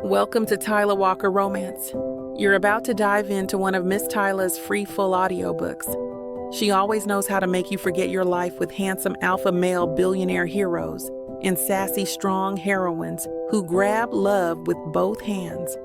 Welcome to Tyla Walker Romance. You're about to dive into one of Miss Tyla's free full audiobooks. She always knows how to make you forget your life with handsome alpha male billionaire heroes and sassy strong heroines who grab love with both hands.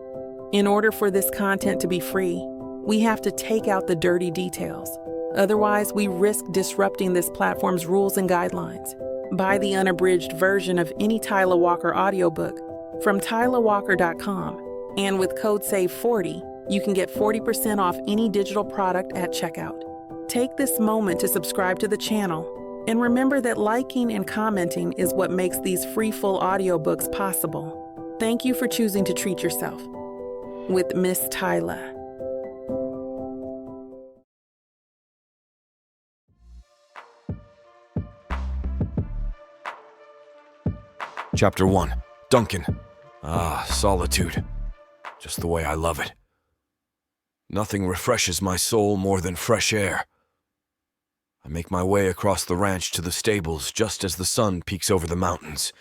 In order for this content to be free, we have to take out the dirty details. Otherwise, we risk disrupting this platform's rules and guidelines. Buy the unabridged version of any Tyla Walker audiobook from TylaWalker.com, and with code SAVE40, you can get 40% off any digital product at checkout. Take this moment to subscribe to the channel, and remember that liking and commenting is what makes these free full audiobooks possible. Thank you for choosing to treat yourself with Miss Tyla. Chapter 1. Duncan. Solitude. Just the way I love it. Nothing refreshes my soul more than fresh air. I make my way across the ranch to the stables just as the sun peeks over the mountains.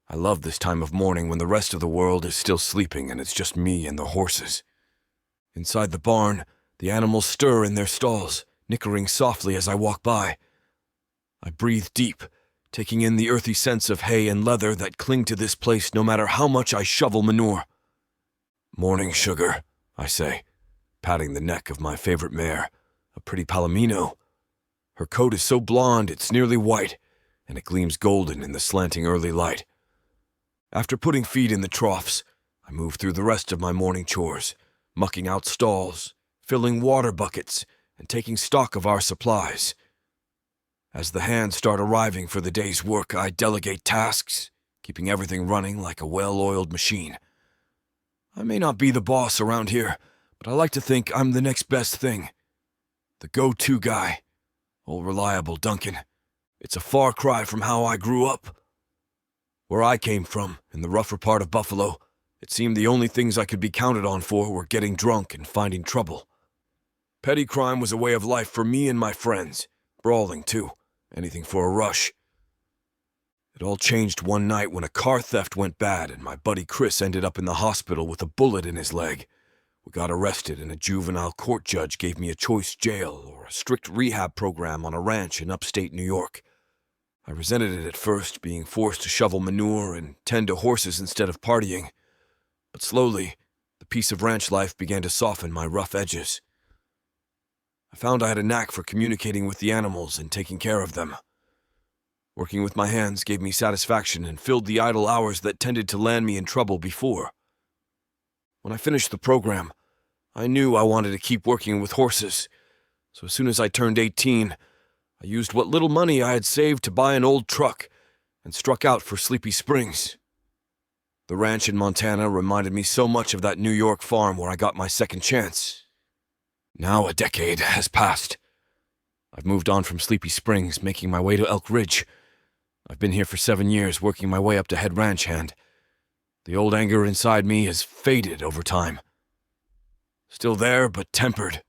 I love this time of morning when the rest of the world is still sleeping and it's just me and the horses. Inside the barn, the animals stir in their stalls, nickering softly as I walk by. I breathe deep, taking in the earthy scents of hay and leather that cling to this place no matter how much I shovel manure. "Morning, sugar," I say, patting the neck of my favorite mare, a pretty palomino. Her coat is so blonde it's nearly white, and it gleams golden in the slanting early light. After putting feed in the troughs, I move through the rest of my morning chores, mucking out stalls, filling water buckets, and taking stock of our supplies. As the hands start arriving for the day's work, I delegate tasks, keeping everything running like a well-oiled machine. I may not be the boss around here, but I like to think I'm the next best thing. The go-to guy. Old reliable Duncan. It's a far cry from how I grew up. Where I came from, in the rougher part of Buffalo, it seemed the only things I could be counted on for were getting drunk and finding trouble. Petty crime was a way of life for me and my friends. Brawling, too. Anything for a rush. It all changed one night when a car theft went bad and my buddy Chris ended up in the hospital with a bullet in his leg. We got arrested and a juvenile court judge gave me a choice jail or a strict rehab program on a ranch in upstate New York. I resented it at first, being forced to shovel manure and tend to horses instead of partying. But slowly, the piece of ranch life began to soften my rough edges. I found I had a knack for communicating with the animals and taking care of them. Working with my hands gave me satisfaction and filled the idle hours that tended to land me in trouble before. When I finished the program, I knew I wanted to keep working with horses, so as soon as I turned 18, I used what little money I had saved to buy an old truck and struck out for Sleepy Springs. The ranch in Montana reminded me so much of that New York farm where I got my second chance. Now a decade has passed. I've moved on from Sleepy Springs, making my way to Elk Ridge. I've been here for 7 years, working my way up to head ranch hand. The old anger inside me has faded over time. Still there, but tempered.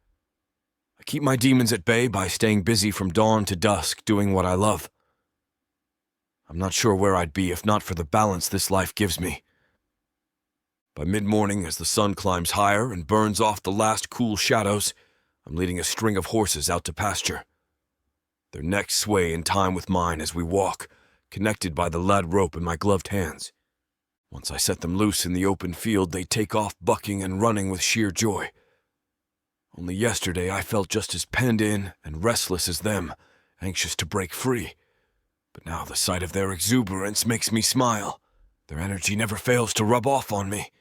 I keep my demons at bay by staying busy from dawn to dusk, doing what I love. I'm not sure where I'd be if not for the balance this life gives me. By mid-morning, as the sun climbs higher and burns off the last cool shadows, I'm leading a string of horses out to pasture. Their necks sway in time with mine as we walk, connected by the lead rope in my gloved hands. Once I set them loose in the open field, they take off bucking and running with sheer joy. Only yesterday I felt just as penned in and restless as them, anxious to break free. But now the sight of their exuberance makes me smile. Their energy never fails to rub off on me.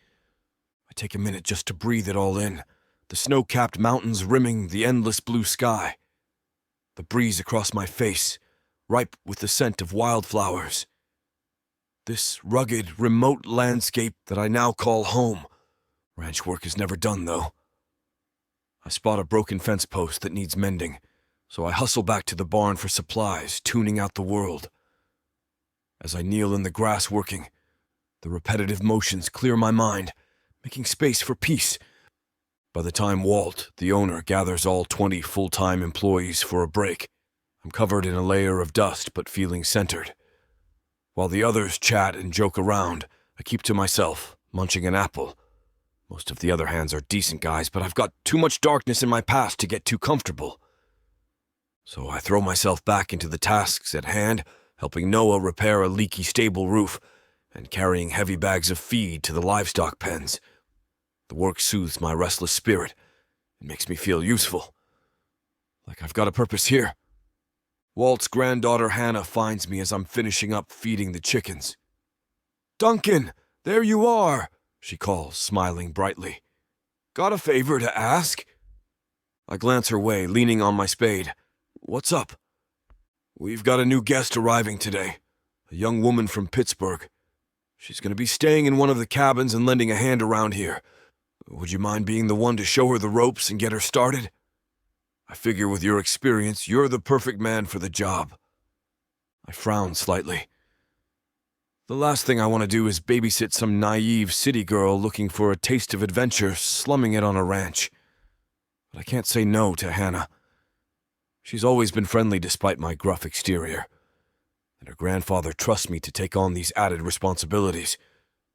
I take a minute just to breathe it all in, the snow-capped mountains rimming the endless blue sky. The breeze across my face, ripe with the scent of wildflowers. This rugged, remote landscape that I now call home. Ranch work is never done, though. I spot a broken fence post that needs mending, so I hustle back to the barn for supplies, tuning out the world. As I kneel in the grass working, the repetitive motions clear my mind, making space for peace. By the time Walt, the owner, gathers all 20 full-time employees for a break, I'm covered in a layer of dust but feeling centered. While the others chat and joke around, I keep to myself, munching an apple. Most of the other hands are decent guys, but I've got too much darkness in my past to get too comfortable. So I throw myself back into the tasks at hand, helping Noah repair a leaky stable roof and carrying heavy bags of feed to the livestock pens. The work soothes my restless spirit. It makes me feel useful. Like I've got a purpose here. Walt's granddaughter Hannah finds me as I'm finishing up feeding the chickens. "Duncan, there you are," she calls, smiling brightly. "Got a favor to ask?" I glance her way, leaning on my spade. "What's up?" "We've got a new guest arriving today, a young woman from Pittsburgh. She's going to be staying in one of the cabins and lending a hand around here. Would you mind being the one to show her the ropes and get her started? I figure with your experience, you're the perfect man for the job." I frown slightly. The last thing I want to do is babysit some naive city girl looking for a taste of adventure, slumming it on a ranch. But I can't say no to Hannah. She's always been friendly despite my gruff exterior, and her grandfather trusts me to take on these added responsibilities,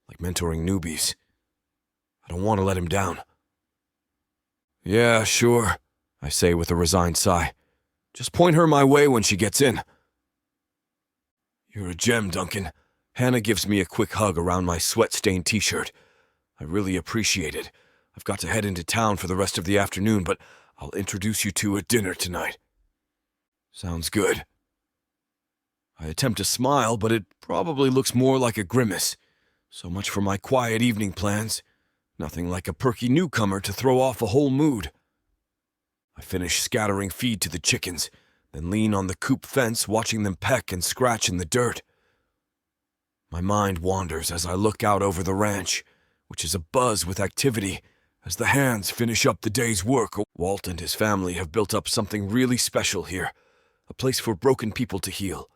like mentoring newbies. I don't want to let him down. "Yeah, sure," I say with a resigned sigh. "Just point her my way when she gets in." "You're a gem, Duncan." Hannah gives me a quick hug around my sweat-stained t-shirt. I really appreciate it. I've got to head into town for the rest of the afternoon, but I'll introduce you two at dinner tonight. Sounds good. I attempt to smile, but it probably looks more like a grimace. So much for my quiet evening plans. Nothing like a perky newcomer to throw off a whole mood. I finish scattering feed to the chickens, then lean on the coop fence watching them peck and scratch in the dirt. My mind wanders as I look out over the ranch, which is abuzz with activity as the hands finish up the day's work. Walt and his family have built up something really special here, a place for broken people to heal,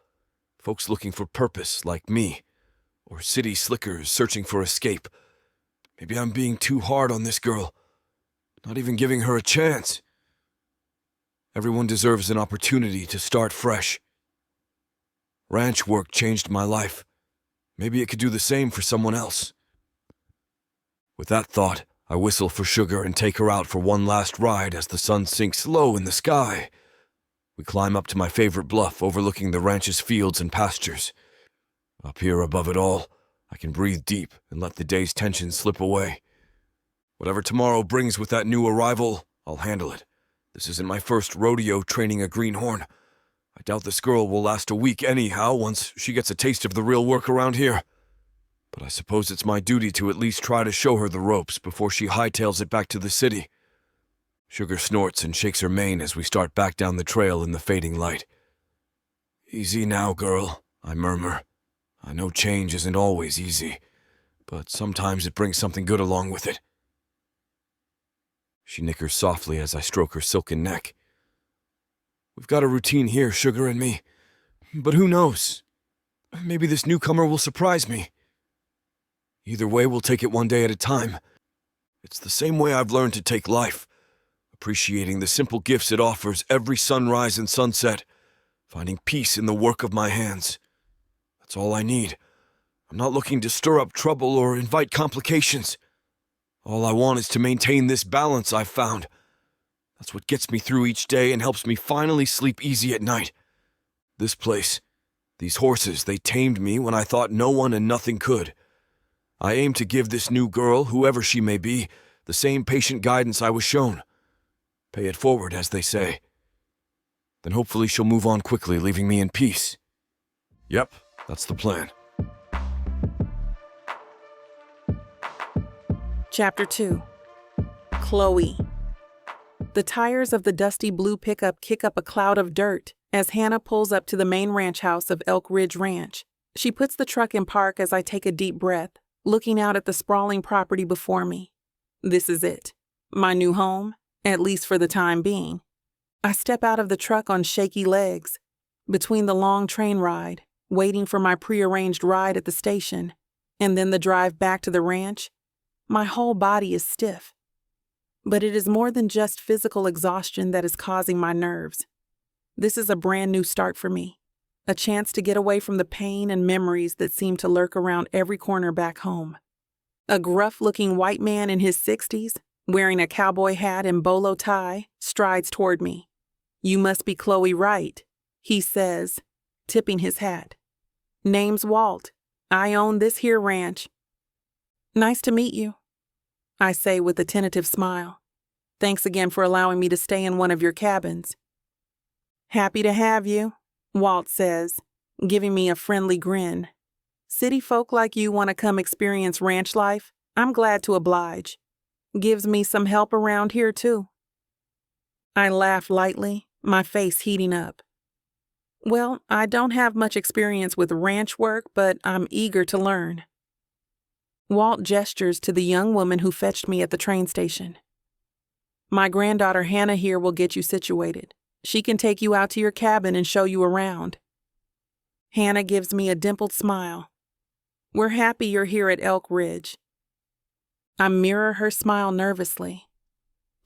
folks looking for purpose like me, or city slickers searching for escape. Maybe I'm being too hard on this girl, not even giving her a chance. Everyone deserves an opportunity to start fresh. Ranch work changed my life. Maybe it could do the same for someone else. With that thought, I whistle for Sugar and take her out for one last ride as the sun sinks low in the sky. We climb up to my favorite bluff overlooking the ranch's fields and pastures. Up here above it all, I can breathe deep and let the day's tension slip away. Whatever tomorrow brings with that new arrival, I'll handle it. This isn't my first rodeo training a greenhorn. I doubt this girl will last a week anyhow once she gets a taste of the real work around here. But I suppose it's my duty to at least try to show her the ropes before she hightails it back to the city. Sugar snorts and shakes her mane as we start back down the trail in the fading light. "Easy now, girl," I murmur. I know change isn't always easy, but sometimes it brings something good along with it. She nickers softly as I stroke her silken neck. "We've got a routine here, Sugar and me. But who knows? Maybe this newcomer will surprise me. Either way, we'll take it one day at a time. It's the same way I've learned to take life, appreciating the simple gifts it offers every sunrise and sunset, finding peace in the work of my hands. That's all I need. I'm not looking to stir up trouble or invite complications. All I want is to maintain this balance I've found. That's what gets me through each day and helps me finally sleep easy at night. This place, these horses, they tamed me when I thought no one and nothing could. I aim to give this new girl, whoever she may be, the same patient guidance I was shown. Pay it forward, as they say. Then hopefully she'll move on quickly, leaving me in peace. Yep, that's the plan. Chapter 2. Chloe. The tires of the dusty blue pickup kick up a cloud of dirt as Hannah pulls up to the main ranch house of Elk Ridge Ranch. She puts the truck in park as I take a deep breath, looking out at the sprawling property before me. This is it. My new home, at least for the time being. I step out of the truck on shaky legs, between the long train ride, waiting for my prearranged ride at the station, and then the drive back to the ranch. My whole body is stiff. But it is more than just physical exhaustion that is causing my nerves. This is a brand new start for me, a chance to get away from the pain and memories that seem to lurk around every corner back home. A gruff-looking white man in his 60s, wearing a cowboy hat and bolo tie, strides toward me. "You must be Chloe Wright," he says, tipping his hat. "Name's Walt. I own this here ranch." "Nice to meet you," I say with a tentative smile. "Thanks again for allowing me to stay in one of your cabins." "Happy to have you," Walt says, giving me a friendly grin. "City folk like you want to come experience ranch life? I'm glad to oblige. Gives me some help around here, too." I laugh lightly, my face heating up. "Well, I don't have much experience with ranch work, but I'm eager to learn." Walt gestures to the young woman who fetched me at the train station. "My granddaughter Hannah here will get you situated. She can take you out to your cabin and show you around." Hannah gives me a dimpled smile. "We're happy you're here at Elk Ridge." I mirror her smile nervously.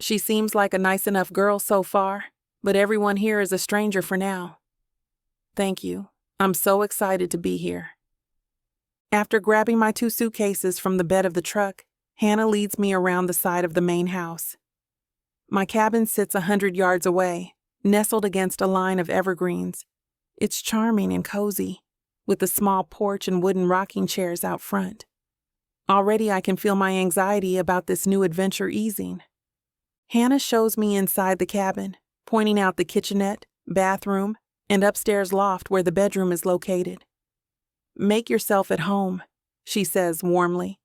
She seems like a nice enough girl so far, but everyone here is a stranger for now. "Thank you. I'm so excited to be here." After grabbing my 2 suitcases from the bed of the truck, Hannah leads me around the side of the main house. My cabin sits 100 yards away, nestled against a line of evergreens. It's charming and cozy, with a small porch and wooden rocking chairs out front. Already I can feel my anxiety about this new adventure easing. Hannah shows me inside the cabin, pointing out the kitchenette, bathroom, and upstairs loft where the bedroom is located. "Make yourself at home," she says warmly.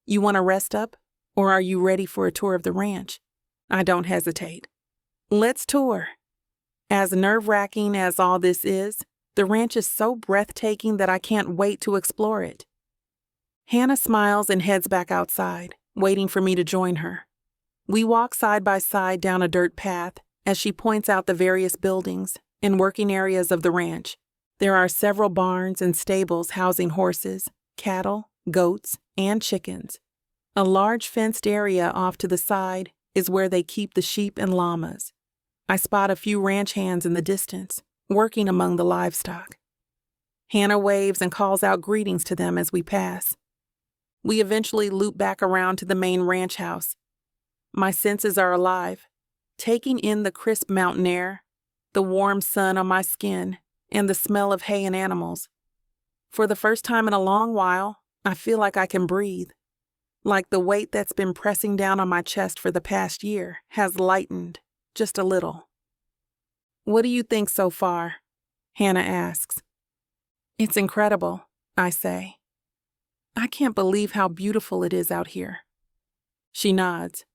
"You want to rest up, or are you ready for a tour of the ranch?" I don't hesitate. "Let's tour." As nerve-wracking as all this is, the ranch is so breathtaking that I can't wait to explore it. Hannah smiles and heads back outside, waiting for me to join her. We walk side by side down a dirt path as she points out the various buildings and working areas of the ranch. There are several barns and stables housing horses, cattle, goats, and chickens. A large fenced area off to the side is where they keep the sheep and llamas. I spot a few ranch hands in the distance, working among the livestock. Hannah waves and calls out greetings to them as we pass. We eventually loop back around to the main ranch house. My senses are alive, taking in the crisp mountain air, the warm sun on my skin, and the smell of hay and animals. For the first time in a long while, I feel like I can breathe, like the weight that's been pressing down on my chest for the past year has lightened just a little. "What do you think so far?" Hannah asks. "It's incredible," I say. "I can't believe how beautiful it is out here." She nods.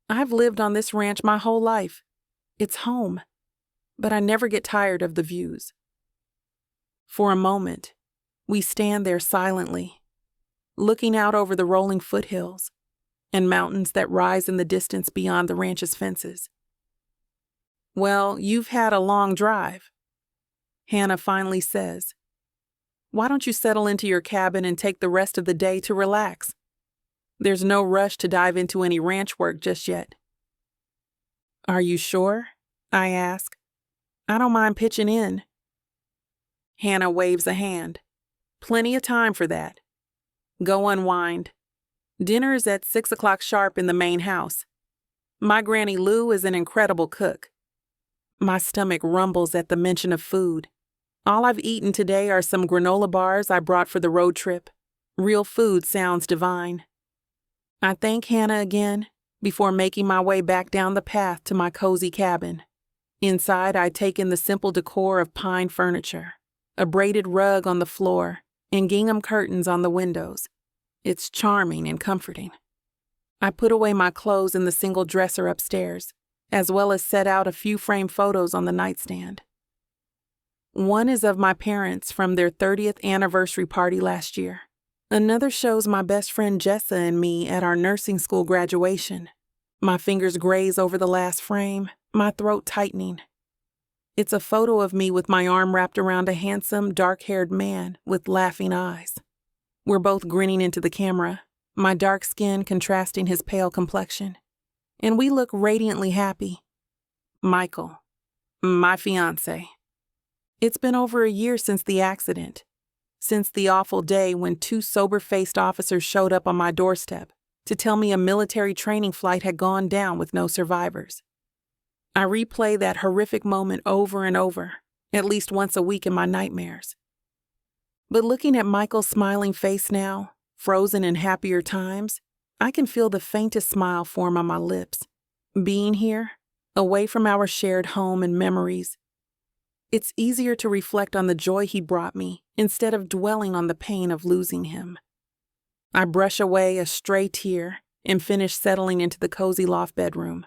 "I've lived on this ranch my whole life. It's home, but I never get tired of the views." For a moment, we stand there silently, looking out over the rolling foothills and mountains that rise in the distance beyond the ranch's fences. "Well, you've had a long drive," Hannah finally says. "Why don't you settle into your cabin and take the rest of the day to relax? There's no rush to dive into any ranch work just yet." "Are you sure?" I ask. "I don't mind pitching in." Hannah waves a hand. "Plenty of time for that. Go unwind. Dinner is at 6 o'clock sharp in the main house. My Granny Lou is an incredible cook." My stomach rumbles at the mention of food. All I've eaten today are some granola bars I brought for the road trip. Real food sounds divine. I thank Hannah again before making my way back down the path to my cozy cabin. Inside, I take in the simple decor of pine furniture, a braided rug on the floor, and gingham curtains on the windows. It's charming and comforting. I put away my clothes in the single dresser upstairs, as well as set out a few framed photos on the nightstand. One is of my parents from their 30th anniversary party last year. Another shows my best friend Jessa and me at our nursing school graduation. My fingers graze over the last frame, my throat tightening. It's a photo of me with my arm wrapped around a handsome, dark-haired man with laughing eyes. We're both grinning into the camera, my dark skin contrasting his pale complexion. And we look radiantly happy. Michael, my fiancé. It's been over a year since the accident. since the awful day when two sober-faced officers showed up on my doorstep to tell me a military training flight had gone down with no survivors. I replay that horrific moment over and over, at least once a week in my nightmares. But looking at Michael's smiling face now, frozen in happier times, I can feel the faintest smile form on my lips. Being here, away from our shared home and memories, it's easier to reflect on the joy he brought me instead of dwelling on the pain of losing him. I brush away a stray tear and finish settling into the cozy loft bedroom.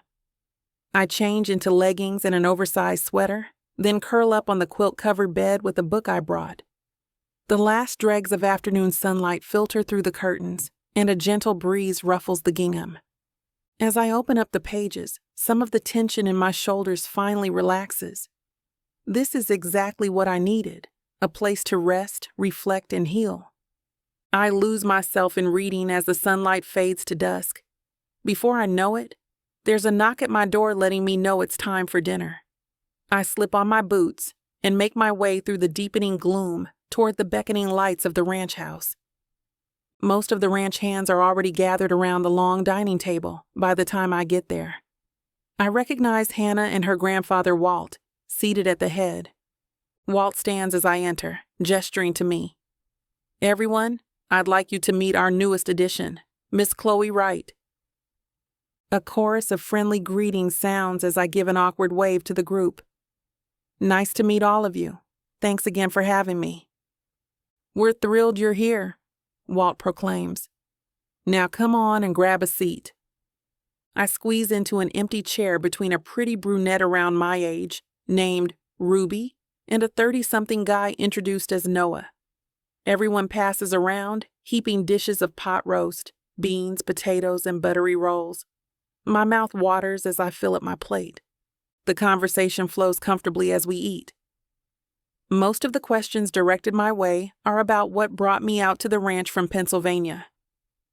I change into leggings and an oversized sweater, then curl up on the quilt-covered bed with a book I brought. The last dregs of afternoon sunlight filter through the curtains, and a gentle breeze ruffles the gingham. As I open up the pages, some of the tension in my shoulders finally relaxes. This is exactly what I needed, a place to rest, reflect, and heal. I lose myself in reading as the sunlight fades to dusk. Before I know it, there's a knock at my door letting me know it's time for dinner. I slip on my boots and make my way through the deepening gloom toward the beckoning lights of the ranch house. Most of the ranch hands are already gathered around the long dining table by the time I get there. I recognize Hannah and her grandfather Walt, seated at the head. Walt stands as I enter, gesturing to me. "Everyone, I'd like you to meet our newest addition, Miss Chloe Wright." A chorus of friendly greetings sounds as I give an awkward wave to the group. "Nice to meet all of you. Thanks again for having me." "We're thrilled you're here," Walt proclaims. "Now come on and grab a seat." I squeeze into an empty chair between a pretty brunette around my age, named Ruby, and a 30-something guy introduced as Noah. Everyone passes around, heaping dishes of pot roast, beans, potatoes, and buttery rolls. My mouth waters as I fill up my plate. The conversation flows comfortably as we eat. Most of the questions directed my way are about what brought me out to the ranch from Pennsylvania.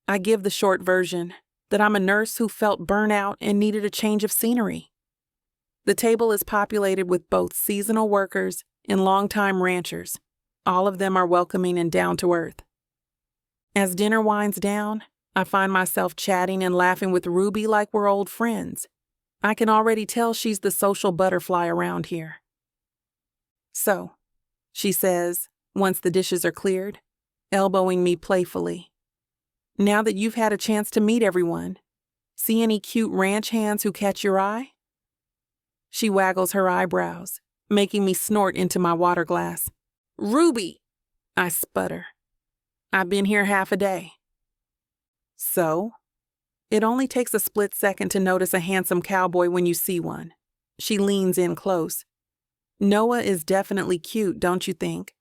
I give the short version, that I'm a nurse who felt burnout and needed a change of scenery. The table is populated with both seasonal workers and longtime ranchers. All of them are welcoming and down to earth. As dinner winds down, I find myself chatting and laughing with Ruby like we're old friends. I can already tell she's the social butterfly around here. "So," she says, once the dishes are cleared, elbowing me playfully, "now that you've had a chance to meet everyone, see any cute ranch hands who catch your eye?" She waggles her eyebrows, making me snort into my water glass. "Ruby!" I sputter. "I've been here half a day." "So?" It only takes a split second to notice a handsome cowboy when you see one. She leans in close. "Noah is definitely cute, don't you think?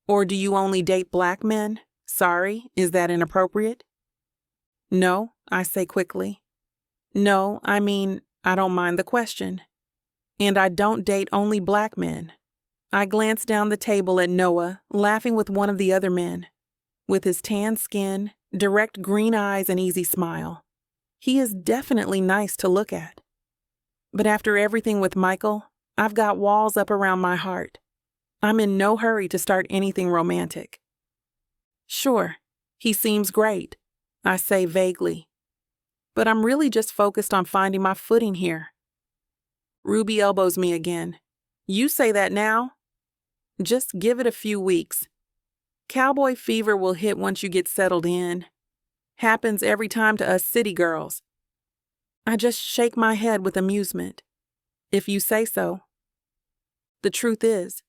Or do you only date black men? Sorry, is that inappropriate?" "No," I say quickly. "No, I mean, I don't mind the question. And I don't date only black men." I glance down the table at Noah, laughing with one of the other men. With his tan skin, direct green eyes, and easy smile, he is definitely nice to look at. But after everything with Michael, I've got walls up around my heart. I'm in no hurry to start anything romantic. "Sure, he seems great," I say vaguely. "But I'm really just focused on finding my footing here." Ruby elbows me again. "You say that now? Just give it a few weeks. Cowboy fever will hit once you get settled in. Happens every time to us city girls." I just shake my head with amusement. "If you say so." The truth is,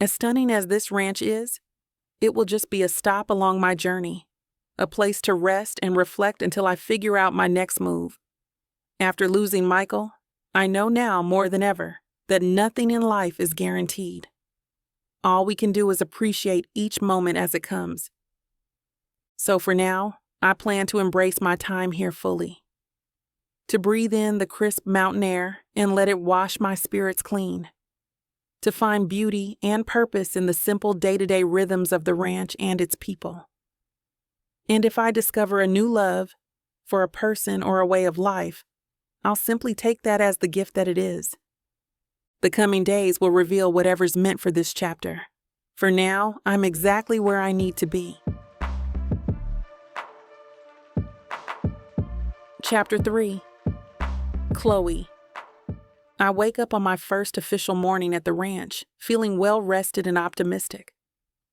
as stunning as this ranch is, it will just be a stop along my journey, a place to rest and reflect until I figure out my next move. After losing Michael, I know now more than ever that nothing in life is guaranteed. All we can do is appreciate each moment as it comes. So for now, I plan to embrace my time here fully. To breathe in the crisp mountain air and let it wash my spirits clean. To find beauty and purpose in the simple day-to-day rhythms of the ranch and its people. And if I discover a new love for a person or a way of life, I'll simply take that as the gift that it is. The coming days will reveal whatever's meant for this chapter. For now, I'm exactly where I need to be. Chapter 3. Chloe. I wake up on my first official morning at the ranch, feeling well-rested and optimistic.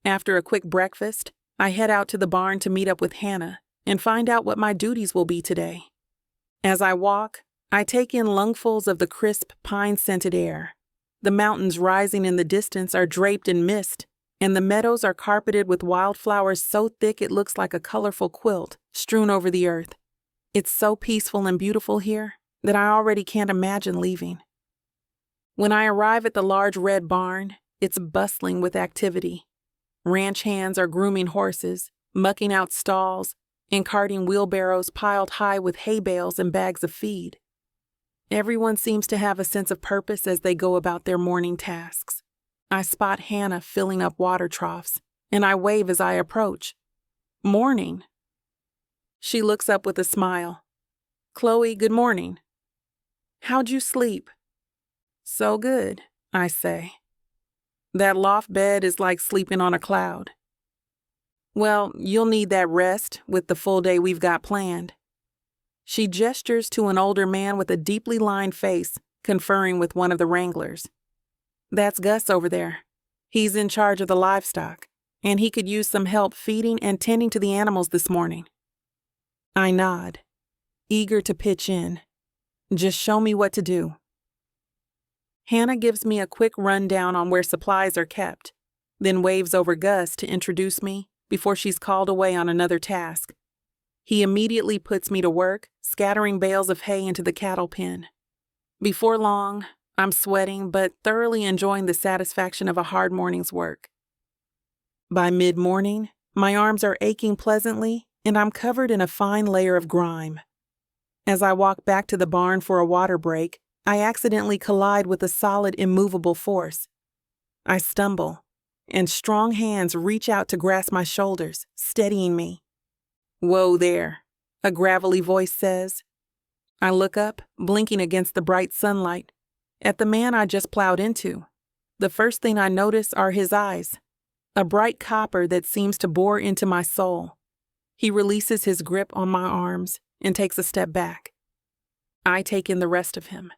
After a quick breakfast, I head out to the barn to meet up with Hannah and find out what my duties will be today. As I walk, I take in lungfuls of the crisp, pine-scented air. The mountains rising in the distance are draped in mist, and the meadows are carpeted with wildflowers so thick it looks like a colorful quilt strewn over the earth. It's so peaceful and beautiful here that I already can't imagine leaving. When I arrive at the large red barn, it's bustling with activity. Ranch hands are grooming horses, mucking out stalls, and carting wheelbarrows piled high with hay bales and bags of feed. Everyone seems to have a sense of purpose as they go about their morning tasks. I spot Hannah filling up water troughs, and I wave as I approach. Morning. She looks up with a smile. Chloe, good morning. How'd you sleep? So good, I say. That loft bed is like sleeping on a cloud. Well, you'll need that rest with the full day we've got planned. She gestures to an older man with a deeply lined face, conferring with one of the wranglers. That's Gus over there. He's in charge of the livestock, and he could use some help feeding and tending to the animals this morning. I nod, eager to pitch in. Just show me what to do. Hannah gives me a quick rundown on where supplies are kept, then waves over Gus to introduce me before she's called away on another task. He immediately puts me to work, scattering bales of hay into the cattle pen. Before long, I'm sweating but thoroughly enjoying the satisfaction of a hard morning's work. By mid-morning, my arms are aching pleasantly, and I'm covered in a fine layer of grime. As I walk back to the barn for a water break, I accidentally collide with a solid, immovable force. I stumble, and strong hands reach out to grasp my shoulders, steadying me. Whoa there, a gravelly voice says. I look up, blinking against the bright sunlight, at the man I just plowed into. The first thing I notice are his eyes, a bright copper that seems to bore into my soul. He releases his grip on my arms and takes a step back. I take in the rest of him.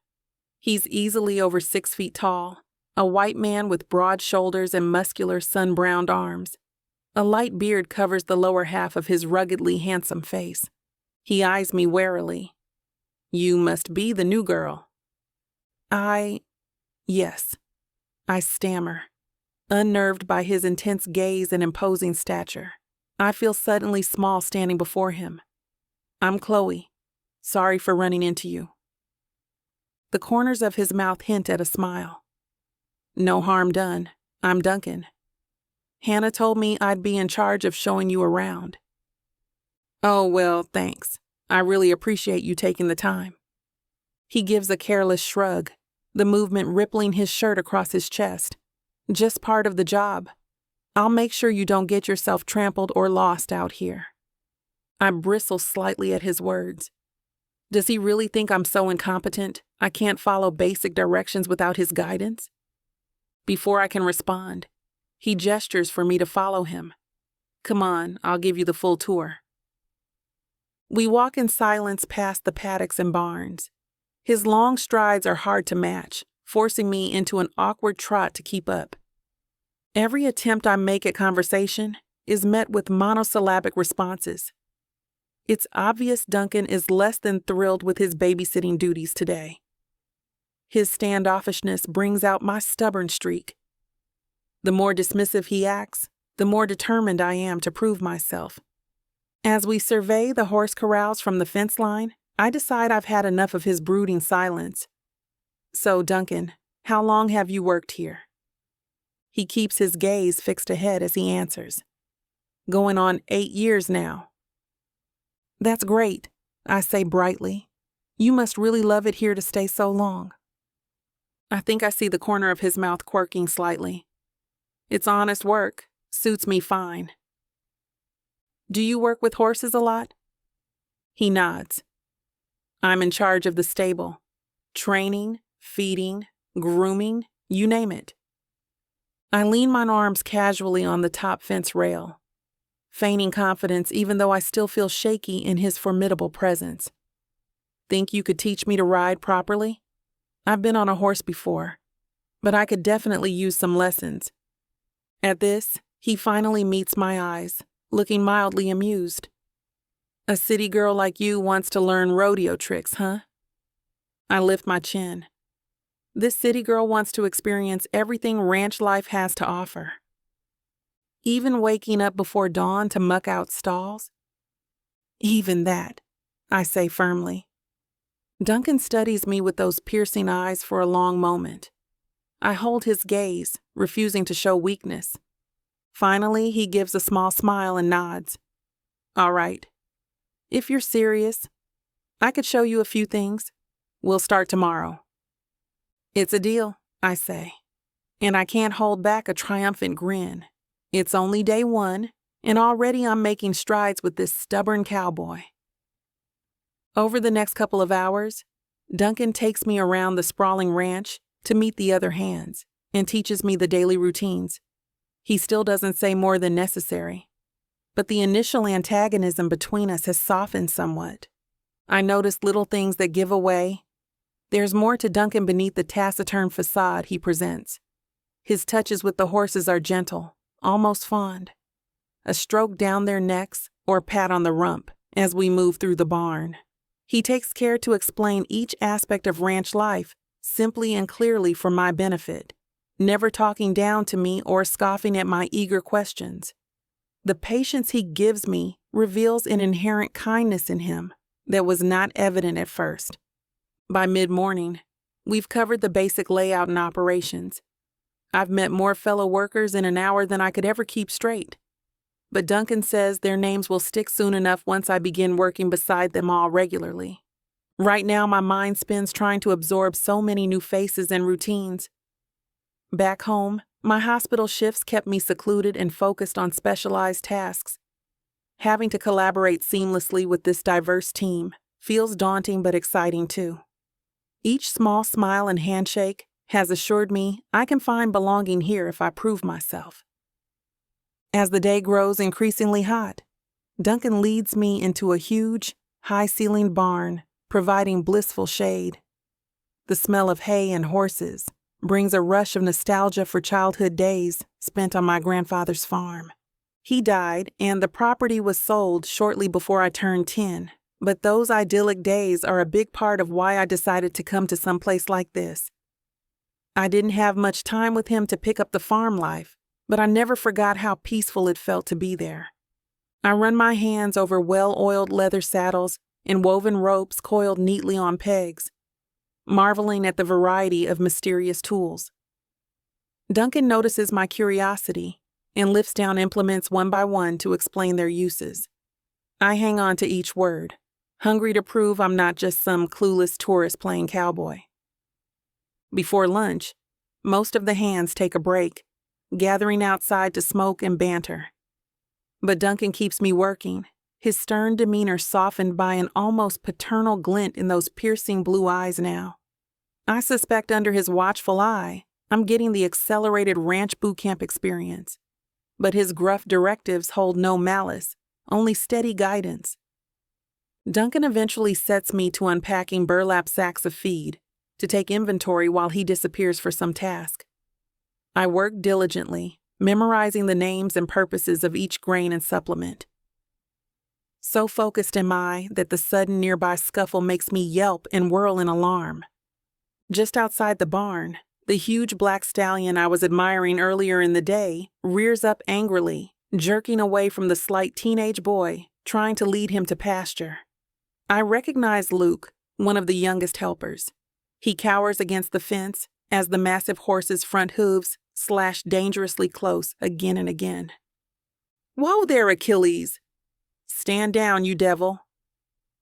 He's easily over 6 feet tall, a white man with broad shoulders and muscular sun-browned arms. A light beard covers the lower half of his ruggedly handsome face. He eyes me warily. You must be the new girl. Yes, I stammer, unnerved by his intense gaze and imposing stature. I feel suddenly small standing before him. I'm Chloe. Sorry for running into you. The corners of his mouth hint at a smile. No harm done. I'm Duncan. Hannah told me I'd be in charge of showing you around. Oh, well, thanks. I really appreciate you taking the time. He gives a careless shrug, the movement rippling his shirt across his chest. Just part of the job. I'll make sure you don't get yourself trampled or lost out here. I bristle slightly at his words. Does he really think I'm so incompetent I can't follow basic directions without his guidance? Before I can respond, he gestures for me to follow him. Come on, I'll give you the full tour. We walk in silence past the paddocks and barns. His long strides are hard to match, forcing me into an awkward trot to keep up. Every attempt I make at conversation is met with monosyllabic responses. It's obvious Duncan is less than thrilled with his babysitting duties today. His standoffishness brings out my stubborn streak. The more dismissive he acts, the more determined I am to prove myself. As we survey the horse corrals from the fence line, I decide I've had enough of his brooding silence. So, Duncan, how long have you worked here? He keeps his gaze fixed ahead as he answers. Going on 8 years now. That's great, I say brightly. You must really love it here to stay so long. I think I see the corner of his mouth quirking slightly. It's honest work, suits me fine. Do you work with horses a lot? He nods. I'm in charge of the stable. Training, feeding, grooming, you name it. I lean my arms casually on the top fence rail, feigning confidence even though I still feel shaky in his formidable presence. Think you could teach me to ride properly? I've been on a horse before, but I could definitely use some lessons. At this, he finally meets my eyes, looking mildly amused. A city girl like you wants to learn rodeo tricks, huh? I lift my chin. This city girl wants to experience everything ranch life has to offer. Even waking up before dawn to muck out stalls? Even that, I say firmly. Duncan studies me with those piercing eyes for a long moment. I hold his gaze, refusing to show weakness. Finally, he gives a small smile and nods. All right. If you're serious, I could show you a few things. We'll start tomorrow. It's a deal, I say, and I can't hold back a triumphant grin. It's only day one, and already I'm making strides with this stubborn cowboy. Over the next couple of hours, Duncan takes me around the sprawling ranch to meet the other hands and teaches me the daily routines. He still doesn't say more than necessary, but the initial antagonism between us has softened somewhat. I notice little things that give away. There's more to Duncan beneath the taciturn facade he presents. His touches with the horses are gentle, almost fond. A stroke down their necks or pat on the rump as we move through the barn. He takes care to explain each aspect of ranch life simply and clearly for my benefit, never talking down to me or scoffing at my eager questions. The patience he gives me reveals an inherent kindness in him that was not evident at first. By mid-morning, we've covered the basic layout and operations. I've met more fellow workers in an hour than I could ever keep straight. But Duncan says their names will stick soon enough once I begin working beside them all regularly. Right now, my mind spins trying to absorb so many new faces and routines. Back home, my hospital shifts kept me secluded and focused on specialized tasks. Having to collaborate seamlessly with this diverse team feels daunting but exciting too. Each small smile and handshake has assured me I can find belonging here if I prove myself. As the day grows increasingly hot, Duncan leads me into a huge, high-ceilinged barn, providing blissful shade. The smell of hay and horses brings a rush of nostalgia for childhood days spent on my grandfather's farm. He died, and the property was sold shortly before I turned 10, but those idyllic days are a big part of why I decided to come to some place like this. I didn't have much time with him to pick up the farm life, but I never forgot how peaceful it felt to be there. I run my hands over well-oiled leather saddles and woven ropes coiled neatly on pegs, marveling at the variety of mysterious tools. Duncan notices my curiosity and lifts down implements one by one to explain their uses. I hang on to each word, hungry to prove I'm not just some clueless tourist playing cowboy. Before lunch, most of the hands take a break, gathering outside to smoke and banter. But Duncan keeps me working, his stern demeanor softened by an almost paternal glint in those piercing blue eyes now. I suspect under his watchful eye, I'm getting the accelerated ranch boot camp experience. But his gruff directives hold no malice, only steady guidance. Duncan eventually sets me to unpacking burlap sacks of feed, to take inventory while he disappears for some task. I work diligently, memorizing the names and purposes of each grain and supplement. So focused am I that the sudden nearby scuffle makes me yelp and whirl in alarm. Just outside the barn, the huge black stallion I was admiring earlier in the day rears up angrily, jerking away from the slight teenage boy, trying to lead him to pasture. I recognize Luke, one of the youngest helpers. He cowers against the fence as the massive horse's front hooves slash dangerously close again and again. "Whoa there, Achilles! Stand down, you devil."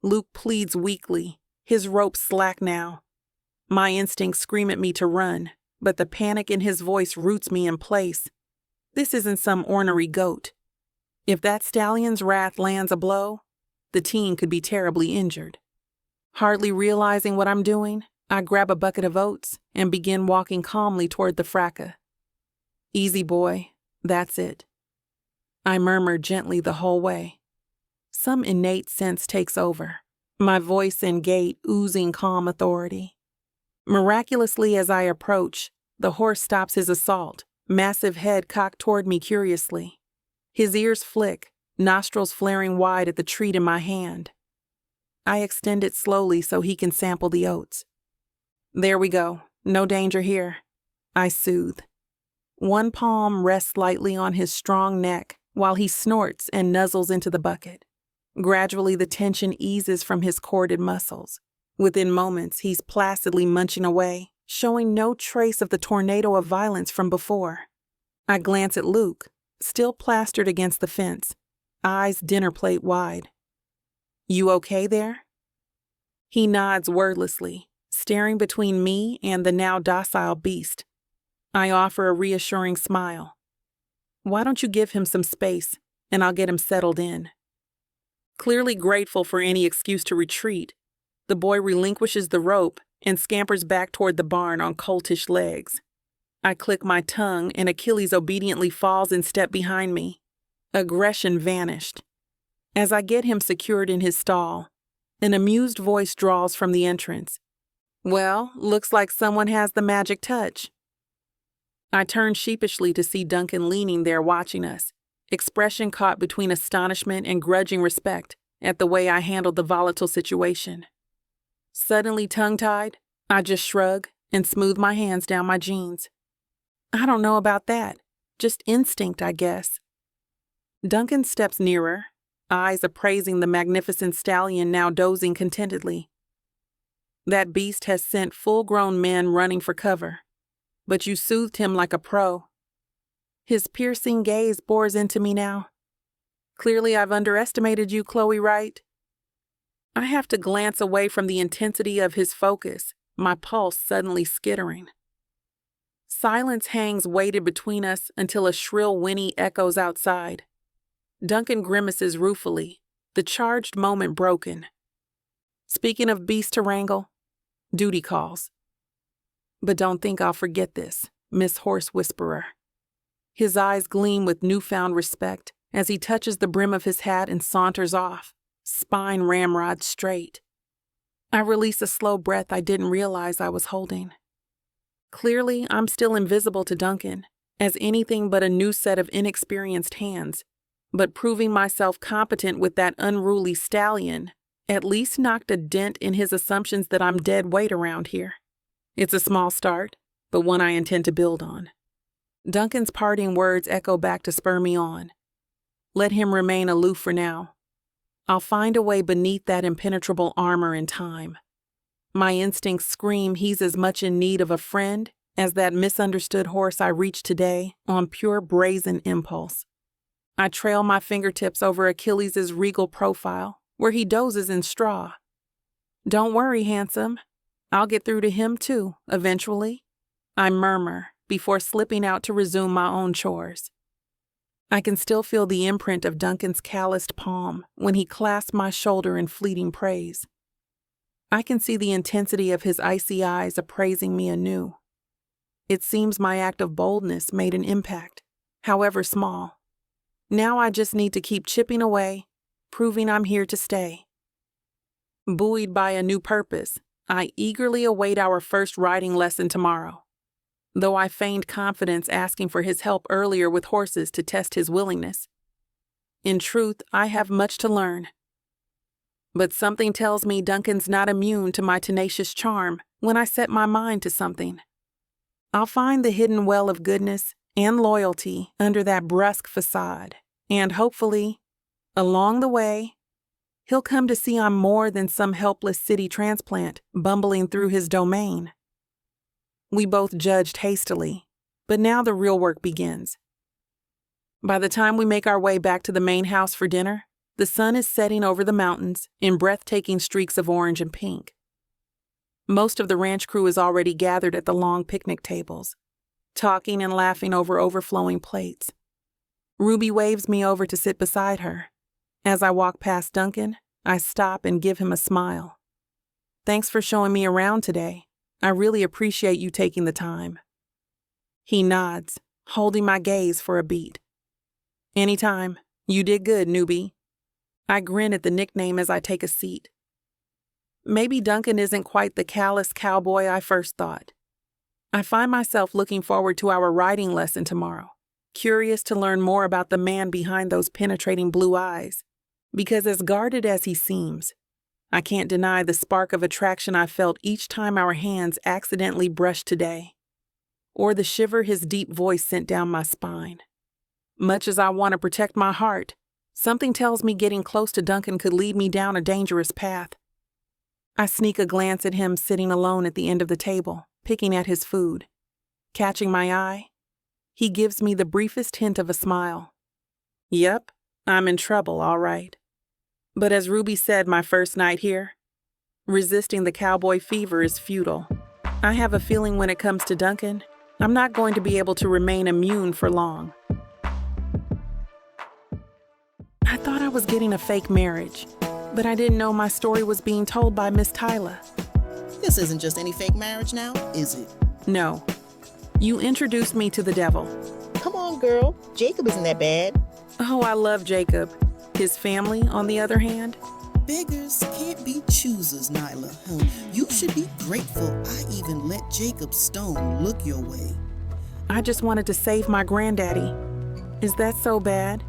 Luke pleads weakly, his rope slack now. My instincts scream at me to run, but the panic in his voice roots me in place. This isn't some ornery goat. If that stallion's wrath lands a blow, the teen could be terribly injured. Hardly realizing what I'm doing, I grab a bucket of oats and begin walking calmly toward the fracas. Easy, boy. That's it. I murmur gently the whole way. Some innate sense takes over, my voice and gait oozing calm authority. Miraculously, as I approach, the horse stops his assault, massive head cocked toward me curiously. His ears flick, nostrils flaring wide at the treat in my hand. I extend it slowly so he can sample the oats. There we go. No danger here. I soothe. One palm rests lightly on his strong neck while he snorts and nuzzles into the bucket. Gradually, the tension eases from his corded muscles. Within moments, he's placidly munching away, showing no trace of the tornado of violence from before. I glance at Luke, still plastered against the fence, eyes dinner plate wide. You okay there? He nods wordlessly, staring between me and the now docile beast. I offer a reassuring smile. Why don't you give him some space, and I'll get him settled in? Clearly grateful for any excuse to retreat, the boy relinquishes the rope and scampers back toward the barn on coltish legs. I click my tongue and Achilles obediently falls in step behind me. Aggression vanished. As I get him secured in his stall, an amused voice drawls from the entrance. Well, looks like someone has the magic touch. I turn sheepishly to see Duncan leaning there watching us, expression caught between astonishment and grudging respect at the way I handled the volatile situation. Suddenly tongue-tied, I just shrug and smooth my hands down my jeans. I don't know about that. Just instinct, I guess. Duncan steps nearer, eyes appraising the magnificent stallion now dozing contentedly. That beast has sent full-grown men running for cover, but you soothed him like a pro. His piercing gaze bores into me now. Clearly I've underestimated you, Chloe Wright. I have to glance away from the intensity of his focus, my pulse suddenly skittering. Silence hangs weighted between us until a shrill whinny echoes outside. Duncan grimaces ruefully, the charged moment broken. Speaking of beast to wrangle, duty calls. But don't think I'll forget this, Miss Horse Whisperer. His eyes gleam with newfound respect as he touches the brim of his hat and saunters off, spine ramrod straight. I release a slow breath I didn't realize I was holding. Clearly, I'm still invisible to Duncan, as anything but a new set of inexperienced hands, but proving myself competent with that unruly stallion at least knocked a dent in his assumptions that I'm dead weight around here. It's a small start, but one I intend to build on. Duncan's parting words echo back to spur me on. Let him remain aloof for now. I'll find a way beneath that impenetrable armor in time. My instincts scream he's as much in need of a friend as that misunderstood horse I reached today on pure brazen impulse. I trail my fingertips over Achilles' regal profile, where he dozes in straw. Don't worry, handsome. I'll get through to him too, eventually. I murmur before slipping out to resume my own chores. I can still feel the imprint of Duncan's calloused palm when he clasped my shoulder in fleeting praise. I can see the intensity of his icy eyes appraising me anew. It seems my act of boldness made an impact, however small. Now I just need to keep chipping away, proving I'm here to stay. Buoyed by a new purpose, I eagerly await our first riding lesson tomorrow. Though I feigned confidence asking for his help earlier with horses to test his willingness. In truth, I have much to learn. But something tells me Duncan's not immune to my tenacious charm when I set my mind to something. I'll find the hidden well of goodness and loyalty under that brusque facade, and hopefully, along the way, he'll come to see I'm more than some helpless city transplant bumbling through his domain. We both judged hastily, but now the real work begins. By the time we make our way back to the main house for dinner, the sun is setting over the mountains in breathtaking streaks of orange and pink. Most of the ranch crew is already gathered at the long picnic tables, talking and laughing over overflowing plates. Ruby waves me over to sit beside her. As I walk past Duncan, I stop and give him a smile. Thanks for showing me around today. I really appreciate you taking the time. He nods, holding my gaze for a beat. Anytime. You did good, newbie. I grin at the nickname as I take a seat. Maybe Duncan isn't quite the callous cowboy I first thought. I find myself looking forward to our writing lesson tomorrow, curious to learn more about the man behind those penetrating blue eyes, because as guarded as he seems, I can't deny the spark of attraction I felt each time our hands accidentally brushed today, or the shiver his deep voice sent down my spine. Much as I want to protect my heart, something tells me getting close to Duncan could lead me down a dangerous path. I sneak a glance at him sitting alone at the end of the table, picking at his food. Catching my eye, he gives me the briefest hint of a smile. Yep, I'm in trouble, all right. But as Ruby said my first night here, resisting the cowboy fever is futile. I have a feeling when it comes to Duncan, I'm not going to be able to remain immune for long. I thought I was getting a fake marriage, but I didn't know my story was being told by Miss Tyla. This isn't just any fake marriage now, is it? No. You introduced me to the devil. Come on, girl. Jacob isn't that bad. Oh, I love Jacob. His family, on the other hand? Beggars can't be choosers, Nyla. You should be grateful I even let Jacob Stone look your way. I just wanted to save my granddaddy. Is that so bad?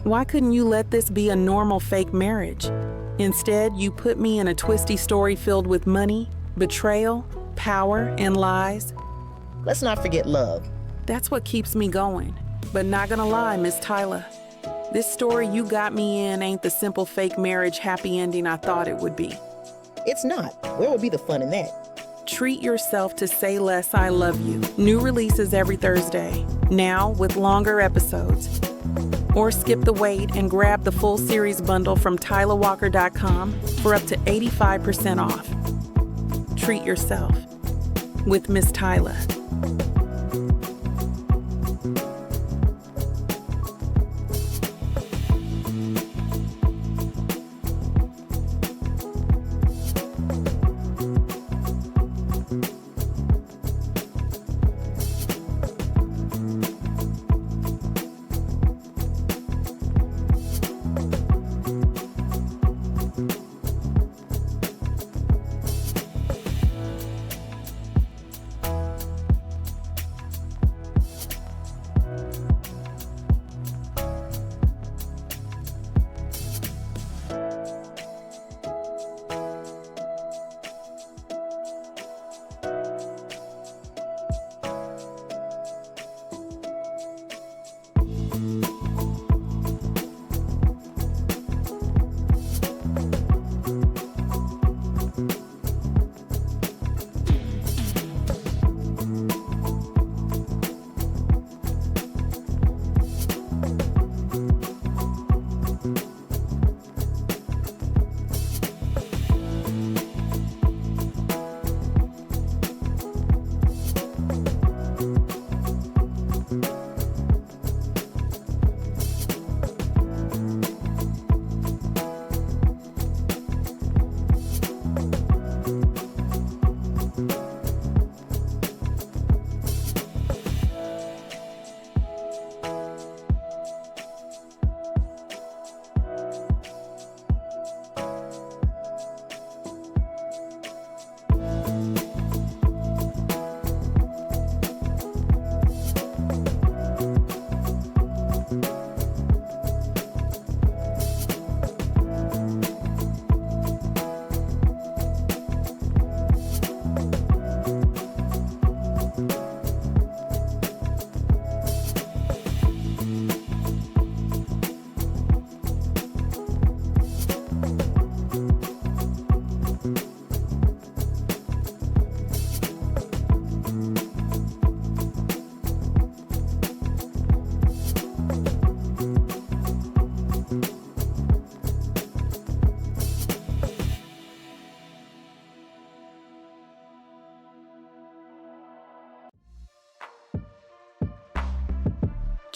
Why couldn't you let this be a normal fake marriage? Instead, you put me in a twisty story filled with money, betrayal, power, and lies. Let's not forget love. That's what keeps me going. But not gonna lie, Miss Tyla. This story you got me in ain't the simple fake marriage happy ending I thought it would be. It's not. Where would be the fun in that? Treat yourself to Say Less, I Love You. New releases every Thursday, now with longer episodes. Or skip the wait and grab the full series bundle from TylaWalker.com for up to 85% off. Treat yourself with Miss Tyla.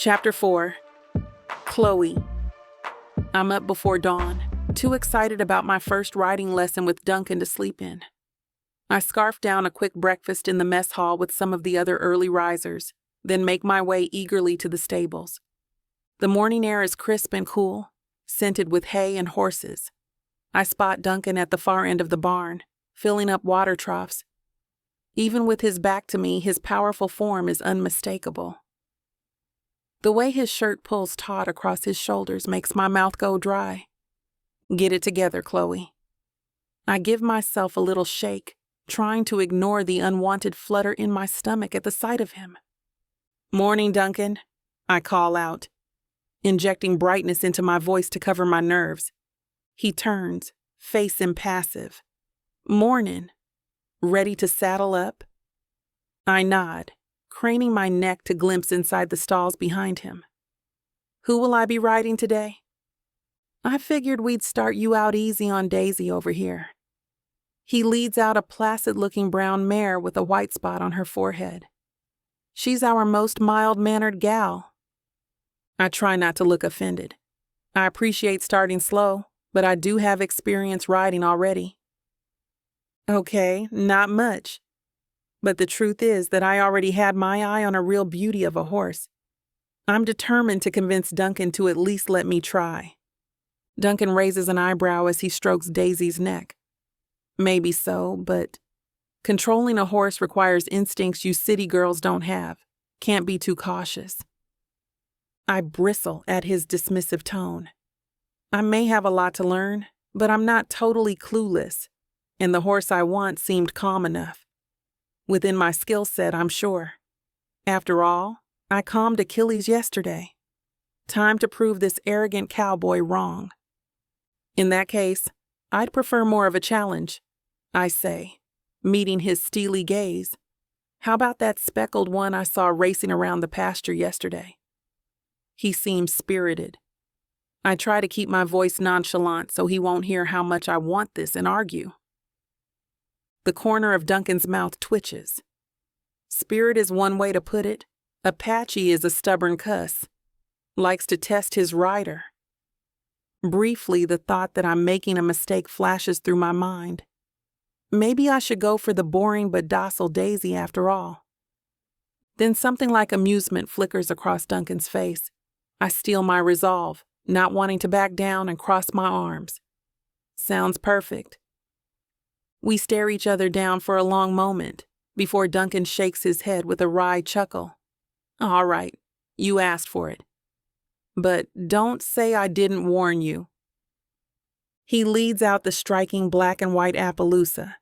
Chapter 4. Chloe. I'm up before dawn, too excited about my first writing lesson with Duncan to sleep in. I scarf down a quick breakfast in the mess hall with some of the other early risers, then make my way eagerly to the stables. The morning air is crisp and cool, scented with hay and horses. I spot Duncan at the far end of the barn, filling up water troughs. Even with his back to me, his powerful form is unmistakable. The way his shirt pulls taut across his shoulders makes my mouth go dry. Get it together, Chloe. I give myself a little shake, trying to ignore the unwanted flutter in my stomach at the sight of him. Morning, Duncan, I call out, injecting brightness into my voice to cover my nerves. He turns, face impassive. Mornin'. Ready to saddle up? I nod, craning my neck to glimpse inside the stalls behind him. Who will I be riding today? I figured we'd start you out easy on Daisy over here. He leads out a placid-looking brown mare with a white spot on her forehead. She's our most mild-mannered gal. I try not to look offended. I appreciate starting slow, but I do have experience riding already. Okay, not much. But the truth is that I already had my eye on a real beauty of a horse. I'm determined to convince Duncan to at least let me try. Duncan raises an eyebrow as he strokes Daisy's neck. Maybe so, but controlling a horse requires instincts you city girls don't have. Can't be too cautious. I bristle at his dismissive tone. I may have a lot to learn, but I'm not totally clueless, and the horse I want seemed calm enough. Within my skill set, I'm sure. After all, I calmed Achilles yesterday. Time to prove this arrogant cowboy wrong. In that case, I'd prefer more of a challenge, I say, meeting his steely gaze. How about that speckled one I saw racing around the pasture yesterday? He seems spirited. I try to keep my voice nonchalant so he won't hear how much I want this and argue. The corner of Duncan's mouth twitches. Spirit is one way to put it. Apache is a stubborn cuss. Likes to test his rider. Briefly, the thought that I'm making a mistake flashes through my mind. Maybe I should go for the boring but docile Daisy after all. Then something like amusement flickers across Duncan's face. I steel my resolve, not wanting to back down, and cross my arms. Sounds perfect. We stare each other down for a long moment before Duncan shakes his head with a wry chuckle. All right, you asked for it. But don't say I didn't warn you. He leads out the striking black and white Appaloosa.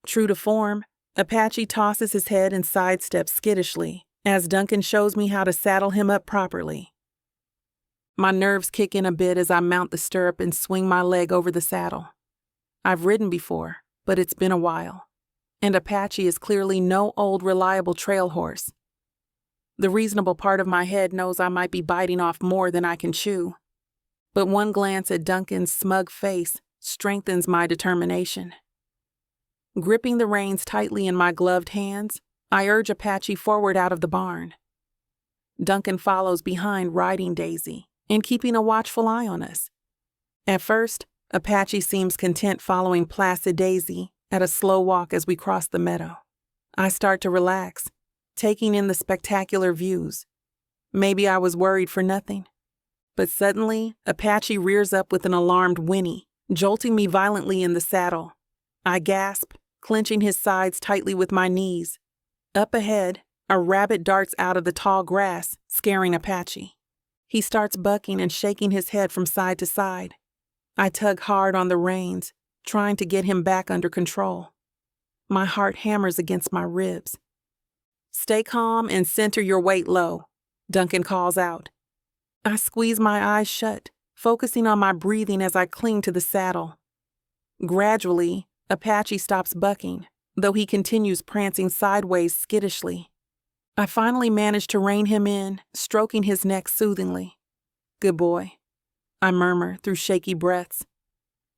True to form, Apache tosses his head and sidesteps skittishly as Duncan shows me how to saddle him up properly. My nerves kick in a bit as I mount the stirrup and swing my leg over the saddle. I've ridden before, but it's been a while, and Apache is clearly no old reliable trail horse. The reasonable part of my head knows I might be biting off more than I can chew, but one glance at Duncan's smug face strengthens my determination. Gripping the reins tightly in my gloved hands, I urge Apache forward out of the barn. Duncan follows behind riding Daisy and keeping a watchful eye on us. At first, Apache seems content following placid Daisy at a slow walk as we cross the meadow. I start to relax, taking in the spectacular views. Maybe I was worried for nothing. But suddenly, Apache rears up with an alarmed whinny, jolting me violently in the saddle. I gasp, clenching his sides tightly with my knees. Up ahead, a rabbit darts out of the tall grass, scaring Apache. He starts bucking and shaking his head from side to side. I tug hard on the reins, trying to get him back under control. My heart hammers against my ribs. Stay calm and center your weight low, Duncan calls out. I squeeze my eyes shut, focusing on my breathing as I cling to the saddle. Gradually, Apache stops bucking, though he continues prancing sideways skittishly. I finally manage to rein him in, stroking his neck soothingly. Good boy, I murmur through shaky breaths.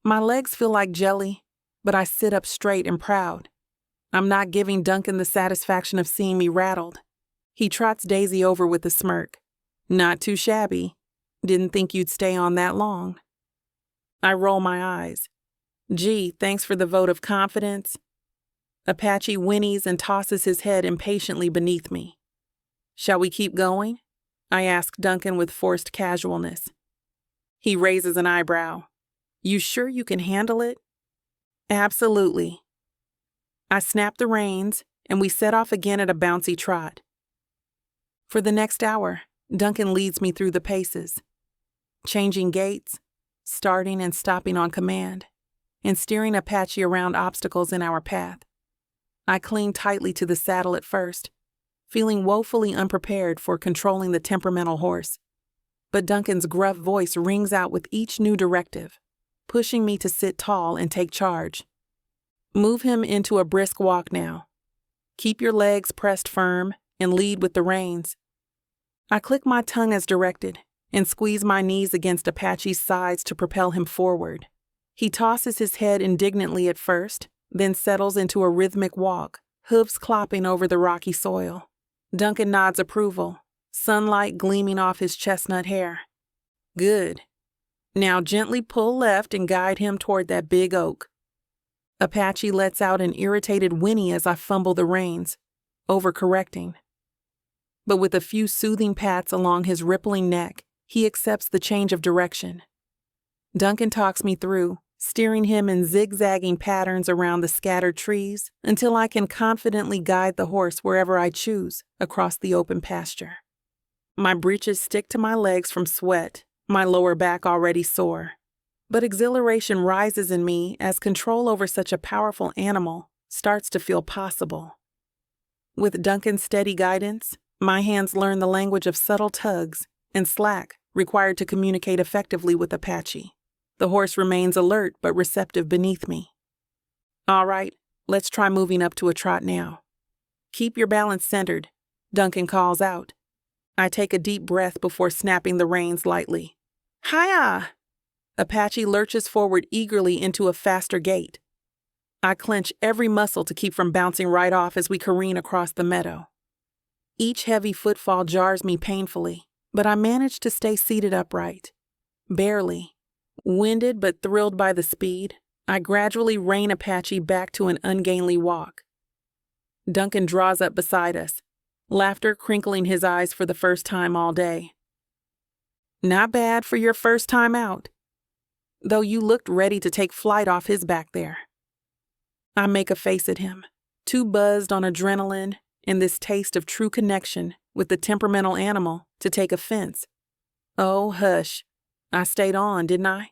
My legs feel like jelly, but I sit up straight and proud. I'm not giving Duncan the satisfaction of seeing me rattled. He trots Daisy over with a smirk. Not too shabby. Didn't think you'd stay on that long. I roll my eyes. Gee, thanks for the vote of confidence. Apache whinnies and tosses his head impatiently beneath me. Shall we keep going? I ask Duncan with forced casualness. He raises an eyebrow. You sure you can handle it? Absolutely. I snap the reins, and we set off again at a bouncy trot. For the next hour, Duncan leads me through the paces, changing gaits, starting and stopping on command, and steering Apache around obstacles in our path. I cling tightly to the saddle at first, feeling woefully unprepared for controlling the temperamental horse. But Duncan's gruff voice rings out with each new directive, pushing me to sit tall and take charge. Move him into a brisk walk now. Keep your legs pressed firm and lead with the reins. I click my tongue as directed and squeeze my knees against Apache's sides to propel him forward. He tosses his head indignantly at first, then settles into a rhythmic walk, hooves clopping over the rocky soil. Duncan nods approval, sunlight gleaming off his chestnut hair. Good. Now gently pull left and guide him toward that big oak. Apache lets out an irritated whinny as I fumble the reins, overcorrecting. But with a few soothing pats along his rippling neck, he accepts the change of direction. Duncan talks me through, steering him in zigzagging patterns around the scattered trees until I can confidently guide the horse wherever I choose across the open pasture. My breeches stick to my legs from sweat, my lower back already sore. But exhilaration rises in me as control over such a powerful animal starts to feel possible. With Duncan's steady guidance, my hands learn the language of subtle tugs and slack required to communicate effectively with Apache. The horse remains alert but receptive beneath me. All right, let's try moving up to a trot now. Keep your balance centered, Duncan calls out. I take a deep breath before snapping the reins lightly. Hi-ya! Apache lurches forward eagerly into a faster gait. I clench every muscle to keep from bouncing right off as we careen across the meadow. Each heavy footfall jars me painfully, but I manage to stay seated upright. Barely. Winded but thrilled by the speed, I gradually rein Apache back to an ungainly walk. Duncan draws up beside us, laughter crinkling his eyes for the first time all day. Not bad for your first time out, though you looked ready to take flight off his back there. I make a face at him, too buzzed on adrenaline and this taste of true connection with the temperamental animal to take offense. Oh, hush. I stayed on, didn't I?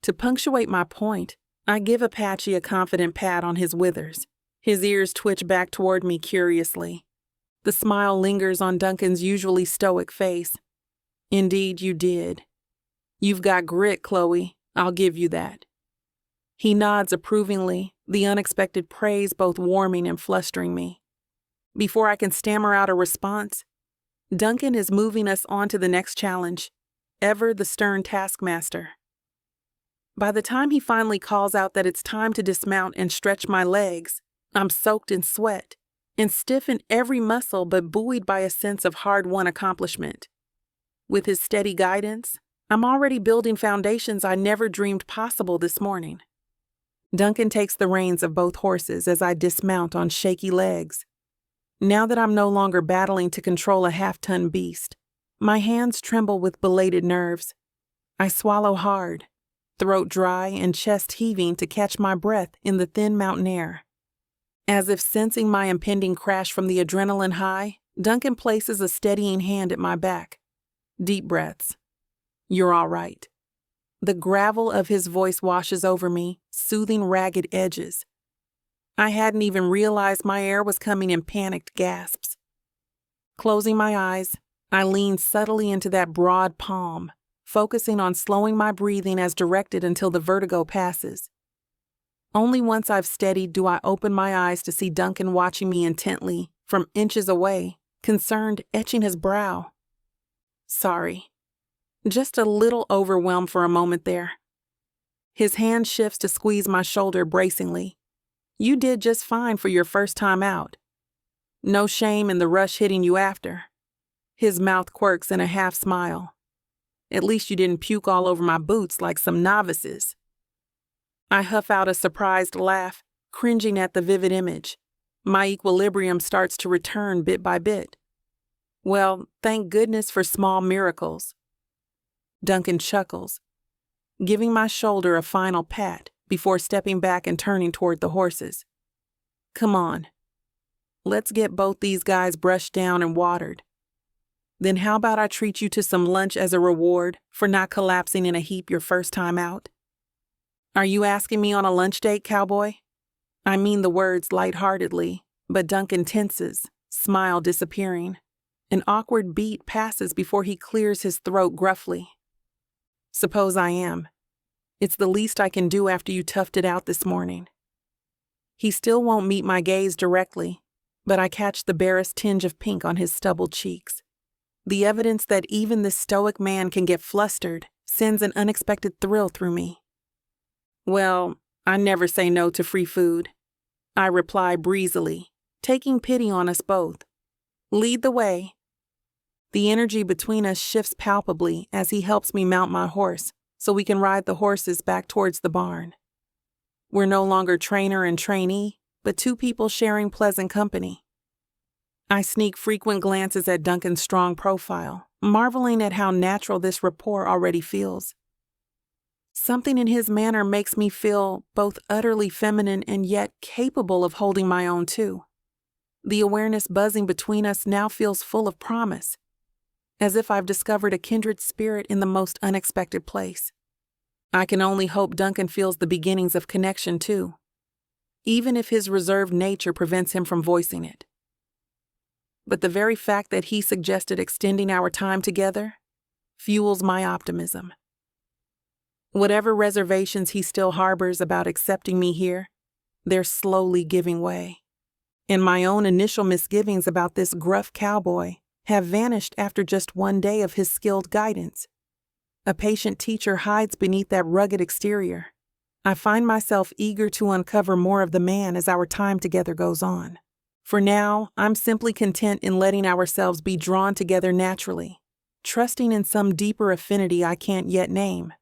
To punctuate my point, I give Apache a confident pat on his withers. His ears twitch back toward me curiously. The smile lingers on Duncan's usually stoic face. Indeed, you did. You've got grit, Chloe. I'll give you that. He nods approvingly, the unexpected praise both warming and flustering me. Before I can stammer out a response, Duncan is moving us on to the next challenge, ever the stern taskmaster. By the time he finally calls out that it's time to dismount and stretch my legs, I'm soaked in sweat and stiff in every muscle but buoyed by a sense of hard-won accomplishment. With his steady guidance, I'm already building foundations I never dreamed possible this morning. Duncan takes the reins of both horses as I dismount on shaky legs. Now that I'm no longer battling to control a half-ton beast, my hands tremble with belated nerves. I swallow hard, throat dry and chest heaving to catch my breath in the thin mountain air. As if sensing my impending crash from the adrenaline high, Duncan places a steadying hand at my back. Deep breaths. You're all right. The gravel of his voice washes over me, soothing ragged edges. I hadn't even realized my air was coming in panicked gasps. Closing my eyes, I lean subtly into that broad palm, focusing on slowing my breathing as directed until the vertigo passes. Only once I've steadied do I open my eyes to see Duncan watching me intently, from inches away, concerned, etching his brow. Sorry. Just a little overwhelmed for a moment there. His hand shifts to squeeze my shoulder bracingly. You did just fine for your first time out. No shame in the rush hitting you after. His mouth quirks in a half smile. At least you didn't puke all over my boots like some novices. I huff out a surprised laugh, cringing at the vivid image. My equilibrium starts to return bit by bit. Well, thank goodness for small miracles. Duncan chuckles, giving my shoulder a final pat before stepping back and turning toward the horses. Come on. Let's get both these guys brushed down and watered. Then how about I treat you to some lunch as a reward for not collapsing in a heap your first time out? Are you asking me on a lunch date, cowboy? I mean the words lightheartedly, but Duncan tenses, smile disappearing. An awkward beat passes before he clears his throat gruffly. Suppose I am. It's the least I can do after you toughed it out this morning. He still won't meet my gaze directly, but I catch the barest tinge of pink on his stubbled cheeks. The evidence that even this stoic man can get flustered sends an unexpected thrill through me. Well, I never say no to free food, I reply breezily, taking pity on us both. Lead the way. The energy between us shifts palpably as he helps me mount my horse so we can ride the horses back towards the barn. We're no longer trainer and trainee, but two people sharing pleasant company. I sneak frequent glances at Duncan's strong profile, marveling at how natural this rapport already feels. Something in his manner makes me feel both utterly feminine and yet capable of holding my own too. The awareness buzzing between us now feels full of promise, as if I've discovered a kindred spirit in the most unexpected place. I can only hope Duncan feels the beginnings of connection too, even if his reserved nature prevents him from voicing it. But the very fact that he suggested extending our time together fuels my optimism. Whatever reservations he still harbors about accepting me here, they're slowly giving way. And my own initial misgivings about this gruff cowboy have vanished after just one day of his skilled guidance. A patient teacher hides beneath that rugged exterior. I find myself eager to uncover more of the man as our time together goes on. For now, I'm simply content in letting ourselves be drawn together naturally, trusting in some deeper affinity I can't yet name.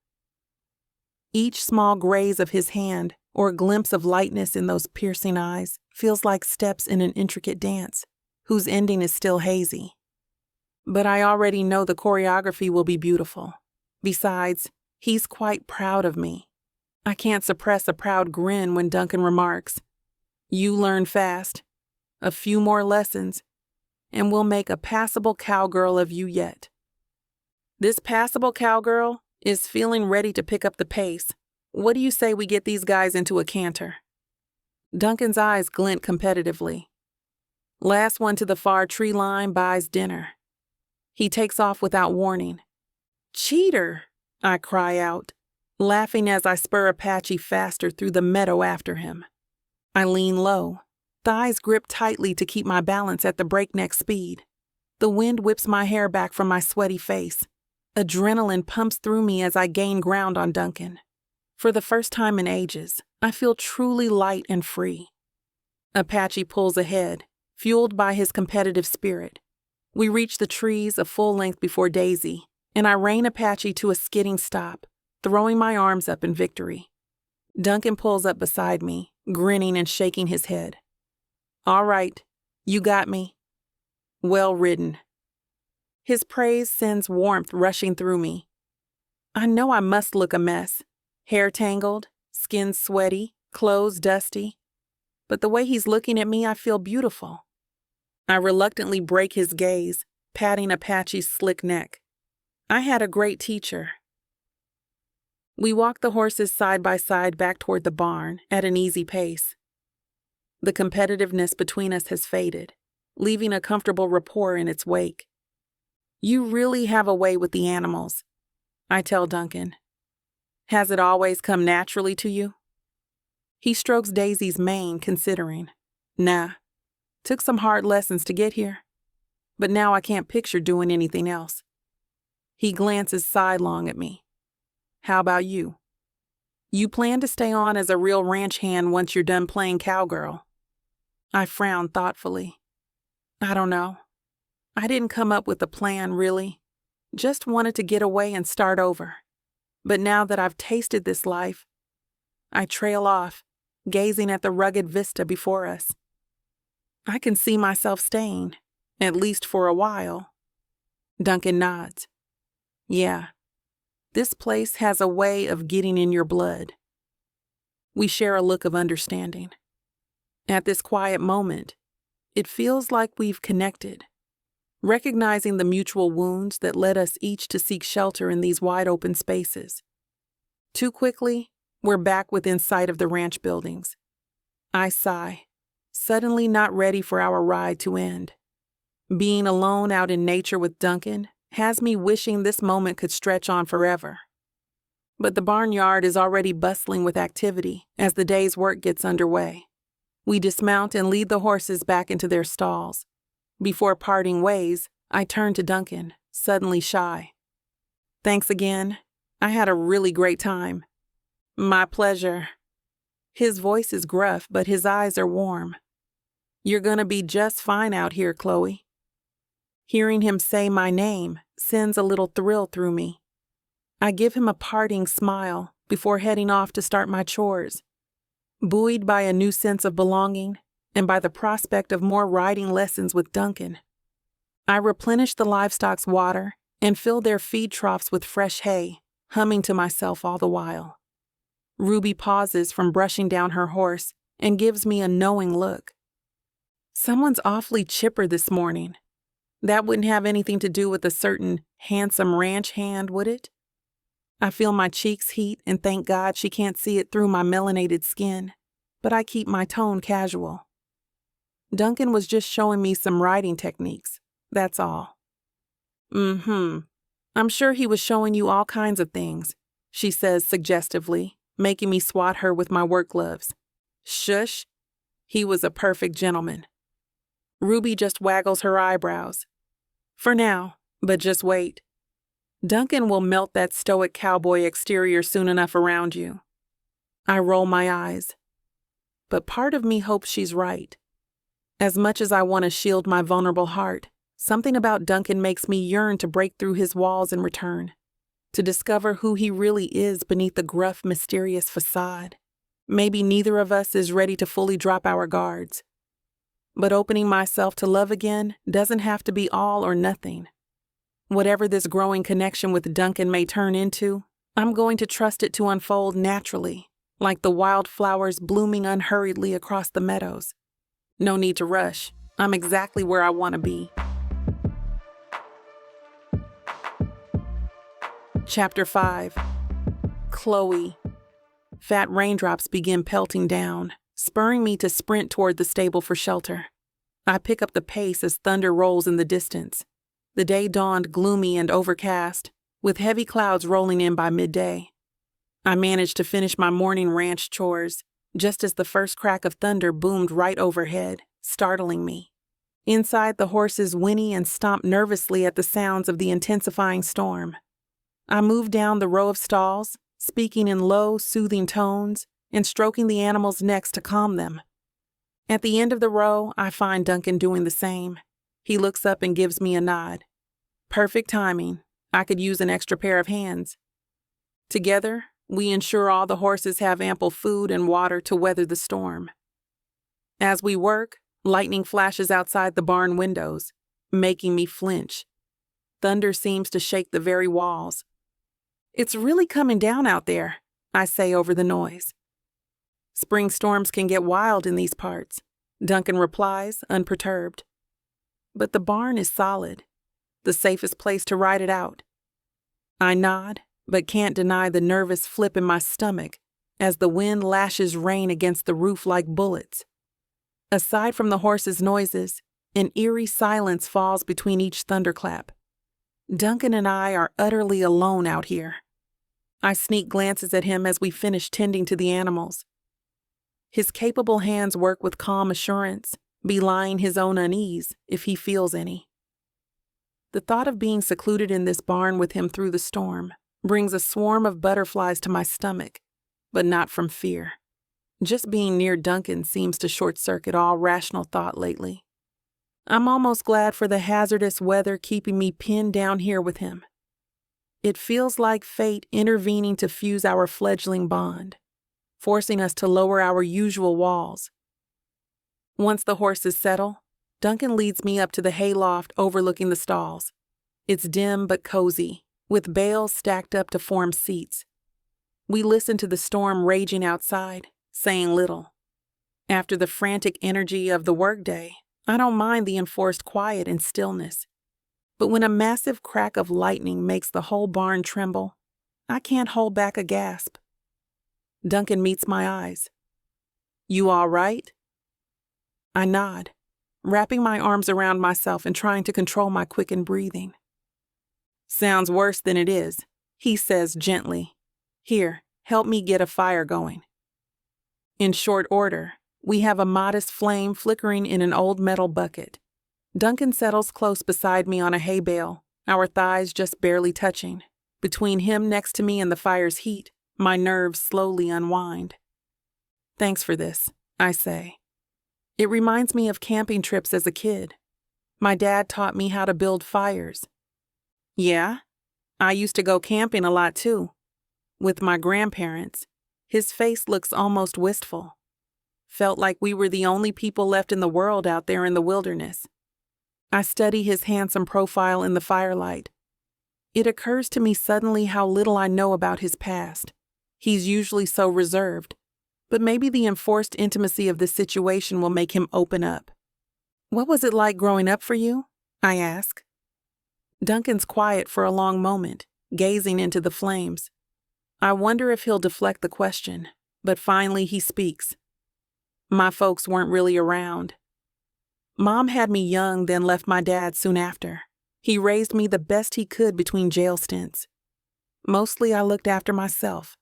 Each small graze of his hand or glimpse of lightness in those piercing eyes feels like steps in an intricate dance, whose ending is still hazy. But I already know the choreography will be beautiful. Besides, he's quite proud of me. I can't suppress a proud grin when Duncan remarks, "You learn fast. A few more lessons, and we'll make a passable cowgirl of you yet." This passable cowgirl is feeling ready to pick up the pace. What do you say we get these guys into a canter? Duncan's eyes glint competitively. Last one to the far tree line buys dinner. He takes off without warning. Cheater, I cry out, laughing as I spur Apache faster through the meadow after him. I lean low, thighs grip tightly to keep my balance at the breakneck speed. The wind whips my hair back from my sweaty face. Adrenaline pumps through me as I gain ground on Duncan. For the first time in ages, I feel truly light and free. Apache pulls ahead, fueled by his competitive spirit. We reach the trees a full length before Daisy, and I rein Apache to a skidding stop, throwing my arms up in victory. Duncan pulls up beside me, grinning and shaking his head. All right, you got me. Well ridden. His praise sends warmth rushing through me. I know I must look a mess, hair tangled, skin sweaty, clothes dusty. But the way he's looking at me, I feel beautiful. I reluctantly break his gaze, patting Apache's slick neck. I had a great teacher. We walk the horses side by side back toward the barn at an easy pace. The competitiveness between us has faded, leaving a comfortable rapport in its wake. You really have a way with the animals, I tell Duncan. Has it always come naturally to you? He strokes Daisy's mane, considering. Nah, took some hard lessons to get here, but now I can't picture doing anything else. He glances sidelong at me. How about you? You plan to stay on as a real ranch hand once you're done playing cowgirl? I frown thoughtfully. I don't know. I didn't come up with a plan, really. Just wanted to get away and start over. But now that I've tasted this life, I trail off, gazing at the rugged vista before us. I can see myself staying, at least for a while, Duncan nods. Yeah, this place has a way of getting in your blood. We share a look of understanding. At this quiet moment, it feels like we've connected, recognizing the mutual wounds that led us each to seek shelter in these wide-open spaces. Too quickly, we're back within sight of the ranch buildings. I sigh, suddenly not ready for our ride to end. Being alone out in nature with Duncan has me wishing this moment could stretch on forever. But the barnyard is already bustling with activity as the day's work gets underway. We dismount and lead the horses back into their stalls. Before parting ways, I turn to Duncan, suddenly shy. Thanks again. I had a really great time. My pleasure. His voice is gruff, but his eyes are warm. You're gonna be just fine out here, Chloe. Hearing him say my name sends a little thrill through me. I give him a parting smile before heading off to start my chores. Buoyed by a new sense of belonging and by the prospect of more riding lessons with Duncan, I replenish the livestock's water and fill their feed troughs with fresh hay, humming to myself all the while. Ruby pauses from brushing down her horse and gives me a knowing look. Someone's awfully chipper this morning. That wouldn't have anything to do with a certain handsome ranch hand, would it? I feel my cheeks heat and thank God she can't see it through my melanated skin, but I keep my tone casual. Duncan was just showing me some riding techniques, that's all. I'm sure he was showing you all kinds of things, she says suggestively, making me swat her with my work gloves. Shush. He was a perfect gentleman. Ruby just waggles her eyebrows. For now, but just wait. Duncan will melt that stoic cowboy exterior soon enough around you. I roll my eyes. But part of me hopes she's right. As much as I want to shield my vulnerable heart, something about Duncan makes me yearn to break through his walls in return, to discover who he really is beneath the gruff, mysterious facade. Maybe neither of us is ready to fully drop our guards. But opening myself to love again doesn't have to be all or nothing. Whatever this growing connection with Duncan may turn into, I'm going to trust it to unfold naturally, like the wildflowers blooming unhurriedly across the meadows. No need to rush. I'm exactly where I want to be. Chapter 5. Chloe. Fat raindrops begin pelting down, spurring me to sprint toward the stable for shelter. I pick up the pace as thunder rolls in the distance. The day dawned gloomy and overcast, with heavy clouds rolling in by midday. I managed to finish my morning ranch chores, just as the first crack of thunder boomed right overhead, startling me. Inside, the horses whinny and stomp nervously at the sounds of the intensifying storm. I move down the row of stalls, speaking in low, soothing tones and stroking the animals' necks to calm them. At the end of the row, I find Duncan doing the same. He looks up and gives me a nod. Perfect timing. I could use an extra pair of hands. Together, we ensure all the horses have ample food and water to weather the storm. As we work, lightning flashes outside the barn windows, making me flinch. Thunder seems to shake the very walls. It's really coming down out there, I say over the noise. Spring storms can get wild in these parts, Duncan replies, unperturbed. But the barn is solid, the safest place to ride it out. I nod, but can't deny the nervous flip in my stomach as the wind lashes rain against the roof like bullets. Aside from the horses' noises, an eerie silence falls between each thunderclap. Duncan and I are utterly alone out here. I sneak glances at him as we finish tending to the animals. His capable hands work with calm assurance, belying his own unease, if he feels any. The thought of being secluded in this barn with him through the storm brings a swarm of butterflies to my stomach, but not from fear. Just being near Duncan seems to short-circuit all rational thought lately. I'm almost glad for the hazardous weather keeping me pinned down here with him. It feels like fate intervening to fuse our fledgling bond, forcing us to lower our usual walls. Once the horses settle, Duncan leads me up to the hayloft overlooking the stalls. It's dim but cozy, with bales stacked up to form seats. We listen to the storm raging outside, saying little. After the frantic energy of the workday, I don't mind the enforced quiet and stillness. But when a massive crack of lightning makes the whole barn tremble, I can't hold back a gasp. Duncan meets my eyes. "You all right?" I nod, wrapping my arms around myself and trying to control my quickened breathing. "Sounds worse than it is," he says gently. "Here, help me get a fire going." In short order, we have a modest flame flickering in an old metal bucket. Duncan settles close beside me on a hay bale, our thighs just barely touching. Between him next to me and the fire's heat, my nerves slowly unwind. "Thanks for this," I say. It reminds me of camping trips as a kid. My dad taught me how to build fires. "Yeah, I used to go camping a lot too. With my grandparents." His face looks almost wistful. Felt like we were the only people left in the world out there in the wilderness. I study his handsome profile in the firelight. It occurs to me suddenly how little I know about his past. He's usually so reserved, but maybe the enforced intimacy of this situation will make him open up. "What was it like growing up for you?" I ask. Duncan's quiet for a long moment, gazing into the flames. I wonder if he'll deflect the question, but finally he speaks. "My folks weren't really around. Mom had me young, then left my dad soon after. He raised me the best he could between jail stints. Mostly I looked after myself."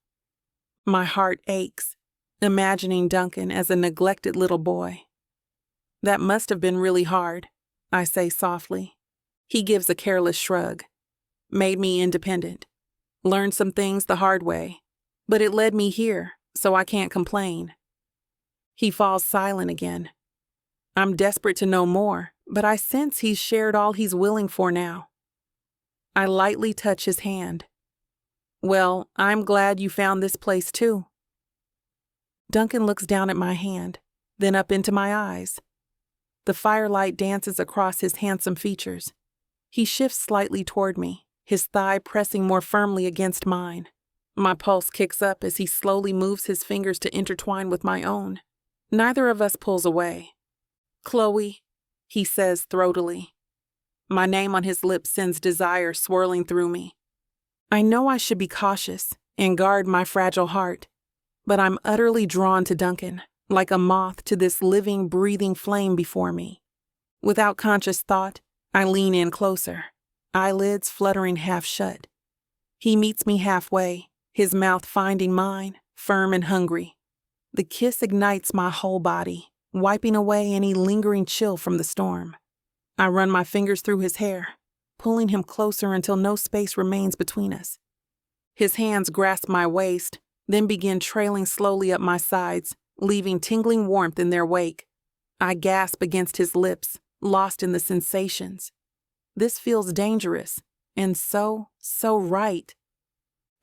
My heart aches, imagining Duncan as a neglected little boy. "That must have been really hard," I say softly. He gives a careless shrug. "Made me independent. Learned some things the hard way, but it led me here, so I can't complain." He falls silent again. I'm desperate to know more, but I sense he's shared all he's willing for now. I lightly touch his hand. "Well, I'm glad you found this place too." Duncan looks down at my hand, then up into my eyes. The firelight dances across his handsome features. He shifts slightly toward me, his thigh pressing more firmly against mine. My pulse kicks up as he slowly moves his fingers to intertwine with my own. Neither of us pulls away. "Chloe," he says throatily. My name on his lips sends desire swirling through me. I know I should be cautious and guard my fragile heart, but I'm utterly drawn to Duncan, like a moth to this living, breathing flame before me. Without conscious thought, I lean in closer, eyelids fluttering half shut. He meets me halfway, his mouth finding mine, firm and hungry. The kiss ignites my whole body, wiping away any lingering chill from the storm. I run my fingers through his hair, pulling him closer until no space remains between us. His hands grasp my waist, then begin trailing slowly up my sides, leaving tingling warmth in their wake. I gasp against his lips, lost in the sensations. This feels dangerous, and so right.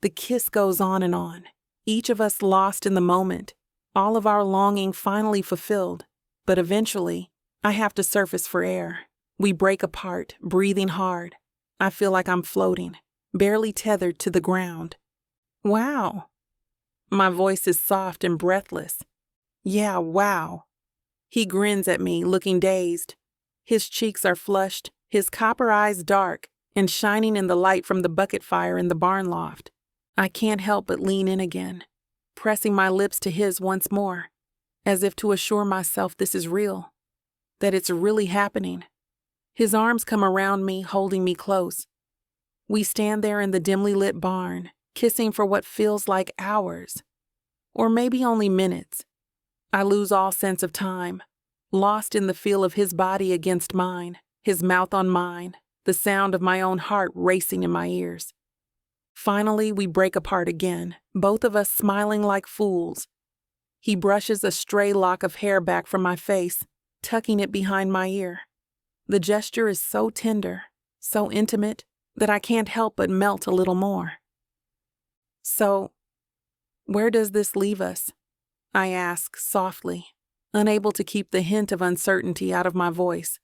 The kiss goes on, each of us lost in the moment, all of our longing finally fulfilled, but eventually, I have to surface for air. We break apart, breathing hard. I feel like I'm floating, barely tethered to the ground. "Wow." My voice is soft and breathless. "Yeah, wow." He grins at me, looking dazed. His cheeks are flushed, his copper eyes dark and shining in the light from the bucket fire in the barn loft. I can't help but lean in again, pressing my lips to his once more, as if to assure myself this is real, that it's really happening. His arms come around me, holding me close. We stand there in the dimly lit barn, kissing for what feels like hours, or maybe only minutes. I lose all sense of time, lost in the feel of his body against mine, his mouth on mine, the sound of my own heart racing in my ears. Finally, we break apart again, both of us smiling like fools. He brushes a stray lock of hair back from my face, tucking it behind my ear. The gesture is so tender, so intimate, that I can't help but melt a little more. "So, where does this leave us?" I ask softly, unable to keep the hint of uncertainty out of my voice.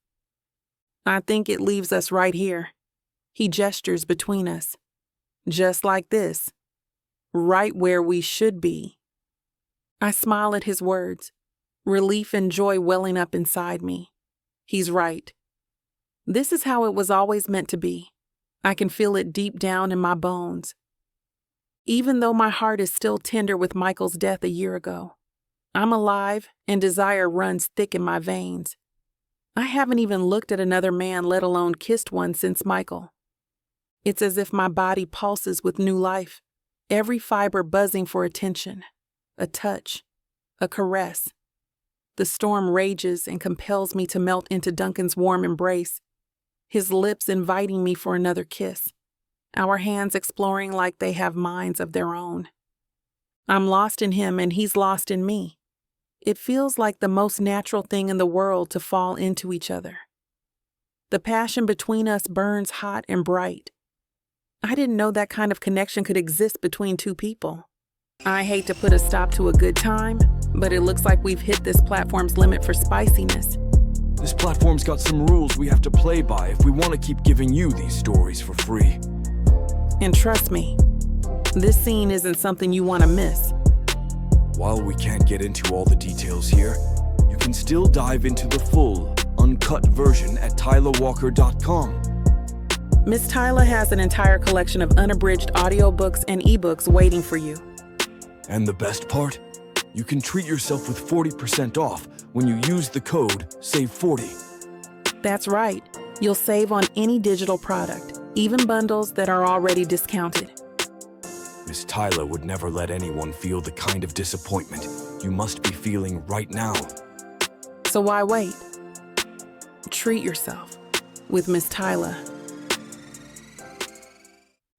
"I think it leaves us right here," He gestures between us. Just like this. Right where we should be. I smile at his words, relief and joy welling up inside me. He's right. This is how it was always meant to be. I can feel it deep down in my bones. Even though my heart is still tender with Michael's death a year ago, I'm alive and desire runs thick in my veins. I haven't even looked at another man, let alone kissed one, since Michael. It's as if my body pulses with new life, every fiber buzzing for attention, a touch, a caress. The storm rages and compels me to melt into Duncan's warm embrace, his lips inviting me for another kiss, our hands exploring like they have minds of their own. I'm lost in him and he's lost in me. It feels like the most natural thing in the world to fall into each other. The passion between us burns hot and bright. I didn't know that kind of connection could exist between two people. I hate to put a stop to a good time, but it looks like we've hit this platform's limit for spiciness. This platform's got some rules we have to play by if we want to keep giving you these stories for free. And trust me, this scene isn't something you want to miss. While we can't get into all the details here, you can still dive into the full, uncut version at TylaWalker.com. Miss Tyla has an entire collection of unabridged audiobooks and ebooks waiting for you. And the best part? You can treat yourself with 40% off when you use the code SAVE40. That's right. You'll save on any digital product, even bundles that are already discounted. Miss Tyla would never let anyone feel the kind of disappointment you must be feeling right now. So why wait? Treat yourself with Miss Tyla.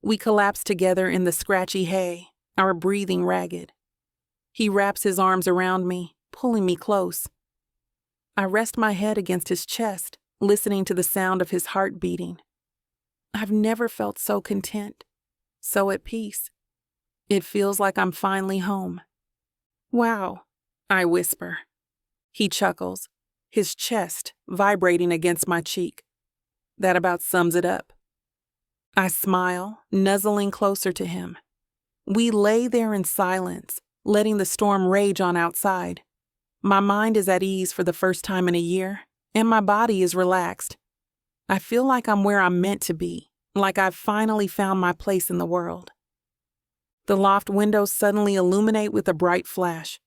We collapse together in the scratchy hay, our breathing ragged. He wraps his arms around me, pulling me close. I rest my head against his chest, listening to the sound of his heart beating. I've never felt so content, so at peace. It feels like I'm finally home. Wow, I whisper. He chuckles, his chest vibrating against my cheek. That about sums it up. I smile, nuzzling closer to him. We lay there in silence, letting the storm rage on outside. My mind is at ease for the first time in a year, and my body is relaxed. I feel like I'm where I'm meant to be, like I've finally found my place in the world. The loft windows suddenly illuminate with a bright flash.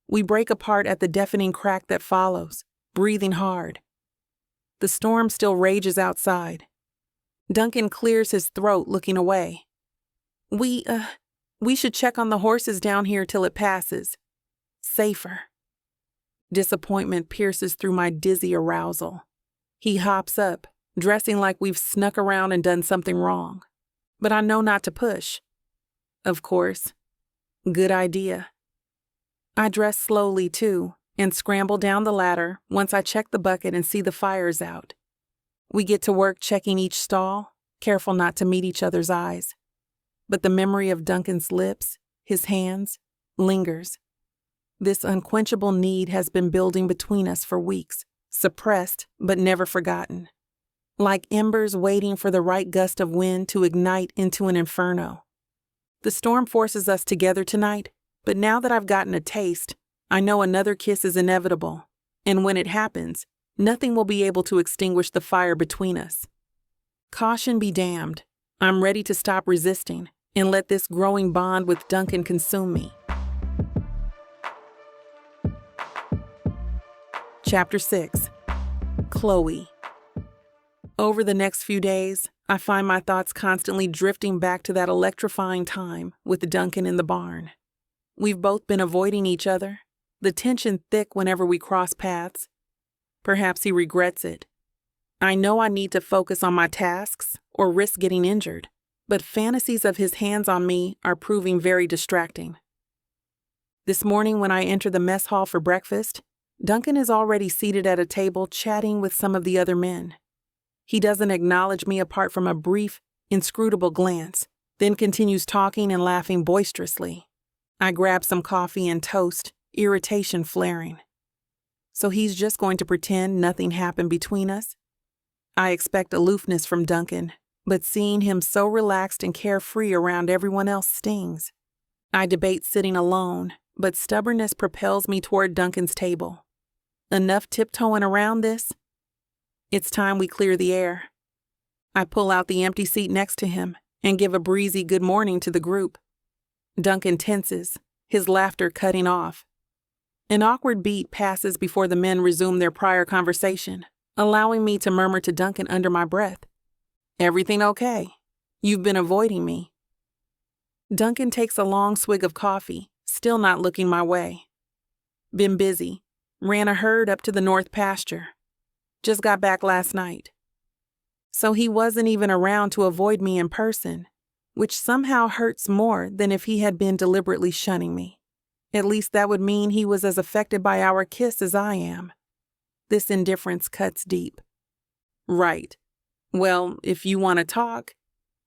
We break apart at the deafening crack that follows, breathing hard. The storm still rages outside. Duncan clears his throat, looking away. We should check on the horses down here till it passes. Safer. Disappointment pierces through my dizzy arousal. He hops up, dressing like we've snuck around and done something wrong. But I know not to push. Of course. Good idea. I dress slowly, too, and scramble down the ladder once I check the bucket and see the fire's out. We get to work checking each stall, careful not to meet each other's eyes. But the memory of Duncan's lips, his hands, lingers. This unquenchable need has been building between us for weeks, suppressed but never forgotten. Like embers waiting for the right gust of wind to ignite into an inferno. The storm forces us together tonight, but now that I've gotten a taste, I know another kiss is inevitable, and when it happens, nothing will be able to extinguish the fire between us. Caution be damned. I'm ready to stop resisting and let this growing bond with Duncan consume me. Chapter 6. Chloe. Over the next few days, I find my thoughts constantly drifting back to that electrifying time with Duncan in the barn. We've both been avoiding each other, the tension thick whenever we cross paths. Perhaps he regrets it. I know I need to focus on my tasks or risk getting injured, but fantasies of his hands on me are proving very distracting. This morning when I enter the mess hall for breakfast, Duncan is already seated at a table chatting with some of the other men. He doesn't acknowledge me apart from a brief, inscrutable glance, then continues talking and laughing boisterously. I grab some coffee and toast, irritation flaring. So he's just going to pretend nothing happened between us? I expect aloofness from Duncan, but seeing him so relaxed and carefree around everyone else stings. I debate sitting alone, but stubbornness propels me toward Duncan's table. Enough tiptoeing around this? It's time we clear the air. I pull out the empty seat next to him and give a breezy good morning to the group. Duncan tenses, his laughter cutting off. An awkward beat passes before the men resume their prior conversation, allowing me to murmur to Duncan under my breath, "Everything okay? You've been avoiding me." Duncan takes a long swig of coffee, still not looking my way. "Been busy. Ran a herd up to the north pasture. Just got back last night." So he wasn't even around to avoid me in person, which somehow hurts more than if he had been deliberately shunning me. At least that would mean he was as affected by our kiss as I am. This indifference cuts deep. "Right. Well, if you want to talk,"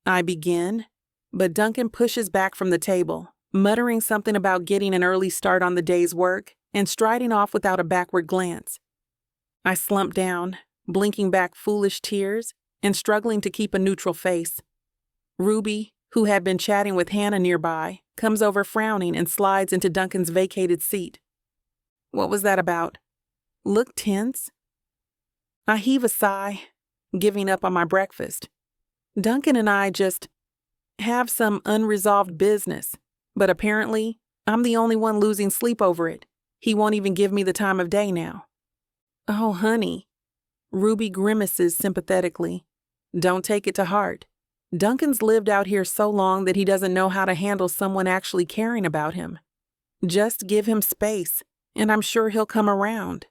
I begin, but Duncan pushes back from the table, muttering something about getting an early start on the day's work and striding off without a backward glance. I slump down, blinking back foolish tears and struggling to keep a neutral face. Ruby, who had been chatting with Hannah nearby, comes over frowning and slides into Duncan's vacated seat. "What was that about? Look tense?" I heave a sigh, giving up on my breakfast. Duncan and I just have some unresolved business, but apparently I'm the only one losing sleep over it. He won't even give me the time of day now. "Oh, honey." Ruby grimaces sympathetically. "Don't take it to heart. Duncan's lived out here so long that he doesn't know how to handle someone actually caring about him. Just give him space, and I'm sure he'll come around."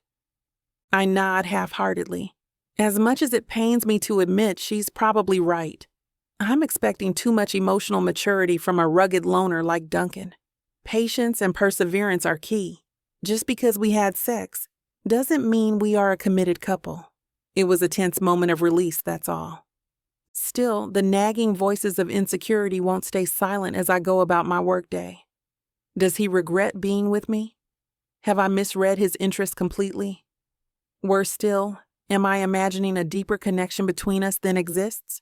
I nod half-heartedly. As much as it pains me to admit, she's probably right. I'm expecting too much emotional maturity from a rugged loner like Duncan. Patience and perseverance are key. Just because we had sex doesn't mean we are a committed couple. It was a tense moment of release, that's all. Still, the nagging voices of insecurity won't stay silent as I go about my workday. Does he regret being with me? Have I misread his interest completely? Worse still, am I imagining a deeper connection between us than exists?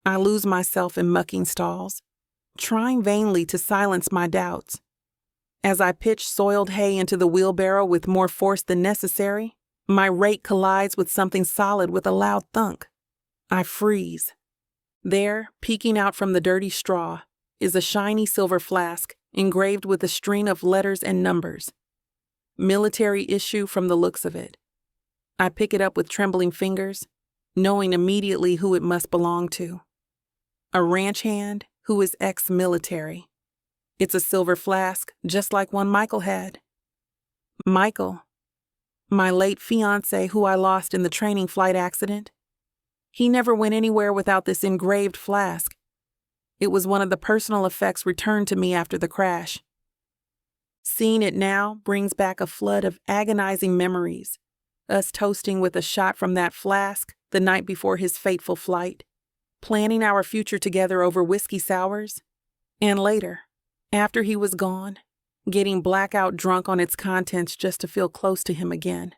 I lose myself in mucking stalls, trying vainly to silence my doubts. As I pitch soiled hay into the wheelbarrow with more force than necessary, my rake collides with something solid with a loud thunk. I freeze. There, peeking out from the dirty straw, is a shiny silver flask engraved with a string of letters and numbers. Military issue from the looks of it. I pick it up with trembling fingers, knowing immediately who it must belong to. A ranch hand who is ex-military. It's a silver flask, just like one Michael had. Michael, my late fiancé who I lost in the training flight accident. He never went anywhere without this engraved flask. It was one of the personal effects returned to me after the crash. Seeing it now brings back a flood of agonizing memories. Us toasting with a shot from that flask the night before his fateful flight, planning our future together over whiskey sours, and later, after he was gone, getting blackout drunk on its contents just to feel close to him again.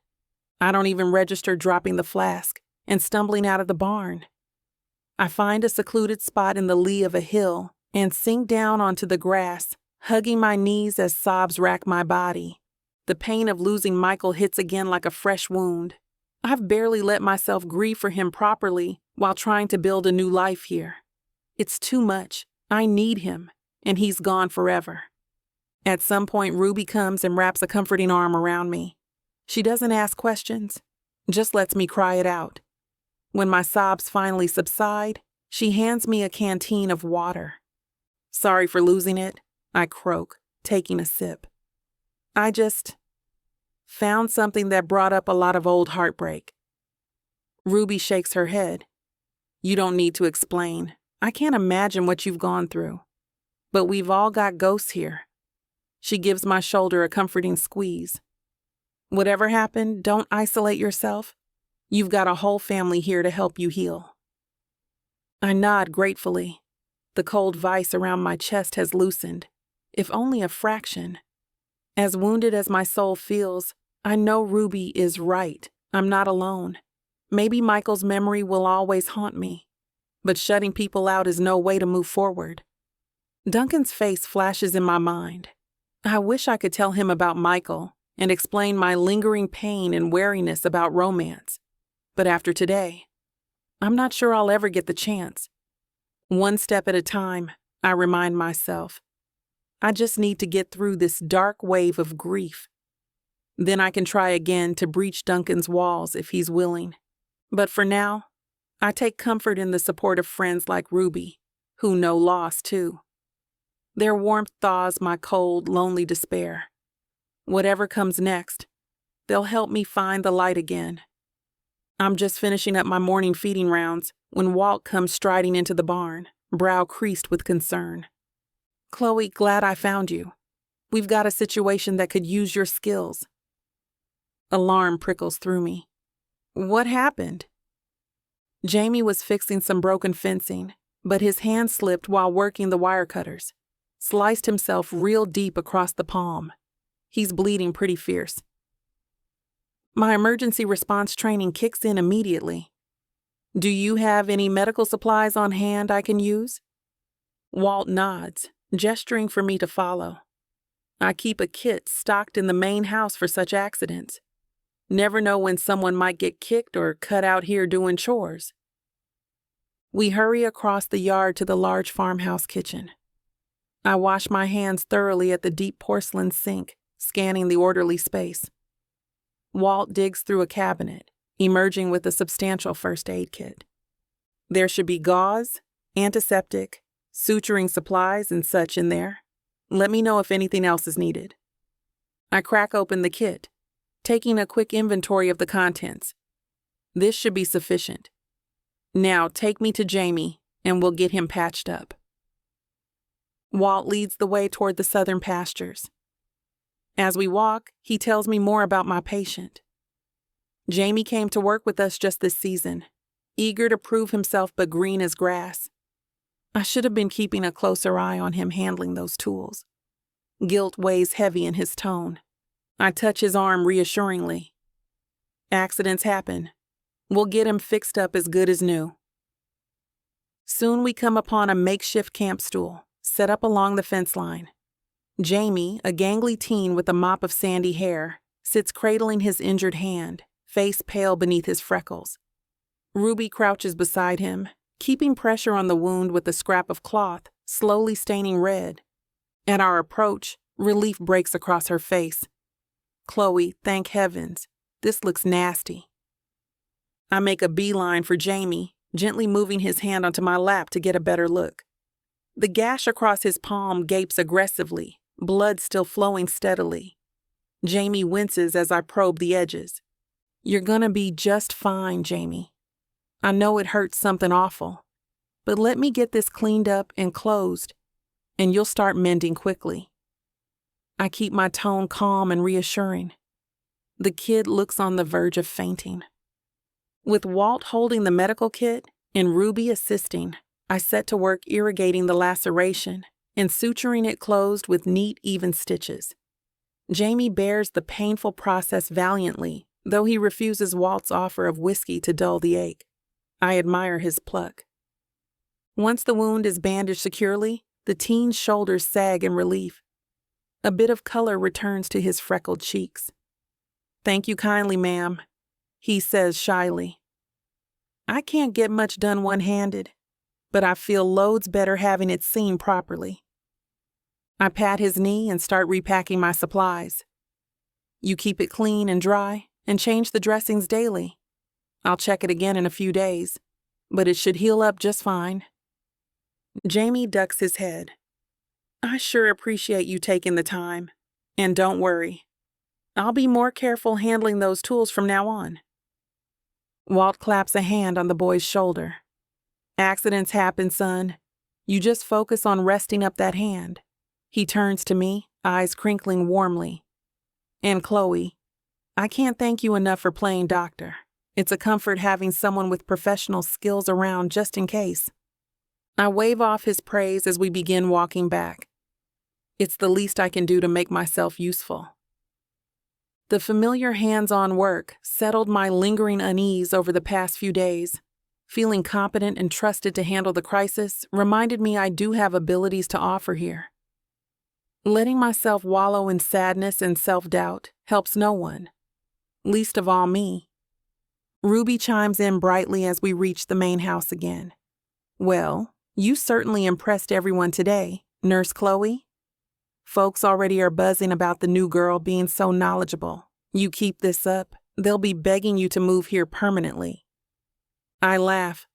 I don't even register dropping the flask and stumbling out of the barn. I find a secluded spot in the lee of a hill and sink down onto the grass, hugging my knees as sobs rack my body. The pain of losing Michael hits again like a fresh wound. I've barely let myself grieve for him properly while trying to build a new life here. It's too much. I need him, and he's gone forever. At some point, Ruby comes and wraps a comforting arm around me. She doesn't ask questions, just lets me cry it out. When my sobs finally subside, she hands me a canteen of water. "Sorry for losing it," I croak, taking a sip. "I just found something that brought up a lot of old heartbreak." Ruby shakes her head. "You don't need to explain. I can't imagine what you've gone through. But we've all got ghosts here." She gives my shoulder a comforting squeeze. "Whatever happened, don't isolate yourself. You've got a whole family here to help you heal." I nod gratefully. The cold vice around my chest has loosened, if only a fraction. As wounded as my soul feels, I know Ruby is right. I'm not alone. Maybe Michael's memory will always haunt me. but shutting people out is no way to move forward. Duncan's face flashes in my mind. I wish I could tell him about Michael and explain my lingering pain and wariness about romance. But after today, I'm not sure I'll ever get the chance. One step at a time, I remind myself. I just need to get through this dark wave of grief. Then I can try again to breach Duncan's walls if he's willing. But for now, I take comfort in the support of friends like Ruby, who know loss too. Their warmth thaws my cold, lonely despair. Whatever comes next, they'll help me find the light again. I'm just finishing up my morning feeding rounds when Walt comes striding into the barn, brow creased with concern. "Chloe, glad I found you. We've got a situation that could use your skills." Alarm prickles through me. What happened? Jamie was fixing some broken fencing, but his hand slipped while working the wire cutters. Sliced himself real deep across the palm. He's bleeding pretty fierce. My emergency response training kicks in immediately. Do you have any medical supplies on hand I can use? Walt nods, gesturing for me to follow. I keep a kit stocked in the main house for such accidents. Never know when someone might get kicked or cut out here doing chores. We hurry across the yard to the large farmhouse kitchen. I wash my hands thoroughly at the deep porcelain sink, scanning the orderly space. Walt digs through a cabinet, emerging with a substantial first aid kit. There should be gauze, antiseptic, suturing supplies, and such in there. Let me know if anything else is needed. I crack open the kit, taking a quick inventory of the contents. This should be sufficient. Now take me to Jamie, and we'll get him patched up. Walt leads the way toward the southern pastures. As we walk, he tells me more about my patient. Jamie came to work with us just this season, eager to prove himself but green as grass. I should have been keeping a closer eye on him handling those tools. Guilt weighs heavy in his tone. I touch his arm reassuringly. Accidents happen. We'll get him fixed up as good as new. Soon we come upon a makeshift camp stool, set up along the fence line. Jamie, a gangly teen with a mop of sandy hair, sits cradling his injured hand, face pale beneath his freckles. Ruby crouches beside him, keeping pressure on the wound with a scrap of cloth, slowly staining red. At our approach, relief breaks across her face. "Chloe, thank heavens. This looks nasty." I make a beeline for Jamie, gently moving his hand onto my lap to get a better look. The gash across his palm gapes aggressively, blood still flowing steadily. Jamie winces as I probe the edges. "You're gonna be just fine, Jamie. I know it hurts something awful, but let me get this cleaned up and closed, and you'll start mending quickly." I keep my tone calm and reassuring. The kid looks on the verge of fainting. With Walt holding the medical kit and Ruby assisting, I set to work irrigating the laceration and suturing it closed with neat, even stitches. Jamie bears the painful process valiantly, though he refuses Walt's offer of whiskey to dull the ache. I admire his pluck. Once the wound is bandaged securely, the teen's shoulders sag in relief. A bit of color returns to his freckled cheeks. "Thank you kindly, ma'am," he says shyly. I can't get much done one-handed, but I feel loads better having it seen properly. I pat his knee and start repacking my supplies. "You keep it clean and dry and change the dressings daily. I'll check it again in a few days, but it should heal up just fine." Jamie ducks his head. "I sure appreciate you taking the time. And don't worry. I'll be more careful handling those tools from now on." Walt claps a hand on the boy's shoulder. "Accidents happen, son. You just focus on resting up that hand." He turns to me, eyes crinkling warmly. "And Chloe, I can't thank you enough for playing doctor. It's a comfort having someone with professional skills around just in case." I wave off his praise as we begin walking back. It's the least I can do to make myself useful. The familiar hands-on work settled my lingering unease over the past few days. feeling competent and trusted to handle the crisis reminded me I do have abilities to offer here. Letting myself wallow in sadness and self-doubt helps no one, least of all me. Ruby chimes in brightly as we reach the main house again. "Well, you certainly impressed everyone today, Nurse Chloe. Folks already are buzzing about the new girl being so knowledgeable. You keep this up, they'll be begging you to move here permanently." I laugh,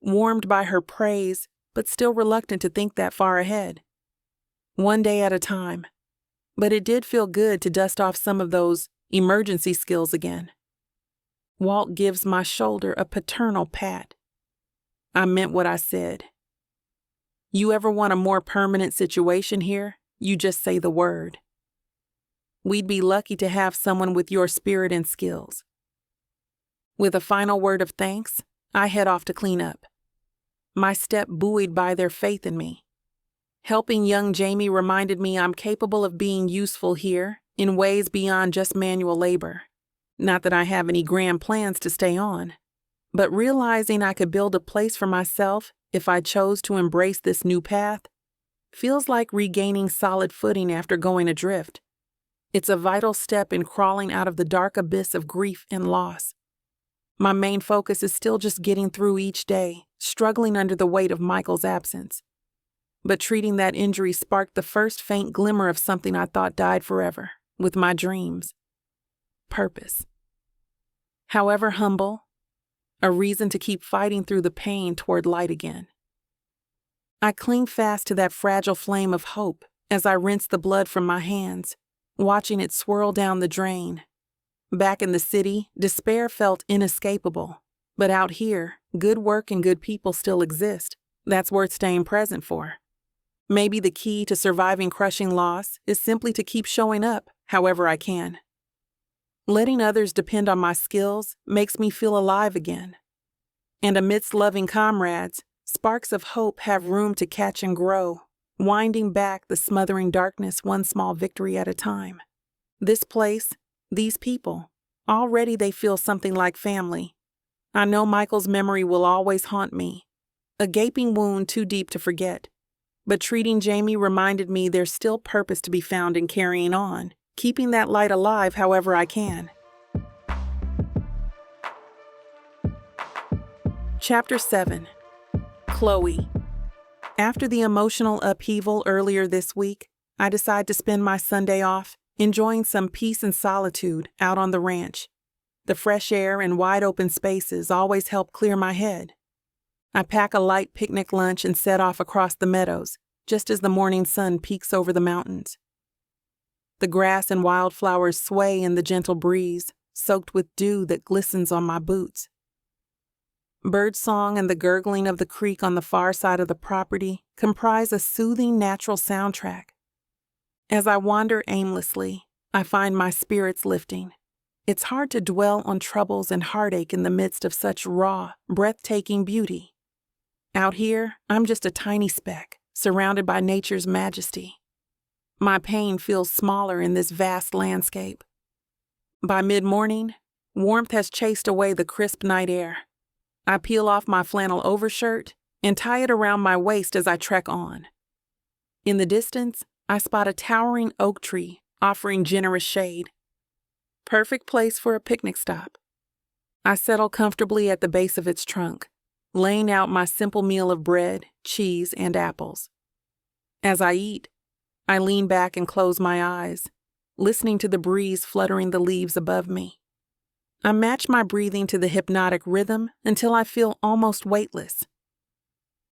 warmed by her praise, but still reluctant to think that far ahead. One day at a time. But it did feel good to dust off some of those emergency skills again. Walt gives my shoulder a paternal pat. I meant what I said. You ever want a more permanent situation here, you just say the word. We'd be lucky to have someone with your spirit and skills. With a final word of thanks, I head off to clean up. My step buoyed by their faith in me. Helping young Jamie reminded me I'm capable of being useful here in ways beyond just manual labor. Not that I have any grand plans to stay on, but realizing I could build a place for myself if I chose to embrace this new path feels like regaining solid footing after going adrift. It's a vital step in crawling out of the dark abyss of grief and loss. My main focus is still just getting through each day, struggling under the weight of Michael's absence. But treating that injury sparked the first faint glimmer of something I thought died forever, with my dreams. Purpose. However humble, a reason to keep fighting through the pain toward light again. I cling fast to that fragile flame of hope as I rinse the blood from my hands, watching it swirl down the drain. Back in the city, despair felt inescapable, but out here, good work and good people still exist. That's worth staying present for. Maybe the key to surviving crushing loss is simply to keep showing up however I can. Letting others depend on my skills makes me feel alive again. And amidst loving comrades, sparks of hope have room to catch and grow, winding back the smothering darkness one small victory at a time. This place, these people, already they feel something like family. I know Michael's memory will always haunt me, a gaping wound too deep to forget. But treating Jamie reminded me there's still purpose to be found in carrying on, keeping that light alive however I can. Chapter 7. Chloe. After the emotional upheaval earlier this week, I decide to spend my Sunday off enjoying some peace and solitude out on the ranch. The fresh air and wide open spaces always help clear my head. I pack a light picnic lunch and set off across the meadows, just as the morning sun peeks over the mountains. The grass and wildflowers sway in the gentle breeze, soaked with dew that glistens on my boots. Birdsong and the gurgling of the creek on the far side of the property comprise a soothing natural soundtrack. As I wander aimlessly, I find my spirits lifting. It's hard to dwell on troubles and heartache in the midst of such raw, breathtaking beauty. Out here, I'm just a tiny speck, surrounded by nature's majesty. My pain feels smaller in this vast landscape. By mid-morning, warmth has chased away the crisp night air. I peel off my flannel overshirt and tie it around my waist as I trek on. In the distance, I spot a towering oak tree offering generous shade. Perfect place for a picnic stop. I settle comfortably at the base of its trunk, laying out my simple meal of bread, cheese, and apples. As I eat, I lean back and close my eyes, listening to the breeze fluttering the leaves above me. I match my breathing to the hypnotic rhythm until I feel almost weightless.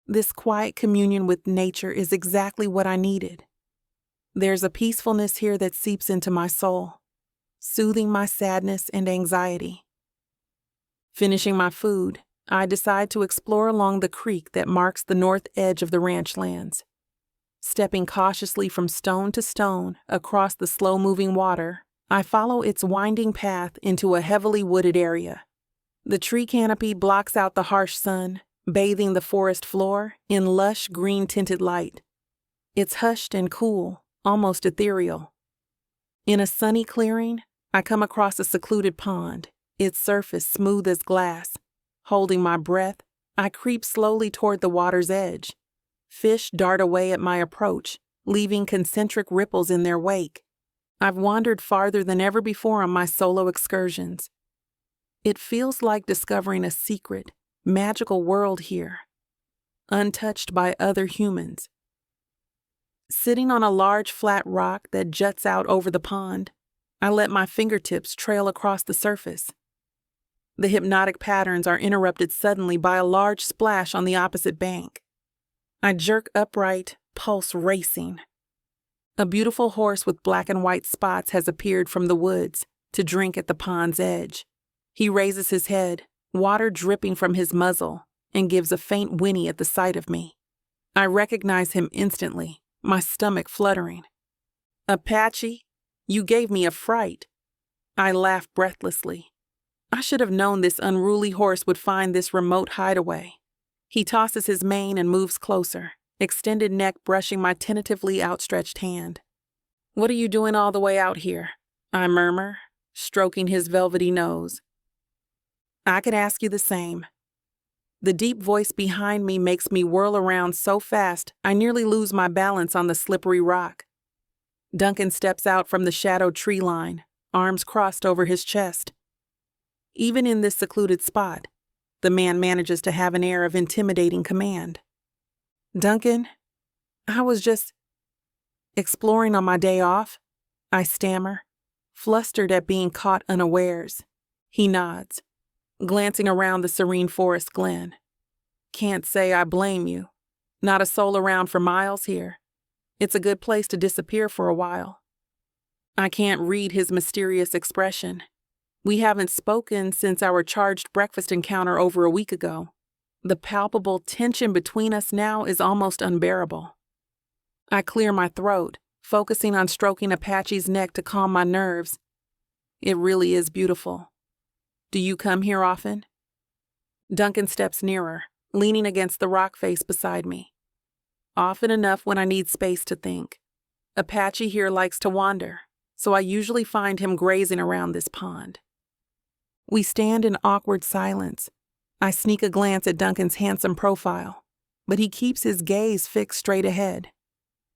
This quiet communion with nature is exactly what I needed. There's a peacefulness here that seeps into my soul, soothing my sadness and anxiety. Finishing my food, I decide to explore along the creek that marks the north edge of the ranch lands. Stepping cautiously from stone to stone across the slow-moving water, I follow its winding path into a heavily wooded area. The tree canopy blocks out the harsh sun, bathing the forest floor in lush green-tinted light. It's hushed and cool, almost ethereal. In a sunny clearing, I come across a secluded pond, its surface smooth as glass. Holding my breath, I creep slowly toward the water's edge. Fish dart away at my approach, leaving concentric ripples in their wake. I've wandered farther than ever before on my solo excursions. It feels like discovering a secret, magical world here, untouched by other humans. Sitting on a large flat rock that juts out over the pond, I let my fingertips trail across the surface. The hypnotic patterns are interrupted suddenly by a large splash on the opposite bank. I jerk upright, pulse racing. A beautiful horse with black and white spots has appeared from the woods to drink at the pond's edge. He raises his head, water dripping from his muzzle, and gives a faint whinny at the sight of me. I recognize him instantly, my stomach fluttering. "Apache, you gave me a fright." I laugh breathlessly. I should have known this unruly horse would find this remote hideaway. He tosses his mane and moves closer, extended neck brushing my tentatively outstretched hand. "What are you doing all the way out here?" I murmur, stroking his velvety nose. "I could ask you the same." The deep voice behind me makes me whirl around so fast I nearly lose my balance on the slippery rock. Duncan steps out from the shadowed tree line, arms crossed over his chest. Even in this secluded spot, the man manages to have an air of intimidating command. "Duncan, I was just exploring on my day off," I stammer, flustered at being caught unawares. He nods, glancing around the serene forest glen. "Can't say I blame you. Not a soul around for miles here. It's a good place to disappear for a while." I can't read his mysterious expression. We haven't spoken since our charged breakfast encounter over a week ago. The palpable tension between us now is almost unbearable. I clear my throat, focusing on stroking Apache's neck to calm my nerves. It really is beautiful. "Do you come here often?" Duncan steps nearer, leaning against the rock face beside me. "Often enough when I need space to think. Apache here likes to wander, so I usually find him grazing around this pond." We stand in awkward silence. I sneak a glance at Duncan's handsome profile, but he keeps his gaze fixed straight ahead.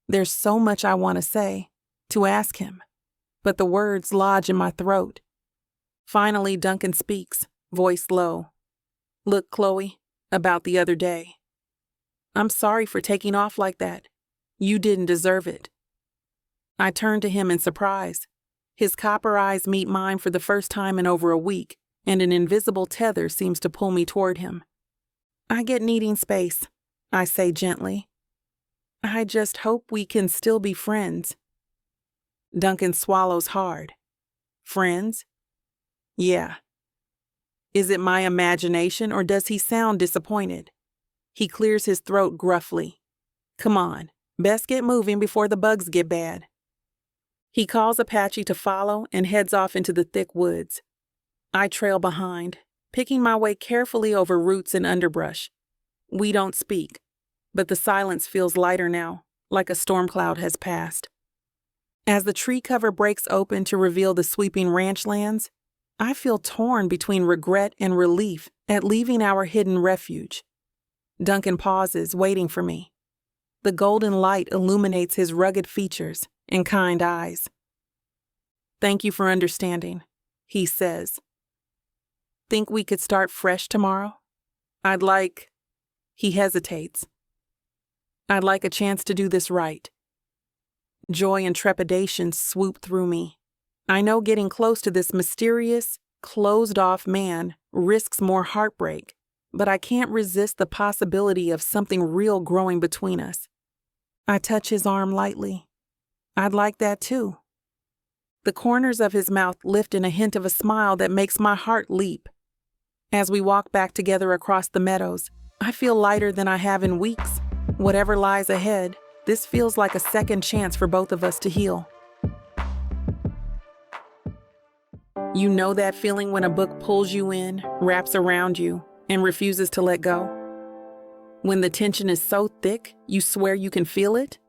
There's so much I want to say, to ask him, but the words lodge in my throat. Finally, Duncan speaks, voice low. "Look, Chloe, about the other day. I'm sorry for taking off like that. You didn't deserve it." I turn to him in surprise. His copper eyes meet mine for the first time in over a week, and an invisible tether seems to pull me toward him. "I get needing space," I say gently. "I just hope we can still be friends." Duncan swallows hard. "Friends?" "Yeah." Is it my imagination or does he sound disappointed? He clears his throat gruffly. "Come on, best get moving before the bugs get bad." He calls Apache to follow and heads off into the thick woods. I trail behind, picking my way carefully over roots and underbrush. We don't speak, but the silence feels lighter now, like a storm cloud has passed. As the tree cover breaks open to reveal the sweeping ranch lands, I feel torn between regret and relief at leaving our hidden refuge. Duncan pauses, waiting for me. The golden light illuminates his rugged features and kind eyes. "Thank you for understanding," he says. "Think we could start fresh tomorrow? He hesitates. "I'd like a chance to do this right." Joy and trepidation swoop through me. I know getting close to this mysterious, closed-off man risks more heartbreak, but I can't resist the possibility of something real growing between us. I touch his arm lightly. "I'd like that too." The corners of his mouth lift in a hint of a smile that makes my heart leap. As we walk back together across the meadows, I feel lighter than I have in weeks. Whatever lies ahead, this feels like a second chance for both of us to heal. You know that feeling when a book pulls you in, wraps around you, and refuses to let go? When the tension is so thick, you swear you can feel it?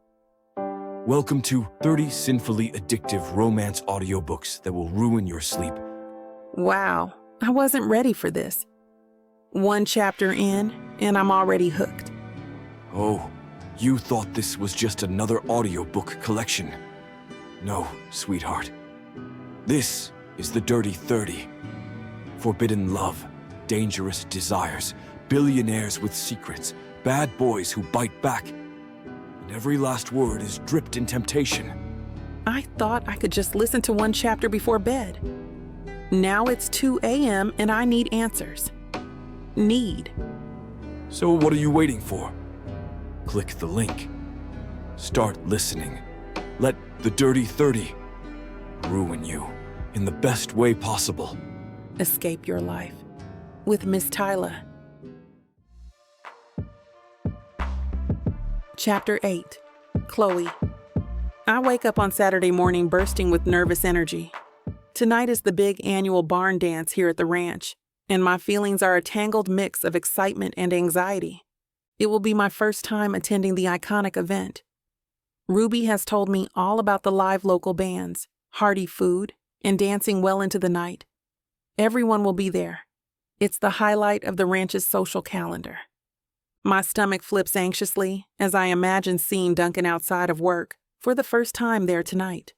Welcome to 30 sinfully addictive romance audiobooks that will ruin your sleep. Wow, I wasn't ready for this. One chapter in, and I'm already hooked. Oh, you thought this was just another audiobook collection. No, sweetheart. This is the Dirty 30. Forbidden love, dangerous desires, billionaires with secrets, bad boys who bite back. And every last word is dripped in temptation. I thought I could just listen to one chapter before bed. Now it's 2 a.m. and I need answers. So what are you waiting for? Click the link. Start listening. Let the Dirty 30 ruin you in the best way possible. Escape your life with Miss Tyla. Chapter 8. Chloe. I wake up on Saturday morning bursting with nervous energy. Tonight is the big annual barn dance here at the ranch, and my feelings are a tangled mix of excitement and anxiety. It will be my first time attending the iconic event. Ruby has told me all about the live local bands, hearty food, and dancing well into the night. Everyone will be there. It's the highlight of the ranch's social calendar. My stomach flips anxiously as I imagine seeing Duncan outside of work for the first time there tonight.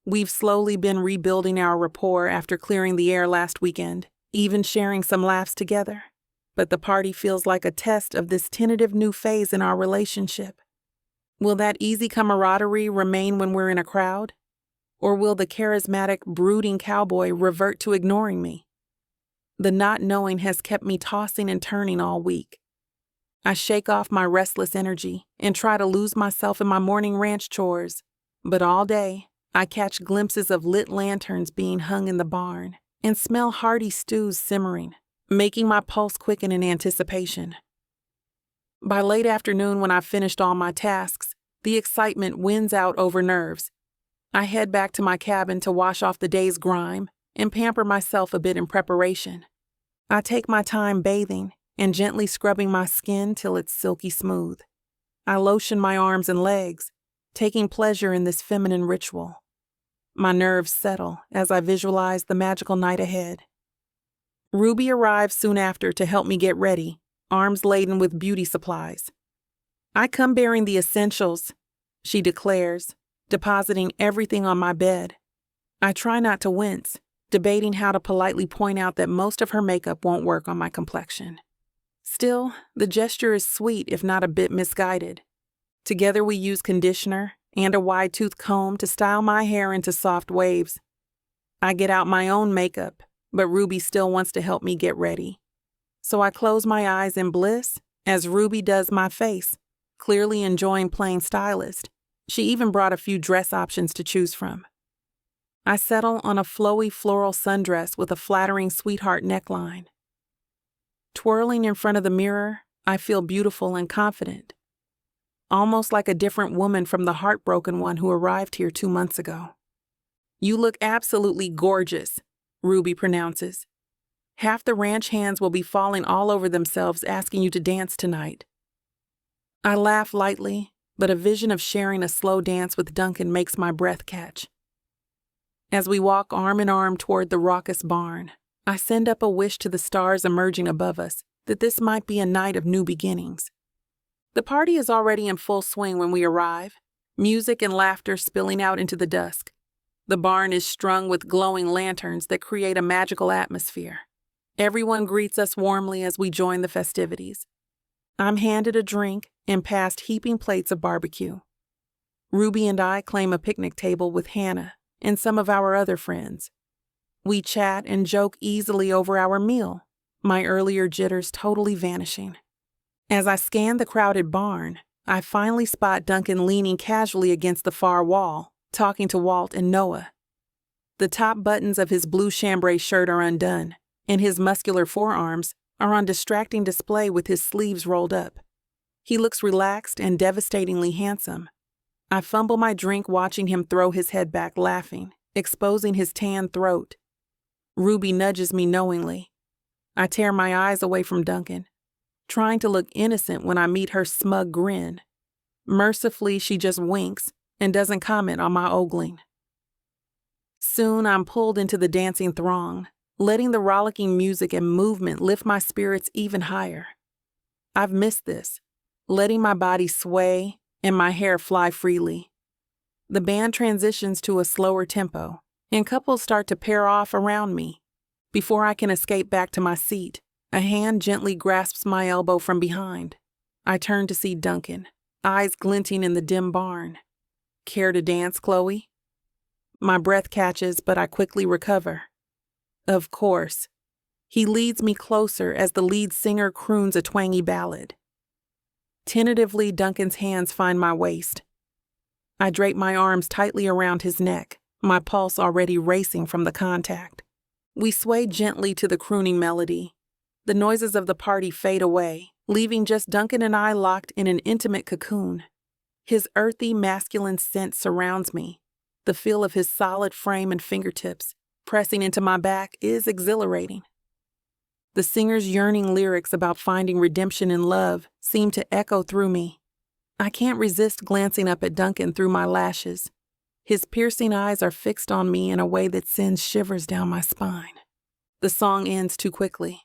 We've slowly been rebuilding our rapport after clearing the air last weekend, even sharing some laughs together. But the party feels like a test of this tentative new phase in our relationship. Will that easy camaraderie remain when we're in a crowd? Or will the charismatic, brooding cowboy revert to ignoring me? The not knowing has kept me tossing and turning all week. I shake off my restless energy and try to lose myself in my morning ranch chores, but all day I catch glimpses of lit lanterns being hung in the barn and smell hearty stews simmering, making my pulse quicken in anticipation. By late afternoon, when I've finished all my tasks, the excitement wins out over nerves. I head back to my cabin to wash off the day's grime and pamper myself a bit in preparation. I take my time bathing and gently scrubbing my skin till it's silky smooth. I lotion my arms and legs, taking pleasure in this feminine ritual. My nerves settle as I visualize the magical night ahead. Ruby arrives soon after to help me get ready, arms laden with beauty supplies. "I come bearing the essentials," she declares, depositing everything on my bed. I try not to wince, debating how to politely point out that most of her makeup won't work on my complexion. Still, the gesture is sweet if not a bit misguided. Together we use conditioner and a wide-toothed comb to style my hair into soft waves. I get out my own makeup, but Ruby still wants to help me get ready. So I close my eyes in bliss as Ruby does my face, clearly enjoying playing stylist. She even brought a few dress options to choose from. I settle on a flowy floral sundress with a flattering sweetheart neckline. Twirling in front of the mirror, I feel beautiful and confident, almost like a different woman from the heartbroken one who arrived here 2 months ago. "You look absolutely gorgeous," Ruby pronounces. "Half the ranch hands will be falling all over themselves asking you to dance tonight." I laugh lightly, but a vision of sharing a slow dance with Duncan makes my breath catch. As we walk arm in arm toward the raucous barn, I send up a wish to the stars emerging above us that this might be a night of new beginnings. The party is already in full swing when we arrive, music and laughter spilling out into the dusk. The barn is strung with glowing lanterns that create a magical atmosphere. Everyone greets us warmly as we join the festivities. I'm handed a drink and passed heaping plates of barbecue. Ruby and I claim a picnic table with Hannah and some of our other friends. We chat and joke easily over our meal, my earlier jitters totally vanishing. As I scan the crowded barn, I finally spot Duncan leaning casually against the far wall, talking to Walt and Noah. The top buttons of his blue chambray shirt are undone, and his muscular forearms are on distracting display with his sleeves rolled up. He looks relaxed and devastatingly handsome. I fumble my drink watching him throw his head back laughing, exposing his tan throat. Ruby nudges me knowingly. I tear my eyes away from Duncan, trying to look innocent when I meet her smug grin. Mercifully, she just winks and doesn't comment on my ogling. Soon I'm pulled into the dancing throng, letting the rollicking music and movement lift my spirits even higher. I've missed this, letting my body sway and my hair fly freely. The band transitions to a slower tempo, and couples start to pair off around me. Before I can escape back to my seat, a hand gently grasps my elbow from behind. I turn to see Duncan, eyes glinting in the dim barn. "Care to dance, Chloe?" My breath catches, but I quickly recover. Of course. He leads me closer as the lead singer croons a twangy ballad. Tentatively, Duncan's hands find my waist. I drape my arms tightly around his neck, my pulse already racing from the contact. We sway gently to the crooning melody. The noises of the party fade away, leaving just Duncan and I locked in an intimate cocoon. His earthy, masculine scent surrounds me. The feel of his solid frame and fingertips pressing into my back is exhilarating. The singer's yearning lyrics about finding redemption in love seem to echo through me. I can't resist glancing up at Duncan through my lashes. His piercing eyes are fixed on me in a way that sends shivers down my spine. The song ends too quickly.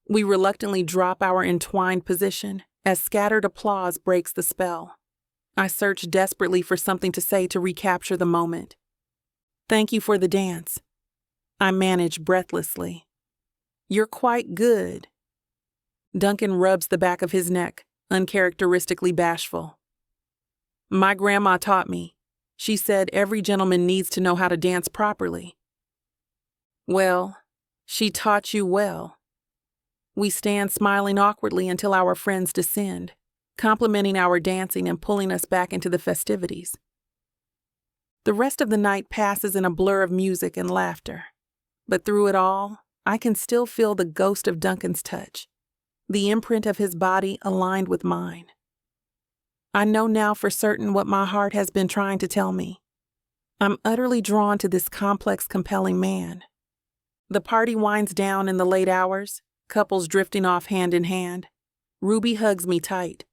We reluctantly drop our entwined position as scattered applause breaks the spell. I search desperately for something to say to recapture the moment. "Thank you for the dance," I manage breathlessly. "You're quite good." Duncan rubs the back of his neck, uncharacteristically bashful. "My grandma taught me. She said every gentleman needs to know how to dance properly." "Well, she taught you well." We stand smiling awkwardly until our friends descend, complimenting our dancing and pulling us back into the festivities. The rest of the night passes in a blur of music and laughter. But through it all, I can still feel the ghost of Duncan's touch, the imprint of his body aligned with mine. I know now for certain what my heart has been trying to tell me. I'm utterly drawn to this complex, compelling man. The party winds down in the late hours, couples drifting off hand in hand. Ruby hugs me tight.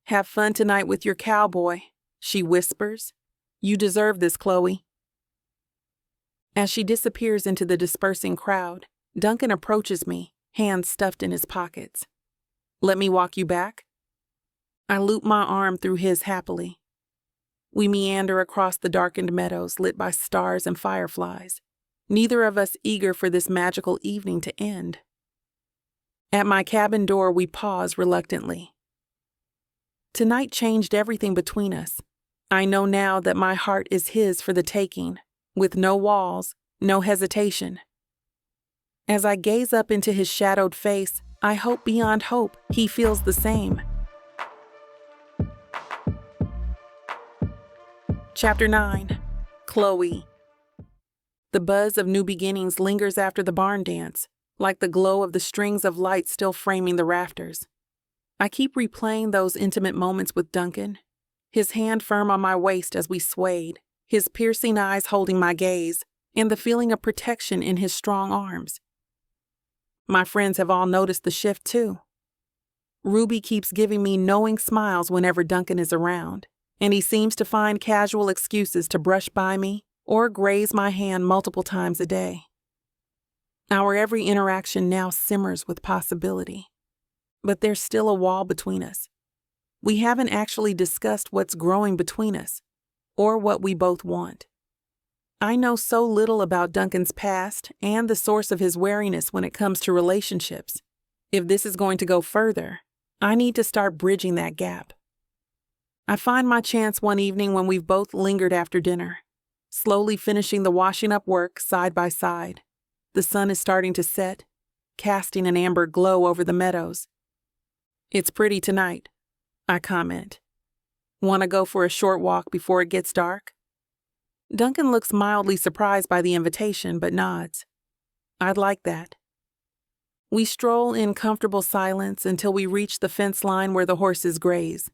"Have fun tonight with your cowboy," she whispers. "You deserve this, Chloe." As she disappears into the dispersing crowd, Duncan approaches me, hands stuffed in his pockets. "Let me walk you back?" I loop my arm through his happily. We meander across the darkened meadows lit by stars and fireflies, neither of us eager for this magical evening to end. At my cabin door, we pause reluctantly. Tonight changed everything between us. I know now that my heart is his for the taking, with no walls, no hesitation. As I gaze up into his shadowed face, I hope beyond hope he feels the same. Chapter 9. Chloe. The buzz of new beginnings lingers after the barn dance, like the glow of the strings of light still framing the rafters. I keep replaying those intimate moments with Duncan, his hand firm on my waist as we swayed, his piercing eyes holding my gaze, and the feeling of protection in his strong arms. My friends have all noticed the shift too. Ruby keeps giving me knowing smiles whenever Duncan is around, and he seems to find casual excuses to brush by me or graze my hand multiple times a day. Our every interaction now simmers with possibility. But there's still a wall between us. We haven't actually discussed what's growing between us, or what we both want. I know so little about Duncan's past and the source of his wariness when it comes to relationships. If this is going to go further, I need to start bridging that gap. I find my chance one evening when we've both lingered after dinner, slowly finishing the washing up work side by side. The sun is starting to set, casting an amber glow over the meadows. "It's pretty tonight," I comment. "Want to go for a short walk before it gets dark?" Duncan looks mildly surprised by the invitation, but nods. "I'd like that." We stroll in comfortable silence until we reach the fence line where the horses graze.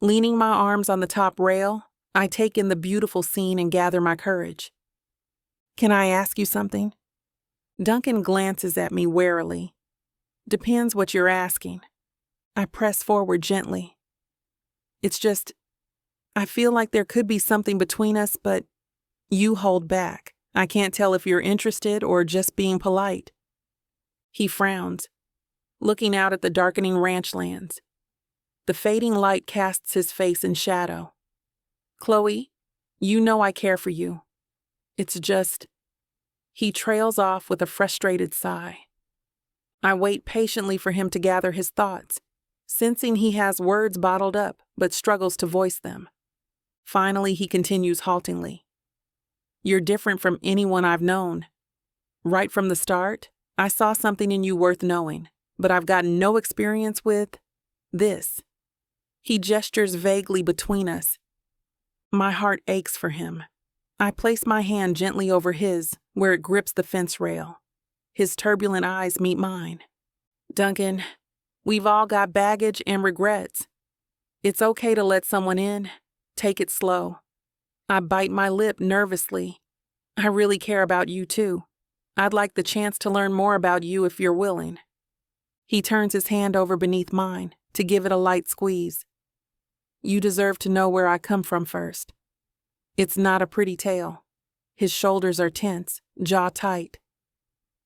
Leaning my arms on the top rail, I take in the beautiful scene and gather my courage. "Can I ask you something?" Duncan glances at me warily. "Depends what you're asking." I press forward gently. "It's just, I feel like there could be something between us, but you hold back." I can't tell if you're interested or just being polite." He frowns, looking out at the darkening ranch lands. The fading light casts his face in shadow. "Chloe, you know I care for you. It's just..." He trails off with a frustrated sigh. I wait patiently for him to gather his thoughts, sensing he has words bottled up but struggles to voice them. Finally, he continues haltingly. "You're different from anyone I've known. Right from the start, I saw something in you worth knowing, but I've gotten no experience with this." He gestures vaguely between us. My heart aches for him. I place my hand gently over his, where it grips the fence rail. His turbulent eyes meet mine. "Duncan, we've all got baggage and regrets. It's okay to let someone in. Take it slow." I bite my lip nervously. "I really care about you too. I'd like the chance to learn more about you if you're willing." He turns his hand over beneath mine to give it a light squeeze. "You deserve to know where I come from first." It's not a pretty tale. His shoulders are tense, jaw tight.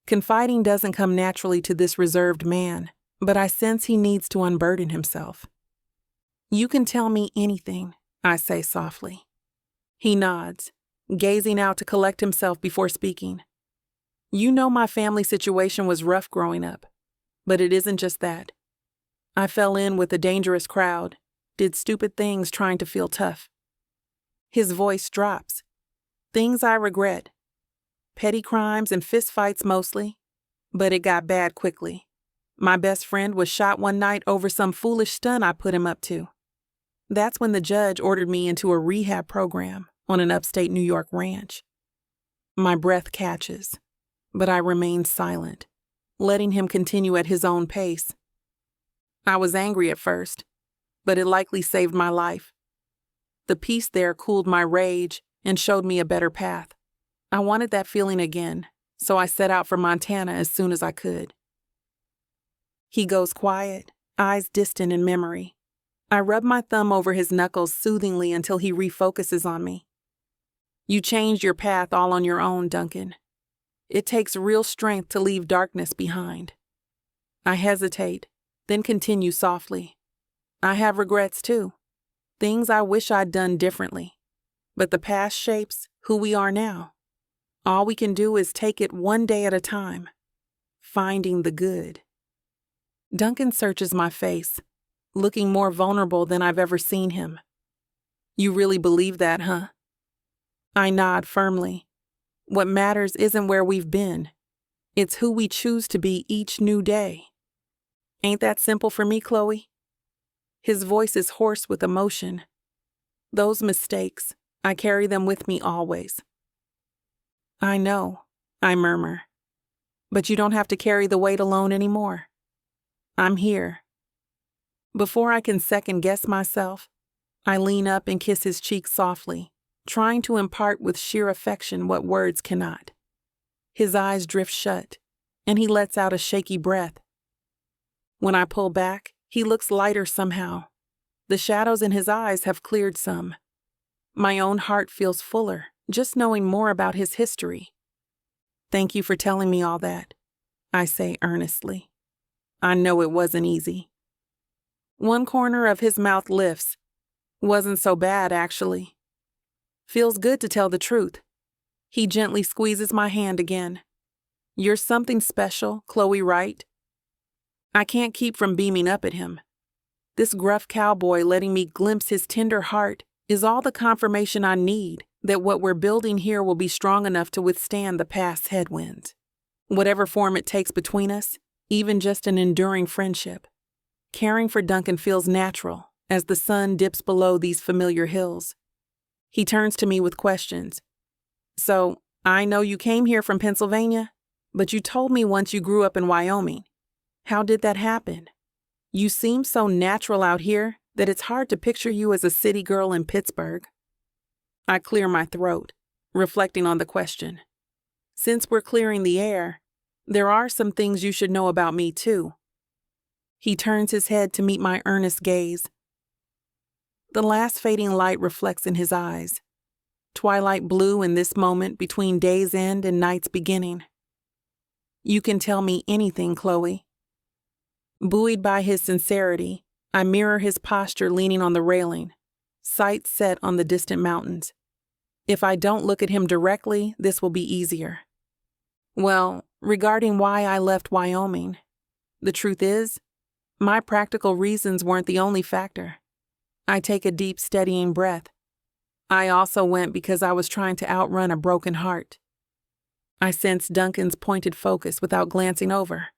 Confiding doesn't come naturally to this reserved man, but I sense he needs to unburden himself. "You can tell me anything," I say softly. He nods, gazing out to collect himself before speaking. "You know my family situation was rough growing up, but it isn't just that. I fell in with a dangerous crowd, did stupid things trying to feel tough." His voice drops. "Things I regret. Petty crimes and fistfights mostly, but it got bad quickly. My best friend was shot one night over some foolish stunt I put him up to. That's when the judge ordered me into a rehab program on an upstate New York ranch." My breath catches, but I remain silent, letting him continue at his own pace. "I was angry at first, but it likely saved my life. The peace there cooled my rage and showed me a better path. I wanted that feeling again, so I set out for Montana as soon as I could." He goes quiet, eyes distant in memory. I rub my thumb over his knuckles soothingly until he refocuses on me. "You changed your path all on your own, Duncan. It takes real strength to leave darkness behind." I hesitate, then continue softly. "I have regrets too. Things I wish I'd done differently. But the past shapes who we are now. All we can do is take it one day at a time, finding the good." Duncan searches my face, looking more vulnerable than I've ever seen him. "You really believe that, huh?" I nod firmly. What matters isn't where we've been. It's who we choose to be each new day. Ain't that simple for me, Chloe? His voice is hoarse with emotion. "Those mistakes, I carry them with me always." "I know," I murmur. "But you don't have to carry the weight alone anymore. I'm here." Before I can second-guess myself, I lean up and kiss his cheek softly, trying to impart with sheer affection what words cannot. His eyes drift shut, and he lets out a shaky breath. When I pull back, he looks lighter somehow. The shadows in his eyes have cleared some. My own heart feels fuller, just knowing more about his history. "Thank you for telling me all that," I say earnestly. I know it wasn't easy. One corner of his mouth lifts. "Wasn't so bad, actually. Feels good to tell the truth." He gently squeezes my hand again. "You're something special, Chloe Wright." I can't keep from beaming up at him. This gruff cowboy letting me glimpse his tender heart is all the confirmation I need that what we're building here will be strong enough to withstand the past's headwinds. Whatever form it takes between us, even just an enduring friendship. Caring for Duncan feels natural as the sun dips below these familiar hills. He turns to me with questions. "So, I know you came here from Pennsylvania, but you told me once you grew up in Wyoming. How did that happen? You seem so natural out here that it's hard to picture you as a city girl in Pittsburgh." I clear my throat, reflecting on the question. Since we're clearing the air, there are some things you should know about me too. He turns his head to meet my earnest gaze. The last fading light reflects in his eyes. twilight blue in this moment between day's end and night's beginning. You can tell me anything, Chloe. Buoyed by his sincerity, I mirror his posture leaning on the railing, sights set on the distant mountains. If I don't look at him directly, this will be easier. Well, regarding why I left Wyoming, the truth is, my practical reasons weren't the only factor. I take a deep, steadying breath. I also went because I was trying to outrun a broken heart. I sensed Duncan's pointed focus without glancing over.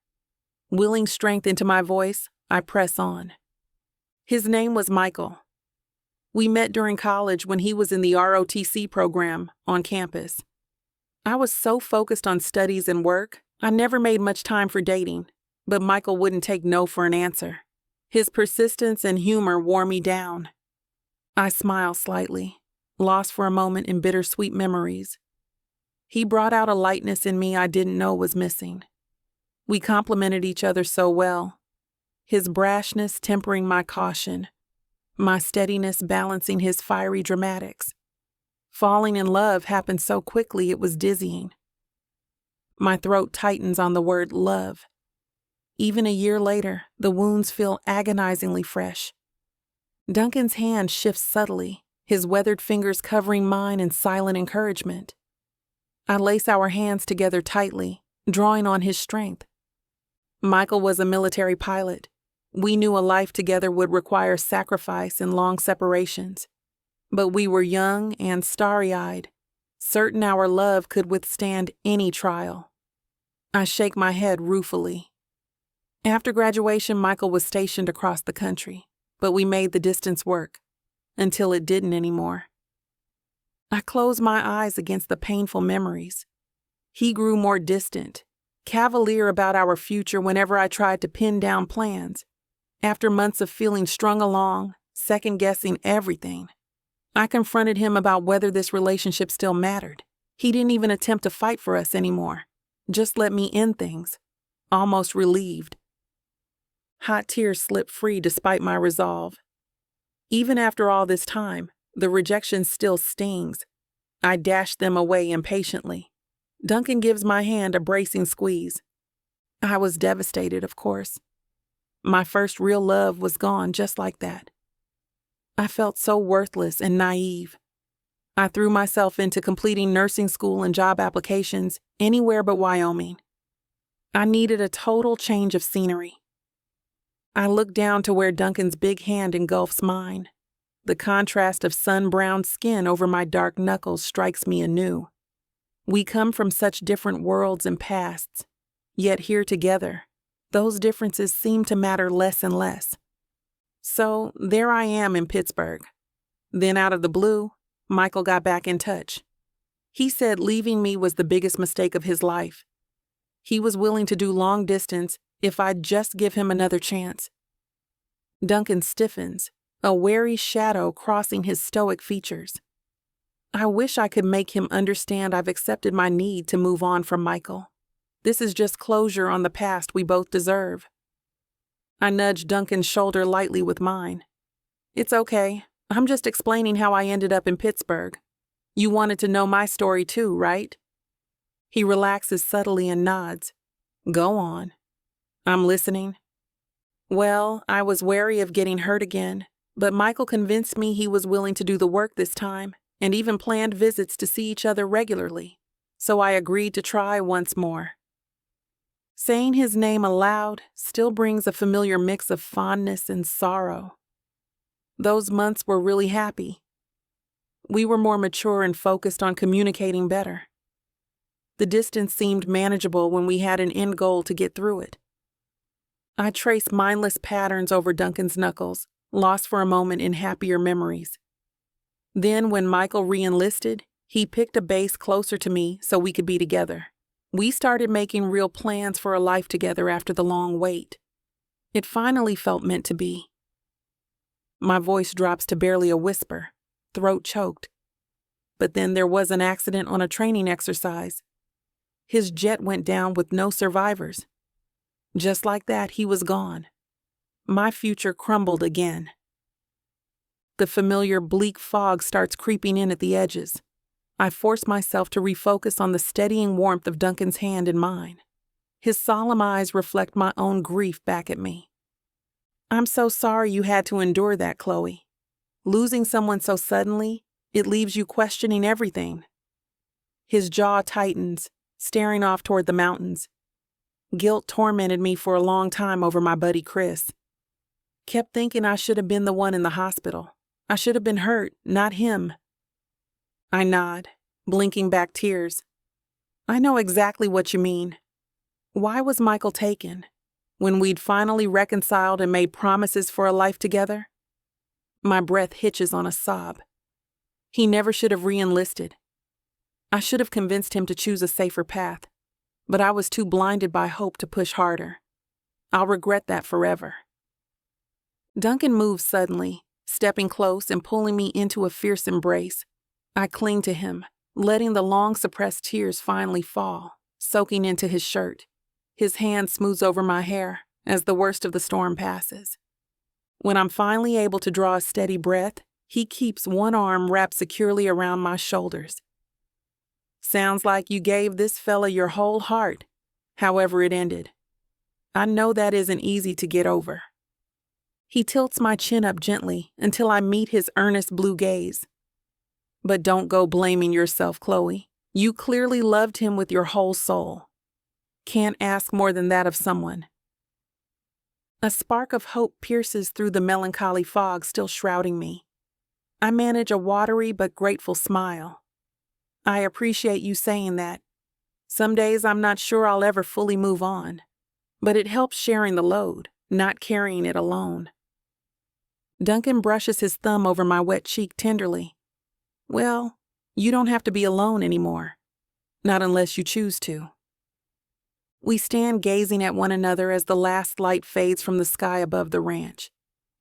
Willing strength into my voice, I press on. His name was Michael. We met during college when he was in the ROTC program on campus. I was so focused on studies and work, I never made much time for dating, but Michael wouldn't take no for an answer. His persistence and humor wore me down. I smiled slightly, lost for a moment in bittersweet memories. He brought out a lightness in me I didn't know was missing. We complemented each other so well, his brashness tempering my caution, my steadiness balancing his fiery dramatics. Falling in love happened so quickly it was dizzying. My throat tightens on the word love. Even a year later, the wounds feel agonizingly fresh. Duncan's hand shifts subtly, his weathered fingers covering mine in silent encouragement. I lace our hands together tightly, drawing on his strength. Michael was a military pilot. We knew a life together would require sacrifice and long separations. But we were young and starry-eyed, certain our love could withstand any trial. I shake my head ruefully. After graduation, Michael was stationed across the country, but we made the distance work, until it didn't anymore. I close my eyes against the painful memories. He grew more distant, cavalier about our future whenever I tried to pin down plans. After months of feeling strung along, second-guessing everything, I confronted him about whether this relationship still mattered. He didn't even attempt to fight for us anymore, just let me end things, almost relieved. Hot tears slipped free despite my resolve. Even after all this time, the rejection still stings. I dash them away impatiently. Duncan gives my hand a bracing squeeze. I was devastated, of course. My first real love was gone just like that. I felt so worthless and naive. I threw myself into completing nursing school and job applications anywhere but Wyoming. I needed a total change of scenery. I looked down to where Duncan's big hand engulfs mine. The contrast of sun-browned skin over my dark knuckles strikes me anew. We come from such different worlds and pasts, yet here together, those differences seem to matter less and less. So there I am in Pittsburgh. Then out of the blue, Michael got back in touch. He said leaving me was the biggest mistake of his life. He was willing to do long distance if I'd just give him another chance. Duncan stiffens, a wary shadow crossing his stoic features. I wish I could make him understand I've accepted my need to move on from Michael. This is just closure on the past we both deserve. I nudged Duncan's shoulder lightly with mine. It's okay. I'm just explaining how I ended up in Pittsburgh. You wanted to know my story too, right? He relaxes subtly and nods. Go on. I'm listening. Well, I was wary of getting hurt again, but Michael convinced me he was willing to do the work this time, and even planned visits to see each other regularly, so I agreed to try once more. Saying his name aloud still brings a familiar mix of fondness and sorrow. Those months were really happy. We were more mature and focused on communicating better. The distance seemed manageable when we had an end goal to get through it. I traced mindless patterns over Duncan's knuckles, lost for a moment in happier memories. Then, when Michael re-enlisted, he picked a base closer to me so we could be together. We started making real plans for a life together after the long wait. It finally felt meant to be. My voice drops to barely a whisper, throat choked. But then there was an accident on a training exercise. His jet went down with no survivors. Just like that, he was gone. My future crumbled again. The familiar bleak fog starts creeping in at the edges. I force myself to refocus on the steadying warmth of Duncan's hand in mine. His solemn eyes reflect my own grief back at me. I'm so sorry you had to endure that, Chloe. Losing someone so suddenly, it leaves you questioning everything. His jaw tightens, staring off toward the mountains. Guilt tormented me for a long time over my buddy Chris. Kept thinking I should have been the one in the hospital. I should have been hurt, not him. I nod, blinking back tears. I know exactly what you mean. Why was Michael taken? When we'd finally reconciled and made promises for a life together? My breath hitches on a sob. He never should have re-enlisted. I should have convinced him to choose a safer path, but I was too blinded by hope to push harder. I'll regret that forever. Duncan moves suddenly, stepping close and pulling me into a fierce embrace. I cling to him, letting the long-suppressed tears finally fall, soaking into his shirt. His hand smooths over my hair as the worst of the storm passes. When I'm finally able to draw a steady breath, he keeps one arm wrapped securely around my shoulders. Sounds like you gave this fella your whole heart, however it ended. I know that isn't easy to get over. He tilts my chin up gently until I meet his earnest blue gaze. But don't go blaming yourself, Chloe. You clearly loved him with your whole soul. Can't ask more than that of someone. A spark of hope pierces through the melancholy fog still shrouding me. I manage a watery but grateful smile. I appreciate you saying that. Some days I'm not sure I'll ever fully move on, but it helps sharing the load, not carrying it alone. Duncan brushes his thumb over my wet cheek tenderly. Well, you don't have to be alone anymore. Not unless you choose to. We stand gazing at one another as the last light fades from the sky above the ranch.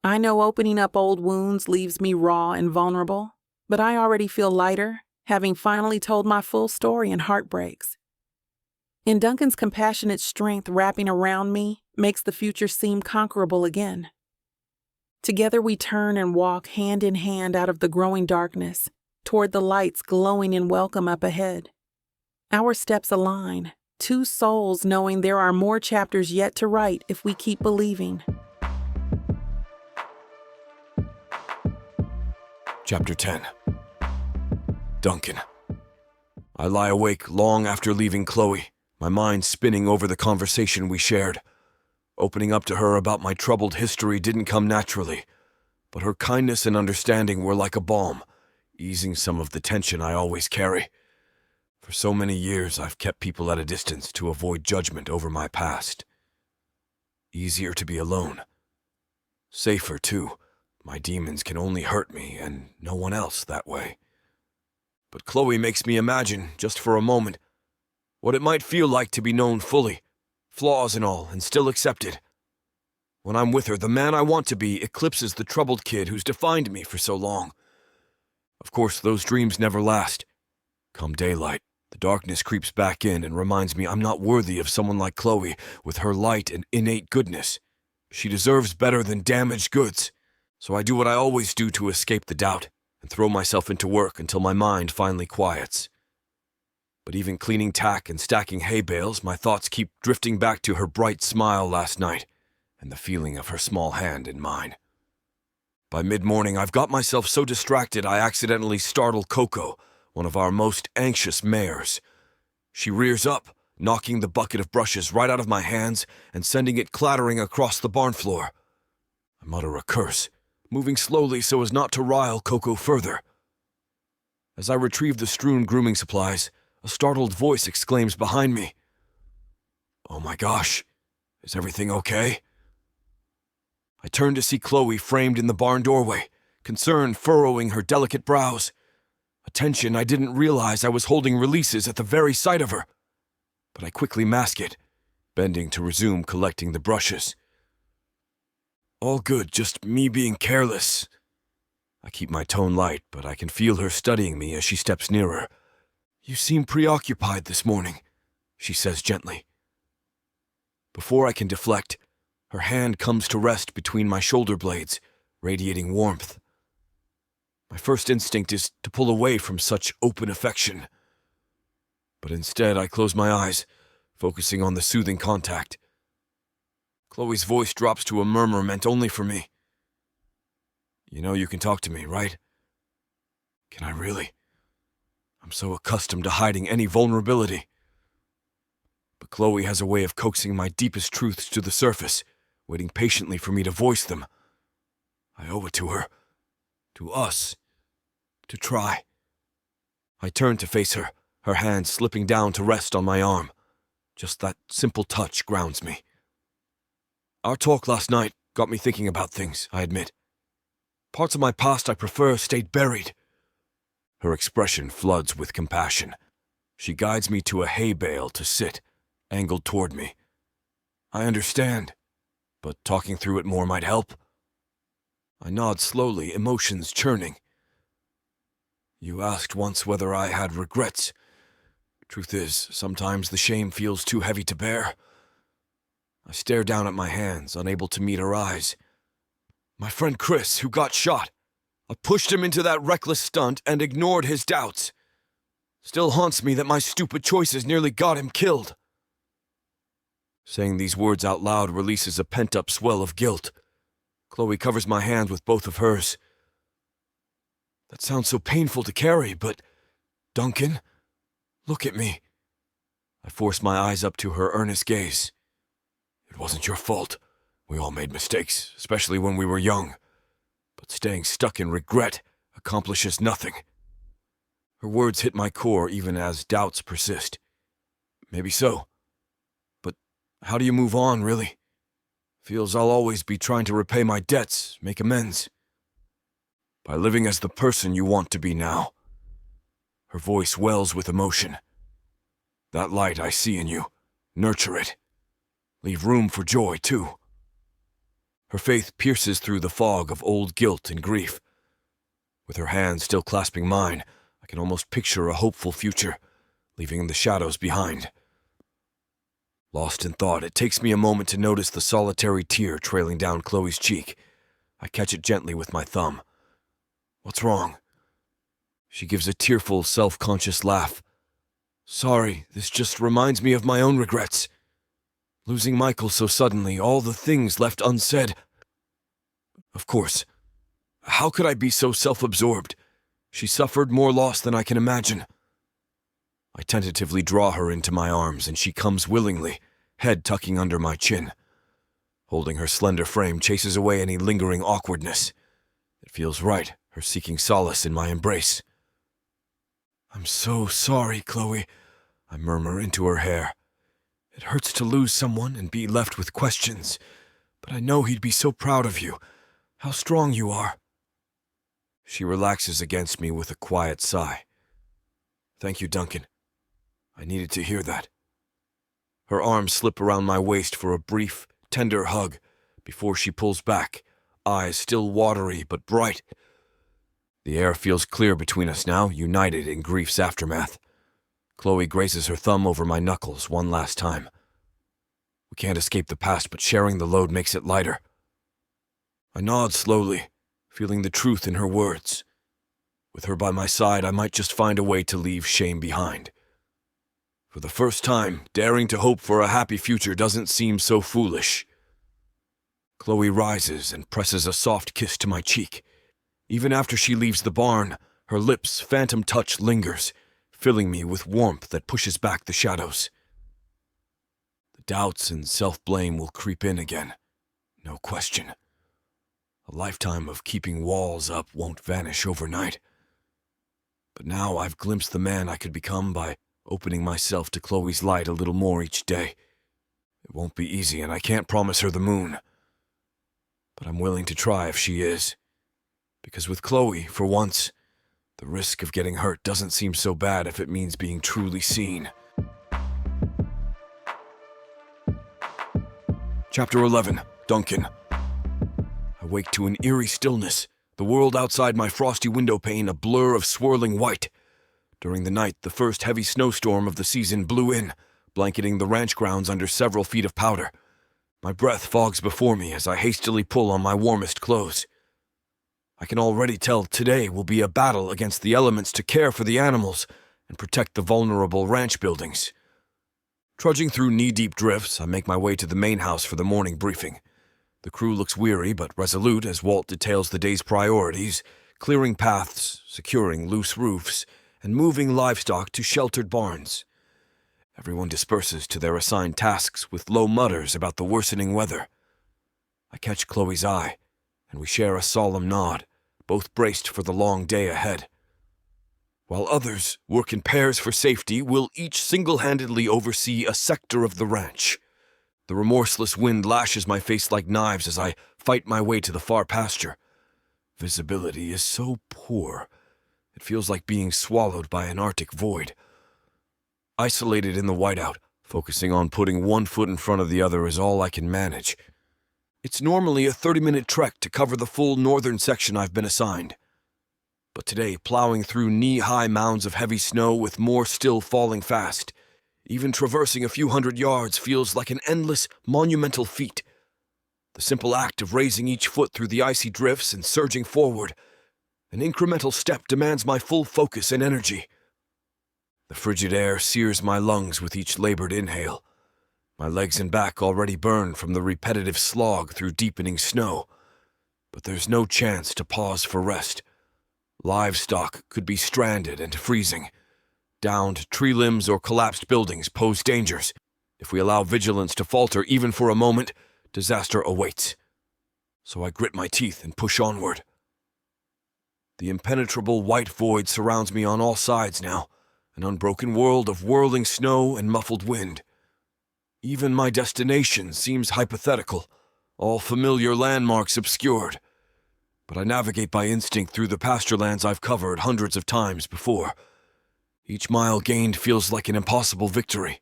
I know opening up old wounds leaves me raw and vulnerable, but I already feel lighter, having finally told my full story and heartbreaks. And Duncan's compassionate strength wrapping around me makes the future seem conquerable again. Together we turn and walk hand in hand out of the growing darkness, toward the lights glowing in welcome up ahead. Our steps align, two souls knowing there are more chapters yet to write if we keep believing. Chapter 10. Duncan. I lie awake long after leaving Chloe, my mind spinning over the conversation we shared. Opening up to her about my troubled history didn't come naturally, but her kindness and understanding were like a balm, easing some of the tension I always carry. For so many years, I've kept people at a distance to avoid judgment over my past. Easier to be alone. Safer, too. My demons can only hurt me and no one else that way. But Chloe makes me imagine, just for a moment, what it might feel like to be known fully, flaws and all, and still accepted. When I'm with her, the man I want to be eclipses the troubled kid who's defined me for so long. Of course, those dreams never last. Come daylight, the darkness creeps back in and reminds me I'm not worthy of someone like Chloe with her light and innate goodness. She deserves better than damaged goods. So I do what I always do to escape the doubt and throw myself into work until my mind finally quiets. But even cleaning tack and stacking hay bales, my thoughts keep drifting back to her bright smile last night and the feeling of her small hand in mine. By mid-morning, I've got myself so distracted I accidentally startle Coco, one of our most anxious mares. She rears up, knocking the bucket of brushes right out of my hands and sending it clattering across the barn floor. I mutter a curse, moving slowly so as not to rile Coco further. As I retrieve the strewn grooming supplies, a startled voice exclaims behind me, "Oh my gosh, is everything okay?" I turn to see Chloe framed in the barn doorway, concern furrowing her delicate brows. A tension I didn't realize I was holding releases at the very sight of her. But I quickly mask it, bending to resume collecting the brushes. All good, just me being careless. I keep my tone light, but I can feel her studying me as she steps nearer. "You seem preoccupied this morning," she says gently. Before I can deflect, her hand comes to rest between my shoulder blades, radiating warmth. My first instinct is to pull away from such open affection. But instead, I close my eyes, focusing on the soothing contact. Chloe's voice drops to a murmur meant only for me. You know you can talk to me, right? Can I really? I'm so accustomed to hiding any vulnerability. But Chloe has a way of coaxing my deepest truths to the surface, waiting patiently for me to voice them. I owe it to her, to us, to try. I turn to face her, her hand slipping down to rest on my arm. Just that simple touch grounds me. Our talk last night got me thinking about things, I admit. Parts of my past I prefer stayed buried. Her expression floods with compassion. She guides me to a hay bale to sit, angled toward me. I understand, but talking through it more might help. I nod slowly, emotions churning. You asked once whether I had regrets. Truth is, sometimes the shame feels too heavy to bear. I stare down at my hands, unable to meet her eyes. My friend Chris, who got shot. I pushed him into that reckless stunt and ignored his doubts. Still haunts me that my stupid choices nearly got him killed. Saying these words out loud releases a pent-up swell of guilt. Chloe covers my hand with both of hers. That sounds so painful to carry, but... Duncan, look at me. I force my eyes up to her earnest gaze. It wasn't your fault. We all made mistakes, especially when we were young. But staying stuck in regret accomplishes nothing. Her words hit my core even as doubts persist. Maybe so. But how do you move on, really? Feels I'll always be trying to repay my debts, make amends. By living as the person you want to be now. Her voice wells with emotion. That light I see in you, nurture it. Leave room for joy, too. Her faith pierces through the fog of old guilt and grief. With her hand still clasping mine, I can almost picture a hopeful future, leaving the shadows behind. Lost in thought, it takes me a moment to notice the solitary tear trailing down Chloe's cheek. I catch it gently with my thumb. What's wrong? She gives a tearful, self-conscious laugh. Sorry, this just reminds me of my own regrets. Losing Michael so suddenly, all the things left unsaid. Of course. How could I be so self-absorbed? She suffered more loss than I can imagine. I tentatively draw her into my arms, and she comes willingly, head tucking under my chin. Holding her slender frame chases away any lingering awkwardness. It feels right, her seeking solace in my embrace. I'm so sorry, Chloe, I murmur into her hair. It hurts to lose someone and be left with questions, but I know he'd be so proud of you, how strong you are. She relaxes against me with a quiet sigh. Thank you, Duncan. I needed to hear that. Her arms slip around my waist for a brief, tender hug before she pulls back, eyes still watery but bright. The air feels clear between us now, united in grief's aftermath. Chloe grazes her thumb over my knuckles one last time. We can't escape the past, but sharing the load makes it lighter. I nod slowly, feeling the truth in her words. With her by my side, I might just find a way to leave shame behind. For the first time, daring to hope for a happy future doesn't seem so foolish. Chloe rises and presses a soft kiss to my cheek. Even after she leaves the barn, her lips' phantom touch lingers, filling me with warmth that pushes back the shadows. The doubts and self-blame will creep in again, no question. A lifetime of keeping walls up won't vanish overnight. But now I've glimpsed the man I could become by opening myself to Chloe's light a little more each day. It won't be easy, and I can't promise her the moon. But I'm willing to try if she is. Because with Chloe, for once, the risk of getting hurt doesn't seem so bad if it means being truly seen. Chapter 11, Duncan. I wake to an eerie stillness, the world outside my frosty window pane a blur of swirling white. During the night, the first heavy snowstorm of the season blew in, blanketing the ranch grounds under several feet of powder. My breath fogs before me as I hastily pull on my warmest clothes. I can already tell today will be a battle against the elements to care for the animals and protect the vulnerable ranch buildings. Trudging through knee-deep drifts, I make my way to the main house for the morning briefing. The crew looks weary but resolute as Walt details the day's priorities, clearing paths, securing loose roofs, and moving livestock to sheltered barns. Everyone disperses to their assigned tasks with low mutters about the worsening weather. I catch Chloe's eye, and we share a solemn nod, both braced for the long day ahead. While others work in pairs for safety, we'll each single-handedly oversee a sector of the ranch. The remorseless wind lashes my face like knives as I fight my way to the far pasture. Visibility is so poor, it feels like being swallowed by an Arctic void. Isolated in the whiteout, focusing on putting one foot in front of the other is all I can manage. It's normally a 30-minute trek to cover the full northern section I've been assigned. But today, plowing through knee-high mounds of heavy snow with more still falling fast, even traversing a few hundred yards feels like an endless, monumental feat. The simple act of raising each foot through the icy drifts and surging forward, an incremental step demands my full focus and energy. The frigid air sears my lungs with each labored inhale. My legs and back already burn from the repetitive slog through deepening snow. But there's no chance to pause for rest. Livestock could be stranded and freezing. Downed tree limbs or collapsed buildings pose dangers. If we allow vigilance to falter even for a moment, disaster awaits. So I grit my teeth and push onward. The impenetrable white void surrounds me on all sides now, an unbroken world of whirling snow and muffled wind. Even my destination seems hypothetical, all familiar landmarks obscured. But I navigate by instinct through the pasturelands I've covered hundreds of times before. Each mile gained feels like an impossible victory.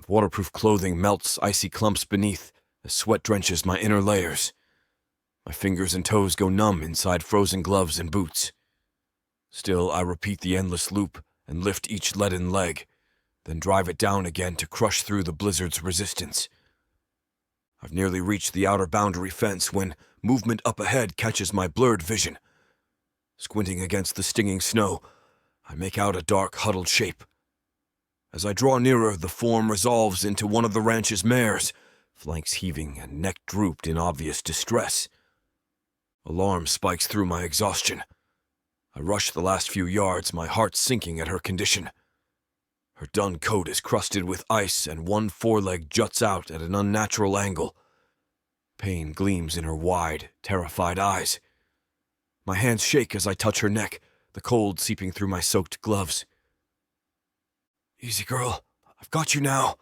Waterproof clothing melts icy clumps beneath as sweat drenches my inner layers. My fingers and toes go numb inside frozen gloves and boots. Still, I repeat the endless loop and lift each leaden leg, then drive it down again to crush through the blizzard's resistance. I've nearly reached the outer boundary fence when movement up ahead catches my blurred vision. Squinting against the stinging snow, I make out a dark, huddled shape. As I draw nearer, the form resolves into one of the ranch's mares, flanks heaving and neck drooped in obvious distress. Alarm spikes through my exhaustion. I rush the last few yards, my heart sinking at her condition. Her dun coat is crusted with ice and one foreleg juts out at an unnatural angle. Pain gleams in her wide, terrified eyes. My hands shake as I touch her neck, the cold seeping through my soaked gloves. "Easy, girl. I've got you now,"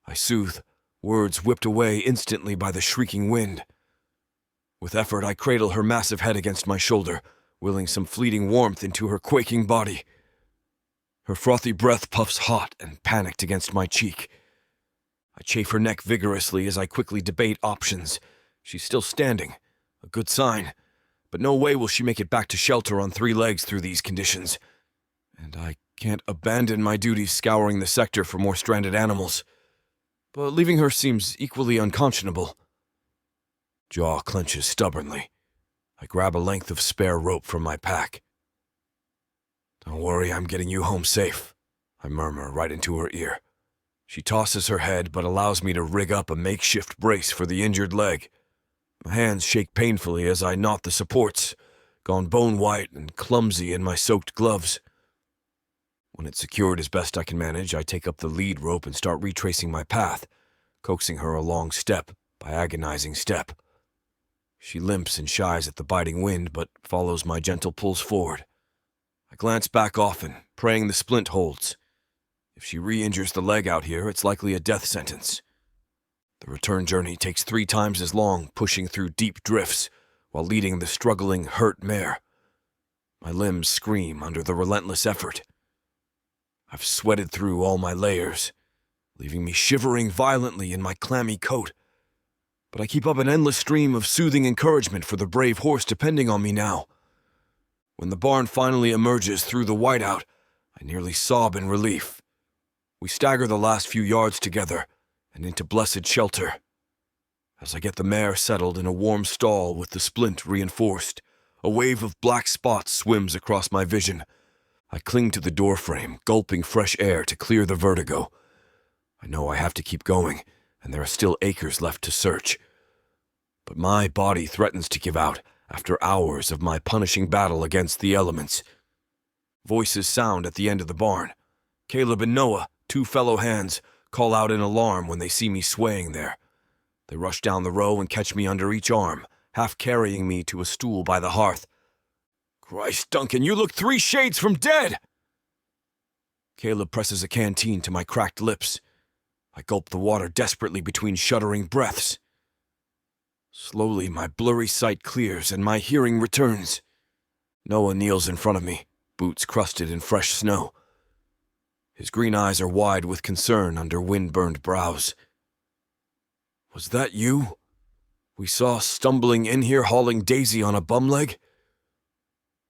I soothe, words whipped away instantly by the shrieking wind. With effort, I cradle her massive head against my shoulder, willing some fleeting warmth into her quaking body. Her frothy breath puffs hot and panicked against my cheek. I chafe her neck vigorously as I quickly debate options. She's still standing, a good sign, but no way will she make it back to shelter on 3 legs through these conditions. And I can't abandon my duties scouring the sector for more stranded animals. But leaving her seems equally unconscionable. Jaw clenches stubbornly. I grab a length of spare rope from my pack. "Don't worry, I'm getting you home safe," I murmur right into her ear. She tosses her head but allows me to rig up a makeshift brace for the injured leg. My hands shake painfully as I knot the supports, gone bone-white and clumsy in my soaked gloves. When it's secured as best I can manage, I take up the lead rope and start retracing my path, coaxing her along step by agonizing step. She limps and shies at the biting wind, but follows my gentle pulls forward. I glance back often, praying the splint holds. If she re-injures the leg out here, it's likely a death sentence. The return journey takes 3 times as long, pushing through deep drifts, while leading the struggling, hurt mare. My limbs scream under the relentless effort. I've sweated through all my layers, leaving me shivering violently in my clammy coat. But I keep up an endless stream of soothing encouragement for the brave horse depending on me now. When the barn finally emerges through the whiteout, I nearly sob in relief. We stagger the last few yards together and into blessed shelter. As I get the mare settled in a warm stall with the splint reinforced, A wave of black spots swims across my vision. I cling to the doorframe, gulping fresh air to clear the vertigo. I know I have to keep going, and there are still acres left to search. But my body threatens to give out after hours of my punishing battle against the elements. Voices sound at the end of the barn. Caleb and Noah, two fellow hands, call out in alarm when they see me swaying there. They rush down the row and catch me under each arm, half carrying me to a stool by the hearth. "Christ, Duncan, you look 3 shades from dead!" Caleb presses a canteen to my cracked lips. I gulp the water desperately between shuddering breaths. Slowly, my blurry sight clears and my hearing returns. Noah kneels in front of me, boots crusted in fresh snow. His green eyes are wide with concern under wind-burned brows. "Was that you we saw stumbling in here hauling Daisy on a bum leg?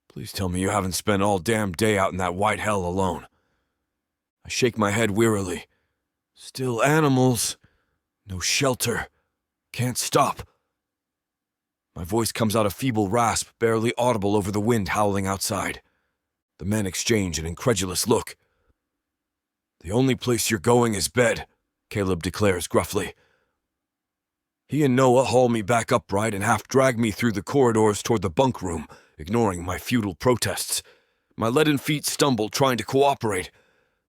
Please tell me you haven't spent all damn day out in that white hell alone." I shake my head wearily. Still animals. No shelter. Can't stop. My voice comes out a feeble rasp, barely audible over the wind howling outside. The men exchange an incredulous look. "The only place you're going is bed," Caleb declares gruffly. He and Noah haul me back upright and half drag me through the corridors toward the bunk room, ignoring my futile protests. My leaden feet stumble, trying to cooperate.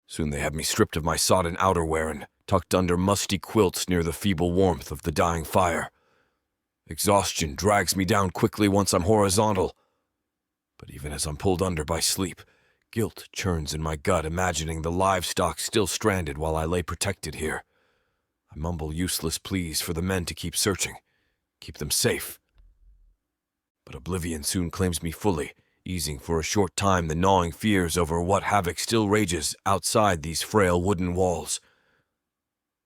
Soon they have me stripped of my sodden outerwear and tucked under musty quilts near the feeble warmth of the dying fire. Exhaustion drags me down quickly once I'm horizontal. But even as I'm pulled under by sleep, guilt churns in my gut, imagining the livestock still stranded while I lay protected here. I mumble useless pleas for the men to keep searching, keep them safe. But oblivion soon claims me fully, easing for a short time the gnawing fears over what havoc still rages outside these frail wooden walls.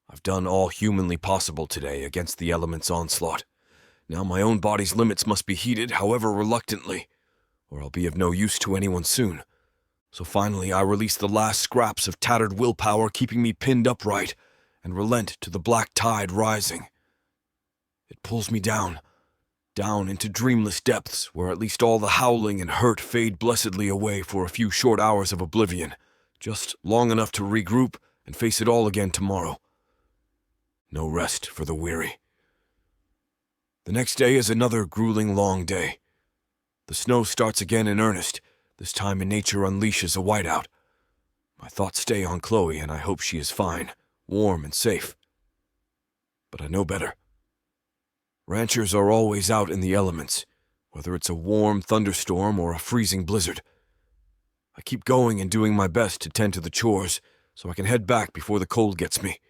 I've done all humanly possible today against the elements' onslaught. Now my own body's limits must be heeded, however reluctantly, or I'll be of no use to anyone soon. So finally I release the last scraps of tattered willpower keeping me pinned upright, and relent to the black tide rising. It pulls me down into dreamless depths where at least all the howling and hurt fade blessedly away for a few short hours of oblivion, just long enough to regroup and face it all again tomorrow. No rest for the weary. The next day is another grueling long day. The snow starts again in earnest. This time in nature unleashes a whiteout. My thoughts stay on Chloe, and I hope she is fine, warm and safe. But I know better. Ranchers are always out in the elements, whether it's a warm thunderstorm or a freezing blizzard. I keep going and doing my best to tend to the chores so I can head back before the cold gets me.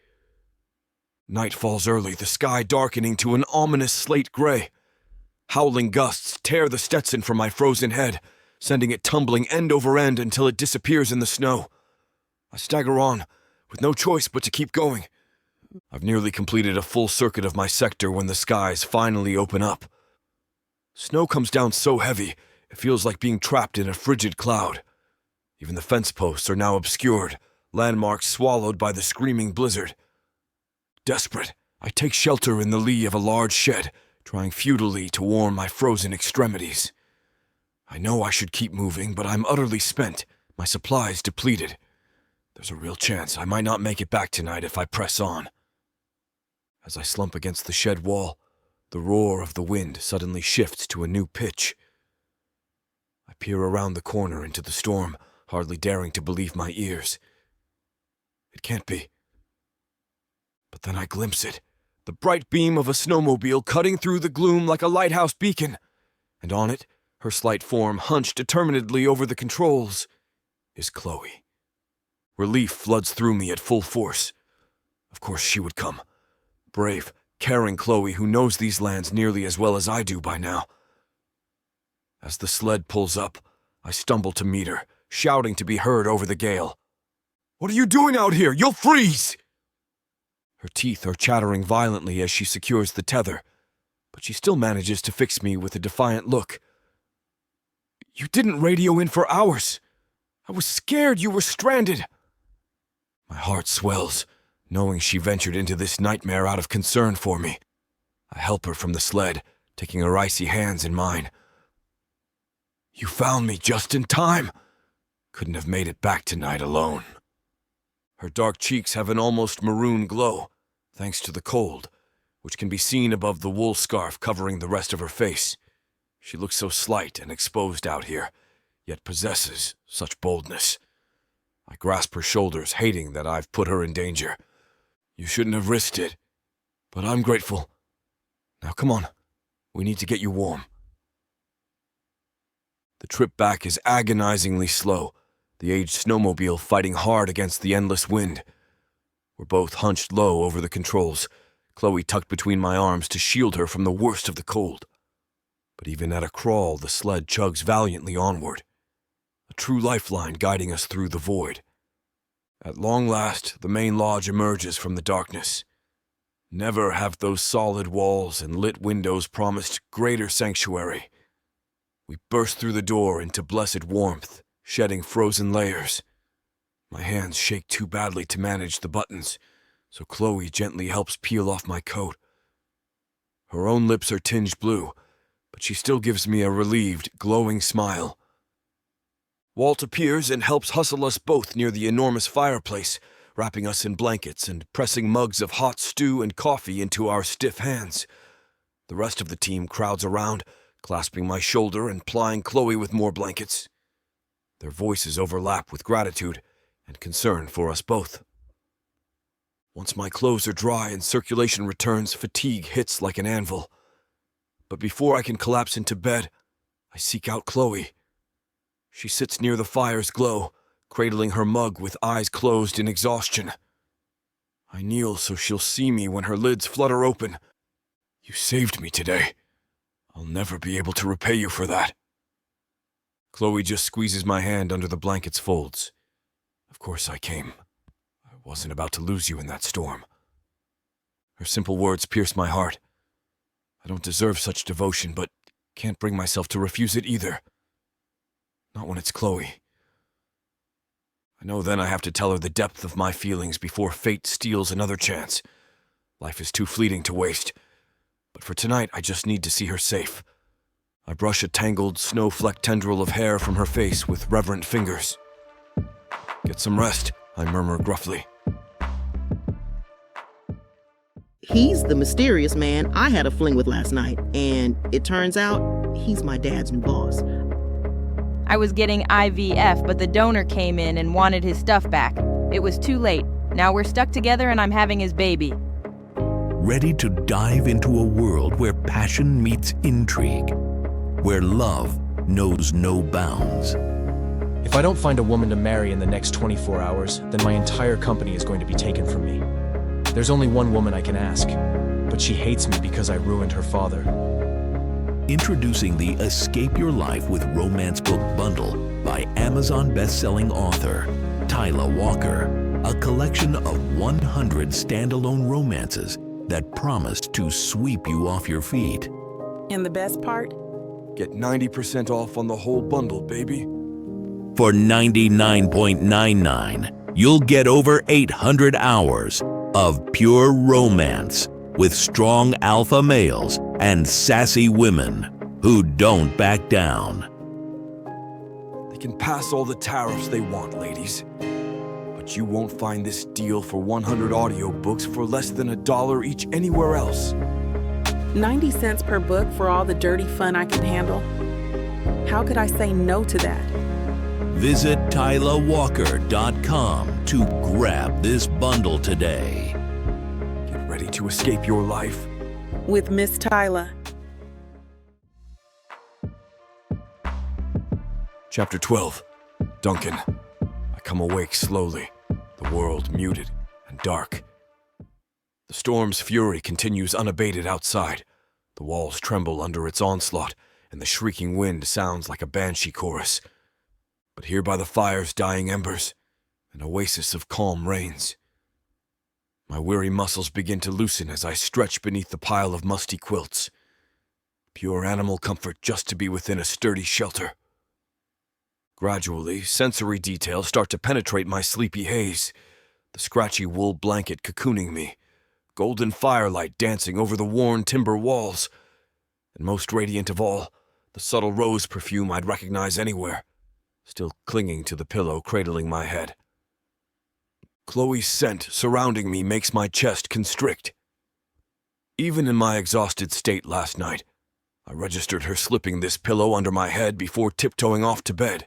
Night falls early, the sky darkening to an ominous slate gray. Howling gusts tear the Stetson from my frozen head, sending it tumbling end over end until it disappears in the snow. I stagger on, with no choice but to keep going. I've nearly completed a full circuit of my sector when the skies finally open up. Snow comes down so heavy, it feels like being trapped in a frigid cloud. Even the fence posts are now obscured, landmarks swallowed by the screaming blizzard. Desperate, I take shelter in the lee of a large shed, trying futilely to warm my frozen extremities. I know I should keep moving, but I'm utterly spent, my supplies depleted. There's a real chance I might not make it back tonight if I press on. As I slump against the shed wall, the roar of the wind suddenly shifts to a new pitch. I peer around the corner into the storm, hardly daring to believe my ears. It can't be. But then I glimpse it, the bright beam of a snowmobile cutting through the gloom like a lighthouse beacon, and on it, her slight form hunched determinedly over the controls, is Chloe. Relief floods through me at full force. Of course she would come. Brave, caring Chloe who knows these lands nearly as well as I do by now. As the sled pulls up, I stumble to meet her, shouting to be heard over the gale. "What are you doing out here? You'll freeze!" Her teeth are chattering violently as she secures the tether, but she still manages to fix me with a defiant look. "You didn't radio in for hours. I was scared you were stranded." My heart swells, knowing she ventured into this nightmare out of concern for me. I help her from the sled, taking her icy hands in mine. You found me just in time. Couldn't have made it back tonight alone. Her dark cheeks have an almost maroon glow, thanks to the cold, which can be seen above the wool scarf covering the rest of her face. She looks so slight and exposed out here, yet possesses such boldness. I grasp her shoulders, hating that I've put her in danger. You shouldn't have risked it, but I'm grateful. Now come on, we need to get you warm. The trip back is agonizingly slow, the aged snowmobile fighting hard against the endless wind. We're both hunched low over the controls, Chloe tucked between my arms to shield her from the worst of the cold. But even at a crawl, the sled chugs valiantly onward, a true lifeline guiding us through the void. At long last, the main lodge emerges from the darkness. Never have those solid walls and lit windows promised greater sanctuary. We burst through the door into blessed warmth, shedding frozen layers. My hands shake too badly to manage the buttons, so Chloe gently helps peel off my coat. Her own lips are tinged blue, but she still gives me a relieved, glowing smile. Walt appears and helps hustle us both near the enormous fireplace, wrapping us in blankets and pressing mugs of hot stew and coffee into our stiff hands. The rest of the team crowds around, clasping my shoulder and plying Chloe with more blankets. Their voices overlap with gratitude and concern for us both. Once my clothes are dry and circulation returns, fatigue hits like an anvil. But before I can collapse into bed, I seek out Chloe. She sits near the fire's glow, cradling her mug with eyes closed in exhaustion. I kneel so she'll see me when her lids flutter open. You saved me today. I'll never be able to repay you for that. Chloe just squeezes my hand under the blanket's folds. Of course I came. I wasn't about to lose you in that storm. Her simple words pierce my heart. I don't deserve such devotion, but can't bring myself to refuse it either. Not when it's Chloe. I know then I have to tell her the depth of my feelings before fate steals another chance. Life is too fleeting to waste. But for tonight, I just need to see her safe. I brush a tangled, snow-flecked tendril of hair from her face with reverent fingers. Get some rest, I murmur gruffly. He's the mysterious man I had a fling with last night, and it turns out he's my dad's new boss. I was getting IVF, but the donor came in and wanted his stuff back. It was too late. Now we're stuck together and I'm having his baby. Ready to dive into a world where passion meets intrigue, where love knows no bounds. If I don't find a woman to marry in the next 24 hours, then my entire company is going to be taken from me. There's only one woman I can ask, but she hates me because I ruined her father. Introducing the Escape Your Life with Romance Book Bundle by Amazon best-selling author Tyla Walker, a collection of 100 standalone romances that promise to sweep you off your feet. And the best part? Get 90% off on the whole bundle, baby. For $99.99, you'll get over 800 hours of pure romance with strong alpha males and sassy women who don't back down. They can pass all the tariffs they want, ladies. But you won't find this deal for 100 audiobooks for less than $1 each anywhere else. 90 cents per book for all the dirty fun I can handle? How could I say no to that? Visit TylaWalker.com to grab this bundle today. Get ready to escape your life With Miss Tyla. Chapter 12. Duncan. I come awake slowly, the world muted and dark. The storm's fury continues unabated outside. The walls tremble under its onslaught, and the shrieking wind sounds like a banshee chorus. But here by the fire's dying embers, an oasis of calm reigns. My weary muscles begin to loosen as I stretch beneath the pile of musty quilts. Pure animal comfort just to be within a sturdy shelter. Gradually, sensory details start to penetrate my sleepy haze, the scratchy wool blanket cocooning me, golden firelight dancing over the worn timber walls, and most radiant of all, the subtle rose perfume I'd recognize anywhere, still clinging to the pillow cradling my head. Chloe's scent surrounding me makes my chest constrict. Even in my exhausted state last night, I registered her slipping this pillow under my head before tiptoeing off to bed.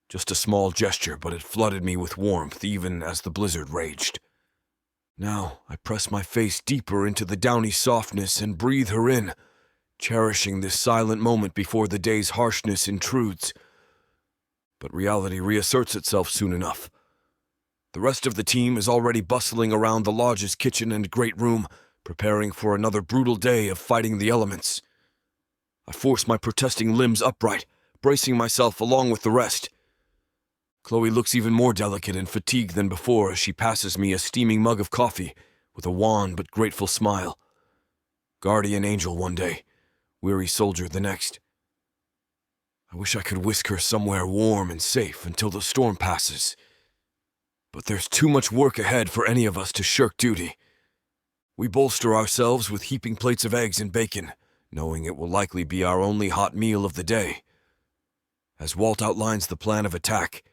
Just a small gesture, but it flooded me with warmth even as the blizzard raged. Now I press my face deeper into the downy softness and breathe her in, cherishing this silent moment before the day's harshness intrudes. But reality reasserts itself soon enough. The rest of the team is already bustling around the lodge's kitchen and great room, preparing for another brutal day of fighting the elements. I force my protesting limbs upright, bracing myself along with the rest. Chloe looks even more delicate and fatigued than before as she passes me a steaming mug of coffee with a wan but grateful smile. Guardian angel one day, weary soldier the next. I wish I could whisk her somewhere warm and safe until the storm passes. But there's too much work ahead for any of us to shirk duty. We bolster ourselves with heaping plates of eggs and bacon, knowing it will likely be our only hot meal of the day. As Walt outlines the plan of attack,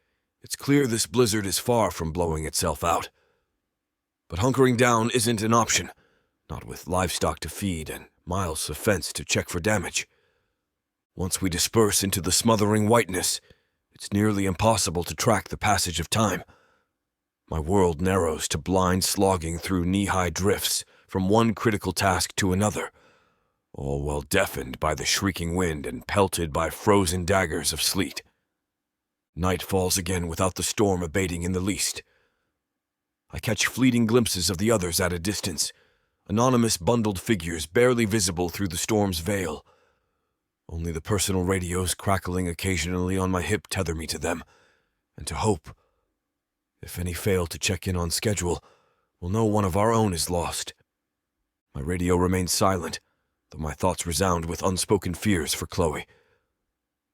it's clear this blizzard is far from blowing itself out. But hunkering down isn't an option, not with livestock to feed and miles of fence to check for damage. Once we disperse into the smothering whiteness, it's nearly impossible to track the passage of time. My world narrows to blind slogging through knee-high drifts from one critical task to another, all while deafened by the shrieking wind and pelted by frozen daggers of sleet. Night falls again without the storm abating in the least. I catch fleeting glimpses of the others at a distance, anonymous bundled figures barely visible through the storm's veil. Only the personal radios crackling occasionally on my hip tether me to them, and to hope. If any fail to check in on schedule, we'll know one of our own is lost. My radio remains silent, though my thoughts resound with unspoken fears for Chloe.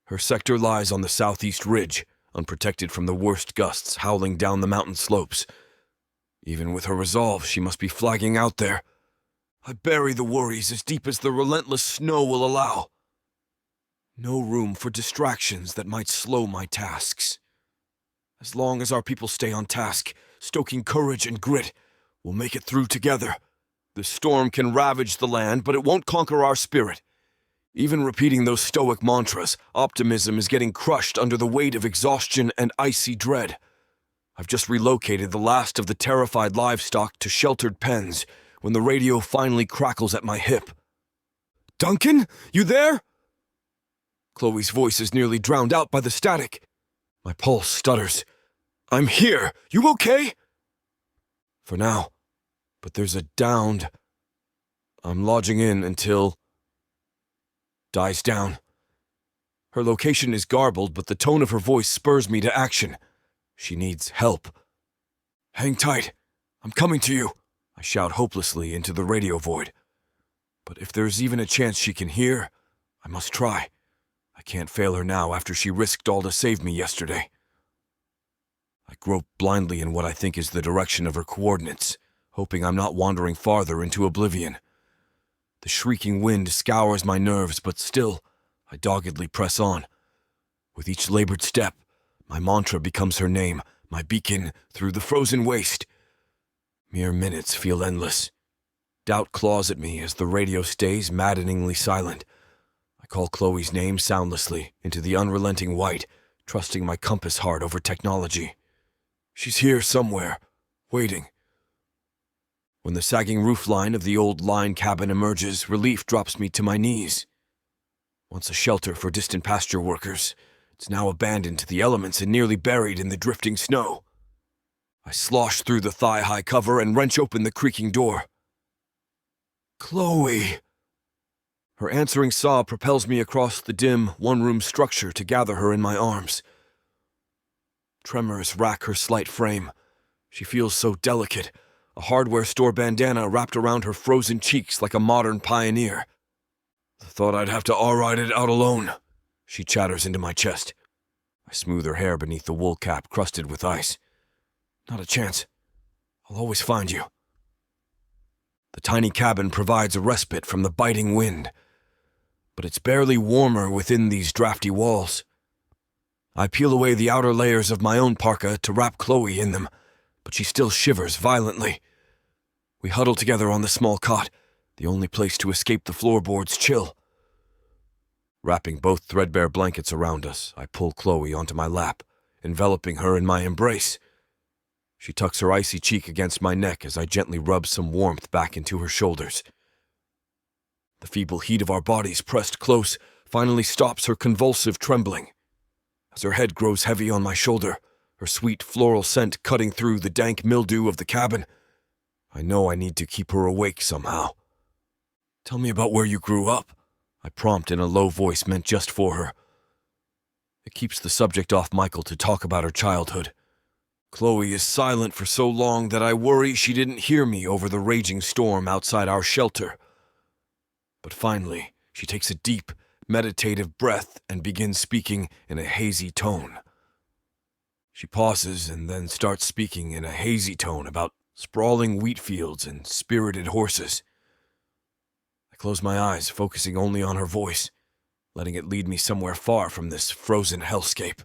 Her sector lies on the southeast ridge, unprotected from the worst gusts howling down the mountain slopes. Even with her resolve, she must be flagging out there. I bury the worries as deep as the relentless snow will allow. No room for distractions that might slow my tasks. As long as our people stay on task, stoking courage and grit, we'll make it through together. The storm can ravage the land, but it won't conquer our spirit. Even repeating those stoic mantras, optimism is getting crushed under the weight of exhaustion and icy dread. I've just relocated the last of the terrified livestock to sheltered pens when the radio finally crackles at my hip. "Duncan, you there?" Chloe's voice is nearly drowned out by the static. My pulse stutters. "I'm here. You okay?" For now. But there's a downed. I'm lodging in until. Dies down. Her location is garbled, but the tone of her voice spurs me to action. She needs help. "Hang tight. I'm coming to you," I shout hopelessly into the radio void. But if there's even a chance she can hear, I must try. I can't fail her now after she risked all to save me yesterday. I grope blindly in what I think is the direction of her coordinates, hoping I'm not wandering farther into oblivion. The shrieking wind scours my nerves, but still, I doggedly press on. With each labored step, my mantra becomes her name, my beacon through the frozen waste. Mere minutes feel endless. Doubt claws at me as the radio stays maddeningly silent. I call Chloe's name soundlessly into the unrelenting white, trusting my compass hard over technology. She's here somewhere, waiting. When the sagging roofline of the old line cabin emerges, relief drops me to my knees. Once a shelter for distant pasture workers, it's now abandoned to the elements and nearly buried in the drifting snow. I slosh through the thigh-high cover and wrench open the creaking door. "Chloe!" Her answering sob propels me across the dim, one-room structure to gather her in my arms. Tremors rack her slight frame. She feels so delicate, a hardware store bandana wrapped around her frozen cheeks like a modern pioneer. "Thought I'd have to all-ride it out alone," she chatters into my chest. I smooth her hair beneath the wool cap crusted with ice. "Not a chance. I'll always find you." The tiny cabin provides a respite from the biting wind. but it's barely warmer within these drafty walls. I peel away the outer layers of my own parka to wrap Chloe in them, but she still shivers violently. We huddle together on the small cot, the only place to escape the floorboard's chill. Wrapping both threadbare blankets around us, I pull Chloe onto my lap, enveloping her in my embrace. She tucks her icy cheek against my neck as I gently rub some warmth back into her shoulders. The feeble heat of our bodies pressed close finally stops her convulsive trembling. As her head grows heavy on my shoulder, her sweet floral scent cutting through the dank mildew of the cabin, I know I need to keep her awake somehow. "Tell me about where you grew up," I prompt in a low voice meant just for her. It keeps the subject off Michael to talk about her childhood. Chloe is silent for so long that I worry she didn't hear me over the raging storm outside our shelter. But finally, she takes a deep, meditative breath and begins speaking in a hazy tone. She pauses and then starts speaking in a hazy tone about sprawling wheat fields and spirited horses. I close my eyes, focusing only on her voice, letting it lead me somewhere far from this frozen hellscape.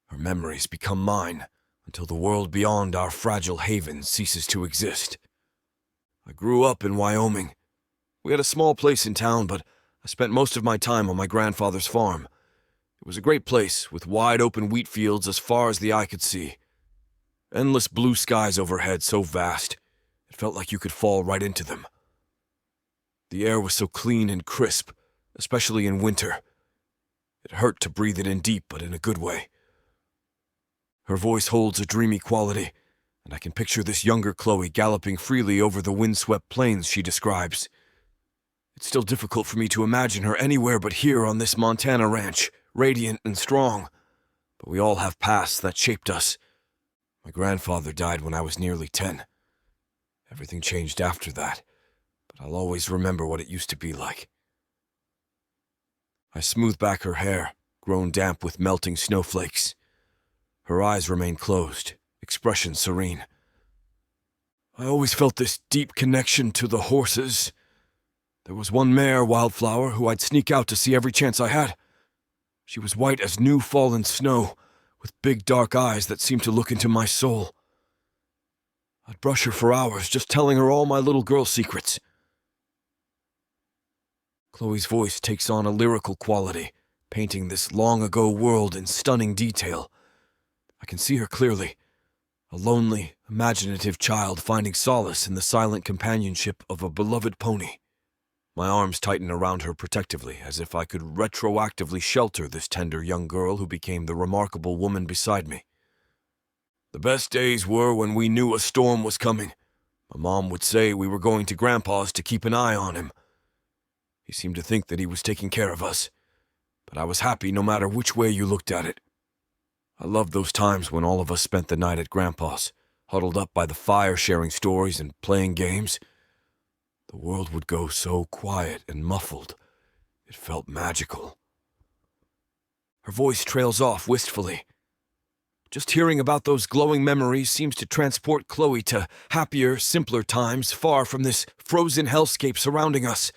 Her memories become mine until the world beyond our fragile haven ceases to exist. I grew up in Wyoming. We had a small place in town, but I spent most of my time on my grandfather's farm. It was a great place, with wide open wheat fields as far as the eye could see. Endless blue skies overhead so vast, it felt like you could fall right into them. The air was so clean and crisp, especially in winter. It hurt to breathe it in deep, but in a good way. Her voice holds a dreamy quality, and I can picture this younger Chloe galloping freely over the windswept plains she describes. It's still difficult for me to imagine her anywhere but here on this Montana ranch, radiant and strong. But we all have pasts that shaped us. My grandfather died when I was nearly 10. Everything changed after that, but I'll always remember what it used to be like. I smooth back her hair, grown damp with melting snowflakes. Her eyes remain closed, expression serene. I always felt this deep connection to the horses. There was one mare, Wildflower, who I'd sneak out to see every chance I had. She was white as new fallen snow, with big dark eyes that seemed to look into my soul. I'd brush her for hours, just telling her all my little girl secrets. Chloe's voice takes on a lyrical quality, painting this long-ago world in stunning detail. I can see her clearly, a lonely, imaginative child finding solace in the silent companionship of a beloved pony. My arms tighten around her protectively, as if I could retroactively shelter this tender young girl who became the remarkable woman beside me. The best days were when we knew a storm was coming. My mom would say we were going to Grandpa's to keep an eye on him. He seemed to think that he was taking care of us, but I was happy no matter which way you looked at it. I loved those times when all of us spent the night at Grandpa's, huddled up by the fire sharing stories and playing games. The world would go so quiet and muffled. It felt magical. Her voice trails off wistfully. Just hearing about those glowing memories seems to transport Chloe to happier, simpler times far from this frozen hellscape surrounding us.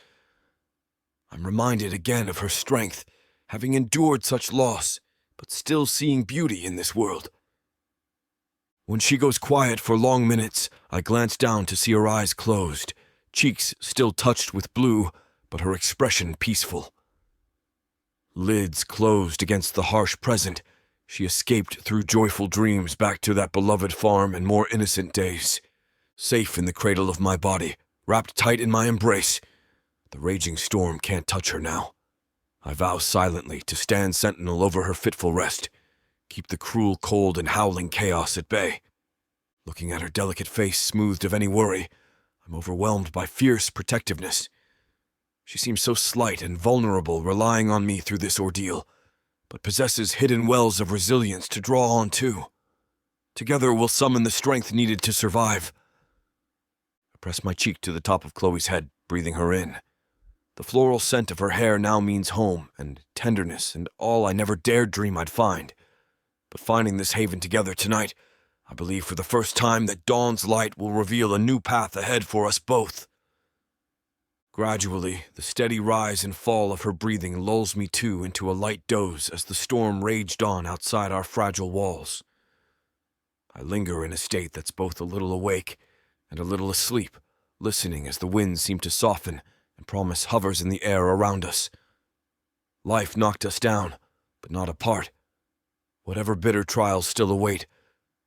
I'm reminded again of her strength, having endured such loss, but still seeing beauty in this world. When she goes quiet for long minutes, I glance down to see her eyes closed, cheeks still touched with blue, but her expression peaceful. Lids closed against the harsh present, she escaped through joyful dreams back to that beloved farm and more innocent days. Safe in the cradle of my body, wrapped tight in my embrace. The raging storm can't touch her now. I vow silently to stand sentinel over her fitful rest, keep the cruel cold and howling chaos at bay. Looking at her delicate face smoothed of any worry, I'm overwhelmed by fierce protectiveness. She seems so slight and vulnerable, relying on me through this ordeal, but possesses hidden wells of resilience to draw on too. Together we'll summon the strength needed to survive. I press my cheek to the top of Chloe's head, breathing her in. The floral scent of her hair now means home and tenderness and all I never dared dream I'd find. But finding this haven together tonight, I believe for the first time that dawn's light will reveal a new path ahead for us both. Gradually, the steady rise and fall of her breathing lulls me too into a light doze as the storm raged on outside our fragile walls. I linger in a state that's both a little awake and a little asleep, listening as the winds seem to soften and promise hovers in the air around us. Life knocked us down, but not apart. Whatever bitter trials still await,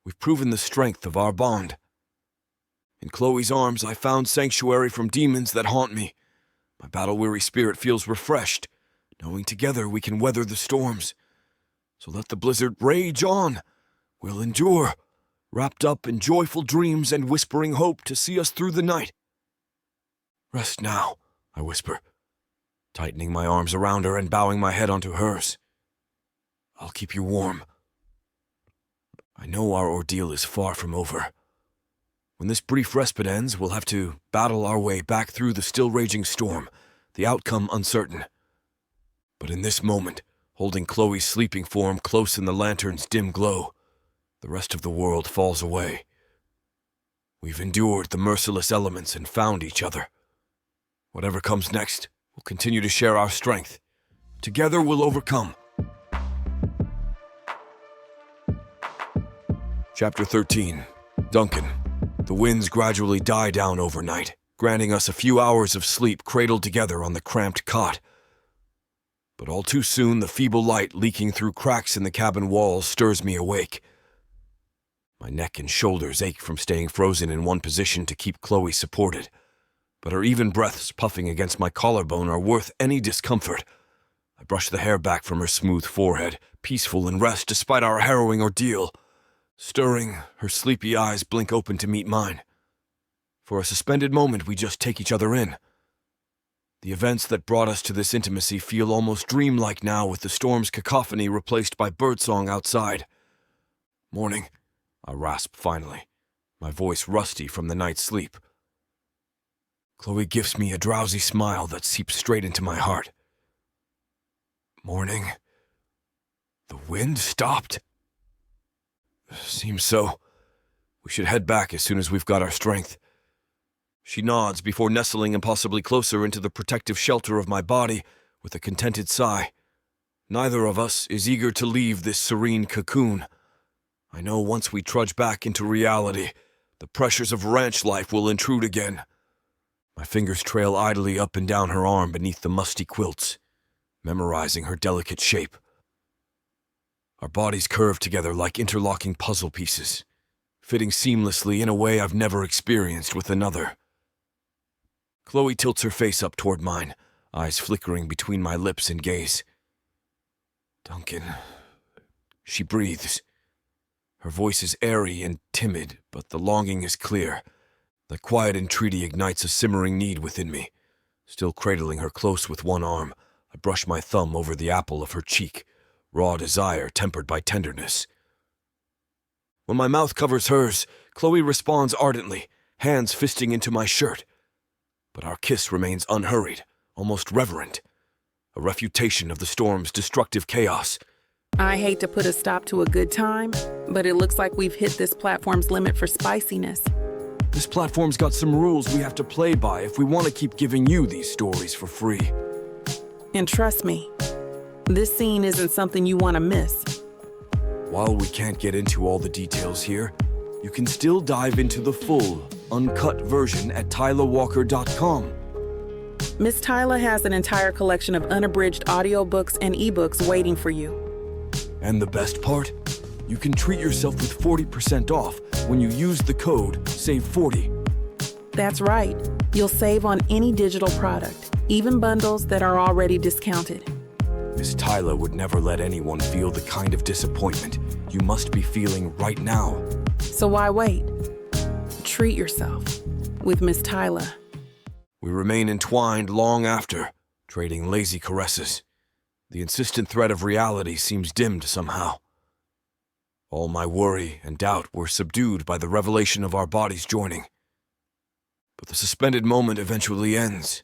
we've proven the strength of our bond. In Chloe's arms, I found sanctuary from demons that haunt me. My battle-weary spirit feels refreshed, knowing together we can weather the storms. So let the blizzard rage on. We'll endure, wrapped up in joyful dreams and whispering hope to see us through the night. Rest now, I whisper, tightening my arms around her and bowing my head onto hers. I'll keep you warm. I know our ordeal is far from over. When this brief respite ends, we'll have to battle our way back through the still raging storm, the outcome uncertain. But in this moment, holding Chloe's sleeping form close in the lantern's dim glow, the rest of the world falls away. We've endured the merciless elements and found each other. Whatever comes next, we'll continue to share our strength. Together we'll overcome. Chapter 13. Duncan. The winds gradually die down overnight, granting us a few hours of sleep cradled together on the cramped cot. But all too soon, the feeble light leaking through cracks in the cabin walls stirs me awake. My neck and shoulders ache from staying frozen in one position to keep Chloe supported, but her even breaths puffing against my collarbone are worth any discomfort. I brush the hair back from her smooth forehead, peaceful in rest despite our harrowing ordeal. Stirring, her sleepy eyes blink open to meet mine. For a suspended moment, we just take each other in. The events that brought us to this intimacy feel almost dreamlike now, with the storm's cacophony replaced by birdsong outside. Morning, I rasp finally, my voice rusty from the night's sleep. Chloe gives me a drowsy smile that seeps straight into my heart. Morning. The wind stopped? Seems so. We should head back as soon as we've got our strength. She nods before nestling impossibly closer into the protective shelter of my body with a contented sigh. Neither of us is eager to leave this serene cocoon. I know once we trudge back into reality, the pressures of ranch life will intrude again. My fingers trail idly up and down her arm beneath the musty quilts, memorizing her delicate shape. Our bodies curve together like interlocking puzzle pieces, fitting seamlessly in a way I've never experienced with another. Chloe tilts her face up toward mine, eyes flickering between my lips and gaze. Duncan, she breathes. Her voice is airy and timid, but the longing is clear. The quiet entreaty ignites a simmering need within me. Still cradling her close with one arm, I brush my thumb over the apple of her cheek, raw desire tempered by tenderness. When my mouth covers hers, Chloe responds ardently, hands fisting into my shirt. But our kiss remains unhurried, almost reverent, a refutation of the storm's destructive chaos. I hate to put a stop to a good time, but it looks like we've hit this platform's limit for spiciness. This platform's got some rules we have to play by if we want to keep giving you these stories for free. And trust me, this scene isn't something you want to miss. While we can't get into all the details here, you can still dive into the full, uncut version at TylaWalker.com. Miss Tyla has an entire collection of unabridged audiobooks and ebooks waiting for you. And the best part? You can treat yourself with 40% off when you use the code SAVE40. That's right. You'll save on any digital product, even bundles that are already discounted. Miss Tyla would never let anyone feel the kind of disappointment you must be feeling right now. So why wait? Treat yourself with Miss Tyla. We remain entwined long after, trading lazy caresses. The insistent threat of reality seems dimmed somehow. All my worry and doubt were subdued by the revelation of our bodies joining. But the suspended moment eventually ends.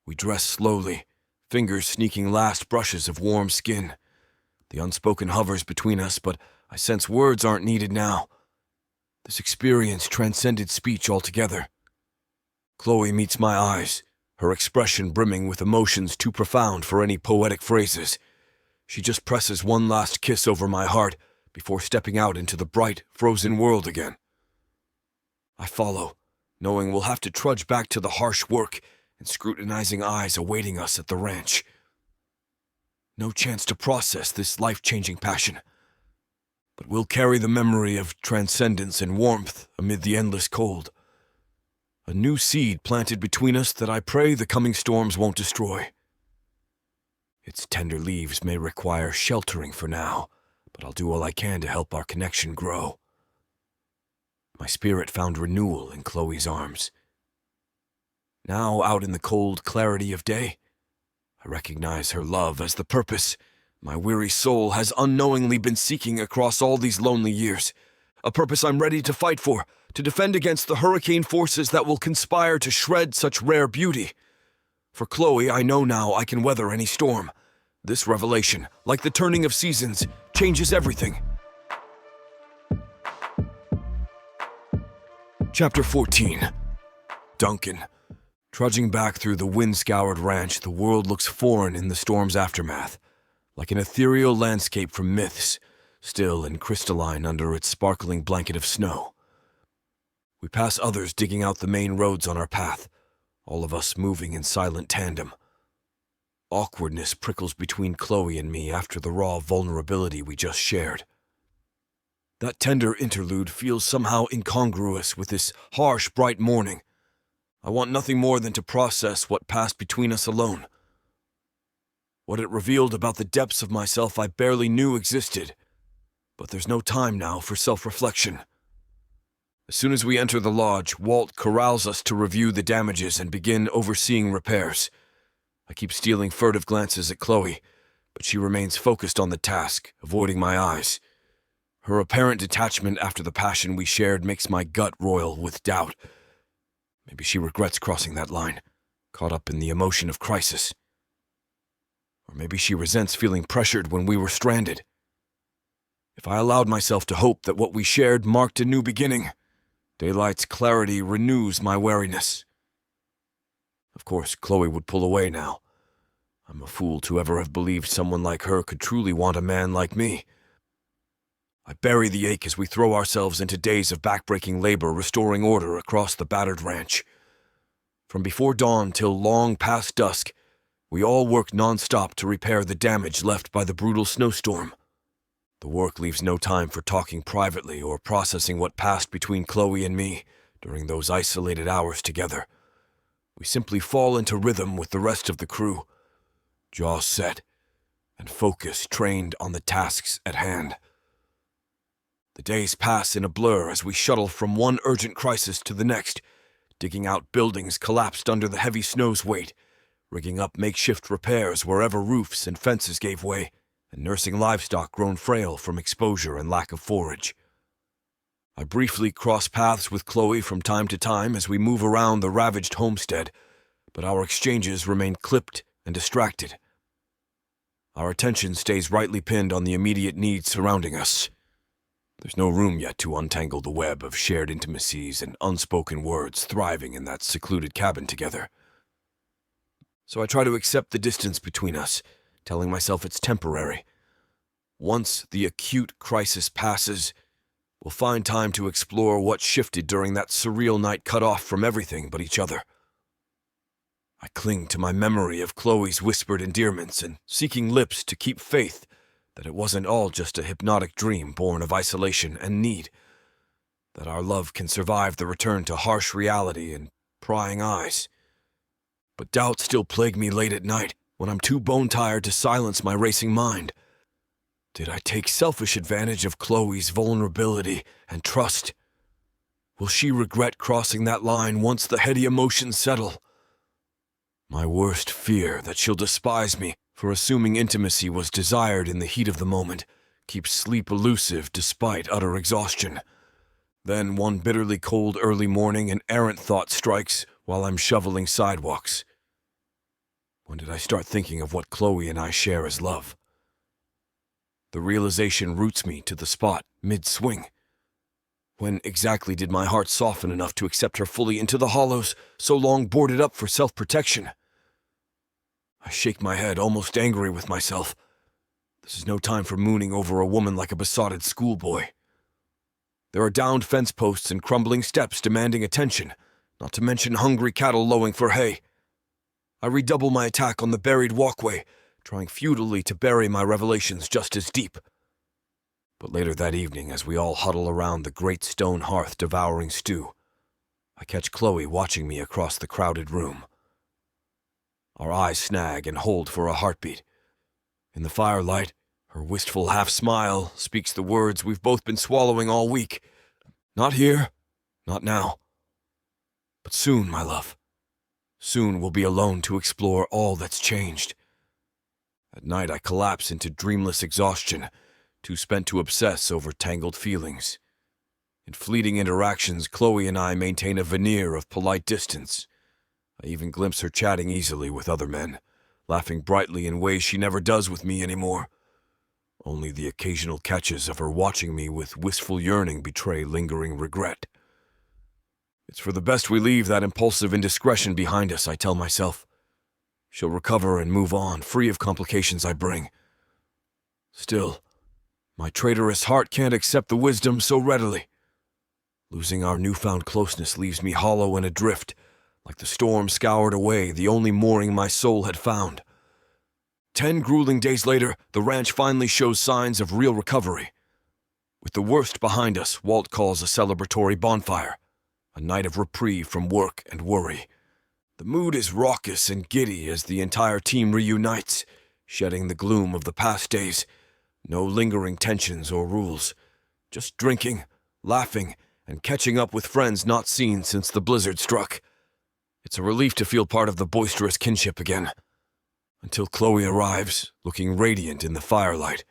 We dress slowly, fingers sneaking last brushes of warm skin. The unspoken hovers between us, but I sense words aren't needed now. This experience transcended speech altogether. Chloe meets my eyes, her expression brimming with emotions too profound for any poetic phrases. She just presses one last kiss over my heart before stepping out into the bright, frozen world again. I follow, knowing we'll have to trudge back to the harsh work and scrutinizing eyes awaiting us at the ranch. No chance to process this life-changing passion, but we'll carry the memory of transcendence and warmth amid the endless cold. A new seed planted between us that I pray the coming storms won't destroy. Its tender leaves may require sheltering for now, but I'll do all I can to help our connection grow. My spirit found renewal in Chloe's arms. Now, out in the cold clarity of day, I recognize her love as the purpose my weary soul has unknowingly been seeking across all these lonely years. A purpose I'm ready to fight for, to defend against the hurricane forces that will conspire to shred such rare beauty. For Chloe, I know now I can weather any storm. This revelation, like the turning of seasons, changes everything. Chapter 14. Duncan. Trudging back through the wind-scoured ranch, the world looks foreign in the storm's aftermath, like an ethereal landscape from myths, still and crystalline under its sparkling blanket of snow. We pass others digging out the main roads on our path, all of us moving in silent tandem. Awkwardness prickles between Chloe and me after the raw vulnerability we just shared. That tender interlude feels somehow incongruous with this harsh, bright morning. I want nothing more than to process what passed between us alone. What it revealed about the depths of myself I barely knew existed. But there's no time now for self-reflection. As soon as we enter the lodge, Walt corrals us to review the damages and begin overseeing repairs. I keep stealing furtive glances at Chloe, but she remains focused on the task, avoiding my eyes. Her apparent detachment after the passion we shared makes my gut roil with doubt. Maybe she regrets crossing that line, caught up in the emotion of crisis. Or maybe she resents feeling pressured when we were stranded. If I allowed myself to hope that what we shared marked a new beginning, daylight's clarity renews my wariness. Of course, Chloe would pull away now. I'm a fool to ever have believed someone like her could truly want a man like me. I bury the ache as we throw ourselves into days of backbreaking labor restoring order across the battered ranch. From before dawn till long past dusk, we all work non-stop to repair the damage left by the brutal snowstorm. The work leaves no time for talking privately or processing what passed between Chloe and me during those isolated hours together. We simply fall into rhythm with the rest of the crew, jaws set and focus trained on the tasks at hand. The days pass in a blur as we shuttle from one urgent crisis to the next, digging out buildings collapsed under the heavy snow's weight, rigging up makeshift repairs wherever roofs and fences gave way, and nursing livestock grown frail from exposure and lack of forage. I briefly cross paths with Chloe from time to time as we move around the ravaged homestead, but our exchanges remain clipped and distracted. Our attention stays rightly pinned on the immediate needs surrounding us. There's no room yet to untangle the web of shared intimacies and unspoken words thriving in that secluded cabin together. So I try to accept the distance between us, telling myself it's temporary. Once the acute crisis passes, we'll find time to explore what shifted during that surreal night cut off from everything but each other. I cling to my memory of Chloe's whispered endearments and seeking lips to keep faith that it wasn't all just a hypnotic dream born of isolation and need, that our love can survive the return to harsh reality and prying eyes. But doubts still plague me late at night when I'm too bone-tired to silence my racing mind. Did I take selfish advantage of Chloe's vulnerability and trust? Will she regret crossing that line once the heady emotions settle? My worst fear that she'll despise me for assuming intimacy was desired in the heat of the moment keeps sleep elusive despite utter exhaustion. Then one bitterly cold early morning an errant thought strikes while I'm shoveling sidewalks. When did I start thinking of what Chloe and I share as love? The realization roots me to the spot mid-swing. When exactly did my heart soften enough to accept her fully into the hollows so long boarded up for self-protection? I shake my head, almost angry with myself. This is no time for mooning over a woman like a besotted schoolboy. There are downed fence posts and crumbling steps demanding attention, not to mention hungry cattle lowing for hay. I redouble my attack on the buried walkway, trying futilely to bury my revelations just as deep. But later that evening, as we all huddle around the great stone hearth devouring stew, I catch Chloe watching me across the crowded room. Our eyes snag and hold for a heartbeat. In the firelight, her wistful half-smile speaks the words we've both been swallowing all week. Not here, not now. But soon, my love. Soon we'll be alone to explore all that's changed. At night I collapse into dreamless exhaustion, too spent to obsess over tangled feelings. In fleeting interactions, Chloe and I maintain a veneer of polite distance. I even glimpse her chatting easily with other men, laughing brightly in ways she never does with me anymore. Only the occasional catches of her watching me with wistful yearning betray lingering regret. It's for the best we leave that impulsive indiscretion behind us, I tell myself. She'll recover and move on, free of complications I bring. Still, my traitorous heart can't accept the wisdom so readily. Losing our newfound closeness leaves me hollow and adrift, like the storm scoured away the only mooring my soul had found. 10 grueling days later, the ranch finally shows signs of real recovery. With the worst behind us, Walt calls a celebratory bonfire, a night of reprieve from work and worry. The mood is raucous and giddy as the entire team reunites, shedding the gloom of the past days. No lingering tensions or rules, just drinking, laughing, and catching up with friends not seen since the blizzard struck. It's a relief to feel part of the boisterous kinship again. Until Chloe arrives, looking radiant in the firelight.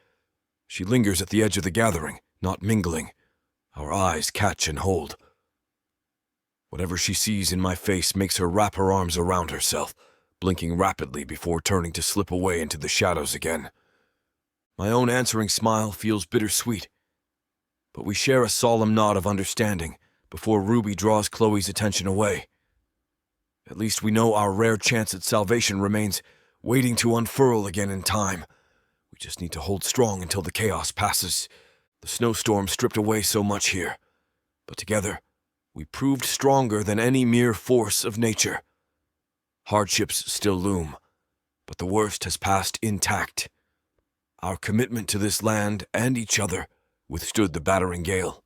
She lingers at the edge of the gathering, not mingling. Our eyes catch and hold. Whatever she sees in my face makes her wrap her arms around herself, blinking rapidly before turning to slip away into the shadows again. My own answering smile feels bittersweet, but we share a solemn nod of understanding before Ruby draws Chloe's attention away. At least we know our rare chance at salvation remains, waiting to unfurl again in time. We just need to hold strong until the chaos passes. The snowstorm stripped away so much here, but together, we proved stronger than any mere force of nature. Hardships still loom, but the worst has passed intact. Our commitment to this land and each other withstood the battering gale.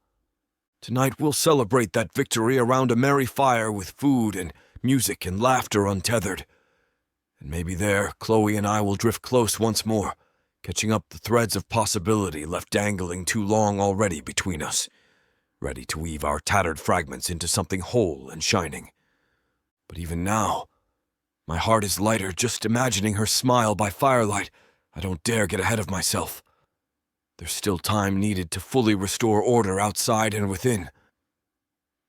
Tonight we'll celebrate that victory around a merry fire with food and music and laughter untethered. And maybe there, Chloe and I will drift close once more, catching up the threads of possibility left dangling too long already between us, ready to weave our tattered fragments into something whole and shining. But even now, my heart is lighter just imagining her smile by firelight. I don't dare get ahead of myself. There's still time needed to fully restore order outside and within.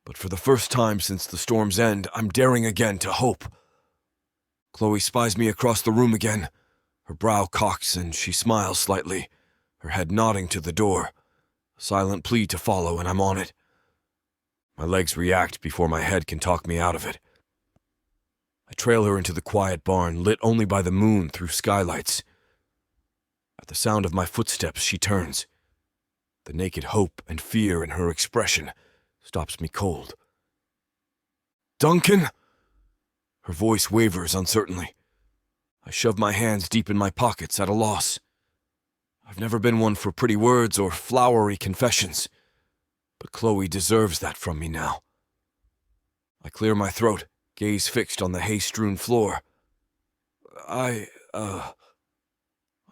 But for the first time since the storm's end, I'm daring again to hope. Chloe spies me across the room again. Her brow cocks and she smiles slightly, her head nodding to the door. A silent plea to follow, and I'm on it. My legs react before my head can talk me out of it. I trail her into the quiet barn, lit only by the moon through skylights. At the sound of my footsteps, she turns. The naked hope and fear in her expression stops me cold. "Duncan?" Her voice wavers uncertainly. I shove my hands deep in my pockets at a loss. I've never been one for pretty words or flowery confessions, but Chloe deserves that from me now. I clear my throat, gaze fixed on the hay-strewn floor.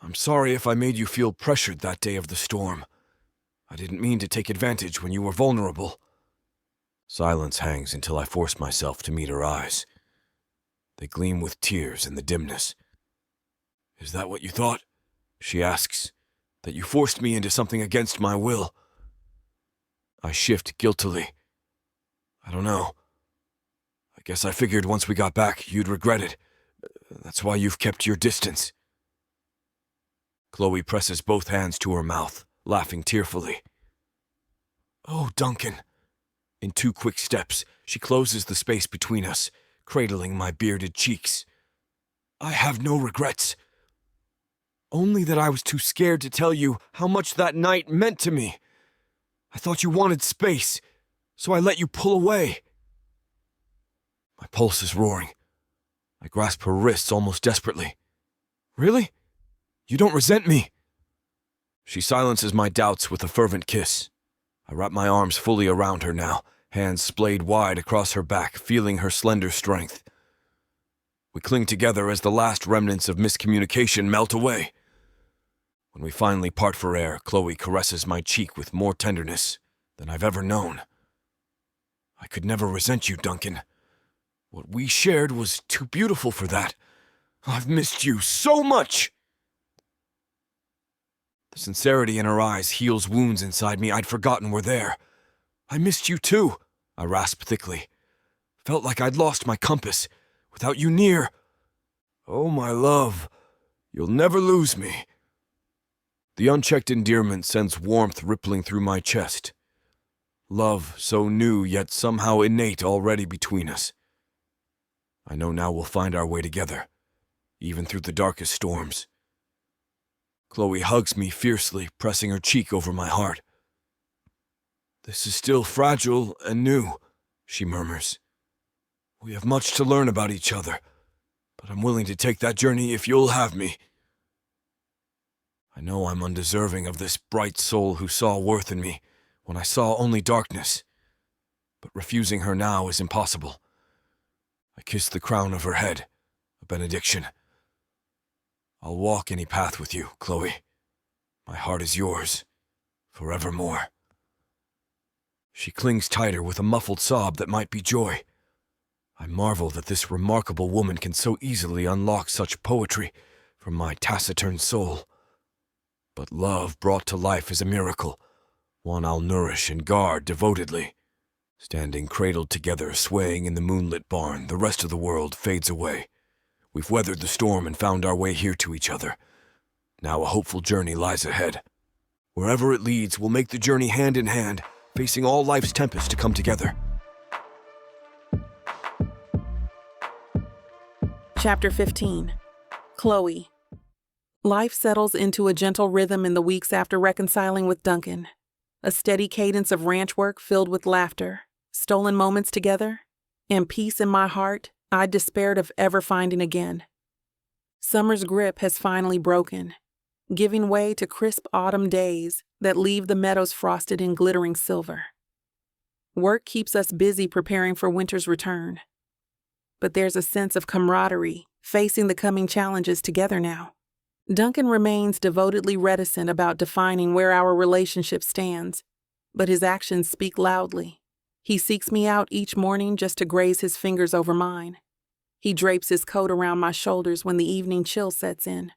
I'm sorry if I made you feel pressured that day of the storm. I didn't mean to take advantage when you were vulnerable. Silence hangs until I force myself to meet her eyes. They gleam with tears in the dimness. "Is that what you thought?" she asks. "That you forced me into something against my will?" I shift guiltily. "I don't know. I guess I figured once we got back, you'd regret it. That's why you've kept your distance." Chloe presses both hands to her mouth, laughing tearfully. "Oh, Duncan, In 2 quick steps, she closes the space between us, cradling my bearded cheeks. I have no regrets. Only that I was too scared to tell you how much that night meant to me. I thought you wanted space, so I let you pull away. My pulse is roaring. I grasp her wrists almost desperately. Really? You don't resent me? She silences my doubts with a fervent kiss. I wrap my arms fully around her now, hands splayed wide across her back, feeling her slender strength. We cling together as the last remnants of miscommunication melt away. When we finally part for air, Chloe caresses my cheek with more tenderness than I've ever known. I could never resent you, Duncan. What we shared was too beautiful for that. I've missed you so much! The sincerity in her eyes heals wounds inside me I'd forgotten were there. I missed you too, I rasped thickly. Felt like I'd lost my compass. Without you near. Oh, my love, you'll never lose me. The unchecked endearment sends warmth rippling through my chest. Love so new yet somehow innate already between us. I know now we'll find our way together, even through the darkest storms. Chloe hugs me fiercely, pressing her cheek over my heart. This is still fragile and new, she murmurs. We have much to learn about each other, but I'm willing to take that journey if you'll have me. I know I'm undeserving of this bright soul who saw worth in me when I saw only darkness, but refusing her now is impossible. I kiss the crown of her head, a benediction. I'll walk any path with you, Chloe. My heart is yours, forevermore. She clings tighter with a muffled sob that might be joy. I marvel that this remarkable woman can so easily unlock such poetry from my taciturn soul. But love brought to life is a miracle, one I'll nourish and guard devotedly. Standing cradled together, swaying in the moonlit barn, the rest of the world fades away. We've weathered the storm and found our way here to each other. Now a hopeful journey lies ahead. Wherever it leads, we'll make the journey hand in hand, facing all life's tempests to come together. Chapter 15. Chloe. Life settles into a gentle rhythm in the weeks after reconciling with Duncan. A steady cadence of ranch work filled with laughter, stolen moments together, and peace in my heart I despaired of ever finding again. Summer's grip has finally broken, giving way to crisp autumn days that leave the meadows frosted in glittering silver. Work keeps us busy preparing for winter's return. But there's a sense of camaraderie facing the coming challenges together now. Duncan remains devotedly reticent about defining where our relationship stands, but his actions speak loudly. He seeks me out each morning just to graze his fingers over mine. He drapes his coat around my shoulders when the evening chill sets in.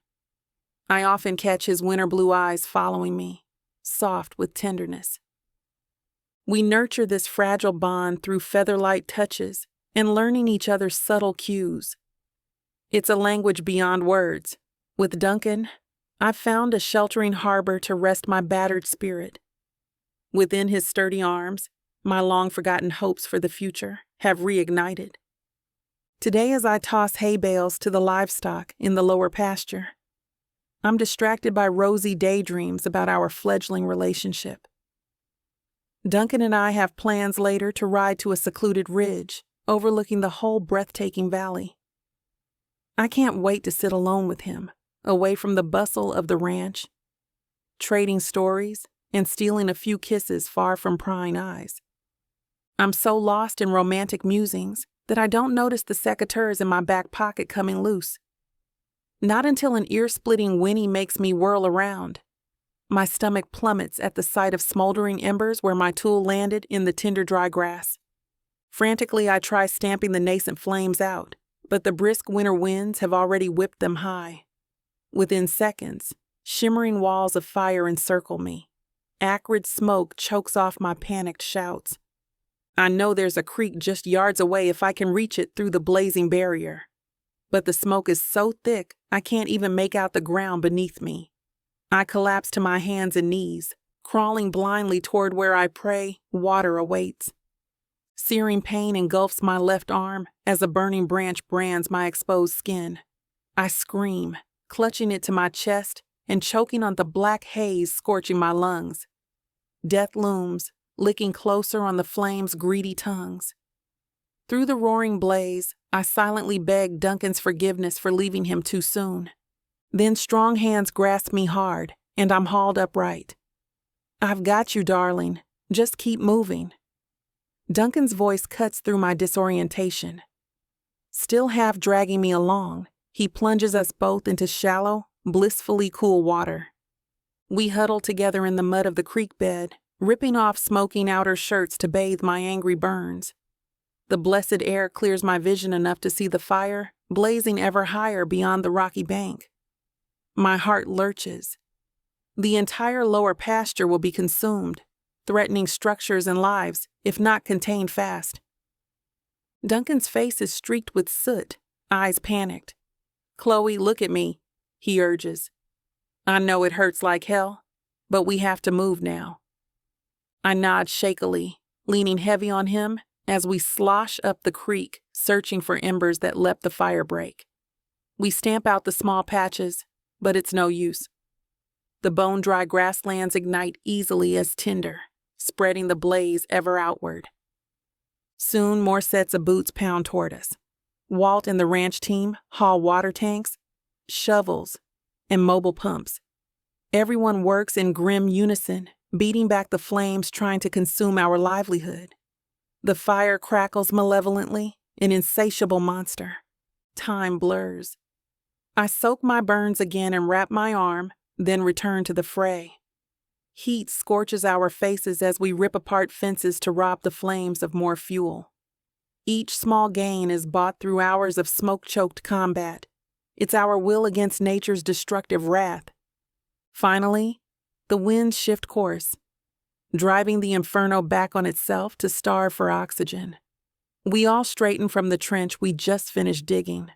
I often catch his winter blue eyes following me, soft with tenderness. We nurture this fragile bond through feather-light touches and learning each other's subtle cues. It's a language beyond words. With Duncan, I've found a sheltering harbor to rest my battered spirit. Within his sturdy arms, my long-forgotten hopes for the future have reignited. Today, as I toss hay bales to the livestock in the lower pasture, I'm distracted by rosy daydreams about our fledgling relationship. Duncan and I have plans later to ride to a secluded ridge overlooking the whole breathtaking valley. I can't wait to sit alone with him, away from the bustle of the ranch, trading stories and stealing a few kisses far from prying eyes. I'm so lost in romantic musings that I don't notice the secateurs in my back pocket coming loose. Not until an ear-splitting whinny makes me whirl around. My stomach plummets at the sight of smoldering embers where my tool landed in the tender dry grass. Frantically, I try stamping the nascent flames out, but the brisk winter winds have already whipped them high. Within seconds, shimmering walls of fire encircle me. Acrid smoke chokes off my panicked shouts. I know there's a creek just yards away if I can reach it through the blazing barrier. But the smoke is so thick, I can't even make out the ground beneath me. I collapse to my hands and knees, crawling blindly toward where I pray water awaits. Searing pain engulfs my left arm as a burning branch brands my exposed skin. I scream, clutching it to my chest and choking on the black haze scorching my lungs. Death looms, licking closer on the flame's greedy tongues. Through the roaring blaze, I silently beg Duncan's forgiveness for leaving him too soon. Then strong hands grasp me hard, and I'm hauled upright. "I've got you, darling. Just keep moving." Duncan's voice cuts through my disorientation. Still half dragging me along, he plunges us both into shallow, blissfully cool water. We huddle together in the mud of the creek bed, ripping off smoking outer shirts to bathe my angry burns. The blessed air clears my vision enough to see the fire blazing ever higher beyond the rocky bank. My heart lurches. The entire lower pasture will be consumed, threatening structures and lives, if not contained fast. Duncan's face is streaked with soot, eyes panicked. "Chloe, look at me," he urges. "I know it hurts like hell, but we have to move now." I nod shakily, leaning heavy on him as we slosh up the creek, searching for embers that let the fire break. We stamp out the small patches, but it's no use. The bone-dry grasslands ignite easily as tinder, spreading the blaze ever outward. Soon more sets of boots pound toward us. Walt and the ranch team haul water tanks, shovels, and mobile pumps. Everyone works in grim unison, beating back the flames trying to consume our livelihood. The fire crackles malevolently, an insatiable monster. Time blurs. I soak my burns again and wrap my arm, then return to the fray. Heat scorches our faces as we rip apart fences to rob the flames of more fuel. Each small gain is bought through hours of smoke-choked combat. It's our will against nature's destructive wrath. Finally, the winds shift course, driving the inferno back on itself to starve for oxygen. We all straighten from the trench we just finished digging,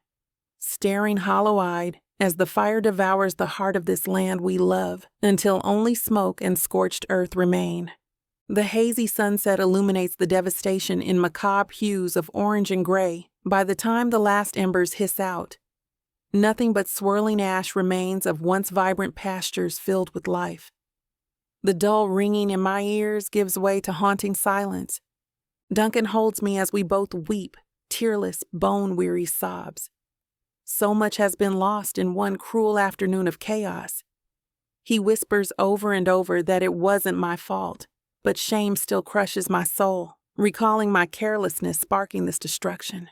staring hollow-eyed as the fire devours the heart of this land we love until only smoke and scorched earth remain. The hazy sunset illuminates the devastation in macabre hues of orange and gray by the time the last embers hiss out. Nothing but swirling ash remains of once vibrant pastures filled with life. The dull ringing in my ears gives way to haunting silence. Duncan holds me as we both weep, tearless, bone-weary sobs. So much has been lost in one cruel afternoon of chaos. He whispers over and over that it wasn't my fault, but shame still crushes my soul, recalling my carelessness sparking this destruction.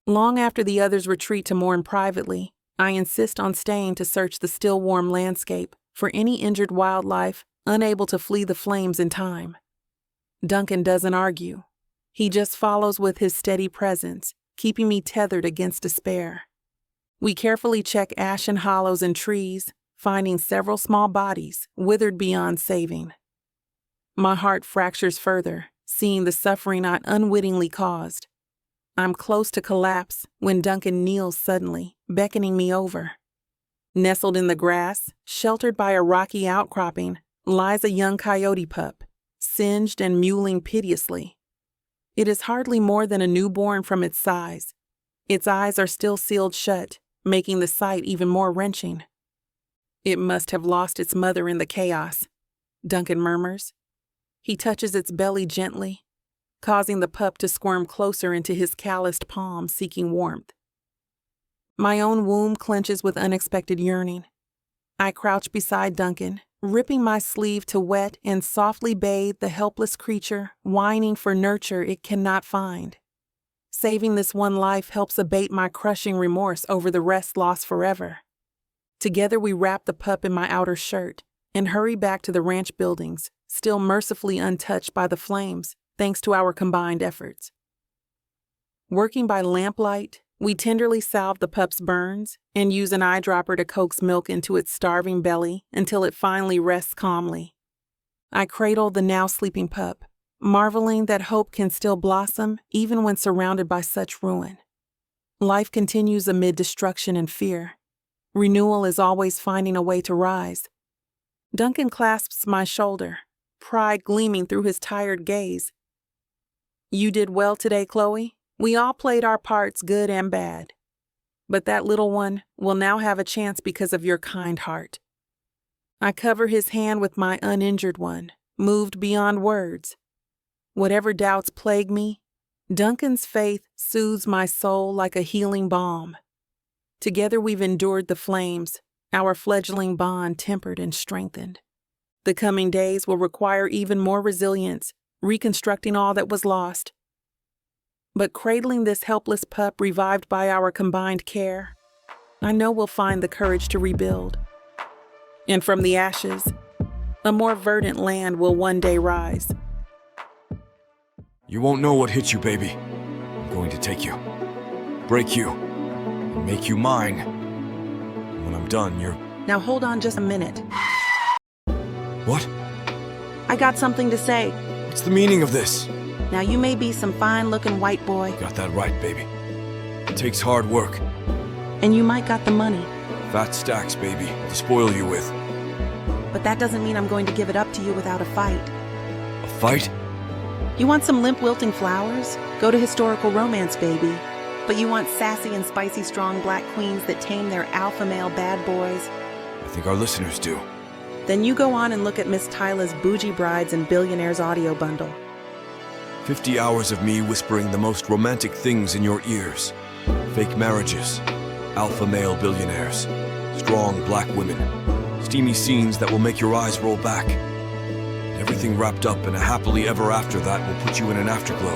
Long after the others retreat to mourn privately, I insist on staying to search the still warm landscape for any injured wildlife unable to flee the flames in time. Duncan doesn't argue. He just follows with his steady presence, keeping me tethered against despair. We carefully check ashen hollows and trees, finding several small bodies withered beyond saving. My heart fractures further, seeing the suffering I unwittingly caused. I'm close to collapse when Duncan kneels suddenly, beckoning me over. Nestled in the grass, sheltered by a rocky outcropping, lies a young coyote pup, singed and mewling piteously. It is hardly more than a newborn from its size. Its eyes are still sealed shut, making the sight even more wrenching. "It must have lost its mother in the chaos," Duncan murmurs. He touches its belly gently, causing the pup to squirm closer into his calloused palm, seeking warmth. My own womb clenches with unexpected yearning. I crouch beside Duncan, ripping my sleeve to wet and softly bathe the helpless creature, whining for nurture it cannot find. Saving this one life helps abate my crushing remorse over the rest lost forever. Together we wrap the pup in my outer shirt and hurry back to the ranch buildings, still mercifully untouched by the flames, thanks to our combined efforts. Working by lamplight, we tenderly salve the pup's burns and use an eyedropper to coax milk into its starving belly until it finally rests calmly. I cradle the now sleeping pup, marveling that hope can still blossom even when surrounded by such ruin. Life continues amid destruction and fear. Renewal is always finding a way to rise. Duncan clasps my shoulder, pride gleaming through his tired gaze. You did well today, Chloe. We all played our parts, good and bad. But that little one will now have a chance because of your kind heart. I cover his hand with my uninjured one, moved beyond words. Whatever doubts plague me, Duncan's faith soothes my soul like a healing balm. Together we've endured the flames, our fledgling bond tempered and strengthened. The coming days will require even more resilience, reconstructing all that was lost. But cradling this helpless pup revived by our combined care, I know we'll find the courage to rebuild. And from the ashes, a more verdant land will one day rise. You won't know what hit you, baby. I'm going to take you, break you, and make you mine. And when I'm done, you're... Now hold on just a minute. What? I got something to say. What's the meaning of this? Now you may be some fine-looking white boy, Got that right, baby. It takes hard work. and you might got the money, Fat stacks, baby, to spoil you with. but that doesn't mean I'm going to give it up to you without a fight. A fight? You want some limp wilting flowers? Go to historical romance, baby. But you want sassy and spicy strong black queens that tame their alpha male bad boys? I think our listeners do. Then you go on and look at Miss Tyla's Bougie Brides and Billionaires audio bundle. 50 hours of me whispering the most romantic things in your ears. Fake marriages, alpha male billionaires, strong black women, steamy scenes that will make your eyes roll back. And everything wrapped up in a happily ever after that will put you in an afterglow.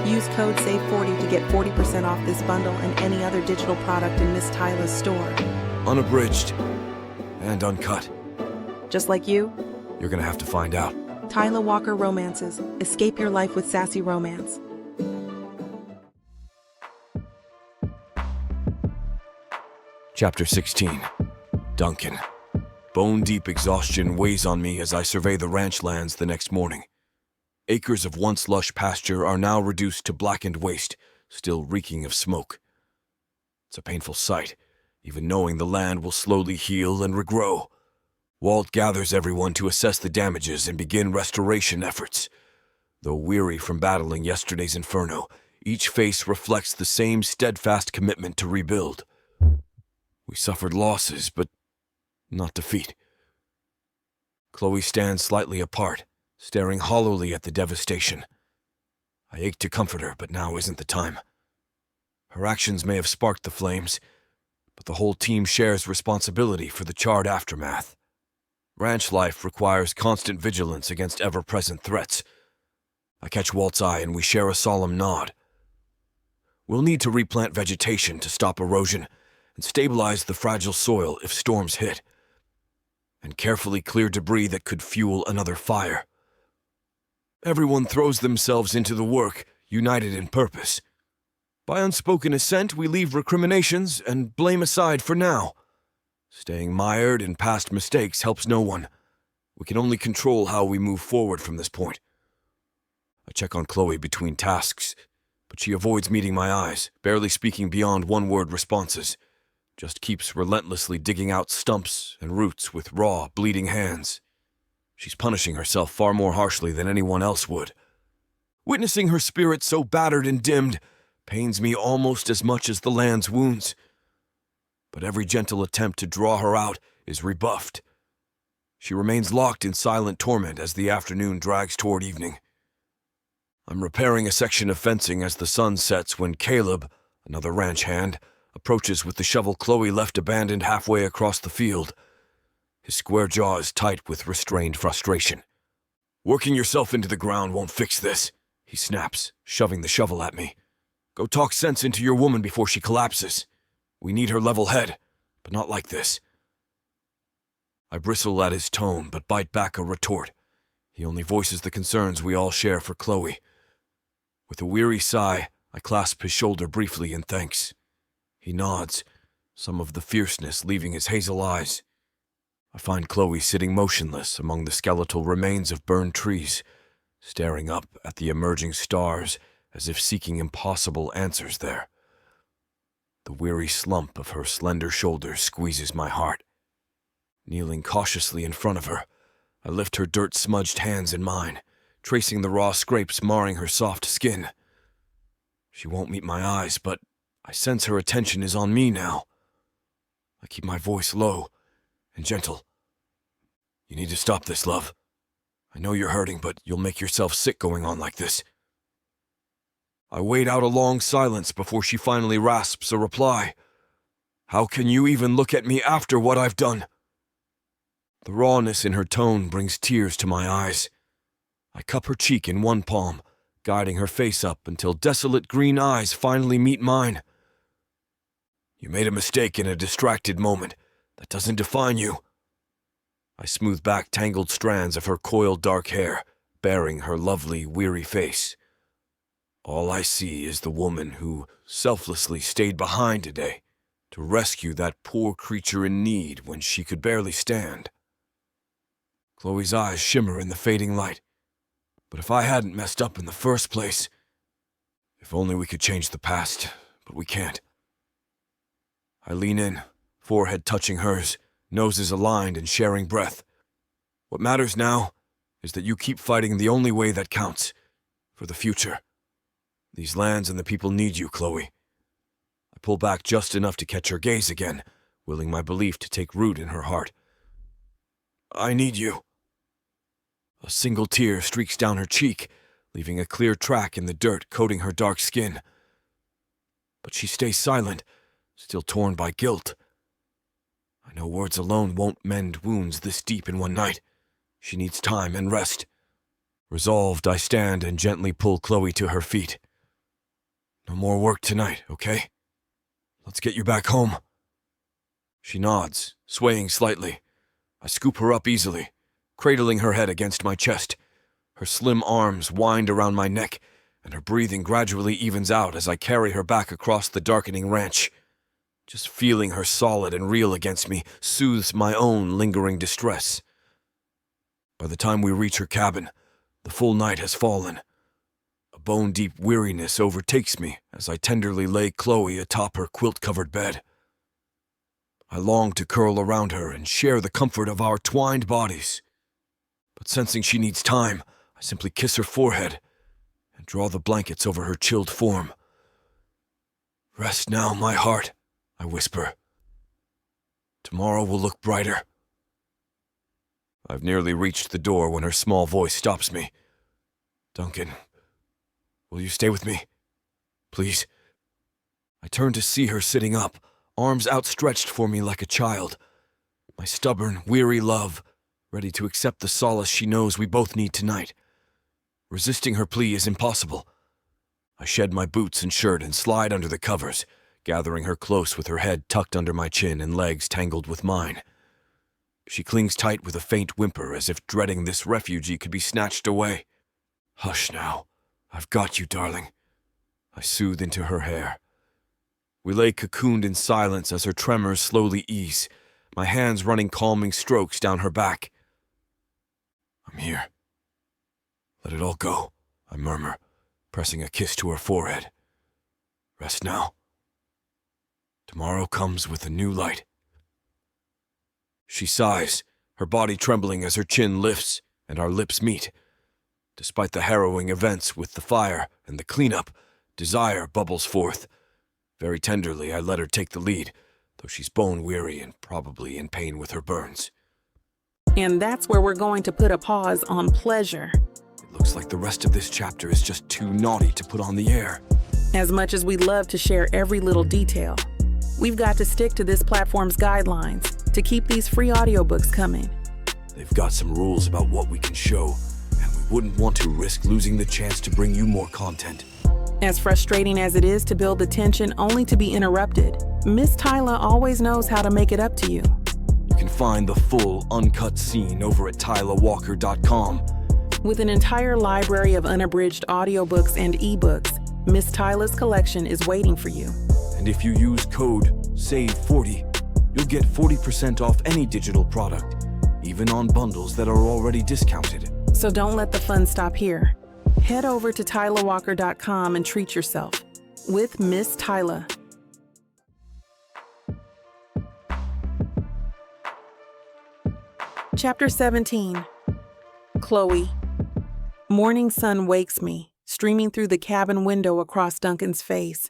Use code SAVE40 to get 40% off this bundle and any other digital product in Miss Tyla's store. Unabridged and uncut. Just like you, You're gonna have to find out. Tyla Walker Romances. Escape your life with sassy romance. Chapter 16. Duncan. Bone-deep exhaustion weighs on me as I survey the ranch lands the next morning. Acres of once lush pasture are now reduced to blackened waste, still reeking of smoke. It's a painful sight, even knowing the land will slowly heal and regrow. Walt gathers everyone to assess the damages and begin restoration efforts. Though weary from battling yesterday's inferno, each face reflects the same steadfast commitment to rebuild. We suffered losses, but not defeat. Chloe stands slightly apart, staring hollowly at the devastation. I ache to comfort her, but now isn't the time. Her actions may have sparked the flames, but the whole team shares responsibility for the charred aftermath. Ranch life requires constant vigilance against ever-present threats. I catch Walt's eye and we share a solemn nod. We'll need to replant vegetation to stop erosion and stabilize the fragile soil if storms hit, and carefully clear debris that could fuel another fire. Everyone throws themselves into the work, united in purpose. By unspoken assent, we leave recriminations and blame aside for now. Staying mired in past mistakes helps no one. We can only control how we move forward from this point. I check on Chloe between tasks, but she avoids meeting my eyes, barely speaking beyond one-word responses. Just keeps relentlessly digging out stumps and roots with raw, bleeding hands. She's punishing herself far more harshly than anyone else would. Witnessing her spirit so battered and dimmed pains me almost as much as the land's wounds. But every gentle attempt to draw her out is rebuffed. She remains locked in silent torment as the afternoon drags toward evening. I'm repairing a section of fencing as the sun sets when Caleb, another ranch hand, approaches with the shovel Chloe left abandoned halfway across the field. His square jaw is tight with restrained frustration. Working yourself into the ground won't fix this, he snaps, shoving the shovel at me. Go talk sense into your woman before she collapses. We need her level head, but not like this. I bristle at his tone, but bite back a retort. He only voices the concerns we all share for Chloe. With a weary sigh, I clasp his shoulder briefly in thanks. He nods, some of the fierceness leaving his hazel eyes. I find Chloe sitting motionless among the skeletal remains of burned trees, staring up at the emerging stars as if seeking impossible answers there. The weary slump of her slender shoulders squeezes my heart. Kneeling cautiously in front of her, I lift her dirt-smudged hands in mine, tracing the raw scrapes marring her soft skin. She won't meet my eyes, but I sense her attention is on me now. I keep my voice low and gentle. You need to stop this, love. I know you're hurting, but you'll make yourself sick going on like this. I wait out a long silence before she finally rasps a reply. How can you even look at me after what I've done? The rawness in her tone brings tears to my eyes. I cup her cheek in one palm, guiding her face up until desolate green eyes finally meet mine. You made a mistake in a distracted moment. That doesn't define you. I smooth back tangled strands of her coiled dark hair, baring her lovely, weary face. All I see is the woman who selflessly stayed behind today to rescue that poor creature in need when she could barely stand. Chloe's eyes shimmer in the fading light. But if I hadn't messed up in the first place, if only we could change the past, but we can't. I lean in, forehead touching hers, noses aligned and sharing breath. What matters now is that you keep fighting the only way that counts, for the future. These lands and the people need you, Chloe. I pull back just enough to catch her gaze again, willing my belief to take root in her heart. I need you. A single tear streaks down her cheek, leaving a clear track in the dirt coating her dark skin. But she stays silent, still torn by guilt. I know words alone won't mend wounds this deep in one night. She needs time and rest. Resolved, I stand and gently pull Chloe to her feet. No more work tonight, okay? Let's get you back home. She nods, swaying slightly. I scoop her up easily, cradling her head against my chest. Her slim arms wind around my neck, and her breathing gradually evens out as I carry her back across the darkening ranch. Just feeling her solid and real against me soothes my own lingering distress. By the time we reach her cabin, the full night has fallen. A bone-deep weariness overtakes me as I tenderly lay Chloe atop her quilt-covered bed. I long to curl around her and share the comfort of our twined bodies. But sensing she needs time, I simply kiss her forehead and draw the blankets over her chilled form. Rest now, my heart, I whisper. Tomorrow will look brighter. I've nearly reached the door when her small voice stops me. Duncan, will you stay with me? Please. I turn to see her sitting up, arms outstretched for me like a child. My stubborn, weary love, ready to accept the solace she knows we both need tonight. Resisting her plea is impossible. I shed my boots and shirt and slide under the covers, gathering her close with her head tucked under my chin and legs tangled with mine. She clings tight with a faint whimper as if dreading this refugee could be snatched away. Hush now. I've got you, darling. I soothe into her hair. We lay cocooned in silence as her tremors slowly ease, my hands running calming strokes down her back. I'm here. Let it all go, I murmur, pressing a kiss to her forehead. Rest now. Tomorrow comes with a new light. She sighs, her body trembling as her chin lifts and our lips meet. Despite the harrowing events with the fire and the cleanup, desire bubbles forth. Very tenderly, I let her take the lead, though she's bone-weary and probably in pain with her burns. And that's where we're going to put a pause on pleasure. It looks like the rest of this chapter is just too naughty to put on the air. As much as we'd love to share every little detail, we've got to stick to this platform's guidelines to keep these free audiobooks coming. They've got some rules about what we can show, and we wouldn't want to risk losing the chance to bring you more content. As frustrating as it is to build the tension only to be interrupted, Miss Tyla always knows how to make it up to you. You can find the full, uncut scene over at TylaWalker.com. With an entire library of unabridged audiobooks and ebooks, Miss Tyla's collection is waiting for you. And if you use code SAVE40, you'll get 40% off any digital product, even on bundles that are already discounted. So don't let the fun stop here. Head over to TylaWalker.com and treat yourself with Miss Tyla. Chapter 17. Chloe. Morning sun wakes me, streaming through the cabin window across Duncan's face.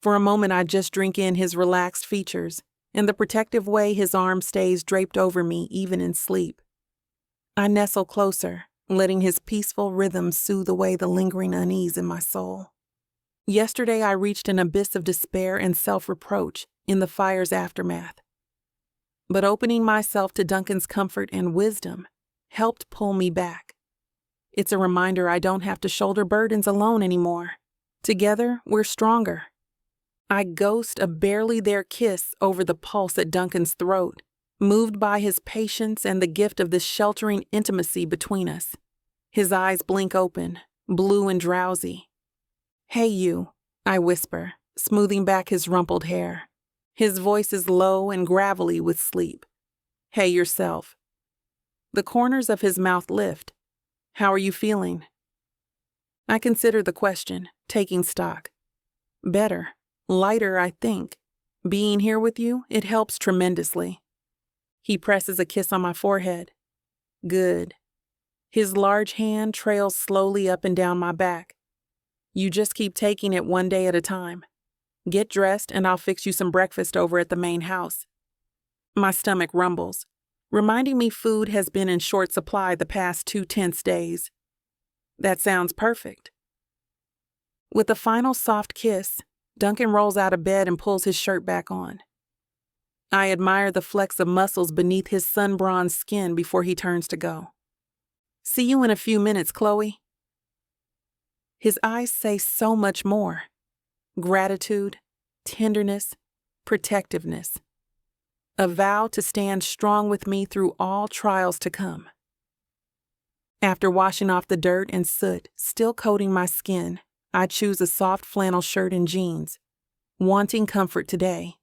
For a moment, I just drink in his relaxed features and the protective way his arm stays draped over me even in sleep. I nestle closer, letting his peaceful rhythm soothe away the lingering unease in my soul. Yesterday, I reached an abyss of despair and self-reproach in the fire's aftermath. But opening myself to Duncan's comfort and wisdom helped pull me back. It's a reminder I don't have to shoulder burdens alone anymore. Together, we're stronger. I ghost a barely there kiss over the pulse at Duncan's throat, moved by his patience and the gift of this sheltering intimacy between us. His eyes blink open, blue and drowsy. "Hey you," I whisper, smoothing back his rumpled hair. His voice is low and gravelly with sleep. "Hey yourself." The corners of his mouth lift. "How are you feeling?" I consider the question, taking stock. Better, lighter, I think. Being here with you, it helps tremendously. He presses a kiss on my forehead. Good. His large hand trails slowly up and down my back. "You just keep taking it one day at a time. Get dressed and I'll fix you some breakfast over at the main house." My stomach rumbles, reminding me food has been in short supply the past 2 tense days. That sounds perfect. With a final soft kiss, Duncan rolls out of bed and pulls his shirt back on. I admire the flex of muscles beneath his sun-bronzed skin before he turns to go. "See you in a few minutes, Chloe." His eyes say so much more. Gratitude, tenderness, protectiveness. A vow to stand strong with me through all trials to come. After washing off the dirt and soot still coating my skin, I choose a soft flannel shirt and jeans, wanting comfort today.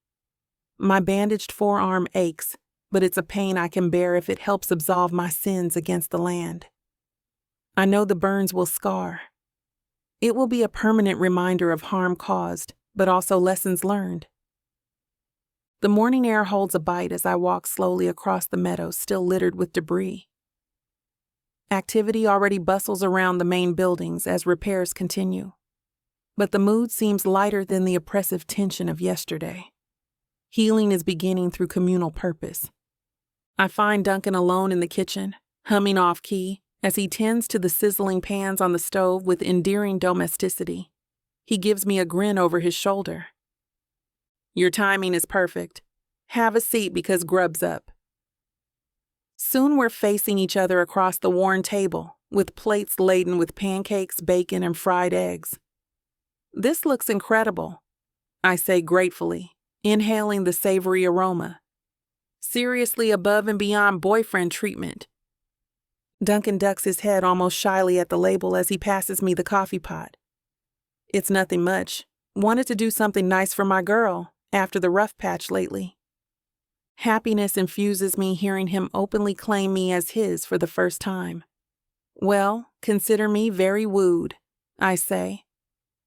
My bandaged forearm aches, but it's a pain I can bear if it helps absolve my sins against the land. I know the burns will scar. It will be a permanent reminder of harm caused, but also lessons learned. The morning air holds a bite as I walk slowly across the meadow still littered with debris. Activity already bustles around the main buildings as repairs continue. But the mood seems lighter than the oppressive tension of yesterday. Healing is beginning through communal purpose. I find Duncan alone in the kitchen, humming off-key, as he tends to the sizzling pans on the stove with endearing domesticity. He gives me a grin over his shoulder. "Your timing is perfect. Have a seat because grub's up." Soon we're facing each other across the worn table, with plates laden with pancakes, bacon, and fried eggs. "This looks incredible," I say gratefully, inhaling the savory aroma. "Seriously above and beyond boyfriend treatment." Duncan ducks his head almost shyly at the label as he passes me the coffee pot. "It's nothing much. Wanted to do something nice for my girl after the rough patch lately." Happiness infuses me hearing him openly claim me as his for the first time. "Well, consider me very wooed," I say,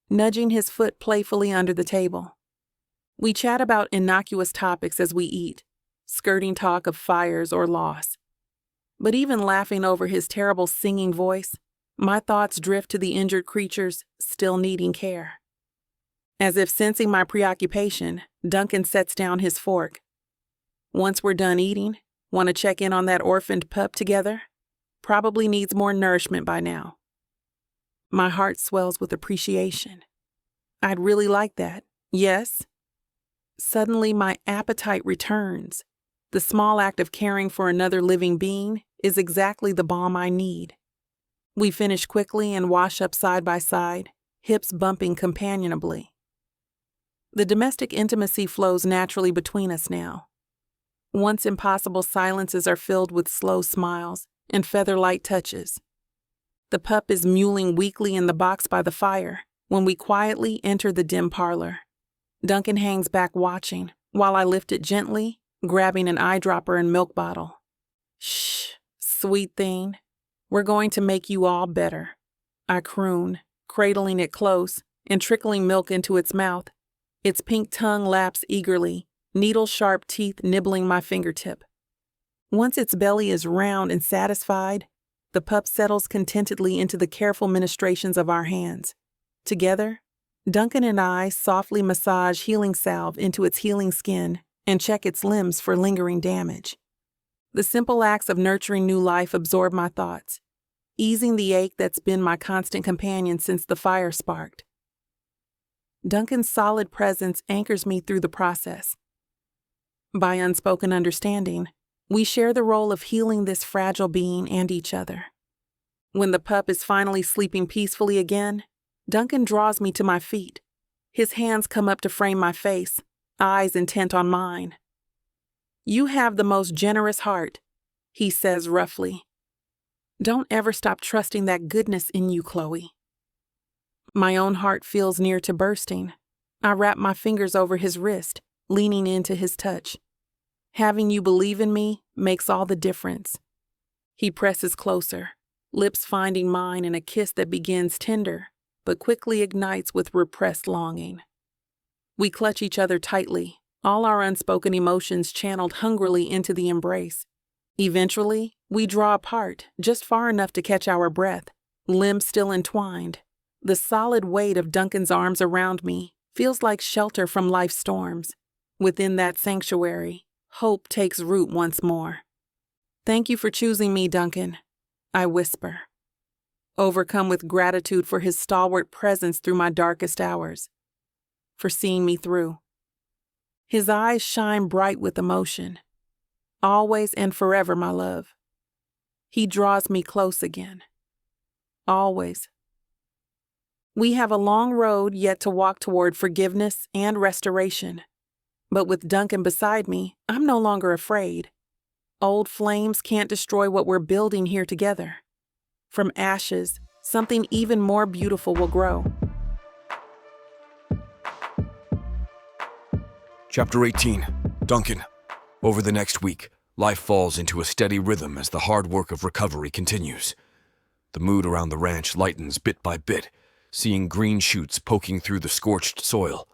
nudging his foot playfully under the table. We chat about innocuous topics as we eat, skirting talk of fires or loss. But even laughing over his terrible singing voice, my thoughts drift to the injured creatures still needing care. As if sensing my preoccupation, Duncan sets down his fork. "Once we're done eating, want to check in on that orphaned pup together? Probably needs more nourishment by now." My heart swells with appreciation. I'd really like that, yes. Suddenly my appetite returns. The small act of caring for another living being is exactly the balm I need. We finish quickly and wash up side by side, hips bumping companionably. The domestic intimacy flows naturally between us now. Once impossible silences are filled with slow smiles and feather-light touches. The pup is mewling weakly in the box by the fire when we quietly enter the dim parlor. Duncan hangs back watching while I lift it gently, grabbing an eyedropper and milk bottle. "Shh, sweet thing. We're going to make you all better," I croon, cradling it close and trickling milk into its mouth. Its pink tongue laps eagerly, needle-sharp teeth nibbling my fingertip. Once its belly is round and satisfied, The pup settles contentedly into the careful ministrations of our hands. Together, Duncan and I softly massage healing salve into its healing skin and check its limbs for lingering damage. The simple acts of nurturing new life absorb my thoughts, easing the ache that's been my constant companion since the fire sparked. Duncan's solid presence anchors me through the process. By unspoken understanding, we share the role of healing this fragile being and each other. When the pup is finally sleeping peacefully again, Duncan draws me to my feet. His hands come up to frame my face, eyes intent on mine. "You have the most generous heart," he says roughly. "Don't ever stop trusting that goodness in you, Chloe." My own heart feels near to bursting. I wrap my fingers over his wrist, leaning into his touch. Having you believe in me makes all the difference. He presses closer, lips finding mine in a kiss that begins tender, but quickly ignites with repressed longing. We clutch each other tightly, all our unspoken emotions channeled hungrily into the embrace. Eventually, we draw apart, just far enough to catch our breath, limbs still entwined. The solid weight of Duncan's arms around me feels like shelter from life's storms. Within that sanctuary, hope takes root once more. "Thank you for choosing me, Duncan," I whisper, overcome with gratitude for his stalwart presence through my darkest hours, for seeing me through. His eyes shine bright with emotion. "Always and forever, my love." He draws me close again. "Always." We have a long road yet to walk toward forgiveness and restoration. But with Duncan beside me, I'm no longer afraid. Old flames can't destroy what we're building here together. From ashes, something even more beautiful will grow. Chapter 18. Duncan. Over the next week, life falls into a steady rhythm as the hard work of recovery continues. The mood around the ranch lightens bit by bit, seeing green shoots poking through the scorched soil.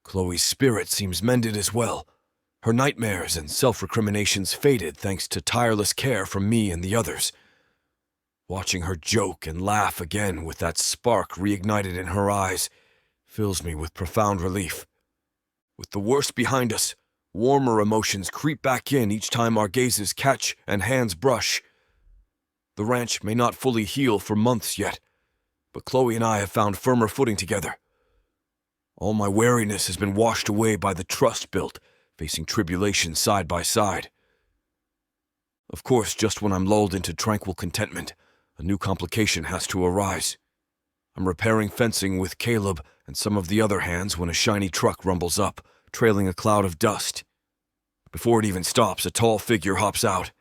Chloe's spirit seems mended as well. Her nightmares and self-recriminations faded thanks to tireless care from me and the others. Watching her joke and laugh again with that spark reignited in her eyes fills me with profound relief. With the worst behind us, warmer emotions creep back in each time our gazes catch and hands brush. The ranch may not fully heal for months yet, but Chloe and I have found firmer footing together. All my wariness has been washed away by the trust built, facing tribulation side by side. Of course, just when I'm lulled into tranquil contentment, a new complication has to arise. I'm repairing fencing with Caleb and some of the other hands when a shiny truck rumbles up, trailing a cloud of dust. Before it even stops, a tall figure hops out.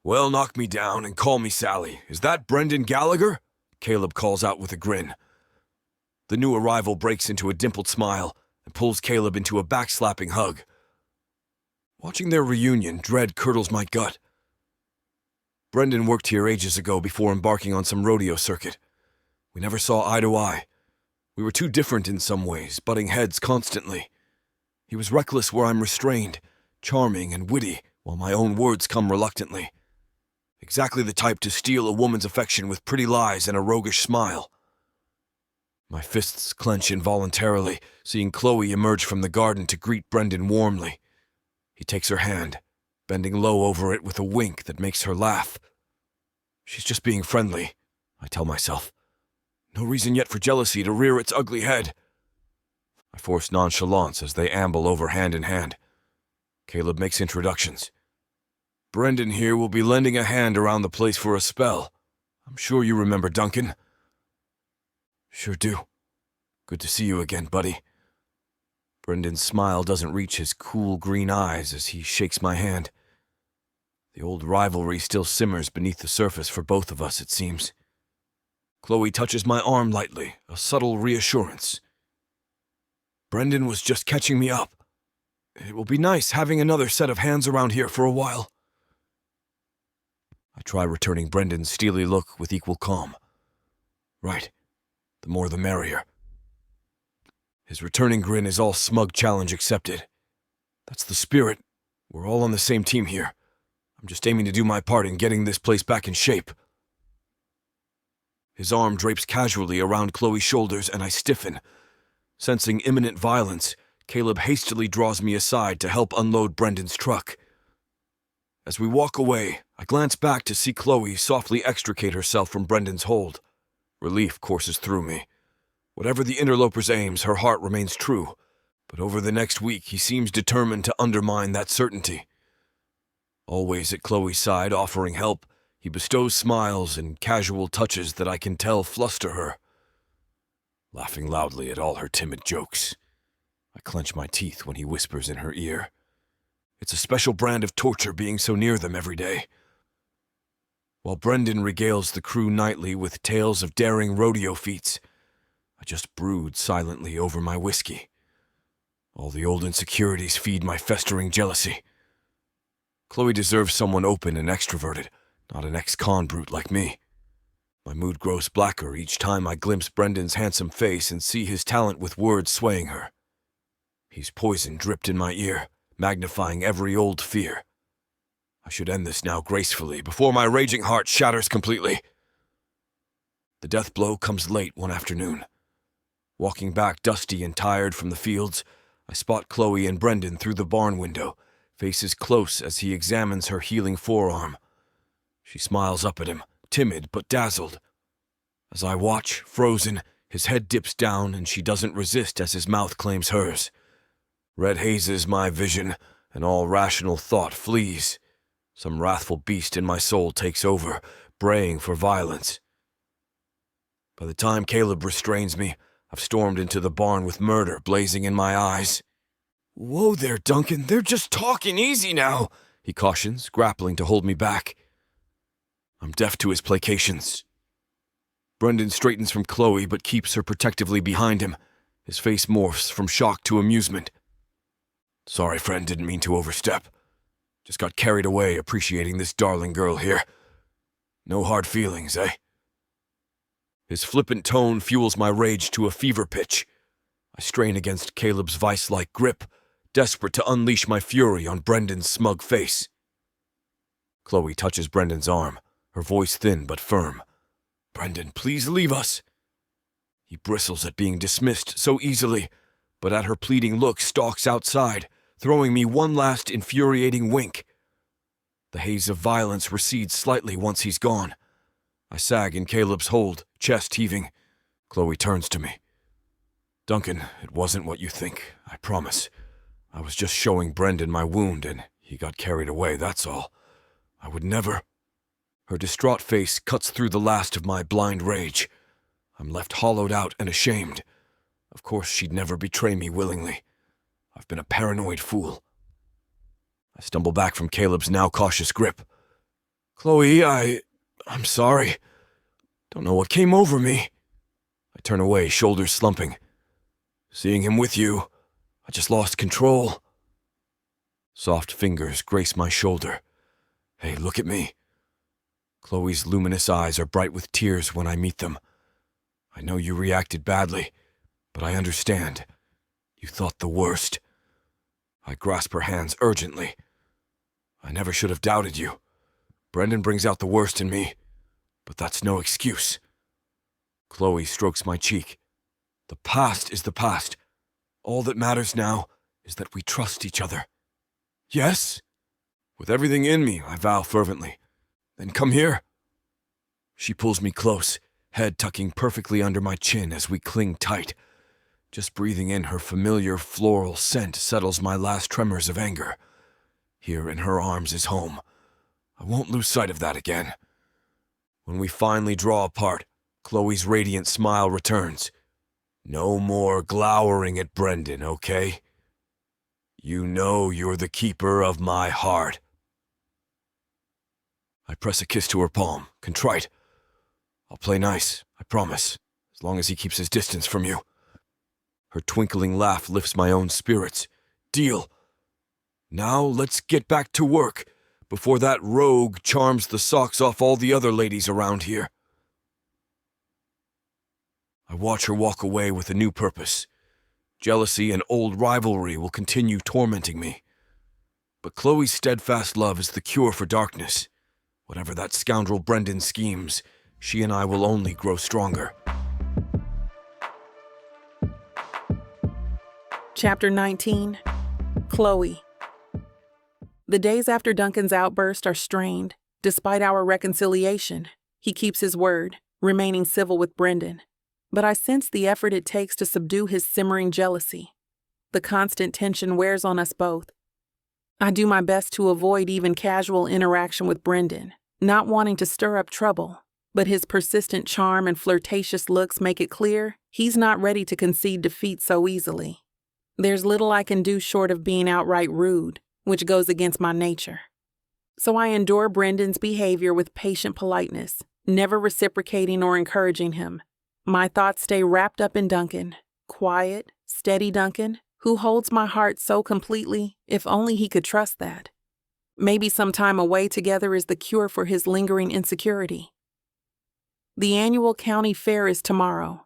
"Well, knock me down and call me Sally. Is that Brendan Gallagher?" Caleb calls out with a grin. The new arrival breaks into a dimpled smile and pulls Caleb into a backslapping hug. Watching their reunion, dread curdles my gut. Brendan worked here ages ago before embarking on some rodeo circuit. We never saw eye to eye. We were too different in some ways, butting heads constantly. He was reckless where I'm restrained, charming and witty, while my own words come reluctantly. Exactly the type to steal a woman's affection with pretty lies and a roguish smile. My fists clench involuntarily, seeing Chloe emerge from the garden to greet Brendan warmly. He takes her hand, bending low over it with a wink that makes her laugh. She's just being friendly, I tell myself. No reason yet for jealousy to rear its ugly head. I force nonchalance as they amble over hand in hand. Caleb makes introductions. "Brendan here will be lending a hand around the place for a spell. I'm sure you remember Duncan." "Sure do. Good to see you again, buddy." Brendan's smile doesn't reach his cool green eyes as he shakes my hand. The old rivalry still simmers beneath the surface for both of us, it seems. Chloe touches my arm lightly, a subtle reassurance. "Brendan was just catching me up. It will be nice having another set of hands around here for a while." I try returning Brendan's steely look with equal calm. Right. The more the merrier. His returning grin is all smug challenge accepted. That's the spirit. We're all on the same team here. I'm just aiming to do my part in getting this place back in shape. His arm drapes casually around Chloe's shoulders, and I stiffen. Sensing imminent violence, Caleb hastily draws me aside to help unload Brendan's truck. As we walk away, I glance back to see Chloe softly extricate herself from Brendan's hold. Relief courses through me. Whatever the interloper's aims, her heart remains true. But over the next week, he seems determined to undermine that certainty. Always at Chloe's side, offering help, he bestows smiles and casual touches that I can tell fluster her. Laughing loudly at all her timid jokes, I clench my teeth when he whispers in her ear. It's a special brand of torture being so near them every day. While Brendan regales the crew nightly with tales of daring rodeo feats, I just brood silently over my whiskey. All the old insecurities feed my festering jealousy. Chloe deserves someone open and extroverted, not an ex-con brute like me. My mood grows blacker each time I glimpse Brendan's handsome face and see his talent with words swaying her. He's poison dripped in my ear, magnifying every old fear. I should end this now gracefully, before my raging heart shatters completely. The death blow comes late one afternoon. Walking back dusty and tired from the fields, I spot Chloe and Brendan through the barn window, faces close as he examines her healing forearm. She smiles up at him, timid but dazzled. As I watch, frozen, his head dips down and she doesn't resist as his mouth claims hers. Red hazes my vision, and all rational thought flees. Some wrathful beast in my soul takes over, braying for violence. By the time Caleb restrains me, I've stormed into the barn with murder blazing in my eyes. "Whoa there, Duncan, they're just talking easy now," he cautions, grappling to hold me back. I'm deaf to his placations. Brendan straightens from Chloe but keeps her protectively behind him. His face morphs from shock to amusement. "Sorry, friend, didn't mean to overstep. Just got carried away appreciating this darling girl here. No hard feelings, eh?" His flippant tone fuels my rage to a fever pitch. I strain against Caleb's vice-like grip, desperate to unleash my fury on Brendan's smug face. Chloe touches Brendan's arm, her voice thin but firm. "Brendan, please leave us." He bristles at being dismissed so easily, but at her pleading look stalks outside, throwing me one last infuriating wink. The haze of violence recedes slightly once he's gone. I sag in Caleb's hold, chest heaving. Chloe turns to me. "Duncan, it wasn't what you think, I promise. I was just showing Brendan my wound and he got carried away, that's all. I would never..." Her distraught face cuts through the last of my blind rage. I'm left hollowed out and ashamed. Of course she'd never betray me willingly. I've been a paranoid fool. I stumble back from Caleb's now cautious grip. "Chloe, I'm sorry. Don't know what came over me." I turn away, shoulders slumping. "Seeing him with you, I just lost control." Soft fingers grace my shoulder. "Hey, look at me." Chloe's luminous eyes are bright with tears when I meet them. "I know you reacted badly, but I understand. You thought the worst." I grasp her hands urgently. "I never should have doubted you. Brendan brings out the worst in me, but that's no excuse." Chloe strokes my cheek. "The past is the past. All that matters now is that we trust each other." "Yes?" With everything in me, I vow fervently. "Then come here." She pulls me close, head tucking perfectly under my chin as we cling tight. Just breathing in her familiar floral scent settles my last tremors of anger. Here in her arms is home. I won't lose sight of that again. When we finally draw apart, Chloe's radiant smile returns. "No more glowering at Brendan, okay? You know you're the keeper of my heart." I press a kiss to her palm, contrite. "I'll play nice, I promise, as long as he keeps his distance from you." Her twinkling laugh lifts my own spirits. "Deal. Now let's get back to work, before that rogue charms the socks off all the other ladies around here." I watch her walk away with a new purpose. Jealousy and old rivalry will continue tormenting me. But Chloe's steadfast love is the cure for darkness. Whatever that scoundrel Brendan schemes, She and I will only grow stronger. Chapter 19. Chloe. The days after Duncan's outburst are strained. Despite our reconciliation, he keeps his word, remaining civil with Brendan. But I sense the effort it takes to subdue his simmering jealousy. The constant tension wears on us both. I do my best to avoid even casual interaction with Brendan, not wanting to stir up trouble, but his persistent charm and flirtatious looks make it clear he's not ready to concede defeat so easily. There's little I can do short of being outright rude, which goes against my nature. So I endure Brendan's behavior with patient politeness, never reciprocating or encouraging him. My thoughts stay wrapped up in Duncan, quiet, steady Duncan, who holds my heart so completely, if only he could trust that. Maybe some time away together is the cure for his lingering insecurity. The annual county fair is tomorrow.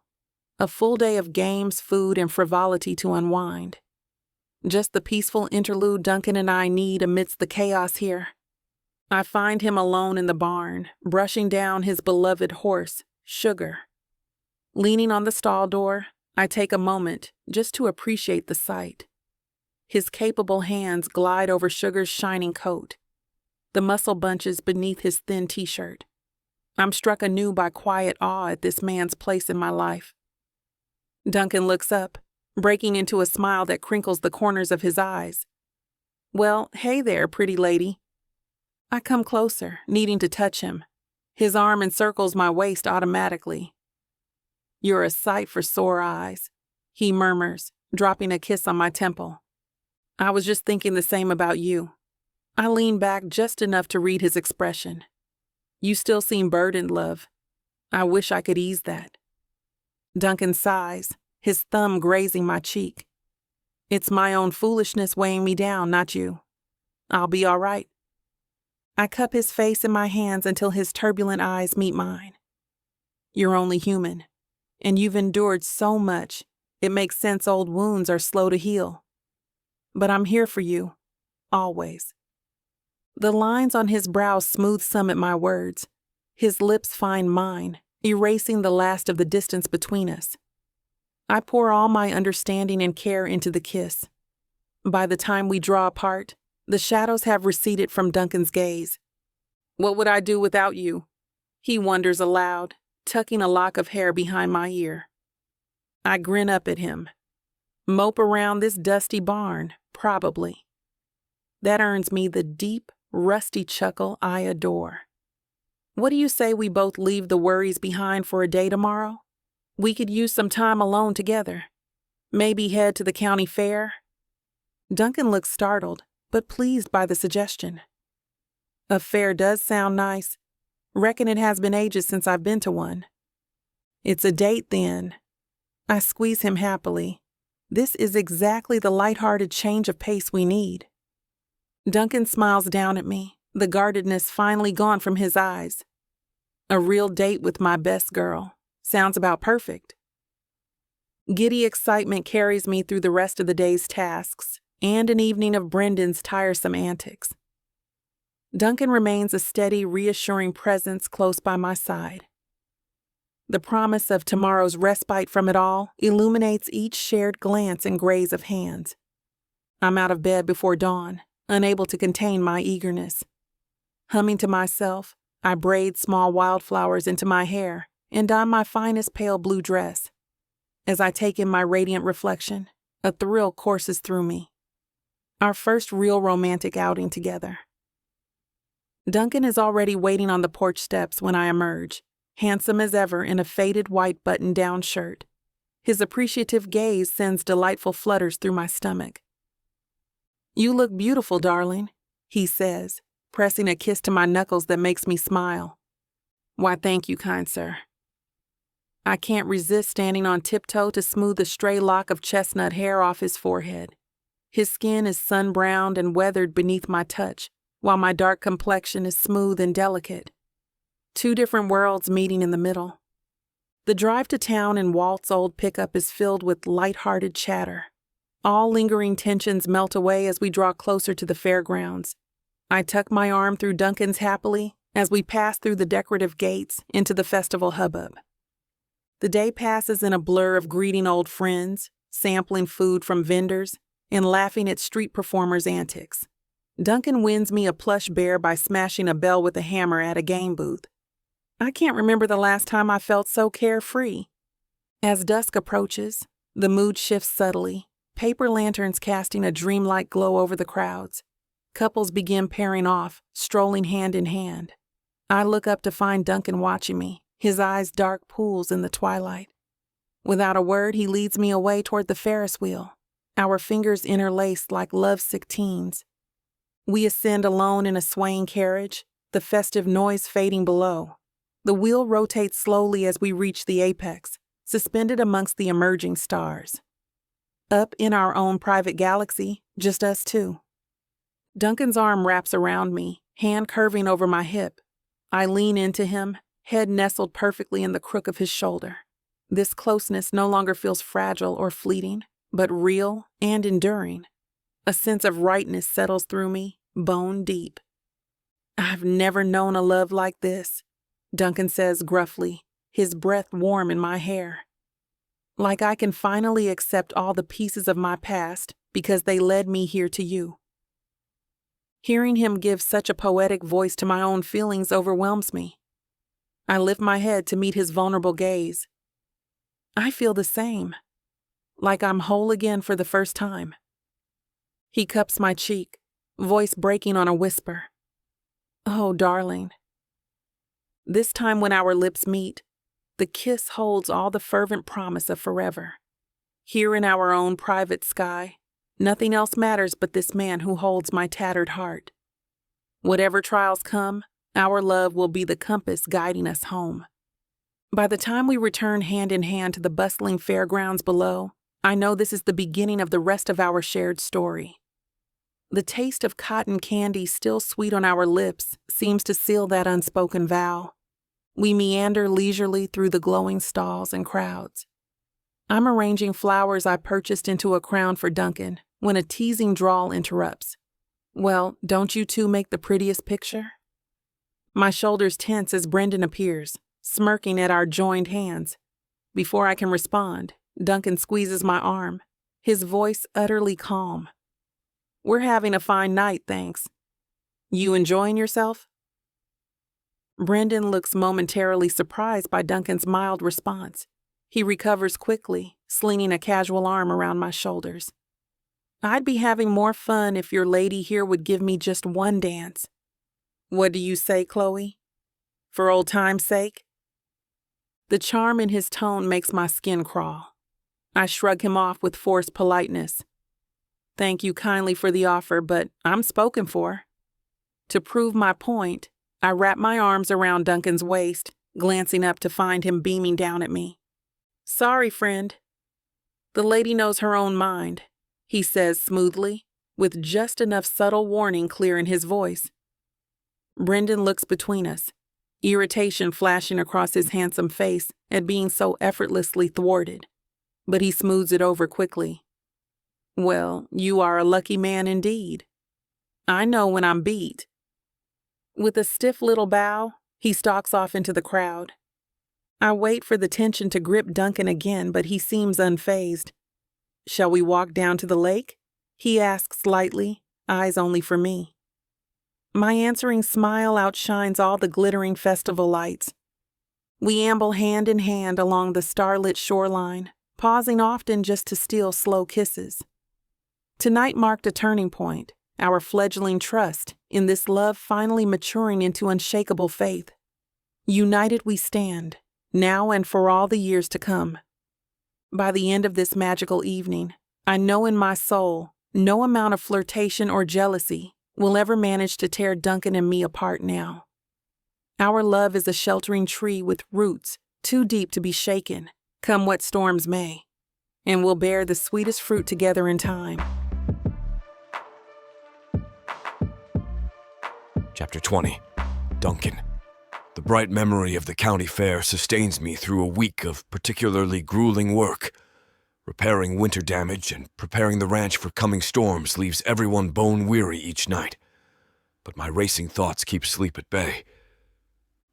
A full day of games, food, and frivolity to unwind. Just the peaceful interlude Duncan and I need amidst the chaos here. I find him alone in the barn, brushing down his beloved horse, Sugar. Leaning on the stall door, I take a moment just to appreciate the sight. His capable hands glide over Sugar's shining coat, the muscle bunches beneath his thin t-shirt. I'm struck anew by quiet awe at this man's place in my life. Duncan looks up, breaking into a smile that crinkles the corners of his eyes. "Well, hey there, pretty lady." I come closer, needing to touch him. His arm encircles my waist automatically. "You're a sight for sore eyes," he murmurs, dropping a kiss on my temple. I was just thinking the same about you. I lean back just enough to read his expression. You still seem burdened, love. I wish I could ease that. Duncan sighs, his thumb grazing my cheek. It's my own foolishness weighing me down, not you. I'll be all right. I cup his face in my hands until his turbulent eyes meet mine. You're only human, and you've endured so much, it makes sense old wounds are slow to heal. But I'm here for you, always. The lines on his brow smooth some at my words. His lips find mine, erasing the last of the distance between us. I pour all my understanding and care into the kiss. By the time we draw apart, the shadows have receded from Duncan's gaze. What would I do without you? He wonders aloud, tucking a lock of hair behind my ear. I grin up at him. Mope around this dusty barn, probably. That earns me the deep, rusty chuckle I adore. What do you say we both leave the worries behind for a day tomorrow? We could use some time alone together. Maybe head to the county fair? Duncan looks startled, but pleased by the suggestion. A fair does sound nice. Reckon it has been ages since I've been to one. It's a date then. I squeeze him happily. This is exactly the lighthearted change of pace we need. Duncan smiles down at me, the guardedness finally gone from his eyes. A real date with my best girl. Sounds about perfect. Giddy excitement carries me through the rest of the day's tasks and an evening of Brendan's tiresome antics. Duncan remains a steady, reassuring presence close by my side. The promise of tomorrow's respite from it all illuminates each shared glance and graze of hands. I'm out of bed before dawn, unable to contain my eagerness. Humming to myself, I braid small wildflowers into my hair and don my finest pale blue dress. As I take in my radiant reflection, a thrill courses through me. Our first real romantic outing together. Duncan is already waiting on the porch steps when I emerge, handsome as ever in a faded white button-down shirt. His appreciative gaze sends delightful flutters through my stomach. "You look beautiful, darling," he says, pressing a kiss to my knuckles that makes me smile. "Why, thank you, kind sir." I can't resist standing on tiptoe to smooth a stray lock of chestnut hair off his forehead. His skin is sun-browned and weathered beneath my touch, while my dark complexion is smooth and delicate. Two different worlds meeting in the middle. The drive to town in Walt's old pickup is filled with light-hearted chatter. All lingering tensions melt away as we draw closer to the fairgrounds. I tuck my arm through Duncan's happily, as we pass through the decorative gates into the festival hubbub. The day passes in a blur of greeting old friends, sampling food from vendors, and laughing at street performers' antics. Duncan wins me a plush bear by smashing a bell with a hammer at a game booth. I can't remember the last time I felt so carefree. As dusk approaches, the mood shifts subtly, paper lanterns casting a dreamlike glow over the crowds. Couples begin pairing off, strolling hand in hand. I look up to find Duncan watching me, his eyes dark pools in the twilight. Without a word, he leads me away toward the Ferris wheel, our fingers interlaced like lovesick teens. We ascend alone in a swaying carriage, the festive noise fading below. The wheel rotates slowly as we reach the apex, suspended amongst the emerging stars. Up in our own private galaxy, just us two. Duncan's arm wraps around me, hand curving over my hip. I lean into him, head nestled perfectly in the crook of his shoulder. This closeness no longer feels fragile or fleeting, but real and enduring. A sense of rightness settles through me, bone deep. "I've never known a love like this," Duncan says gruffly, his breath warm in my hair. Like I can finally accept all the pieces of my past because they led me here to you. Hearing him give such a poetic voice to my own feelings overwhelms me. I lift my head to meet his vulnerable gaze. I feel the same, like I'm whole again for the first time. He cups my cheek, voice breaking on a whisper. "Oh, darling." This time when our lips meet, the kiss holds all the fervent promise of forever. Here in our own private sky, nothing else matters but this man who holds my tattered heart. Whatever trials come, our love will be the compass guiding us home. By the time we return hand in hand to the bustling fairgrounds below, I know this is the beginning of the rest of our shared story. The taste of cotton candy still sweet on our lips seems to seal that unspoken vow. We meander leisurely through the glowing stalls and crowds. I'm arranging flowers I purchased into a crown for Duncan when a teasing drawl interrupts. "Well, don't you two make the prettiest picture?" My shoulders tense as Brendan appears, smirking at our joined hands. Before I can respond, Duncan squeezes my arm, his voice utterly calm. "We're having a fine night, thanks. You enjoying yourself?" Brendan looks momentarily surprised by Duncan's mild response. He recovers quickly, slinging a casual arm around my shoulders. "I'd be having more fun if your lady here would give me just one dance. What do you say, Chloe? For old time's sake?" The charm in his tone makes my skin crawl. I shrug him off with forced politeness. "Thank you kindly for the offer, but I'm spoken for." To prove my point, I wrap my arms around Duncan's waist, glancing up to find him beaming down at me. "Sorry, friend. The lady knows her own mind," he says smoothly, with just enough subtle warning clear in his voice. Brendan looks between us, irritation flashing across his handsome face at being so effortlessly thwarted, but he smooths it over quickly. "Well, you are a lucky man indeed. I know when I'm beat." With a stiff little bow, he stalks off into the crowd. I wait for the tension to grip Duncan again, but he seems unfazed. "Shall we walk down to the lake?" he asks lightly, eyes only for me. My answering smile outshines all the glittering festival lights. We amble hand in hand along the starlit shoreline, pausing often just to steal slow kisses. Tonight marked a turning point, our fledgling trust in this love finally maturing into unshakable faith. United we stand, now and for all the years to come. By the end of this magical evening, I know in my soul, no amount of flirtation or jealousy will ever manage to tear Duncan and me apart now. Our love is a sheltering tree with roots too deep to be shaken, come what storms may, and will bear the sweetest fruit together in time. Chapter 20. Duncan. The bright memory of the county fair sustains me through a week of particularly grueling work. Repairing winter damage and preparing the ranch for coming storms leaves everyone bone weary each night. But my racing thoughts keep sleep at bay.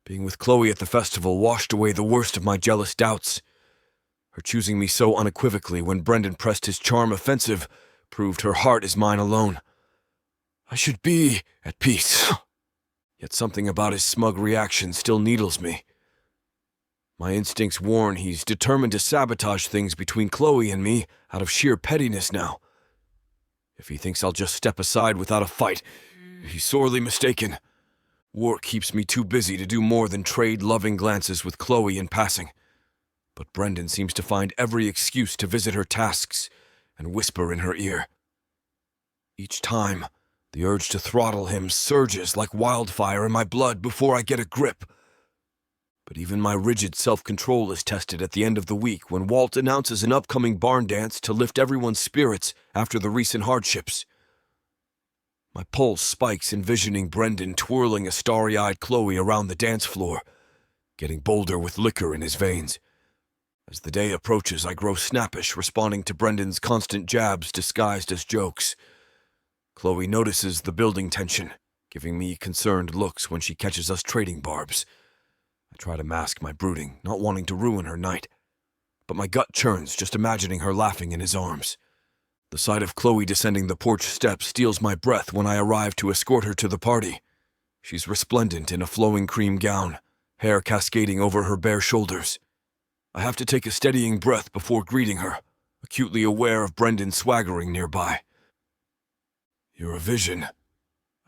Being with Chloe at the festival washed away the worst of my jealous doubts. Her choosing me so unequivocally when Brendan pressed his charm offensive proved her heart is mine alone. I should be at peace. Yet something about his smug reaction still needles me. My instincts warn he's determined to sabotage things between Chloe and me out of sheer pettiness now. If he thinks I'll just step aside without a fight, he's sorely mistaken. Work keeps me too busy to do more than trade loving glances with Chloe in passing. But Brendan seems to find every excuse to visit her tasks and whisper in her ear. Each time, the urge to throttle him surges like wildfire in my blood before I get a grip. But even my rigid self-control is tested at the end of the week when Walt announces an upcoming barn dance to lift everyone's spirits after the recent hardships. My pulse spikes envisioning Brendan twirling a starry-eyed Chloe around the dance floor, getting bolder with liquor in his veins. As the day approaches, I grow snappish, responding to Brendan's constant jabs disguised as jokes. Chloe notices the building tension, giving me concerned looks when she catches us trading barbs. I try to mask my brooding, not wanting to ruin her night. But my gut churns just imagining her laughing in his arms. The sight of Chloe descending the porch steps steals my breath when I arrive to escort her to the party. She's resplendent in a flowing cream gown, hair cascading over her bare shoulders. I have to take a steadying breath before greeting her, acutely aware of Brendan swaggering nearby. You're a vision.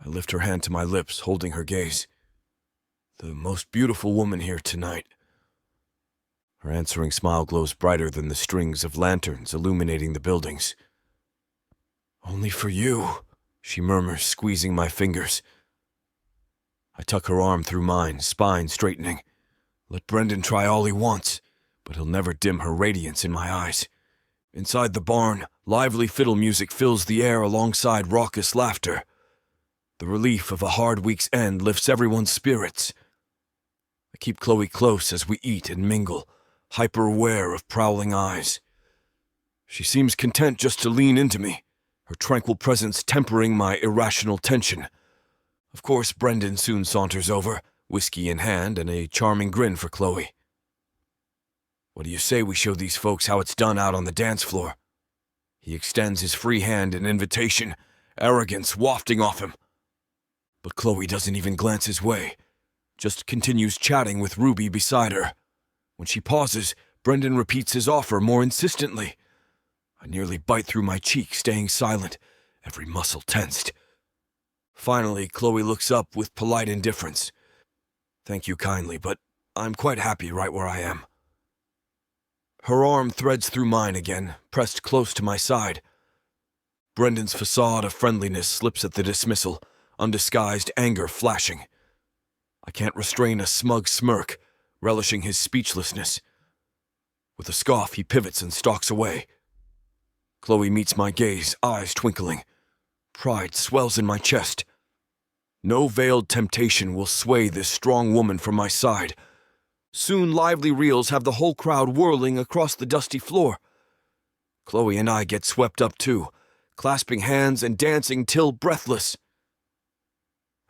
I lift her hand to my lips, holding her gaze. The most beautiful woman here tonight. Her answering smile glows brighter than the strings of lanterns illuminating the buildings. Only for you, she murmurs, squeezing my fingers. I tuck her arm through mine, spine straightening. Let Brendan try all he wants, but he'll never dim her radiance in my eyes. Inside the barn, lively fiddle music fills the air alongside raucous laughter. The relief of a hard week's end lifts everyone's spirits. I keep Chloe close as we eat and mingle, hyper-aware of prowling eyes. She seems content just to lean into me, her tranquil presence tempering my irrational tension. Of course, Brendan soon saunters over, whiskey in hand and a charming grin for Chloe. What do you say we show these folks how it's done out on the dance floor? He extends his free hand in invitation, arrogance wafting off him. But Chloe doesn't even glance his way, just continues chatting with Ruby beside her. When she pauses, Brendan repeats his offer more insistently. I nearly bite through my cheek, staying silent, every muscle tensed. Finally, Chloe looks up with polite indifference. Thank you kindly, but I'm quite happy right where I am. Her arm threads through mine again, pressed close to my side. Brendan's facade of friendliness slips at the dismissal, undisguised anger flashing. I can't restrain a smug smirk, relishing his speechlessness. With a scoff, he pivots and stalks away. Chloe meets my gaze, eyes twinkling. Pride swells in my chest. No veiled temptation will sway this strong woman from my side. Soon lively reels have the whole crowd whirling across the dusty floor. Chloe and I get swept up too, clasping hands and dancing till breathless.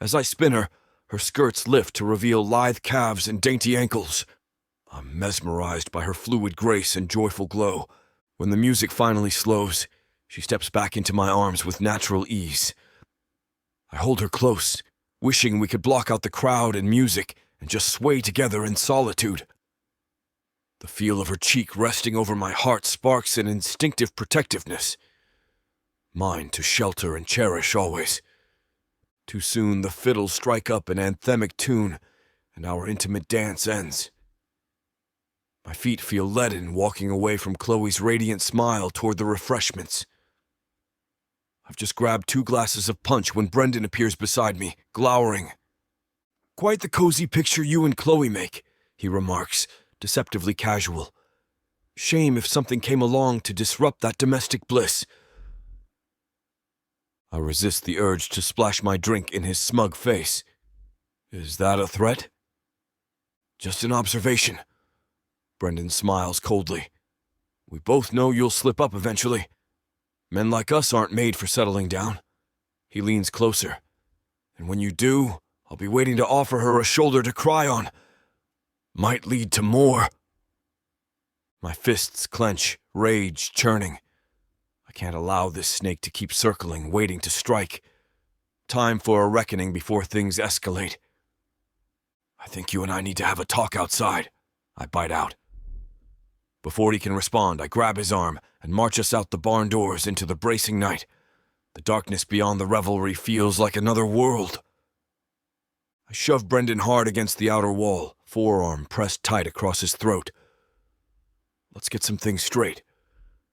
As I spin her, her skirts lift to reveal lithe calves and dainty ankles. I'm mesmerized by her fluid grace and joyful glow. When the music finally slows, she steps back into my arms with natural ease. I hold her close, wishing we could block out the crowd and music and just sway together in solitude. The feel of her cheek resting over my heart sparks an instinctive protectiveness. Mine to shelter and cherish always. Too soon the fiddles strike up an anthemic tune, and our intimate dance ends. My feet feel leaden walking away from Chloe's radiant smile toward the refreshments. I've just grabbed 2 glasses of punch when Brendan appears beside me, glowering. Quite the cozy picture you and Chloe make, he remarks, deceptively casual. Shame if something came along to disrupt that domestic bliss. I resist the urge to splash my drink in his smug face. Is that a threat? Just an observation. Brendan smiles coldly. We both know you'll slip up eventually. Men like us aren't made for settling down. He leans closer. And when you do, I'll be waiting to offer her a shoulder to cry on. Might lead to more. My fists clench, rage churning. I can't allow this snake to keep circling, waiting to strike. Time for a reckoning before things escalate. I think you and I need to have a talk outside, I bite out. Before he can respond, I grab his arm and march us out the barn doors into the bracing night. The darkness beyond the revelry feels like another world. I shove Brendan hard against the outer wall, forearm pressed tight across his throat. Let's get some things straight.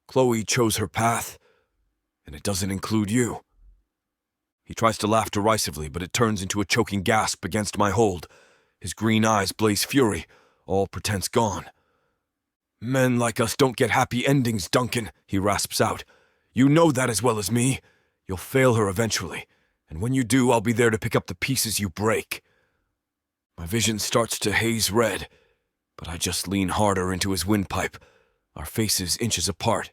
Chloe chose her path, and it doesn't include you. He tries to laugh derisively, but it turns into a choking gasp against my hold. His green eyes blaze fury, all pretense gone. Men like us don't get happy endings, Duncan, he rasps out. You know that as well as me. You'll fail her eventually, and when you do, I'll be there to pick up the pieces you break. My vision starts to haze red, but I just lean harder into his windpipe, our faces inches apart.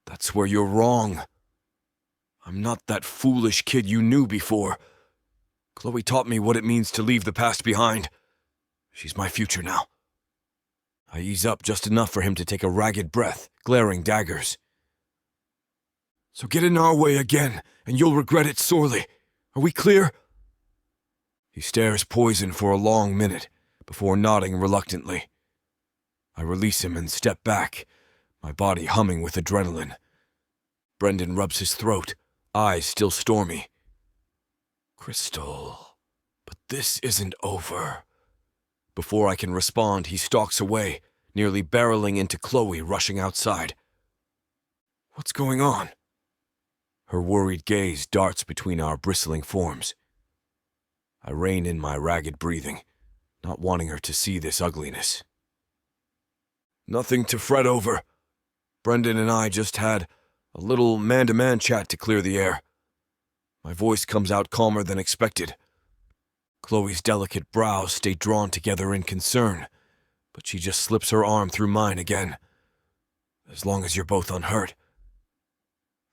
That's where you're wrong. I'm not that foolish kid you knew before. Chloe taught me what it means to leave the past behind. She's my future now. I ease up just enough for him to take a ragged breath, glaring daggers. So get in our way again, and you'll regret it sorely. Are we clear? He stares poison for a long minute, before nodding reluctantly. I release him and step back, my body humming with adrenaline. Brendan rubs his throat, eyes still stormy. Crystal, but this isn't over. Before I can respond, he stalks away, nearly barreling into Chloe rushing outside. What's going on? Her worried gaze darts between our bristling forms. I rein in my ragged breathing, not wanting her to see this ugliness. Nothing to fret over. Brendan and I just had a little man-to-man chat to clear the air. My voice comes out calmer than expected. Chloe's delicate brows stay drawn together in concern, but she just slips her arm through mine again. As long as you're both unhurt.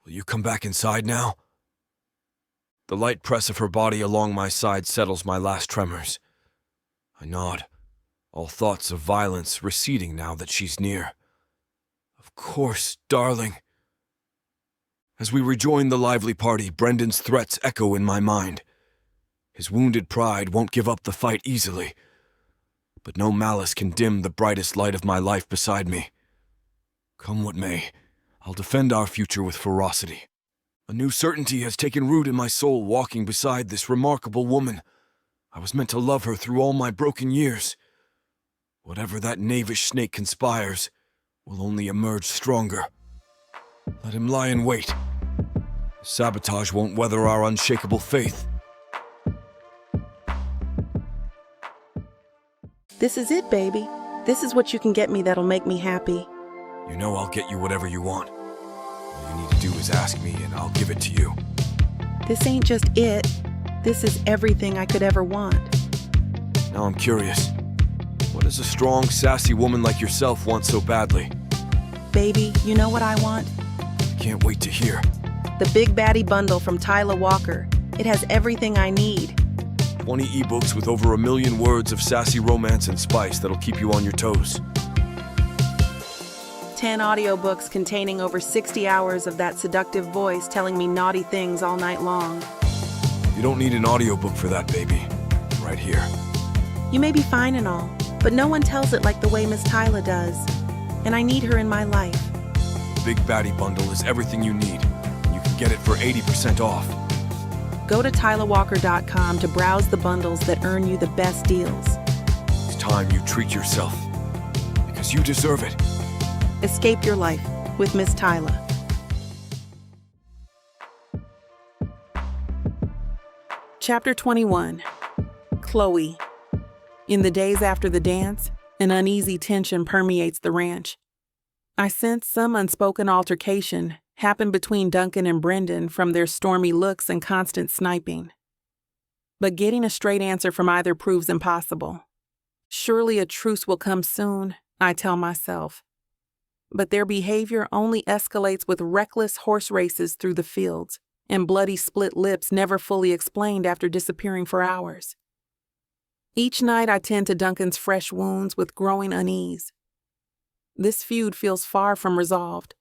Will you come back inside now? The light press of her body along my side settles my last tremors. I nod, all thoughts of violence receding now that she's near. Of course, darling. As we rejoin the lively party, Brendan's threats echo in my mind. His wounded pride won't give up the fight easily, but no malice can dim the brightest light of my life beside me. Come what may, I'll defend our future with ferocity. A new certainty has taken root in my soul walking beside this remarkable woman. I was meant to love her through all my broken years. Whatever that knavish snake conspires will only emerge stronger. Let him lie in wait. Sabotage won't weather our unshakable faith. This is it, baby. This is what you can get me that'll make me happy. You know I'll get you whatever you want. All you need to do is ask me and I'll give it to you. This ain't just it. This is everything I could ever want. Now I'm curious. What does a strong, sassy woman like yourself want so badly? Baby, you know what I want? I can't wait to hear. The Big Baddie Bundle from Tyla Walker. It has everything I need. 20 ebooks with over 1 million words of sassy romance and spice that'll keep you on your toes. 10 audiobooks containing over 60 hours of that seductive voice telling me naughty things all night long. You don't need an audiobook for that, baby. Right here. You may be fine and all, but no one tells it like the way Miss Tyla does. And I need her in my life. The Big Baddie Bundle is everything you need, and you can get it for 80% off. Go to TylaWalker.com to browse the bundles that earn you the best deals. It's time you treat yourself, because you deserve it. Escape your life with Miss Tyla. Chapter 21. Chloe. In the days after the dance, an uneasy tension permeates the ranch. I sense some unspoken altercation happened between Duncan and Brendan from their stormy looks and constant sniping. But getting a straight answer from either proves impossible. Surely a truce will come soon, I tell myself. But their behavior only escalates with reckless horse races through the fields, and bloody split lips never fully explained after disappearing for hours. Each night I tend to Duncan's fresh wounds with growing unease. This feud feels far from resolved.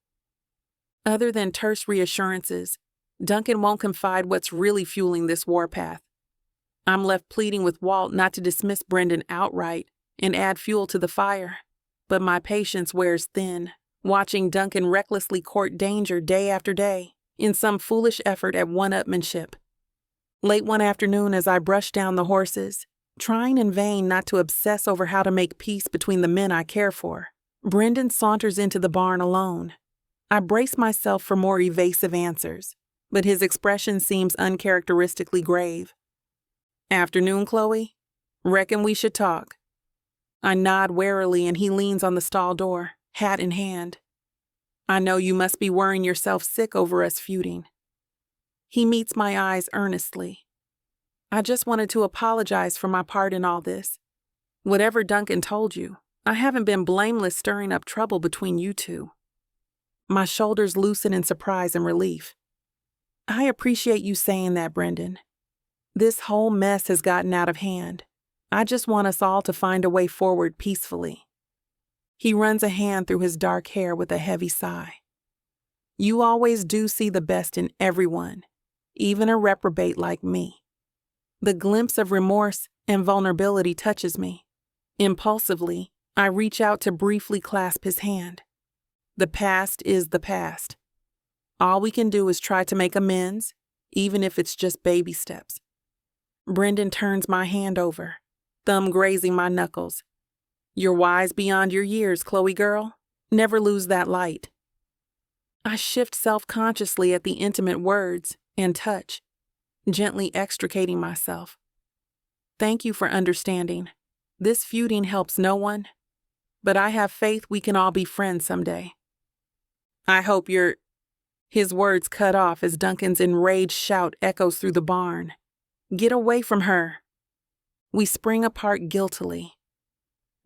Other than terse reassurances, Duncan won't confide what's really fueling this warpath. I'm left pleading with Walt not to dismiss Brendan outright and add fuel to the fire, but my patience wears thin, watching Duncan recklessly court danger day after day in some foolish effort at one-upmanship. Late one afternoon, as I brush down the horses, trying in vain not to obsess over how to make peace between the men I care for, Brendan saunters into the barn alone. I brace myself for more evasive answers, but his expression seems uncharacteristically grave. "Afternoon, Chloe? Reckon we should talk." I nod warily and he leans on the stall door, hat in hand. "I know you must be worrying yourself sick over us feuding." He meets my eyes earnestly. "I just wanted to apologize for my part in all this. Whatever Duncan told you, I haven't been blameless stirring up trouble between you two." My shoulders loosen in surprise and relief. "I appreciate you saying that, Brendan. This whole mess has gotten out of hand. I just want us all to find a way forward peacefully." He runs a hand through his dark hair with a heavy sigh. "You always do see the best in everyone, even a reprobate like me." The glimpse of remorse and vulnerability touches me. Impulsively, I reach out to briefly clasp his hand. The past is the past. All we can do is try to make amends, even if it's just baby steps. Brendan turns my hand over, thumb grazing my knuckles. "You're wise beyond your years, Chloe girl. Never lose that light." I shift self-consciously at the intimate words and touch, gently extricating myself. "Thank you for understanding. This feuding helps no one, but I have faith we can all be friends someday." "I hope you're—" His words cut off as Duncan's enraged shout echoes through the barn. "Get away from her!" We spring apart guiltily.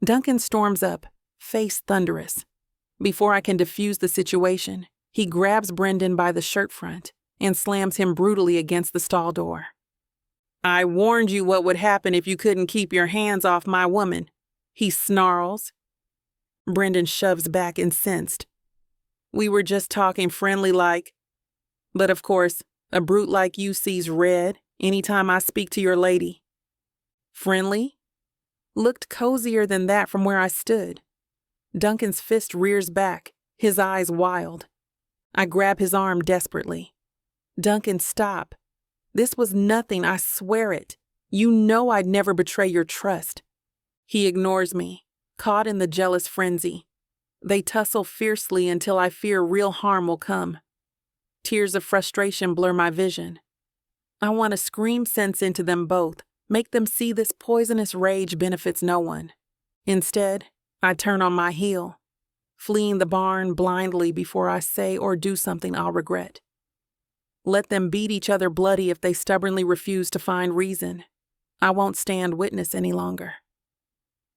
Duncan storms up, face thunderous. Before I can defuse the situation, he grabs Brendan by the shirt front and slams him brutally against the stall door. "I warned you what would happen if you couldn't keep your hands off my woman," he snarls. Brendan shoves back incensed. "We were just talking friendly like. But of course, a brute like you sees red anytime I speak to your lady." Friendly? Looked cozier than that from where I stood. Duncan's fist rears back, his eyes wild. I grab his arm desperately. "Duncan, stop. This was nothing, I swear it. You know I'd never betray your trust." He ignores me, caught in the jealous frenzy. They tussle fiercely until I fear real harm will come. Tears of frustration blur my vision. I want to scream sense into them both, make them see this poisonous rage benefits no one. Instead, I turn on my heel, fleeing the barn blindly before I say or do something I'll regret. Let them beat each other bloody if they stubbornly refuse to find reason. I won't stand witness any longer.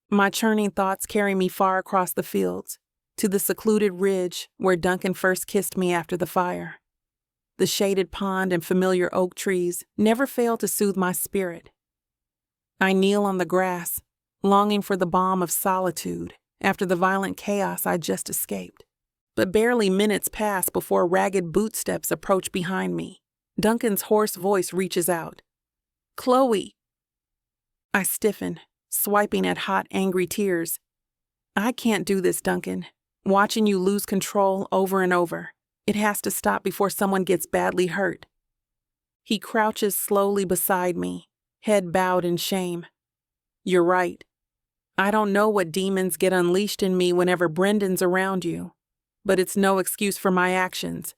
My churning thoughts carry me far across the fields, to the secluded ridge where Duncan first kissed me after the fire. The shaded pond and familiar oak trees never fail to soothe my spirit. I kneel on the grass, longing for the balm of solitude after the violent chaos I just escaped. But barely minutes pass before ragged bootsteps approach behind me. Duncan's hoarse voice reaches out. "Chloe!" I stiffen, swiping at hot, angry tears. "I can't do this, Duncan. Watching you lose control over and over. It has to stop before someone gets badly hurt." He crouches slowly beside me, head bowed in shame. "You're right. I don't know what demons get unleashed in me whenever Brendan's around you, but it's no excuse for my actions."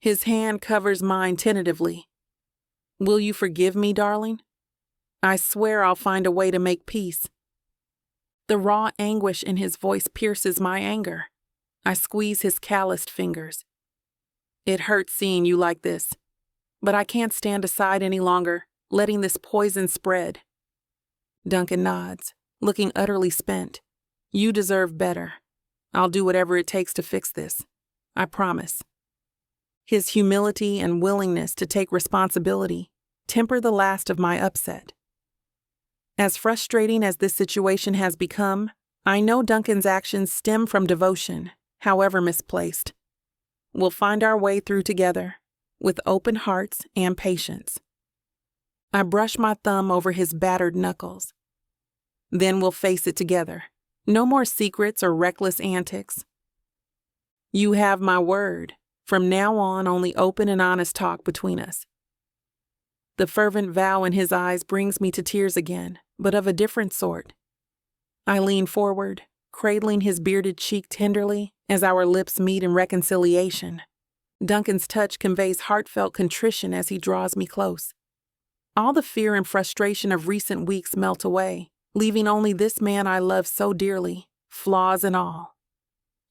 His hand covers mine tentatively. "Will you forgive me, darling? I swear I'll find a way to make peace." The raw anguish in his voice pierces my anger. I squeeze his calloused fingers. "It hurts seeing you like this, but I can't stand aside any longer, letting this poison spread." Duncan nods, looking utterly spent. "You deserve better. I'll do whatever it takes to fix this. I promise." His humility and willingness to take responsibility temper the last of my upset. As frustrating as this situation has become, I know Duncan's actions stem from devotion, however misplaced. We'll find our way through together, with open hearts and patience. I brush my thumb over his battered knuckles. Then we'll face it together. No more secrets or reckless antics. You have my word. From now on, only open and honest talk between us. The fervent vow in his eyes brings me to tears again, but of a different sort. I lean forward, cradling his bearded cheek tenderly as our lips meet in reconciliation. Duncan's touch conveys heartfelt contrition as he draws me close. All the fear and frustration of recent weeks melt away, leaving only this man I love so dearly, flaws and all.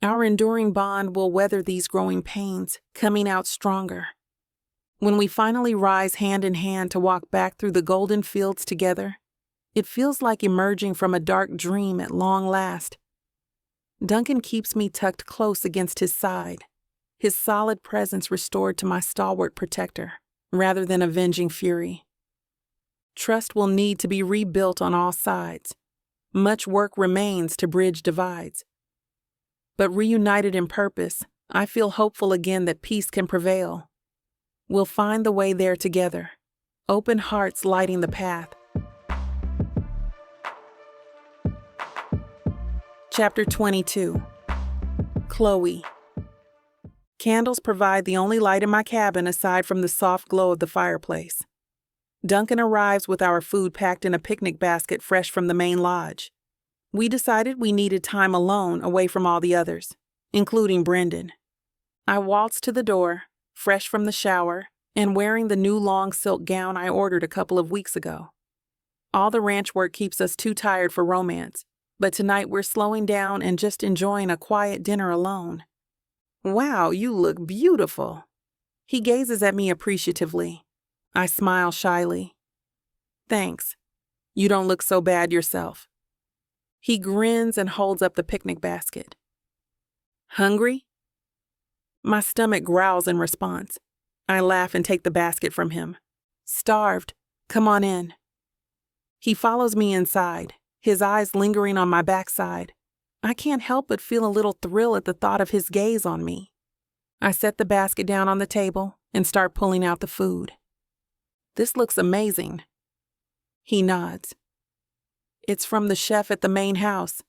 Our enduring bond will weather these growing pains, coming out stronger. When we finally rise hand in hand to walk back through the golden fields together, it feels like emerging from a dark dream at long last. Duncan keeps me tucked close against his side, his solid presence restored to my stalwart protector, rather than avenging fury. Trust will need to be rebuilt on all sides. Much work remains to bridge divides. But reunited in purpose, I feel hopeful again that peace can prevail. We'll find the way there together, open hearts lighting the path. Chapter 22. Chloe. Candles provide the only light in my cabin aside from the soft glow of the fireplace. Duncan arrives with our food packed in a picnic basket fresh from the main lodge. We decided we needed time alone away from all the others, including Brendan. I waltzed to the door, fresh from the shower, and wearing the new long silk gown I ordered a couple of weeks ago. All the ranch work keeps us too tired for romance, but tonight we're slowing down and just enjoying a quiet dinner alone. Wow, you look beautiful. He gazes at me appreciatively. I smile shyly. Thanks. You don't look so bad yourself. He grins and holds up the picnic basket. Hungry? My stomach growls in response. I laugh and take the basket from him. Starved. Come on in. He follows me inside, his eyes lingering on my backside. I can't help but feel a little thrill at the thought of his gaze on me. I set the basket down on the table and start pulling out the food. This looks amazing. He nods. It's from the chef at the main house.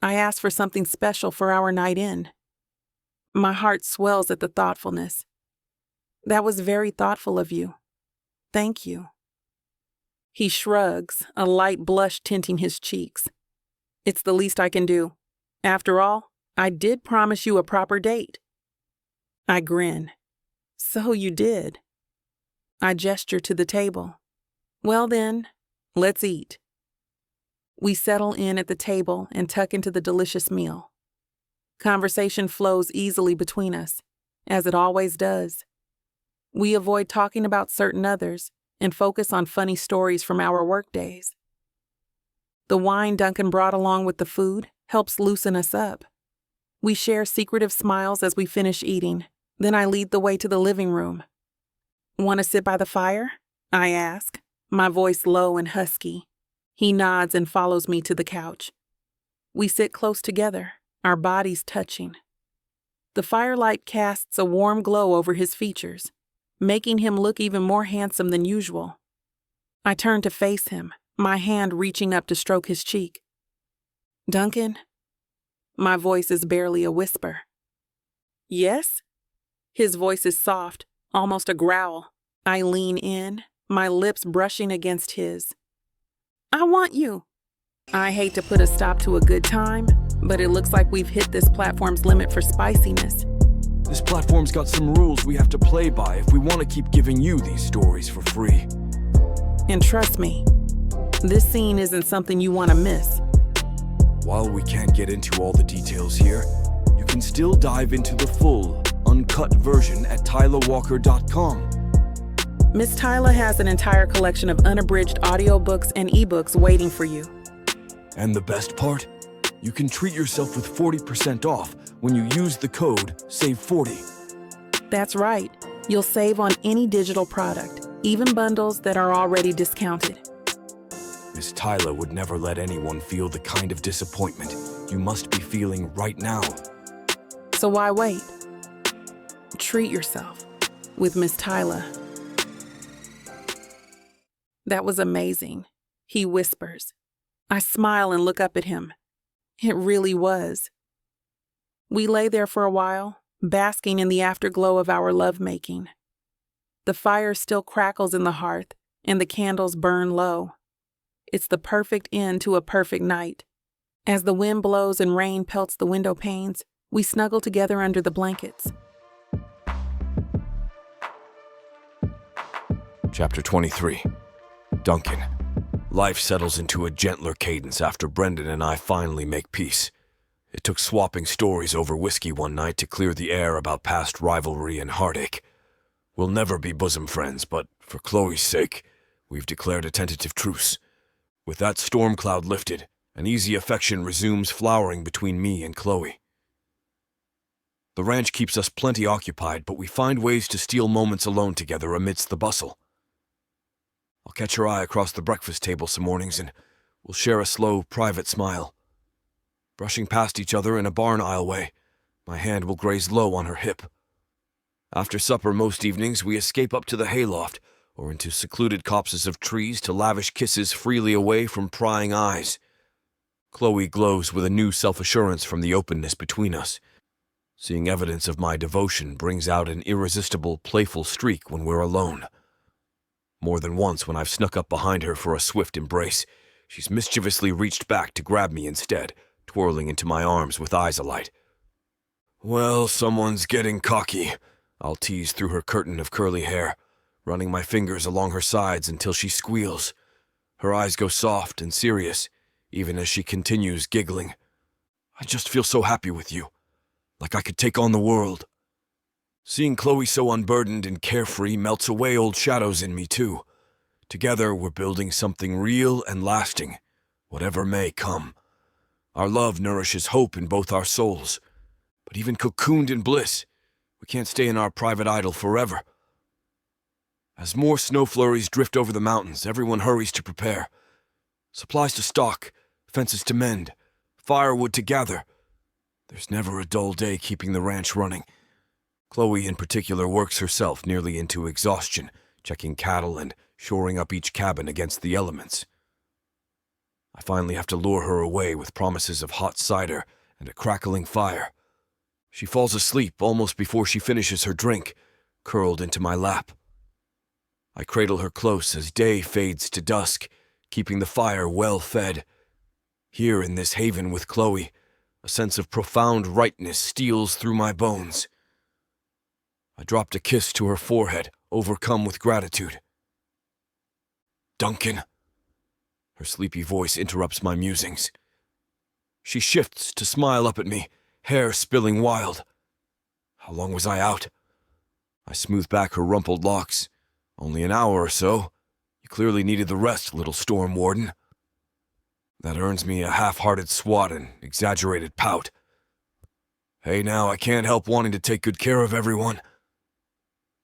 I asked for something special for our night in. My heart swells at the thoughtfulness. That was very thoughtful of you. Thank you. He shrugs, a light blush tinting his cheeks. It's the least I can do. After all, I did promise you a proper date. I grin. So you did. I gesture to the table. Well then, let's eat. We settle in at the table and tuck into the delicious meal. Conversation flows easily between us, as it always does. We avoid talking about certain others and focus on funny stories from our workdays. The wine Duncan brought along with the food helps loosen us up. We share secretive smiles as we finish eating, then I lead the way to the living room. Want to sit by the fire? I ask, my voice low and husky. He nods and follows me to the couch. We sit close together, our bodies touching. The firelight casts a warm glow over his features, making him look even more handsome than usual. I turn to face him, my hand reaching up to stroke his cheek. Duncan? My voice is barely a whisper. Yes? His voice is soft, almost a growl. I lean in, my lips brushing against his. I want you. I hate to put a stop to a good time, but it looks like we've hit this platform's limit for spiciness. This platform's got some rules we have to play by if we want to keep giving you these stories for free. And trust me, this scene isn't something you want to miss. While we can't get into all the details here, you can still dive into the full, uncut version at TylaWalker.com. Miss Tyla has an entire collection of unabridged audiobooks and ebooks waiting for you. And the best part? You can treat yourself with 40% off when you use the code SAVE40. That's right. You'll save on any digital product, even bundles that are already discounted. Miss Tyla would never let anyone feel the kind of disappointment you must be feeling right now. So why wait? Treat yourself with Miss Tyla. That was amazing, he whispers. I smile and look up at him. It really was. We lay there for a while, basking in the afterglow of our lovemaking. The fire still crackles in the hearth, and the candles burn low. It's the perfect end to a perfect night. As the wind blows and rain pelts the window panes, we snuggle together under the blankets. Chapter 23. Duncan. Life settles into a gentler cadence after Brendan and I finally make peace. It took swapping stories over whiskey one night to clear the air about past rivalry and heartache. We'll never be bosom friends, but for Chloe's sake, we've declared a tentative truce. With that storm cloud lifted, an easy affection resumes flowering between me and Chloe. The ranch keeps us plenty occupied, but we find ways to steal moments alone together amidst the bustle. I'll catch her eye across the breakfast table some mornings, and we'll share a slow, private smile. Brushing past each other in a barn aisleway, my hand will graze low on her hip. After supper most evenings, we escape up to the hayloft or into secluded copses of trees to lavish kisses freely away from prying eyes. Chloe glows with a new self-assurance from the openness between us. Seeing evidence of my devotion brings out an irresistible, playful streak when we're alone. More than once when I've snuck up behind her for a swift embrace, she's mischievously reached back to grab me instead, twirling into my arms with eyes alight. Well, someone's getting cocky, I'll tease through her curtain of curly hair, running my fingers along her sides until she squeals. Her eyes go soft and serious, even as she continues giggling. I just feel so happy with you, like I could take on the world. Seeing Chloe so unburdened and carefree melts away old shadows in me too. Together we're building something real and lasting, whatever may come. Our love nourishes hope in both our souls. But even cocooned in bliss, we can't stay in our private idyll forever. As more snow flurries drift over the mountains, everyone hurries to prepare. Supplies to stock, fences to mend, firewood to gather. There's never a dull day keeping the ranch running. Chloe in particular works herself nearly into exhaustion, checking cattle and shoring up each cabin against the elements. I finally have to lure her away with promises of hot cider and a crackling fire. She falls asleep almost before she finishes her drink, curled into my lap. I cradle her close as day fades to dusk, keeping the fire well fed. Here in this haven with Chloe, a sense of profound rightness steals through my bones. I dropped a kiss to her forehead, overcome with gratitude. Duncan. Her sleepy voice interrupts my musings. She shifts to smile up at me, hair spilling wild. How long was I out? I smooth back her rumpled locks. Only an hour or so. You clearly needed the rest, little storm warden. That earns me a half-hearted swat and exaggerated pout. Hey now, I can't help wanting to take good care of everyone.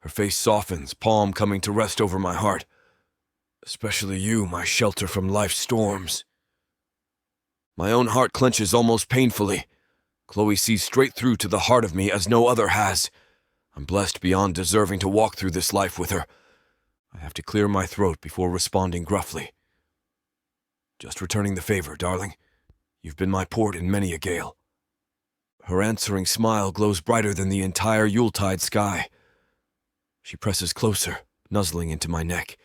Her face softens, palm coming to rest over my heart. Especially you, my shelter from life's storms. My own heart clenches almost painfully. Chloe sees straight through to the heart of me as no other has. I'm blessed beyond deserving to walk through this life with her. I have to clear my throat before responding gruffly. Just returning the favor, darling. You've been my port in many a gale. Her answering smile glows brighter than the entire Yuletide sky. She presses closer, nuzzling into my neck.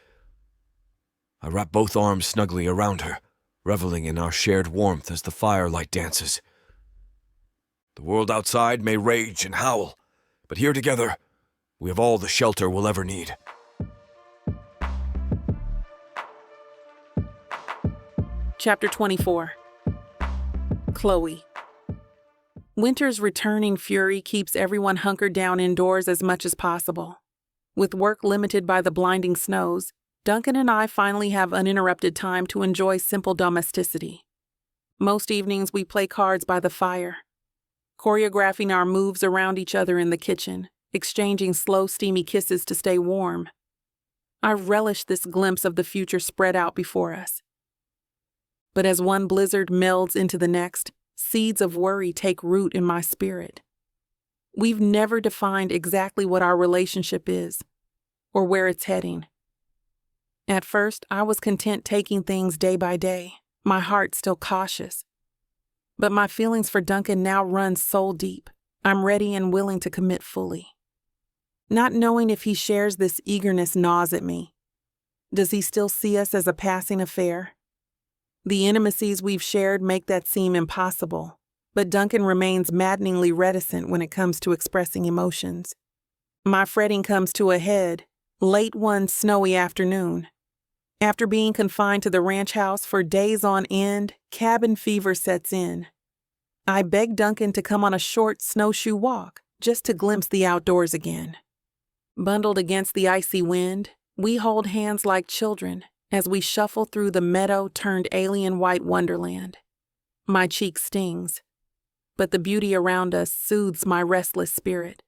I wrap both arms snugly around her, reveling in our shared warmth as the firelight dances. The world outside may rage and howl, but here together, we have all the shelter we'll ever need. Chapter 24. Chloe. Winter's returning fury keeps everyone hunkered down indoors as much as possible. With work limited by the blinding snows, Duncan and I finally have uninterrupted time to enjoy simple domesticity. Most evenings we play cards by the fire, choreographing our moves around each other in the kitchen, exchanging slow, steamy kisses to stay warm. I relish this glimpse of the future spread out before us. But as one blizzard melds into the next, seeds of worry take root in my spirit. We've never defined exactly what our relationship is, or where it's heading. At first, I was content taking things day by day, my heart still cautious. But my feelings for Duncan now run soul deep. I'm ready and willing to commit fully. Not knowing if he shares this eagerness gnaws at me. Does he still see us as a passing affair? The intimacies we've shared make that seem impossible, but Duncan remains maddeningly reticent when it comes to expressing emotions. My fretting comes to a head late one snowy afternoon. After being confined to the ranch house for days on end, cabin fever sets in. I beg Duncan to come on a short snowshoe walk, just to glimpse the outdoors again. Bundled against the icy wind, we hold hands like children as we shuffle through the meadow-turned-alien white wonderland. My cheek stings, but the beauty around us soothes my restless spirit.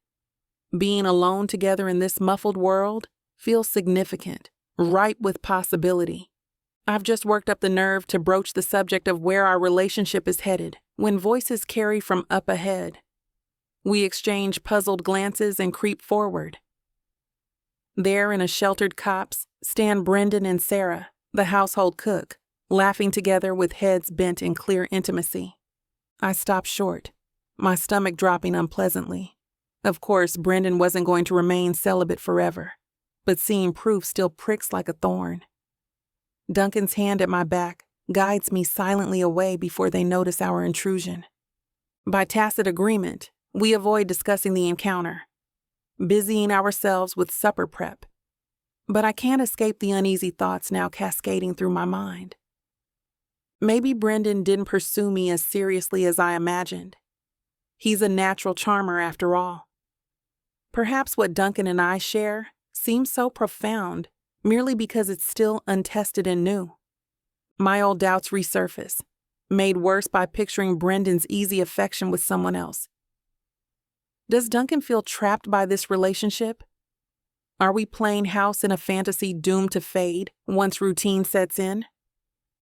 Being alone together in this muffled world feels significant, ripe with possibility. I've just worked up the nerve to broach the subject of where our relationship is headed when voices carry from up ahead. We exchange puzzled glances and creep forward. There in a sheltered copse stand Brendan and Sarah, the household cook, laughing together with heads bent in clear intimacy. I stop short, my stomach dropping unpleasantly. Of course, Brendan wasn't going to remain celibate forever, but seeing proof still pricks like a thorn. Duncan's hand at my back guides me silently away before they notice our intrusion. By tacit agreement, we avoid discussing the encounter, busying ourselves with supper prep. But I can't escape the uneasy thoughts now cascading through my mind. Maybe Brendan didn't pursue me as seriously as I imagined. He's a natural charmer after all. Perhaps what Duncan and I share seems so profound merely because it's still untested and new. My old doubts resurface, made worse by picturing Brendan's easy affection with someone else. Does Duncan feel trapped by this relationship? Are we playing house in a fantasy doomed to fade once routine sets in?